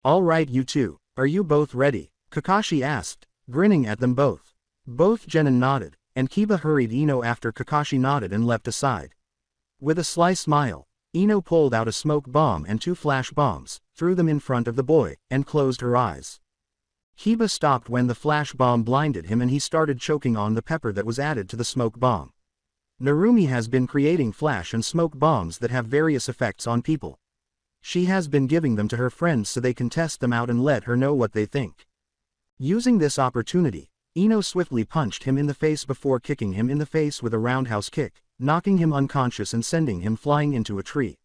"Alright, you two, are you both ready?" Kakashi asked, grinning at them both. Both genin nodded, and Kiba hurried Ino after Kakashi nodded and leapt aside. With a sly smile, Ino pulled out a smoke bomb and 2 flash bombs, threw them in front of the boy, and closed her eyes. Kiba stopped when the flash bomb blinded him and he started choking on the pepper that was added to the smoke bomb. Narumi has been creating flash and smoke bombs that have various effects on people. She has been giving them to her friends so they can test them out and let her know what they think. Using this opportunity, Ino swiftly punched him in the face before kicking him in the face with a roundhouse kick, knocking him unconscious and sending him flying into a tree.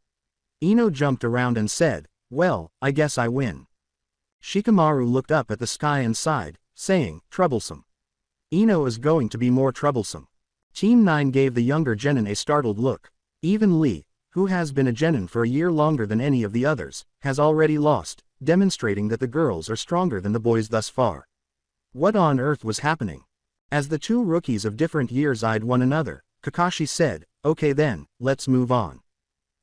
Ino jumped around and said, "Well, I guess I win." Shikamaru looked up at the sky and sighed, saying, "Troublesome. Ino is going to be more troublesome." Team 9 gave the younger genin a startled look. Even Lee, who has been a genin for a year longer than any of the others, has already lost, demonstrating that the girls are stronger than the boys thus far. What on earth was happening? As the two rookies of different years eyed one another, Kakashi said, "Okay then, let's move on."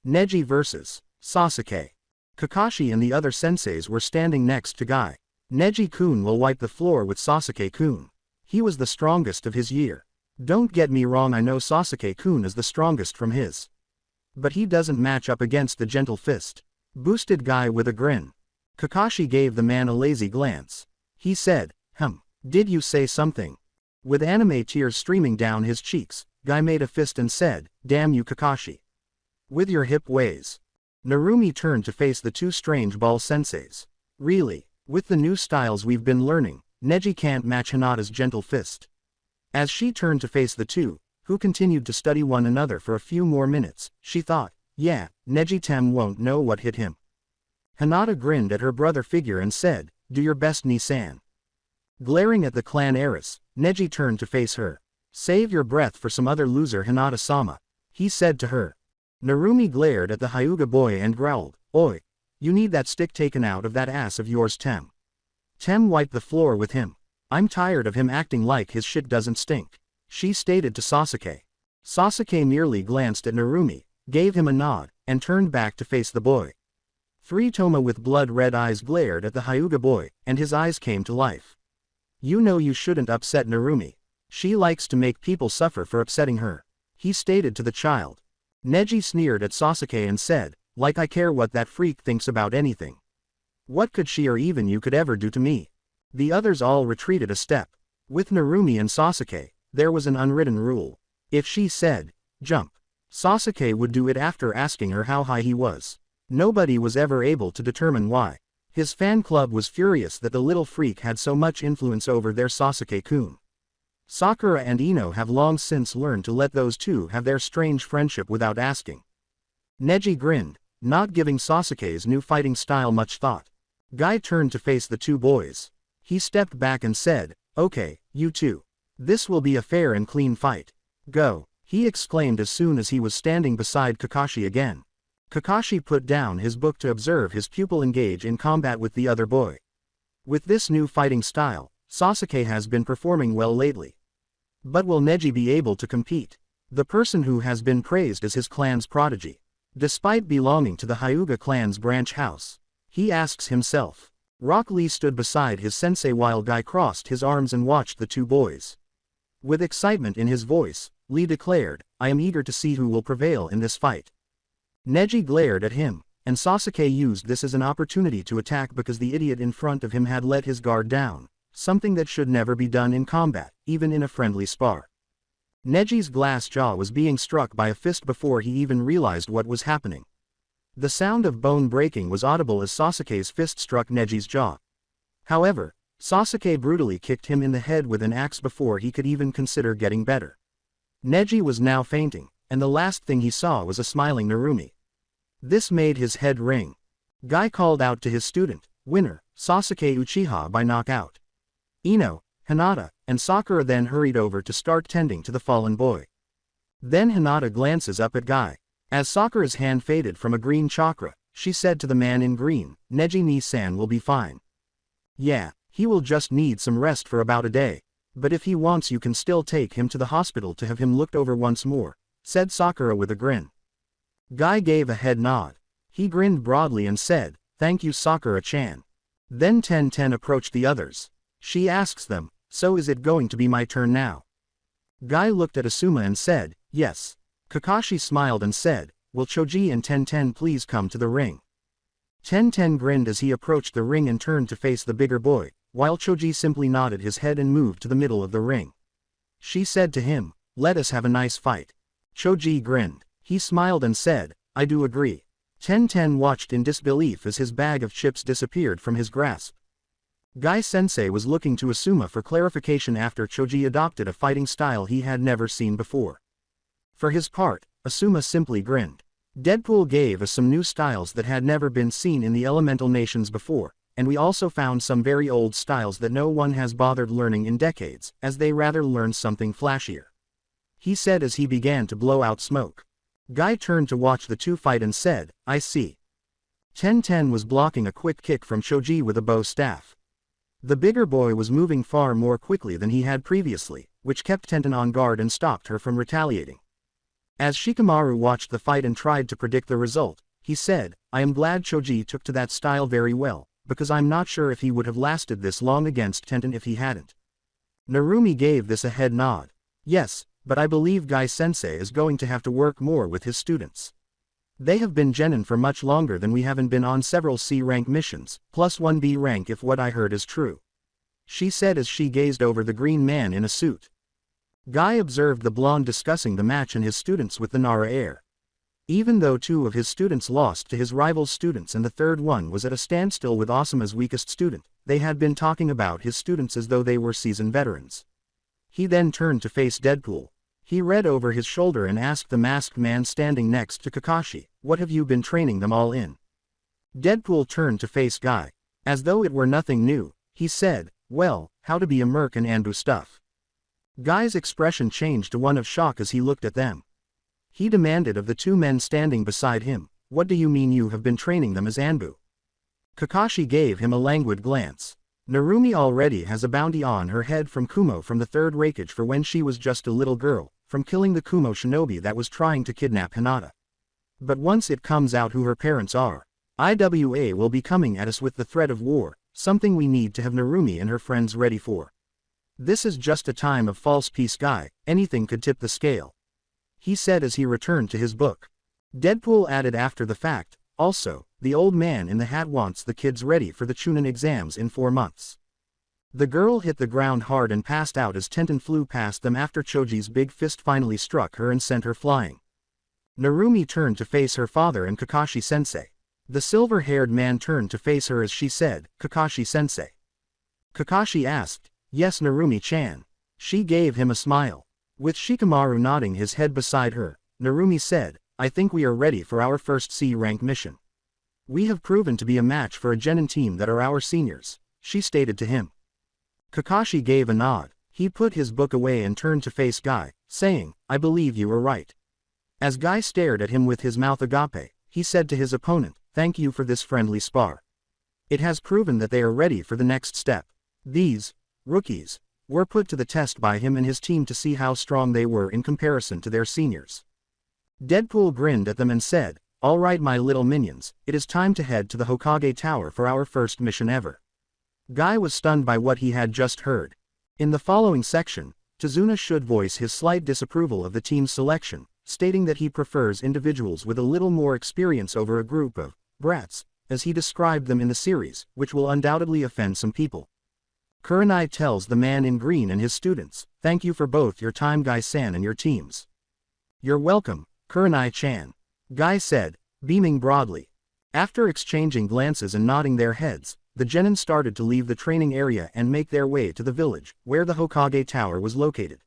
Neji vs. Sasuke. Kakashi and the other senseis were standing next to Guy. Neji-kun will wipe the floor with Sasuke-kun. He was the strongest of his year. Don't get me wrong, I know Sasuke-kun is the strongest from his. But he doesn't match up against the gentle fist. Boosted Guy with a grin. Kakashi gave the man a lazy glance. He said, "Did you say something?" With anime tears streaming down his cheeks, Guy made a fist and said, "Damn you Kakashi. With your hip ways." Narumi turned to face the two strange ball senseis. "Really, with the new styles we've been learning, Neji can't match Hinata's gentle fist." As she turned to face the two, who continued to study one another for a few more minutes, she thought, "Yeah, Neji-tem won't know what hit him." Hinata grinned at her brother figure and said, "Do your best, Nisan." Glaring at the clan heiress, Neji turned to face her. "Save your breath for some other loser, Hinata-sama," he said to her. Narumi glared at the Hyuga boy and growled, "Oi, you need that stick taken out of that ass of yours, Tem." Tem wiped the floor with him. "I'm tired of him acting like his shit doesn't stink," she stated to Sasuke. Sasuke merely glanced at Narumi, gave him a nod, and turned back to face the boy. 3 Toma with blood-red eyes glared at the Hyuga boy, and his eyes came to life. "You know you shouldn't upset Narumi. She likes to make people suffer for upsetting her," he stated to the child. Neji sneered at Sasuke and said, "Like I care what that freak thinks about anything. What could she or even you could ever do to me?" The others all retreated a step. With Narumi and Sasuke, there was an unwritten rule. If she said, "Jump," Sasuke would do it after asking her how high he was. Nobody was ever able to determine why. His fan club was furious that the little freak had so much influence over their Sasuke-kun. Sakura and Ino have long since learned to let those two have their strange friendship without asking. Neji grinned, not giving Sasuke's new fighting style much thought. Guy turned to face the two boys. He stepped back and said, "Okay, you two. This will be a fair and clean fight. Go," he exclaimed as soon as he was standing beside Kakashi again. Kakashi put down his book to observe his pupil engage in combat with the other boy. With this new fighting style, Sasuke has been performing well lately. But will Neji be able to compete? The person who has been praised as his clan's prodigy, despite belonging to the Hyuga clan's branch house, he asks himself. Rock Lee stood beside his sensei while Guy crossed his arms and watched the two boys. With excitement in his voice, Lee declared, "I am eager to see who will prevail in this fight." Neji glared at him, and Sasuke used this as an opportunity to attack because the idiot in front of him had let his guard down, something that should never be done in combat, even in a friendly spar. Neji's glass jaw was being struck by a fist before he even realized what was happening. The sound of bone breaking was audible as Sasuke's fist struck Neji's jaw. However, Sasuke brutally kicked him in the head with an axe before he could even consider getting better. Neji was now fainting, and the last thing he saw was a smiling Narumi. This made his head ring. Guy called out to his student, "Winner, Sasuke Uchiha by knockout." Ino, Hinata, and Sakura then hurried over to start tending to the fallen boy. Then Hinata glances up at Guy. As Sakura's hand faded from a green chakra, she said to the man in green, Neji-ni-san will be fine. Yeah, he will just need some rest for about a day. But if he wants you can still take him to the hospital to have him looked over once more, said Sakura with a grin. Guy gave a head nod. He grinned broadly and said, thank you Sakura-chan. Then Ten approached the others. She asks them, so is it going to be my turn now? Guy looked at Asuma and said, yes. Kakashi smiled and said, will Choji and Ten please come to the ring? Ten grinned as he approached the ring and turned to face the bigger boy, while Choji simply nodded his head and moved to the middle of the ring. She said to him, let us have a nice fight. Choji grinned. He smiled and said, I do agree. Ten watched in disbelief as his bag of chips disappeared from his grasp. Guy-sensei was looking to Asuma for clarification after Choji adopted a fighting style he had never seen before. For his part, Asuma simply grinned. Deadpool gave us some new styles that had never been seen in the elemental nations before, and we also found some very old styles that no one has bothered learning in decades, as they rather learn something flashier. He said as he began to blow out smoke. Guy turned to watch the two fight and said, I see. Ten was blocking a quick kick from Choji with a bow staff. The bigger boy was moving far more quickly than he had previously, which kept Ten on guard and stopped her from retaliating. As Shikamaru watched the fight and tried to predict the result, he said, I am glad Choji took to that style very well, because I'm not sure if he would have lasted this long against Tenten if he hadn't. Narumi gave this a head nod. Yes, but I believe Guy-sensei is going to have to work more with his students. They have been genin for much longer than we haven't been on several C-rank missions, plus 1 B rank if what I heard is true. She said as she gazed over the green man in a suit. Guy observed the blonde discussing the match and his students with the Nara air. Even though 2 of his students lost to his rival's students and the third one was at a standstill with Asuma's weakest student, they had been talking about his students as though they were seasoned veterans. He then turned to face Deadpool. He read over his shoulder and asked the masked man standing next to Kakashi, what have you been training them all in? Deadpool turned to face Guy. As though it were nothing new, he said, well, how to be a merc and Anbu stuff. Guy's expression changed to one of shock as he looked at them. He demanded of the 2 men standing beside him, what do you mean you have been training them as Anbu? Kakashi gave him a languid glance. Narumi already has a bounty on her head from Kumo from the 3rd Raikage for when she was just a little girl, from killing the Kumo shinobi that was trying to kidnap Hinata. But once it comes out who her parents are, IWA will be coming at us with the threat of war, something we need to have Narumi and her friends ready for. This is just a time of false peace Guy, anything could tip the scale. He said as he returned to his book. Deadpool added after the fact, also, the old man in the hat wants the kids ready for the Chunin exams in 4 months. The girl hit the ground hard and passed out as Tenten flew past them after Choji's big fist finally struck her and sent her flying. Narumi turned to face her father and Kakashi-sensei. The silver-haired man turned to face her as she said, Kakashi-sensei. Kakashi asked, yes Narumi-chan. She gave him a smile. With Shikamaru nodding his head beside her, Narumi said, I think we are ready for our first C-rank mission. We have proven to be a match for a genin team that are our seniors, she stated to him. Kakashi gave a nod. He put his book away and turned to face Guy, saying, I believe you were right. As Guy stared at him with his mouth agape, he said to his opponent, thank you for this friendly spar. It has proven that they are ready for the next step. These rookies were put to the test by him and his team to see how strong they were in comparison to their seniors. Deadpool grinned at them and said, all right my little minions, it is time to head to the Hokage Tower for our first mission ever. Guy was stunned by what he had just heard. In the following section, Tazuna should voice his slight disapproval of the team's selection, stating that he prefers individuals with a little more experience over a group of brats, as he described them in the series, which will undoubtedly offend some people. Kurenai tells the man in green and his students, thank you for both your time Guy-san and your teams. You're welcome, Kurenai-chan. Guy said, beaming broadly. After exchanging glances and nodding their heads, the genin started to leave the training area and make their way to the village, where the Hokage Tower was located.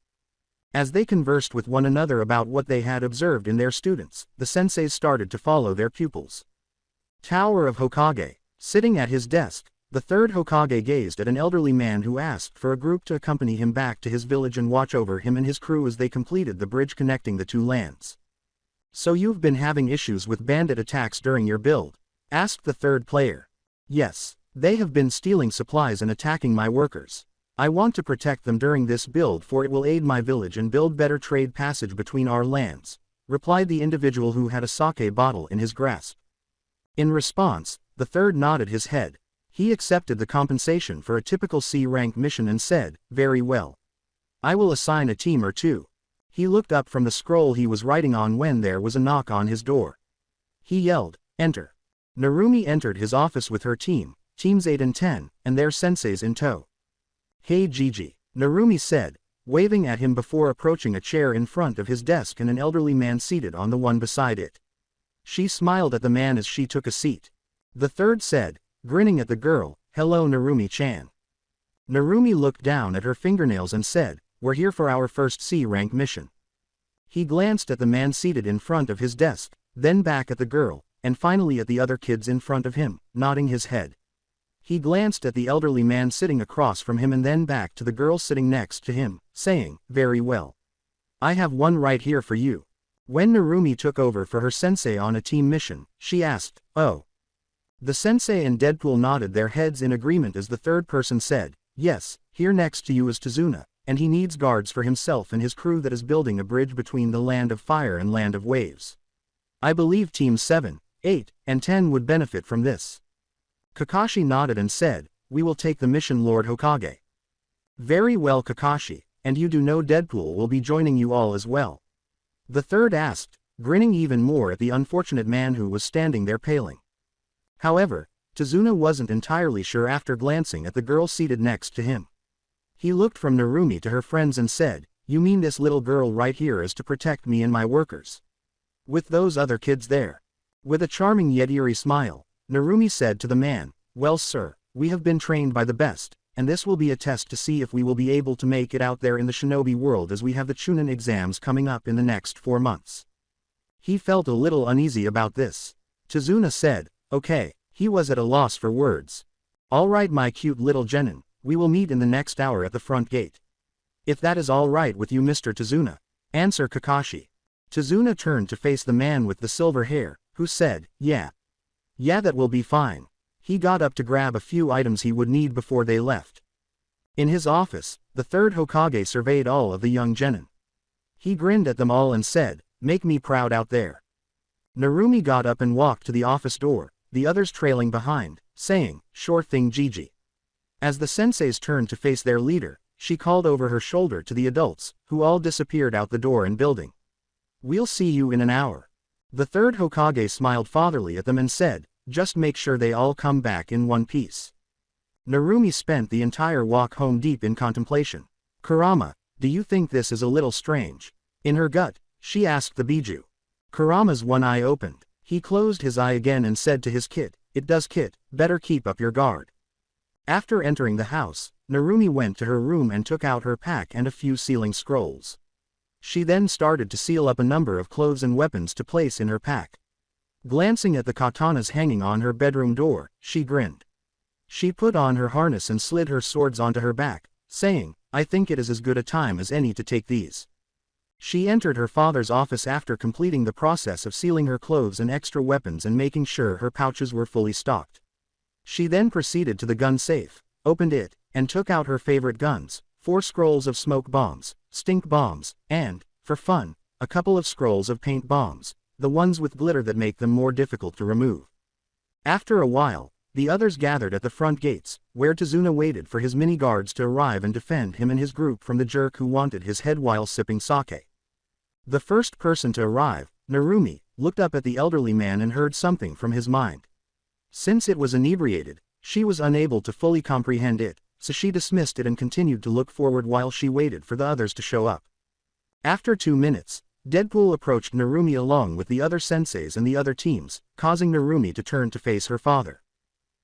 As they conversed with one another about what they had observed in their students, the senseis started to follow their pupils. Tower of Hokage. Sitting at his desk, The third Hokage gazed at an elderly man who asked for a group to accompany him back to his village and watch over him and his crew as they completed the bridge connecting the two lands. "So you've been having issues with bandit attacks during your build?" asked the third player. "Yes. They have been stealing supplies and attacking my workers. I want to protect them during this build for it will aid my village and build better trade passage between our lands," replied the individual who had a sake bottle in his grasp. In response, the third nodded his head. He accepted the compensation for a typical C-rank mission and said, "Very well. I will assign a team or two." He looked up from the scroll he was writing on when there was a knock on his door. He yelled, "Enter." Narumi entered his office with her team, teams 8 and 10, and their senseis in tow. "Hey Gigi," Narumi said, waving at him before approaching a chair in front of his desk and an elderly man seated on the one beside it. She smiled at the man as she took a seat. The third said, grinning at the girl, "Hello Narumi-chan." Narumi looked down at her fingernails and said, "We're here for our first C-rank mission." He glanced at the man seated in front of his desk, then back at the girl, and finally at the other kids in front of him, nodding his head. He glanced at the elderly man sitting across from him and then back to the girl sitting next to him, saying, "Very well. I have one right here for you." When Narumi took over for her sensei on a team mission, she asked, "Oh." The sensei and Deadpool nodded their heads in agreement as the third person said, "Yes, here next to you is Tazuna, and he needs guards for himself and his crew that is building a bridge between the Land of Fire and Land of Waves. I believe teams 7, 8, and 10 would benefit from this." Kakashi nodded and said, "We will take the mission, Lord Hokage." "Very well Kakashi, and you do know Deadpool will be joining you all as well?" The third asked, grinning even more at the unfortunate man who was standing there paling. However, Tazuna wasn't entirely sure after glancing at the girl seated next to him. He looked from Narumi to her friends and said, "You mean this little girl right here is to protect me and my workers? With those other kids there?" With a charming yet eerie smile, Narumi said to the man, "Well sir, we have been trained by the best, and this will be a test to see if we will be able to make it out there in the shinobi world as we have the Chunin exams coming up in the next 4 months." He felt a little uneasy about this. Tazuna said, "Okay." He was at a loss for words. "All right my cute little genin, we will meet in the next hour at the front gate. If that is all right with you Mr. Tazuna." Answer Kakashi. Tazuna turned to face the man with the silver hair, who said, "Yeah. Yeah that will be fine." He got up to grab a few items he would need before they left. In his office, the third Hokage surveyed all of the young genin. He grinned at them all and said, "Make me proud out there." Narumi got up and walked to the office door, the others trailing behind, saying, "Sure thing Gigi." As the senseis turned to face their leader, she called over her shoulder to the adults, who all disappeared out the door and building. "We'll see you in an hour." The third Hokage smiled fatherly at them and said, "Just make sure they all come back in one piece." Narumi spent the entire walk home deep in contemplation. "Kurama, do you think this is a little strange?" In her gut, she asked the Biju. Kurama's one eye opened. He closed his eye again and said to his kid, "It does kid, better keep up your guard." After entering the house, Narumi went to her room and took out her pack and a few sealing scrolls. She then started to seal up a number of clothes and weapons to place in her pack. Glancing at the katanas hanging on her bedroom door, she grinned. She put on her harness and slid her swords onto her back, saying, "I think it is as good a time as any to take these." She entered her father's office after completing the process of sealing her clothes and extra weapons and making sure her pouches were fully stocked. She then proceeded to the gun safe, opened it, and took out her favorite guns, 4 scrolls of smoke bombs, stink bombs, and, for fun, a couple of scrolls of paint bombs, the ones with glitter that make them more difficult to remove. After a while, the others gathered at the front gates, where Tazuna waited for his mini-guards to arrive and defend him and his group from the jerk who wanted his head while sipping sake. The first person to arrive, Narumi, looked up at the elderly man and heard something from his mind. Since it was inebriated, she was unable to fully comprehend it, so she dismissed it and continued to look forward while she waited for the others to show up. After 2 minutes, Deadpool approached Narumi along with the other senseis and the other teams, causing Narumi to turn to face her father.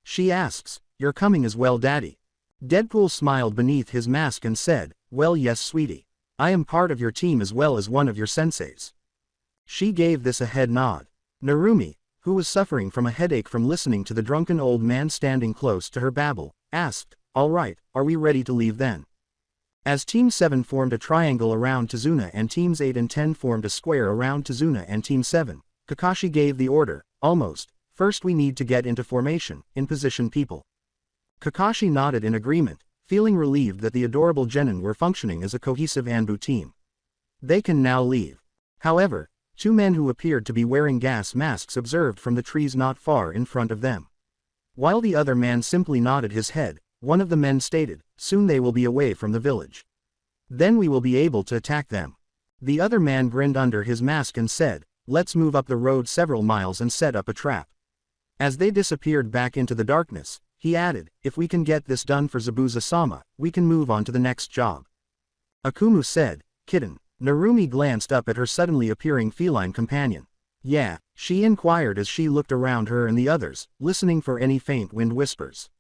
She asks, "You're coming as well daddy?" Deadpool smiled beneath his mask and said, "Well yes sweetie. I am part of your team as well as one of your senseis." She gave this a head nod. Narumi, who was suffering from a headache from listening to the drunken old man standing close to her babble, asked, "All right, are we ready to leave then?" As Team 7 formed a triangle around Tazuna and Teams 8 and 10 formed a square around Tazuna and Team 7, Kakashi gave the order, "Almost. First we need to get into formation, in position people." Kakashi nodded in agreement, feeling relieved that the adorable genin were functioning as a cohesive Anbu team. They can now leave. However, two men who appeared to be wearing gas masks observed from the trees not far in front of them. While the other man simply nodded his head, one of the men stated, "Soon they will be away from the village. Then we will be able to attack them." The other man grinned under his mask and said, "Let's move up the road several miles and set up a trap." As they disappeared back into the darkness, he added, "If we can get this done for Zabuza-sama, we can move on to the next job." Akumu said, "Kitten." Narumi glanced up at her suddenly appearing feline companion. "Yeah," she inquired as she looked around her and the others, listening for any faint wind whispers.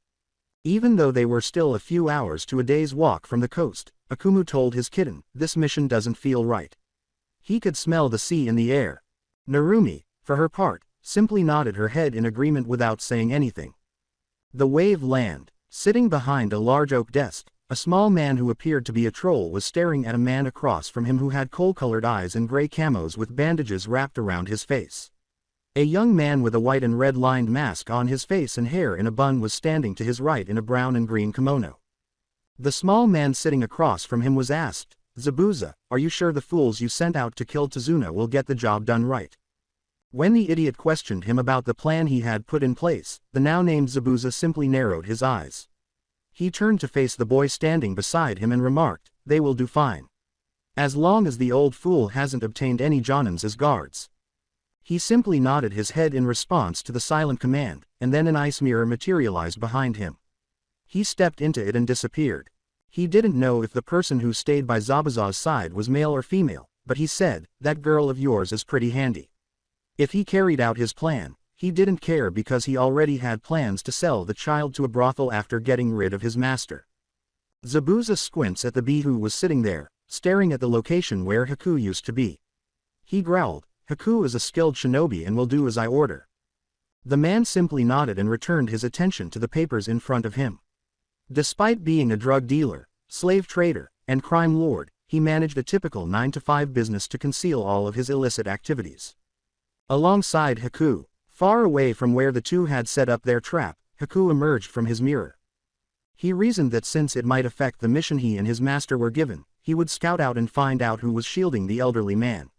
Even though they were still a few hours to a day's walk from the coast, Akumu told his kitten, "This mission doesn't feel right." He could smell the sea in the air. Narumi, for her part, simply nodded her head in agreement without saying anything. The wave land. Sitting behind a large oak desk, a small man who appeared to be a troll was staring at a man across from him who had coal-colored eyes and gray camos with bandages wrapped around his face. A young man with a white and red-lined mask on his face and hair in a bun was standing to his right in a brown and green kimono. The small man sitting across from him was asked, "Zabuza, are you sure the fools you sent out to kill Tazuna will get the job done right?" When the idiot questioned him about the plan he had put in place, the now-named Zabuza simply narrowed his eyes. He turned to face the boy standing beside him and remarked, "They will do fine. As long as the old fool hasn't obtained any Jonins as guards." He simply nodded his head in response to the silent command, and then an ice mirror materialized behind him. He stepped into it and disappeared. He didn't know if the person who stayed by Zabuza's side was male or female, but he said, "That girl of yours is pretty handy." If he carried out his plan, he didn't care because he already had plans to sell the child to a brothel after getting rid of his master. Zabuza squints at the bee who was sitting there, staring at the location where Haku used to be. He growled, "Haku is a skilled shinobi and will do as I order." The man simply nodded and returned his attention to the papers in front of him. Despite being a drug dealer, slave trader, and crime lord, he managed a typical 9-to-5 business to conceal all of his illicit activities. Alongside Haku, far away from where the two had set up their trap, Haku emerged from his mirror. He reasoned that since it might affect the mission he and his master were given, he would scout out and find out who was shielding the elderly man.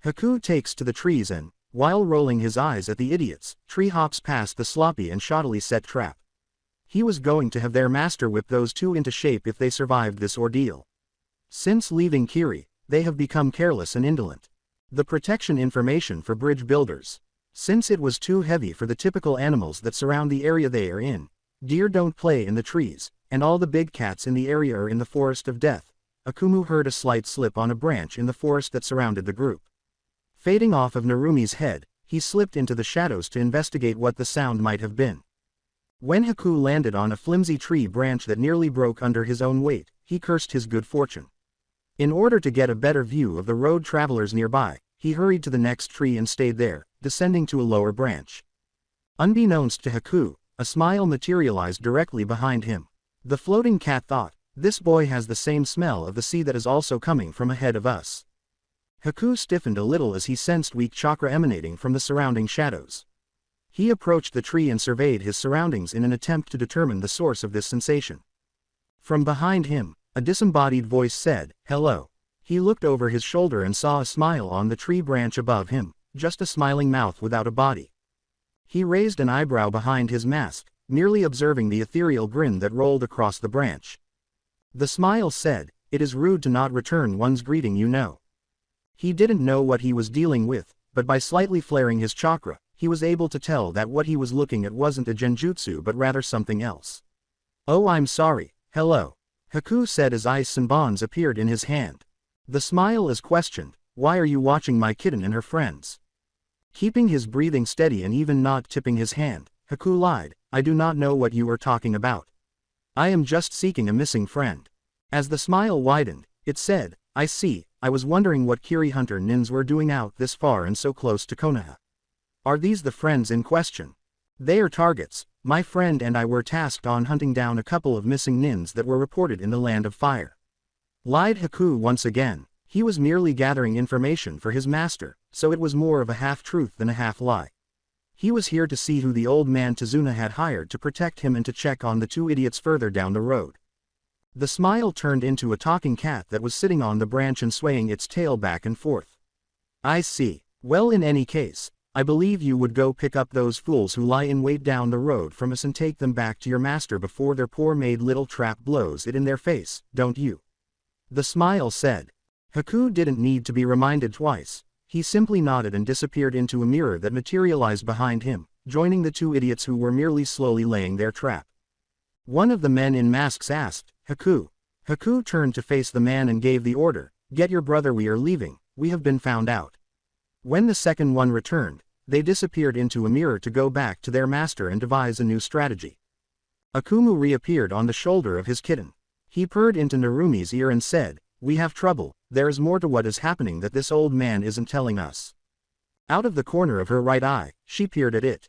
Haku takes to the trees and, while rolling his eyes at the idiots, tree hops past the sloppy and shoddily set trap. He was going to have their master whip those two into shape if they survived this ordeal. Since leaving Kiri, they have become careless and indolent. The protection information for bridge builders. Since it was too heavy for the typical animals that surround the area they are in, deer don't play in the trees, and all the big cats in the area are in the forest of death. Akumu heard a slight slip on a branch in the forest that surrounded the group. Fading off of Narumi's head, he slipped into the shadows to investigate what the sound might have been. When Haku landed on a flimsy tree branch that nearly broke under his own weight, he cursed his good fortune. In order to get a better view of the road travelers nearby, he hurried to the next tree and stayed there, descending to a lower branch. Unbeknownst to Haku, a smile materialized directly behind him. The floating cat thought, "This boy has the same smell of the sea that is also coming from ahead of us." Haku stiffened a little as he sensed weak chakra emanating from the surrounding shadows. He approached the tree and surveyed his surroundings in an attempt to determine the source of this sensation. From behind him, a disembodied voice said, "Hello." He looked over his shoulder and saw a smile on the tree branch above him, just a smiling mouth without a body. He raised an eyebrow behind his mask, merely observing the ethereal grin that rolled across the branch. The smile said, "It is rude to not return one's greeting, you know." He didn't know what he was dealing with, but by slightly flaring his chakra, he was able to tell that what he was looking at wasn't a genjutsu but rather something else. "Oh, I'm sorry, hello," Haku said as ice and bonds appeared in his hand. The smile is questioned, "Why are you watching my kitten and her friends?" Keeping his breathing steady and even not tipping his hand, Haku lied, "I do not know what you are talking about. I am just seeking a missing friend." As the smile widened, it said, "I see, I was wondering what Kiri Hunter Nins were doing out this far and so close to Konoha. Are these the friends in question? They are targets. My friend and I were tasked on hunting down a couple of missing nins that were reported in the Land of Fire. Lied Haku once again. He was merely gathering information for his master, so it was more of a half-truth than a half-lie. He was here to see who the old man Tazuna had hired to protect him and to check on the two idiots further down the road. The smile turned into a talking cat that was sitting on the branch and swaying its tail back and forth. I see. Well, in any case, I believe you would go pick up those fools who lie in wait down the road from us and take them back to your master before their poor maid little trap blows it in their face, don't you? The smile said. Haku didn't need to be reminded twice. He simply nodded and disappeared into a mirror that materialized behind him, joining the two idiots who were merely slowly laying their trap. One of the men in masks asked, Haku. Haku turned to face the man and gave the order, "Get your brother, we are leaving, we have been found out." When the second one returned, they disappeared into a mirror to go back to their master and devise a new strategy. Akumu reappeared on the shoulder of his kitten. He purred into Narumi's ear and said, "We have trouble, there is more to what is happening that this old man isn't telling us." Out of the corner of her right eye, she peered at it.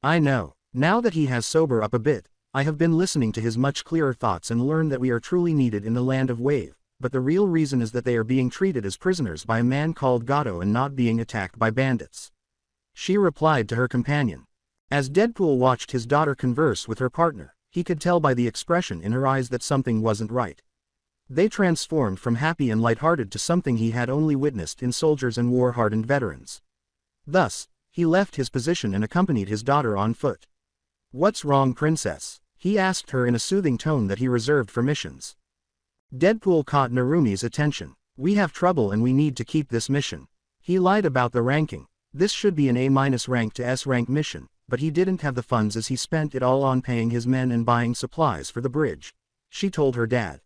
I know, now that he has sobered up a bit, I have been listening to his much clearer thoughts and learned that we are truly needed in the Land of Wave, but the real reason is that they are being treated as prisoners by a man called Gato and not being attacked by bandits. She replied to her companion. As Deadpool watched his daughter converse with her partner, he could tell by the expression in her eyes that something wasn't right. They transformed from happy and lighthearted to something he had only witnessed in soldiers and war-hardened veterans. Thus, he left his position and accompanied his daughter on foot. "What's wrong, princess?" he asked her in a soothing tone that he reserved for missions. Deadpool caught Narumi's attention. "We have trouble and we need to keep this mission." He lied about the ranking. This should be an A- rank to S rank mission, but he didn't have the funds as he spent it all on paying his men and buying supplies for the bridge. She told her dad.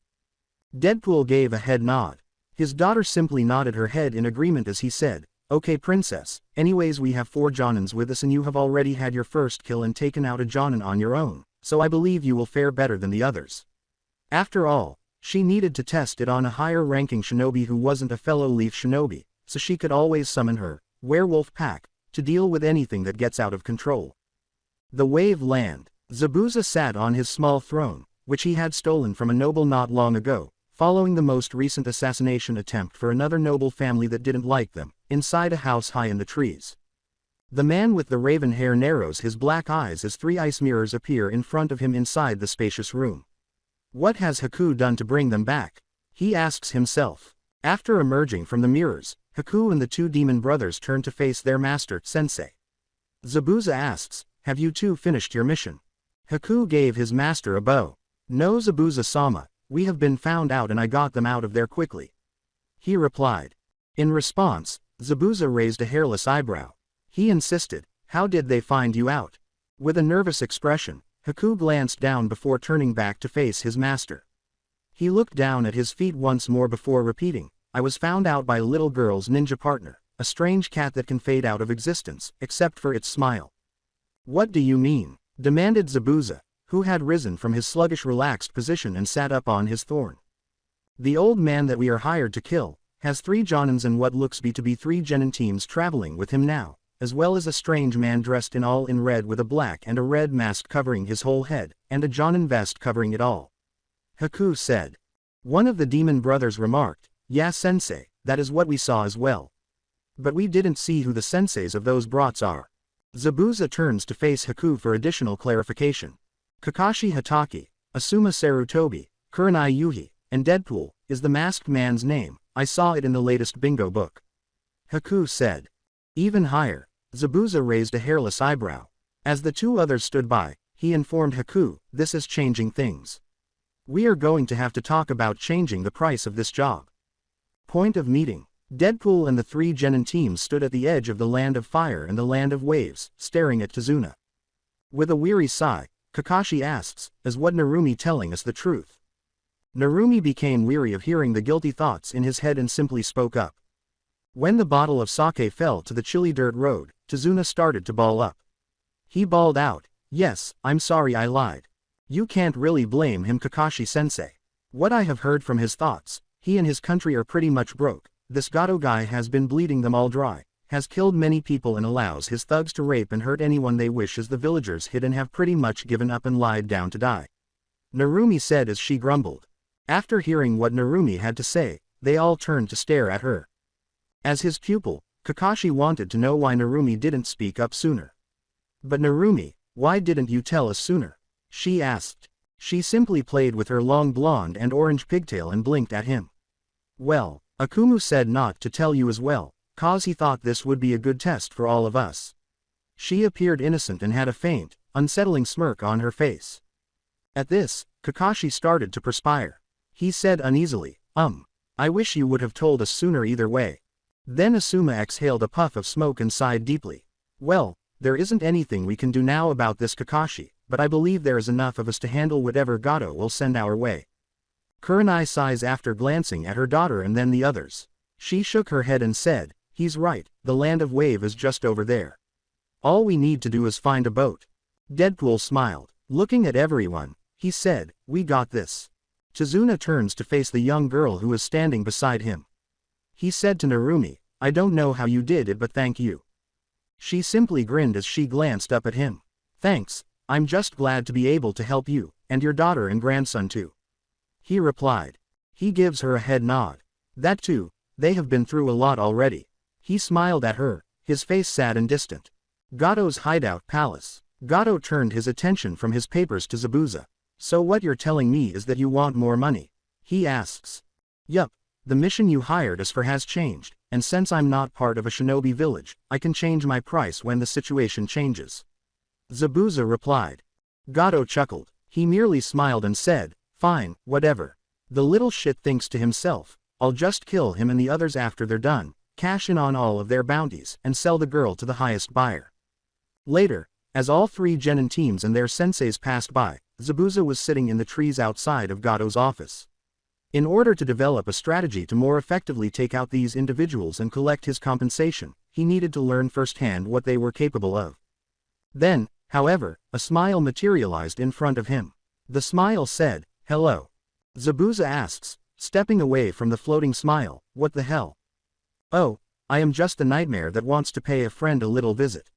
Deadpool gave a head nod. His daughter simply nodded her head in agreement as he said, "Okay princess, anyways we have 4 Jonins with us and you have already had your first kill and taken out a Jonin on your own, so I believe you will fare better than the others." After all, she needed to test it on a higher ranking shinobi who wasn't a fellow Leaf shinobi, so she could always summon her werewolf pack to deal with anything that gets out of control. The Wave Land. Zabuza sat on his small throne, which he had stolen from a noble not long ago, following the most recent assassination attempt for another noble family that didn't like them, inside a house high in the trees. The man with the raven hair narrows his black eyes as 3 ice mirrors appear in front of him inside the spacious room. What has Haku done to bring them back? He asks himself. After emerging from the mirrors, Haku and the 2 demon brothers turn to face their master, Sensei. Zabuza asks, "Have you two finished your mission?" Haku gave his master a bow. "No, Zabuza-sama, we have been found out and I got them out of there quickly," he replied. In response, Zabuza raised a hairless eyebrow. He insisted, "How did they find you out?" With a nervous expression, Haku glanced down before turning back to face his master. He looked down at his feet once more before repeating, "I was found out by little girl's ninja partner, a strange cat that can fade out of existence, except for its smile." "What do you mean?" demanded Zabuza, who had risen from his sluggish relaxed position and sat up on his thorn. "The old man that we are hired to kill, has 3 Jonins and what looks to be 3 genin teams traveling with him now, as well as a strange man dressed in all in red with a black and a red mask covering his whole head, and a Jonin vest covering it all," Haku said. One of the demon brothers remarked, "Yeah sensei, that is what we saw as well. But we didn't see who the senseis of those brats are." Zabuza turns to face Haku for additional clarification. "Kakashi Hatake, Asuma Sarutobi, Kurenai Yuhi, and Deadpool, is the masked man's name, I saw it in the latest bingo book," Haku said. Even higher, Zabuza raised a hairless eyebrow. As the 2 others stood by, he informed Haku, "This is changing things. We are going to have to talk about changing the price of this job." Point of meeting. Deadpool and the 3 genin teams stood at the edge of the Land of Fire and the Land of Waves, staring at Tazuna. With a weary sigh, Kakashi asks, "Is what Narumi telling us the truth?" Narumi became weary of hearing the guilty thoughts in his head and simply spoke up. When the bottle of sake fell to the chilly dirt road, Tazuna started to ball up. He bawled out, "Yes, I'm sorry I lied. You can't really blame him, Kakashi-sensei. What I have heard from his thoughts, he and his country are pretty much broke. This Gato guy has been bleeding them all dry, has killed many people and allows his thugs to rape and hurt anyone they wish as the villagers hid and have pretty much given up and lied down to die. Narumi said as she grumbled. After hearing what Narumi had to say, they all turned to stare at her. As his pupil, Kakashi wanted to know why Narumi didn't speak up sooner. But Narumi, why didn't you tell us sooner? She asked. She simply played with her long blonde and orange pigtail and blinked at him. Well, Akumu said not to tell you as well, cause he thought this would be a good test for all of us. She appeared innocent and had a faint, unsettling smirk on her face. At this, Kakashi started to perspire. He said uneasily, I wish you would have told us sooner either way. Then Asuma exhaled a puff of smoke and sighed deeply. Well, there isn't anything we can do now about this, Kakashi, but I believe there is enough of us to handle whatever Gato will send our way. Kurenai sighs after glancing at her daughter and then the others. She shook her head and said, he's right, the land of Wave is just over there. All we need to do is find a boat. Deadpool smiled. Looking at everyone, he said, we got this. Tazuna turns to face the young girl who is standing beside him. He said to Narumi, I don't know how you did it but thank you. She simply grinned as she glanced up at him. Thanks, I'm just glad to be able to help you, and your daughter and grandson too. He replied. He gives her a head nod. That too, they have been through a lot already. He smiled at her, his face sad and distant. Gato's hideout palace. Gato turned his attention from his papers to Zabuza. So what you're telling me is that you want more money? He asks. Yup, the mission you hired us for has changed, and since I'm not part of a shinobi village, I can change my price when the situation changes. Zabuza replied. Gato chuckled. He merely smiled and said, fine, whatever. The little shit thinks to himself, I'll just kill him and the others after they're done, cash in on all of their bounties, and sell the girl to the highest buyer. Later, as all three genin teams and their senseis passed by, Zabuza was sitting in the trees outside of Gato's office. In order to develop a strategy to more effectively take out these individuals and collect his compensation, he needed to learn firsthand what they were capable of. Then, however, a smile materialized in front of him. The smile said, hello. Zabuza asks, stepping away from the floating smile, what the hell? Oh, I am just a nightmare that wants to pay a friend a little visit.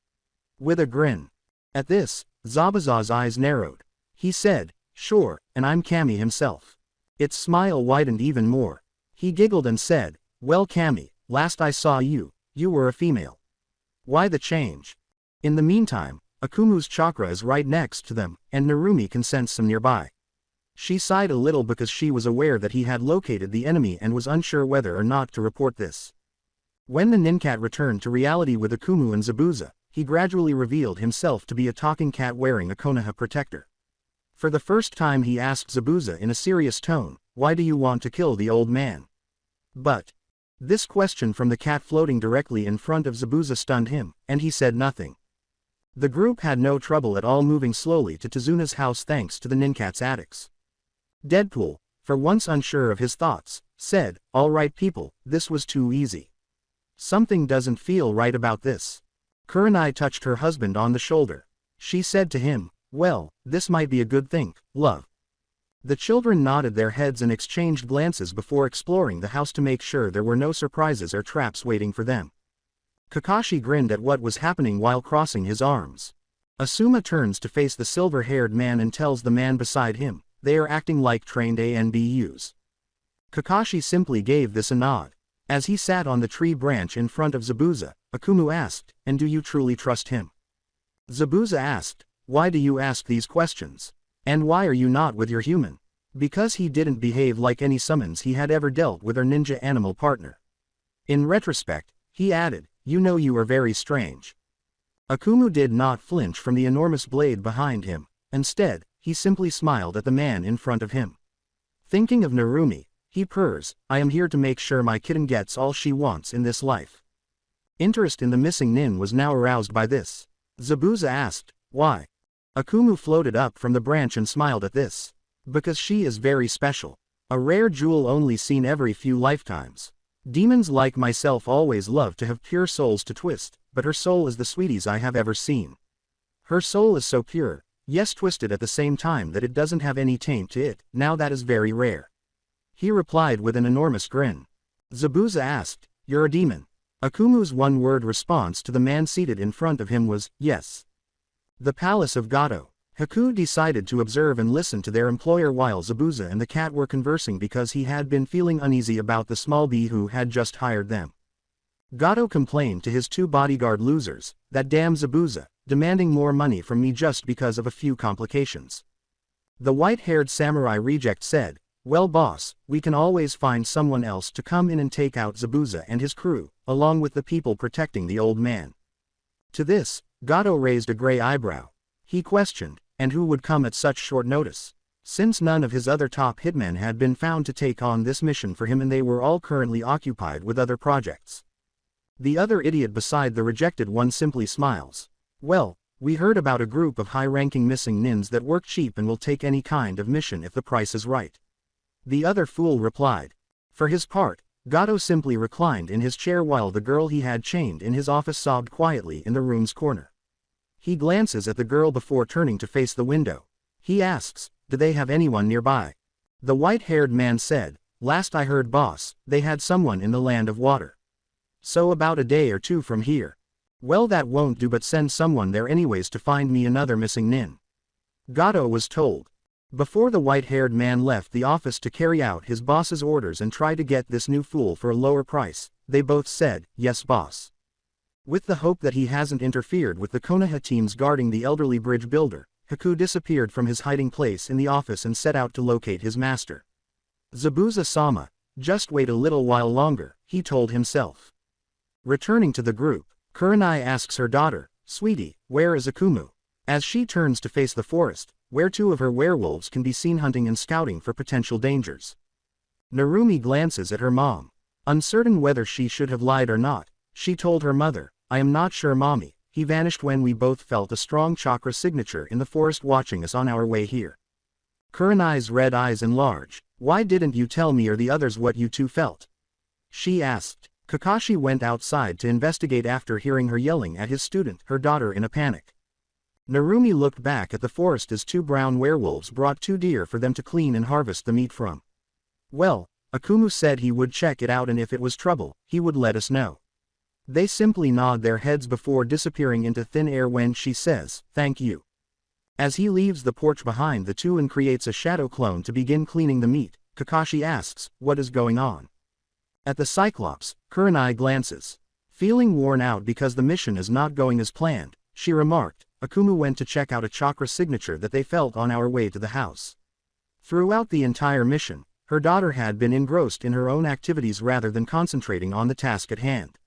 With a grin. At this, Zabuza's eyes narrowed. He said, sure, and I'm Kami himself. Its smile widened even more. He giggled and said, well Kami, last I saw you, you were a female. Why the change? In the meantime, Akumu's chakra is right next to them, and Narumi can sense some nearby. She sighed a little because she was aware that he had located the enemy and was unsure whether or not to report this. When the Nincat returned to reality with Akumu and Zabuza, he gradually revealed himself to be a talking cat wearing a Konoha protector. For the first time he asked Zabuza in a serious tone, why do you want to kill the old man? But this question from the cat floating directly in front of Zabuza stunned him, and he said nothing. The group had no trouble at all moving slowly to Tazuna's house thanks to the Nincat's attics. Deadpool, for once unsure of his thoughts, said, all right people, this was too easy. Something doesn't feel right about this. Kurenai touched her husband on the shoulder. She said to him, well, this might be a good thing, love. The children nodded their heads and exchanged glances before exploring the house to make sure there were no surprises or traps waiting for them. Kakashi grinned at what was happening while crossing his arms. Asuma turns to face the silver-haired man and tells the man beside him, they are acting like trained ANBUs. Kakashi simply gave this a nod. As he sat on the tree branch in front of Zabuza, Akumu asked, and do you truly trust him? Zabuza asked, why do you ask these questions? And why are you not with your human? Because he didn't behave like any summons he had ever dealt with or ninja animal partner. In retrospect, he added, you know you are very strange. Akumu did not flinch from the enormous blade behind him. Instead, he simply smiled at the man in front of him. Thinking of Narumi, he purrs, I am here to make sure my kitten gets all she wants in this life. Interest in the missing nin was now aroused by this. Zabuza asked, why? Akumu floated up from the branch and smiled at this. Because she is very special. A rare jewel only seen every few lifetimes. Demons like myself always love to have pure souls to twist, but her soul is the sweetest I have ever seen. Her soul is so pure, yes twisted at the same time that it doesn't have any taint to it, now that is very rare. He replied with an enormous grin. Zabuza asked, you're a demon. Akumu's one-word response to the man seated in front of him was, yes. The Palace of Gato. Haku decided to observe and listen to their employer while Zabuza and the cat were conversing because he had been feeling uneasy about the small bee who had just hired them. Gato complained to his two bodyguard losers, that damn Zabuza, demanding more money from me just because of a few complications. The white-haired samurai reject said, well boss, we can always find someone else to come in and take out Zabuza and his crew, along with the people protecting the old man. To this, Gato raised a gray eyebrow. He questioned, and who would come at such short notice? Since none of his other top hitmen had been found to take on this mission for him and they were all currently occupied with other projects. The other idiot beside the rejected one simply smiles. Well, we heard about a group of high-ranking missing nins that work cheap and will take any kind of mission if the price is right. The other fool replied. For his part, Gato simply reclined in his chair while the girl he had chained in his office sobbed quietly in the room's corner. He glances at the girl before turning to face the window. He asks, do they have anyone nearby? The white-haired man said, last I heard boss, they had someone in the land of water. So about a day or two from here. Well that won't do but send someone there anyways to find me another missing nin. Gato was told. Before the white-haired man left the office to carry out his boss's orders and try to get this new fool for a lower price, they both said, yes boss. With the hope that he hasn't interfered with the Konoha teams guarding the elderly bridge builder, Haku disappeared from his hiding place in the office and set out to locate his master. Zabuza-sama, just wait a little while longer, he told himself. Returning to the group, Kurenai asks her daughter, sweetie, where is Akumu? As she turns to face the forest, where two of her werewolves can be seen hunting and scouting for potential dangers. Narumi glances at her mom. Uncertain whether she should have lied or not, she told her mother, I am not sure mommy, he vanished when we both felt a strong chakra signature in the forest watching us on our way here. Kurenai's red eyes enlarge. Why didn't you tell me or the others what you two felt? She asked. Kakashi went outside to investigate after hearing her yelling at his student, her daughter in a panic. Narumi looked back at the forest as two brown werewolves brought two deer for them to clean and harvest the meat from. Well, Akumu said he would check it out and if it was trouble, he would let us know. They simply nod their heads before disappearing into thin air when she says, thank you. As he leaves the porch behind the two and creates a shadow clone to begin cleaning the meat, Kakashi asks, what is going on? At the Cyclops, Kurenai glances. Feeling worn out because the mission is not going as planned, she remarked, Akumu went to check out a chakra signature that they felt on our way to the house. Throughout the entire mission, her daughter had been engrossed in her own activities rather than concentrating on the task at hand.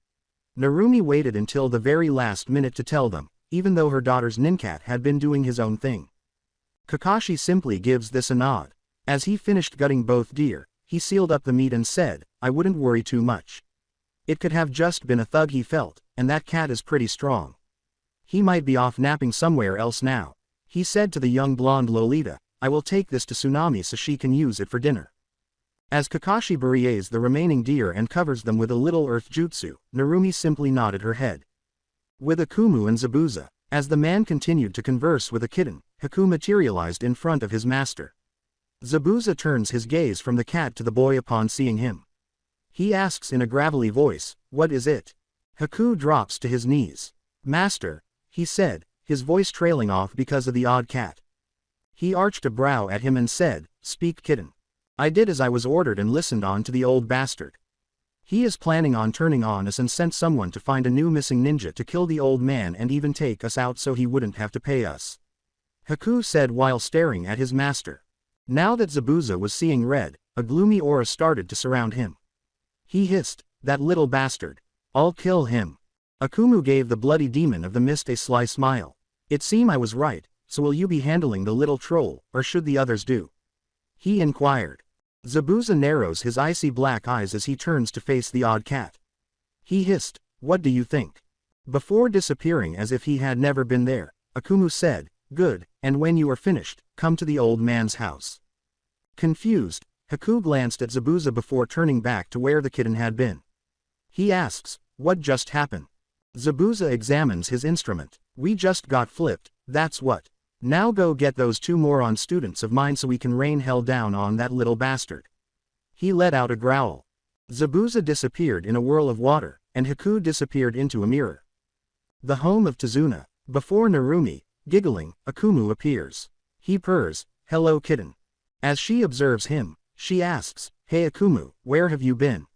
Narumi waited until the very last minute to tell them, even though her daughter's nincat had been doing his own thing. Kakashi simply gives this a nod. As he finished gutting both deer, he sealed up the meat and said, I wouldn't worry too much. It could have just been a thug he felt, and that cat is pretty strong. He might be off napping somewhere else now. He said to the young blonde Lolita, I will take this to Tsunami so she can use it for dinner. As Kakashi berets the remaining deer and covers them with a little earth jutsu, Narumi simply nodded her head. With Akumu and Zabuza, as the man continued to converse with a kitten, Haku materialized in front of his master. Zabuza turns his gaze from the cat to the boy upon seeing him. He asks in a gravelly voice, what is it? Haku drops to his knees. Master, he said, his voice trailing off because of the odd cat. He arched a brow at him and said, speak kitten. I did as I was ordered and listened on to the old bastard. He is planning on turning on us and sent someone to find a new missing ninja to kill the old man and even take us out so he wouldn't have to pay us. Haku said while staring at his master. Now that Zabuza was seeing red, a gloomy aura started to surround him. He hissed, that little bastard. I'll kill him. Akumu gave the bloody demon of the mist a sly smile. It seems I was right, so will you be handling the little troll, or should the others do? He inquired. Zabuza narrows his icy black eyes as he turns to face the odd cat. He hissed, what do you think? Before disappearing as if he had never been there, Akumu said, good, and when you are finished, come to the old man's house. Confused, Haku glanced at Zabuza before turning back to where the kitten had been. He asks, what just happened? Zabuza examines his instrument. We just got flipped, that's what. Now go get those two moron students of mine so we can rain hell down on that little bastard. He let out a growl. Zabuza disappeared in a whirl of water, and Haku disappeared into a mirror. The home of Tazuna. Before Narumi, giggling, Akumu appears. He purrs, "Hello kitten." As she observes him, she asks, "Hey Akumu, where have you been?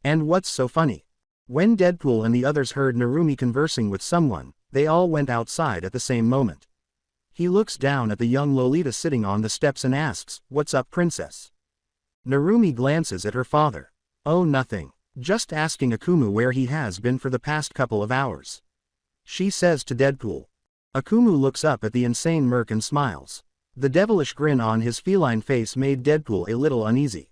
And what's so funny?" When Deadpool and the others heard Narumi conversing with someone, they all went outside at the same moment. He looks down at the young Lolita sitting on the steps and asks, "What's up, princess?" Narumi glances at her father. "Oh, nothing. Just asking Akumu where he has been for the past couple of hours," she says to Deadpool. Akumu looks up at the insane merc and smiles. The devilish grin on his feline face made Deadpool a little uneasy.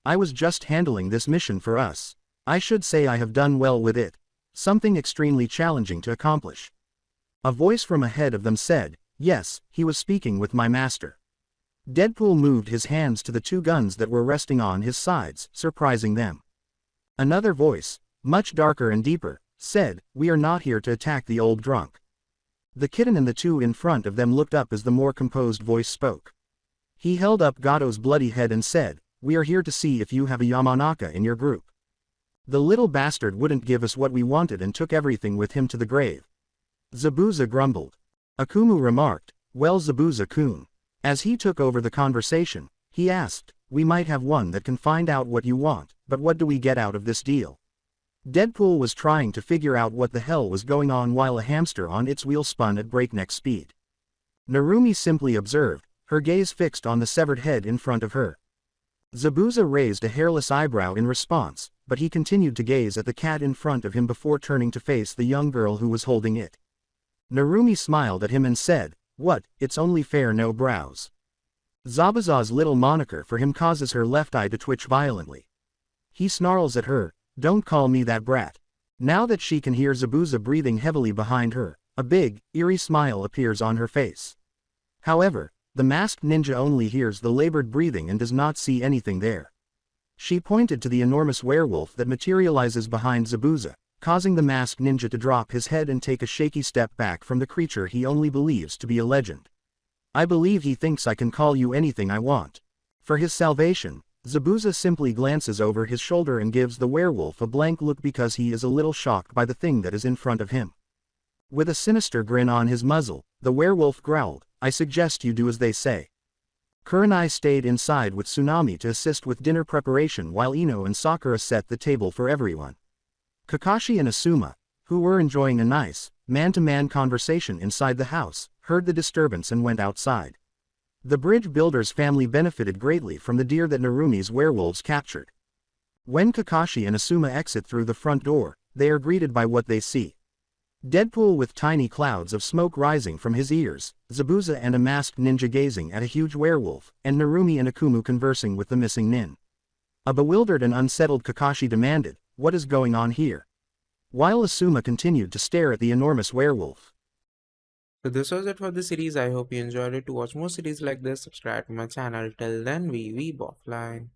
"I was just handling this mission for us. I should say I have done well with it. Something extremely challenging to accomplish." A voice from ahead of them said, "Yes, he was speaking with my master." Deadpool moved his hands to the two guns that were resting on his sides, surprising them. Another voice, much darker and deeper, said, "We are not here to attack the old drunk." The kitten and the two in front of them looked up as the more composed voice spoke. He held up Gato's bloody head and said, "We are here to see if you have a Yamanaka in your group. The little bastard wouldn't give us what we wanted and took everything with him to the grave." Zabuza grumbled. Akumu remarked, "Well Zabuza-kun." As he took over the conversation, he asked, "We might have one that can find out what you want, but what do we get out of this deal?" Deadpool was trying to figure out what the hell was going on while a hamster on its wheel spun at breakneck speed. Narumi simply observed, her gaze fixed on the severed head in front of her. Zabuza raised a hairless eyebrow in response, but he continued to gaze at the cat in front of him before turning to face the young girl who was holding it. Narumi smiled at him and said, "What, it's only fair no brows." Zabuza's little moniker for him causes her left eye to twitch violently. He snarls at her, "Don't call me that brat." Now that she can hear Zabuza breathing heavily behind her, a big, eerie smile appears on her face. However, the masked ninja only hears the labored breathing and does not see anything there. She pointed to the enormous werewolf that materializes behind Zabuza, causing the masked ninja to drop his head and take a shaky step back from the creature he only believes to be a legend. "I believe he thinks I can call you anything I want." For his salvation, Zabuza simply glances over his shoulder and gives the werewolf a blank look because he is a little shocked by the thing that is in front of him. With a sinister grin on his muzzle, the werewolf growled, "I suggest you do as they say." Kurenai stayed inside with Tsunami to assist with dinner preparation while Ino and Sakura set the table for everyone. Kakashi and Asuma, who were enjoying a nice, man-to-man conversation inside the house, heard the disturbance and went outside. The bridge builder's family benefited greatly from the deer that Narumi's werewolves captured. When Kakashi and Asuma exit through the front door, they are greeted by what they see. Deadpool with tiny clouds of smoke rising from his ears, Zabuza and a masked ninja gazing at a huge werewolf, and Narumi and Akumu conversing with the missing nin. A bewildered and unsettled Kakashi demanded, "What is going on here?" While Asuma continued to stare at the enormous werewolf. So this was it for the series. I hope you enjoyed it. To watch more series like this, subscribe to my channel. Till then, we weeb offline.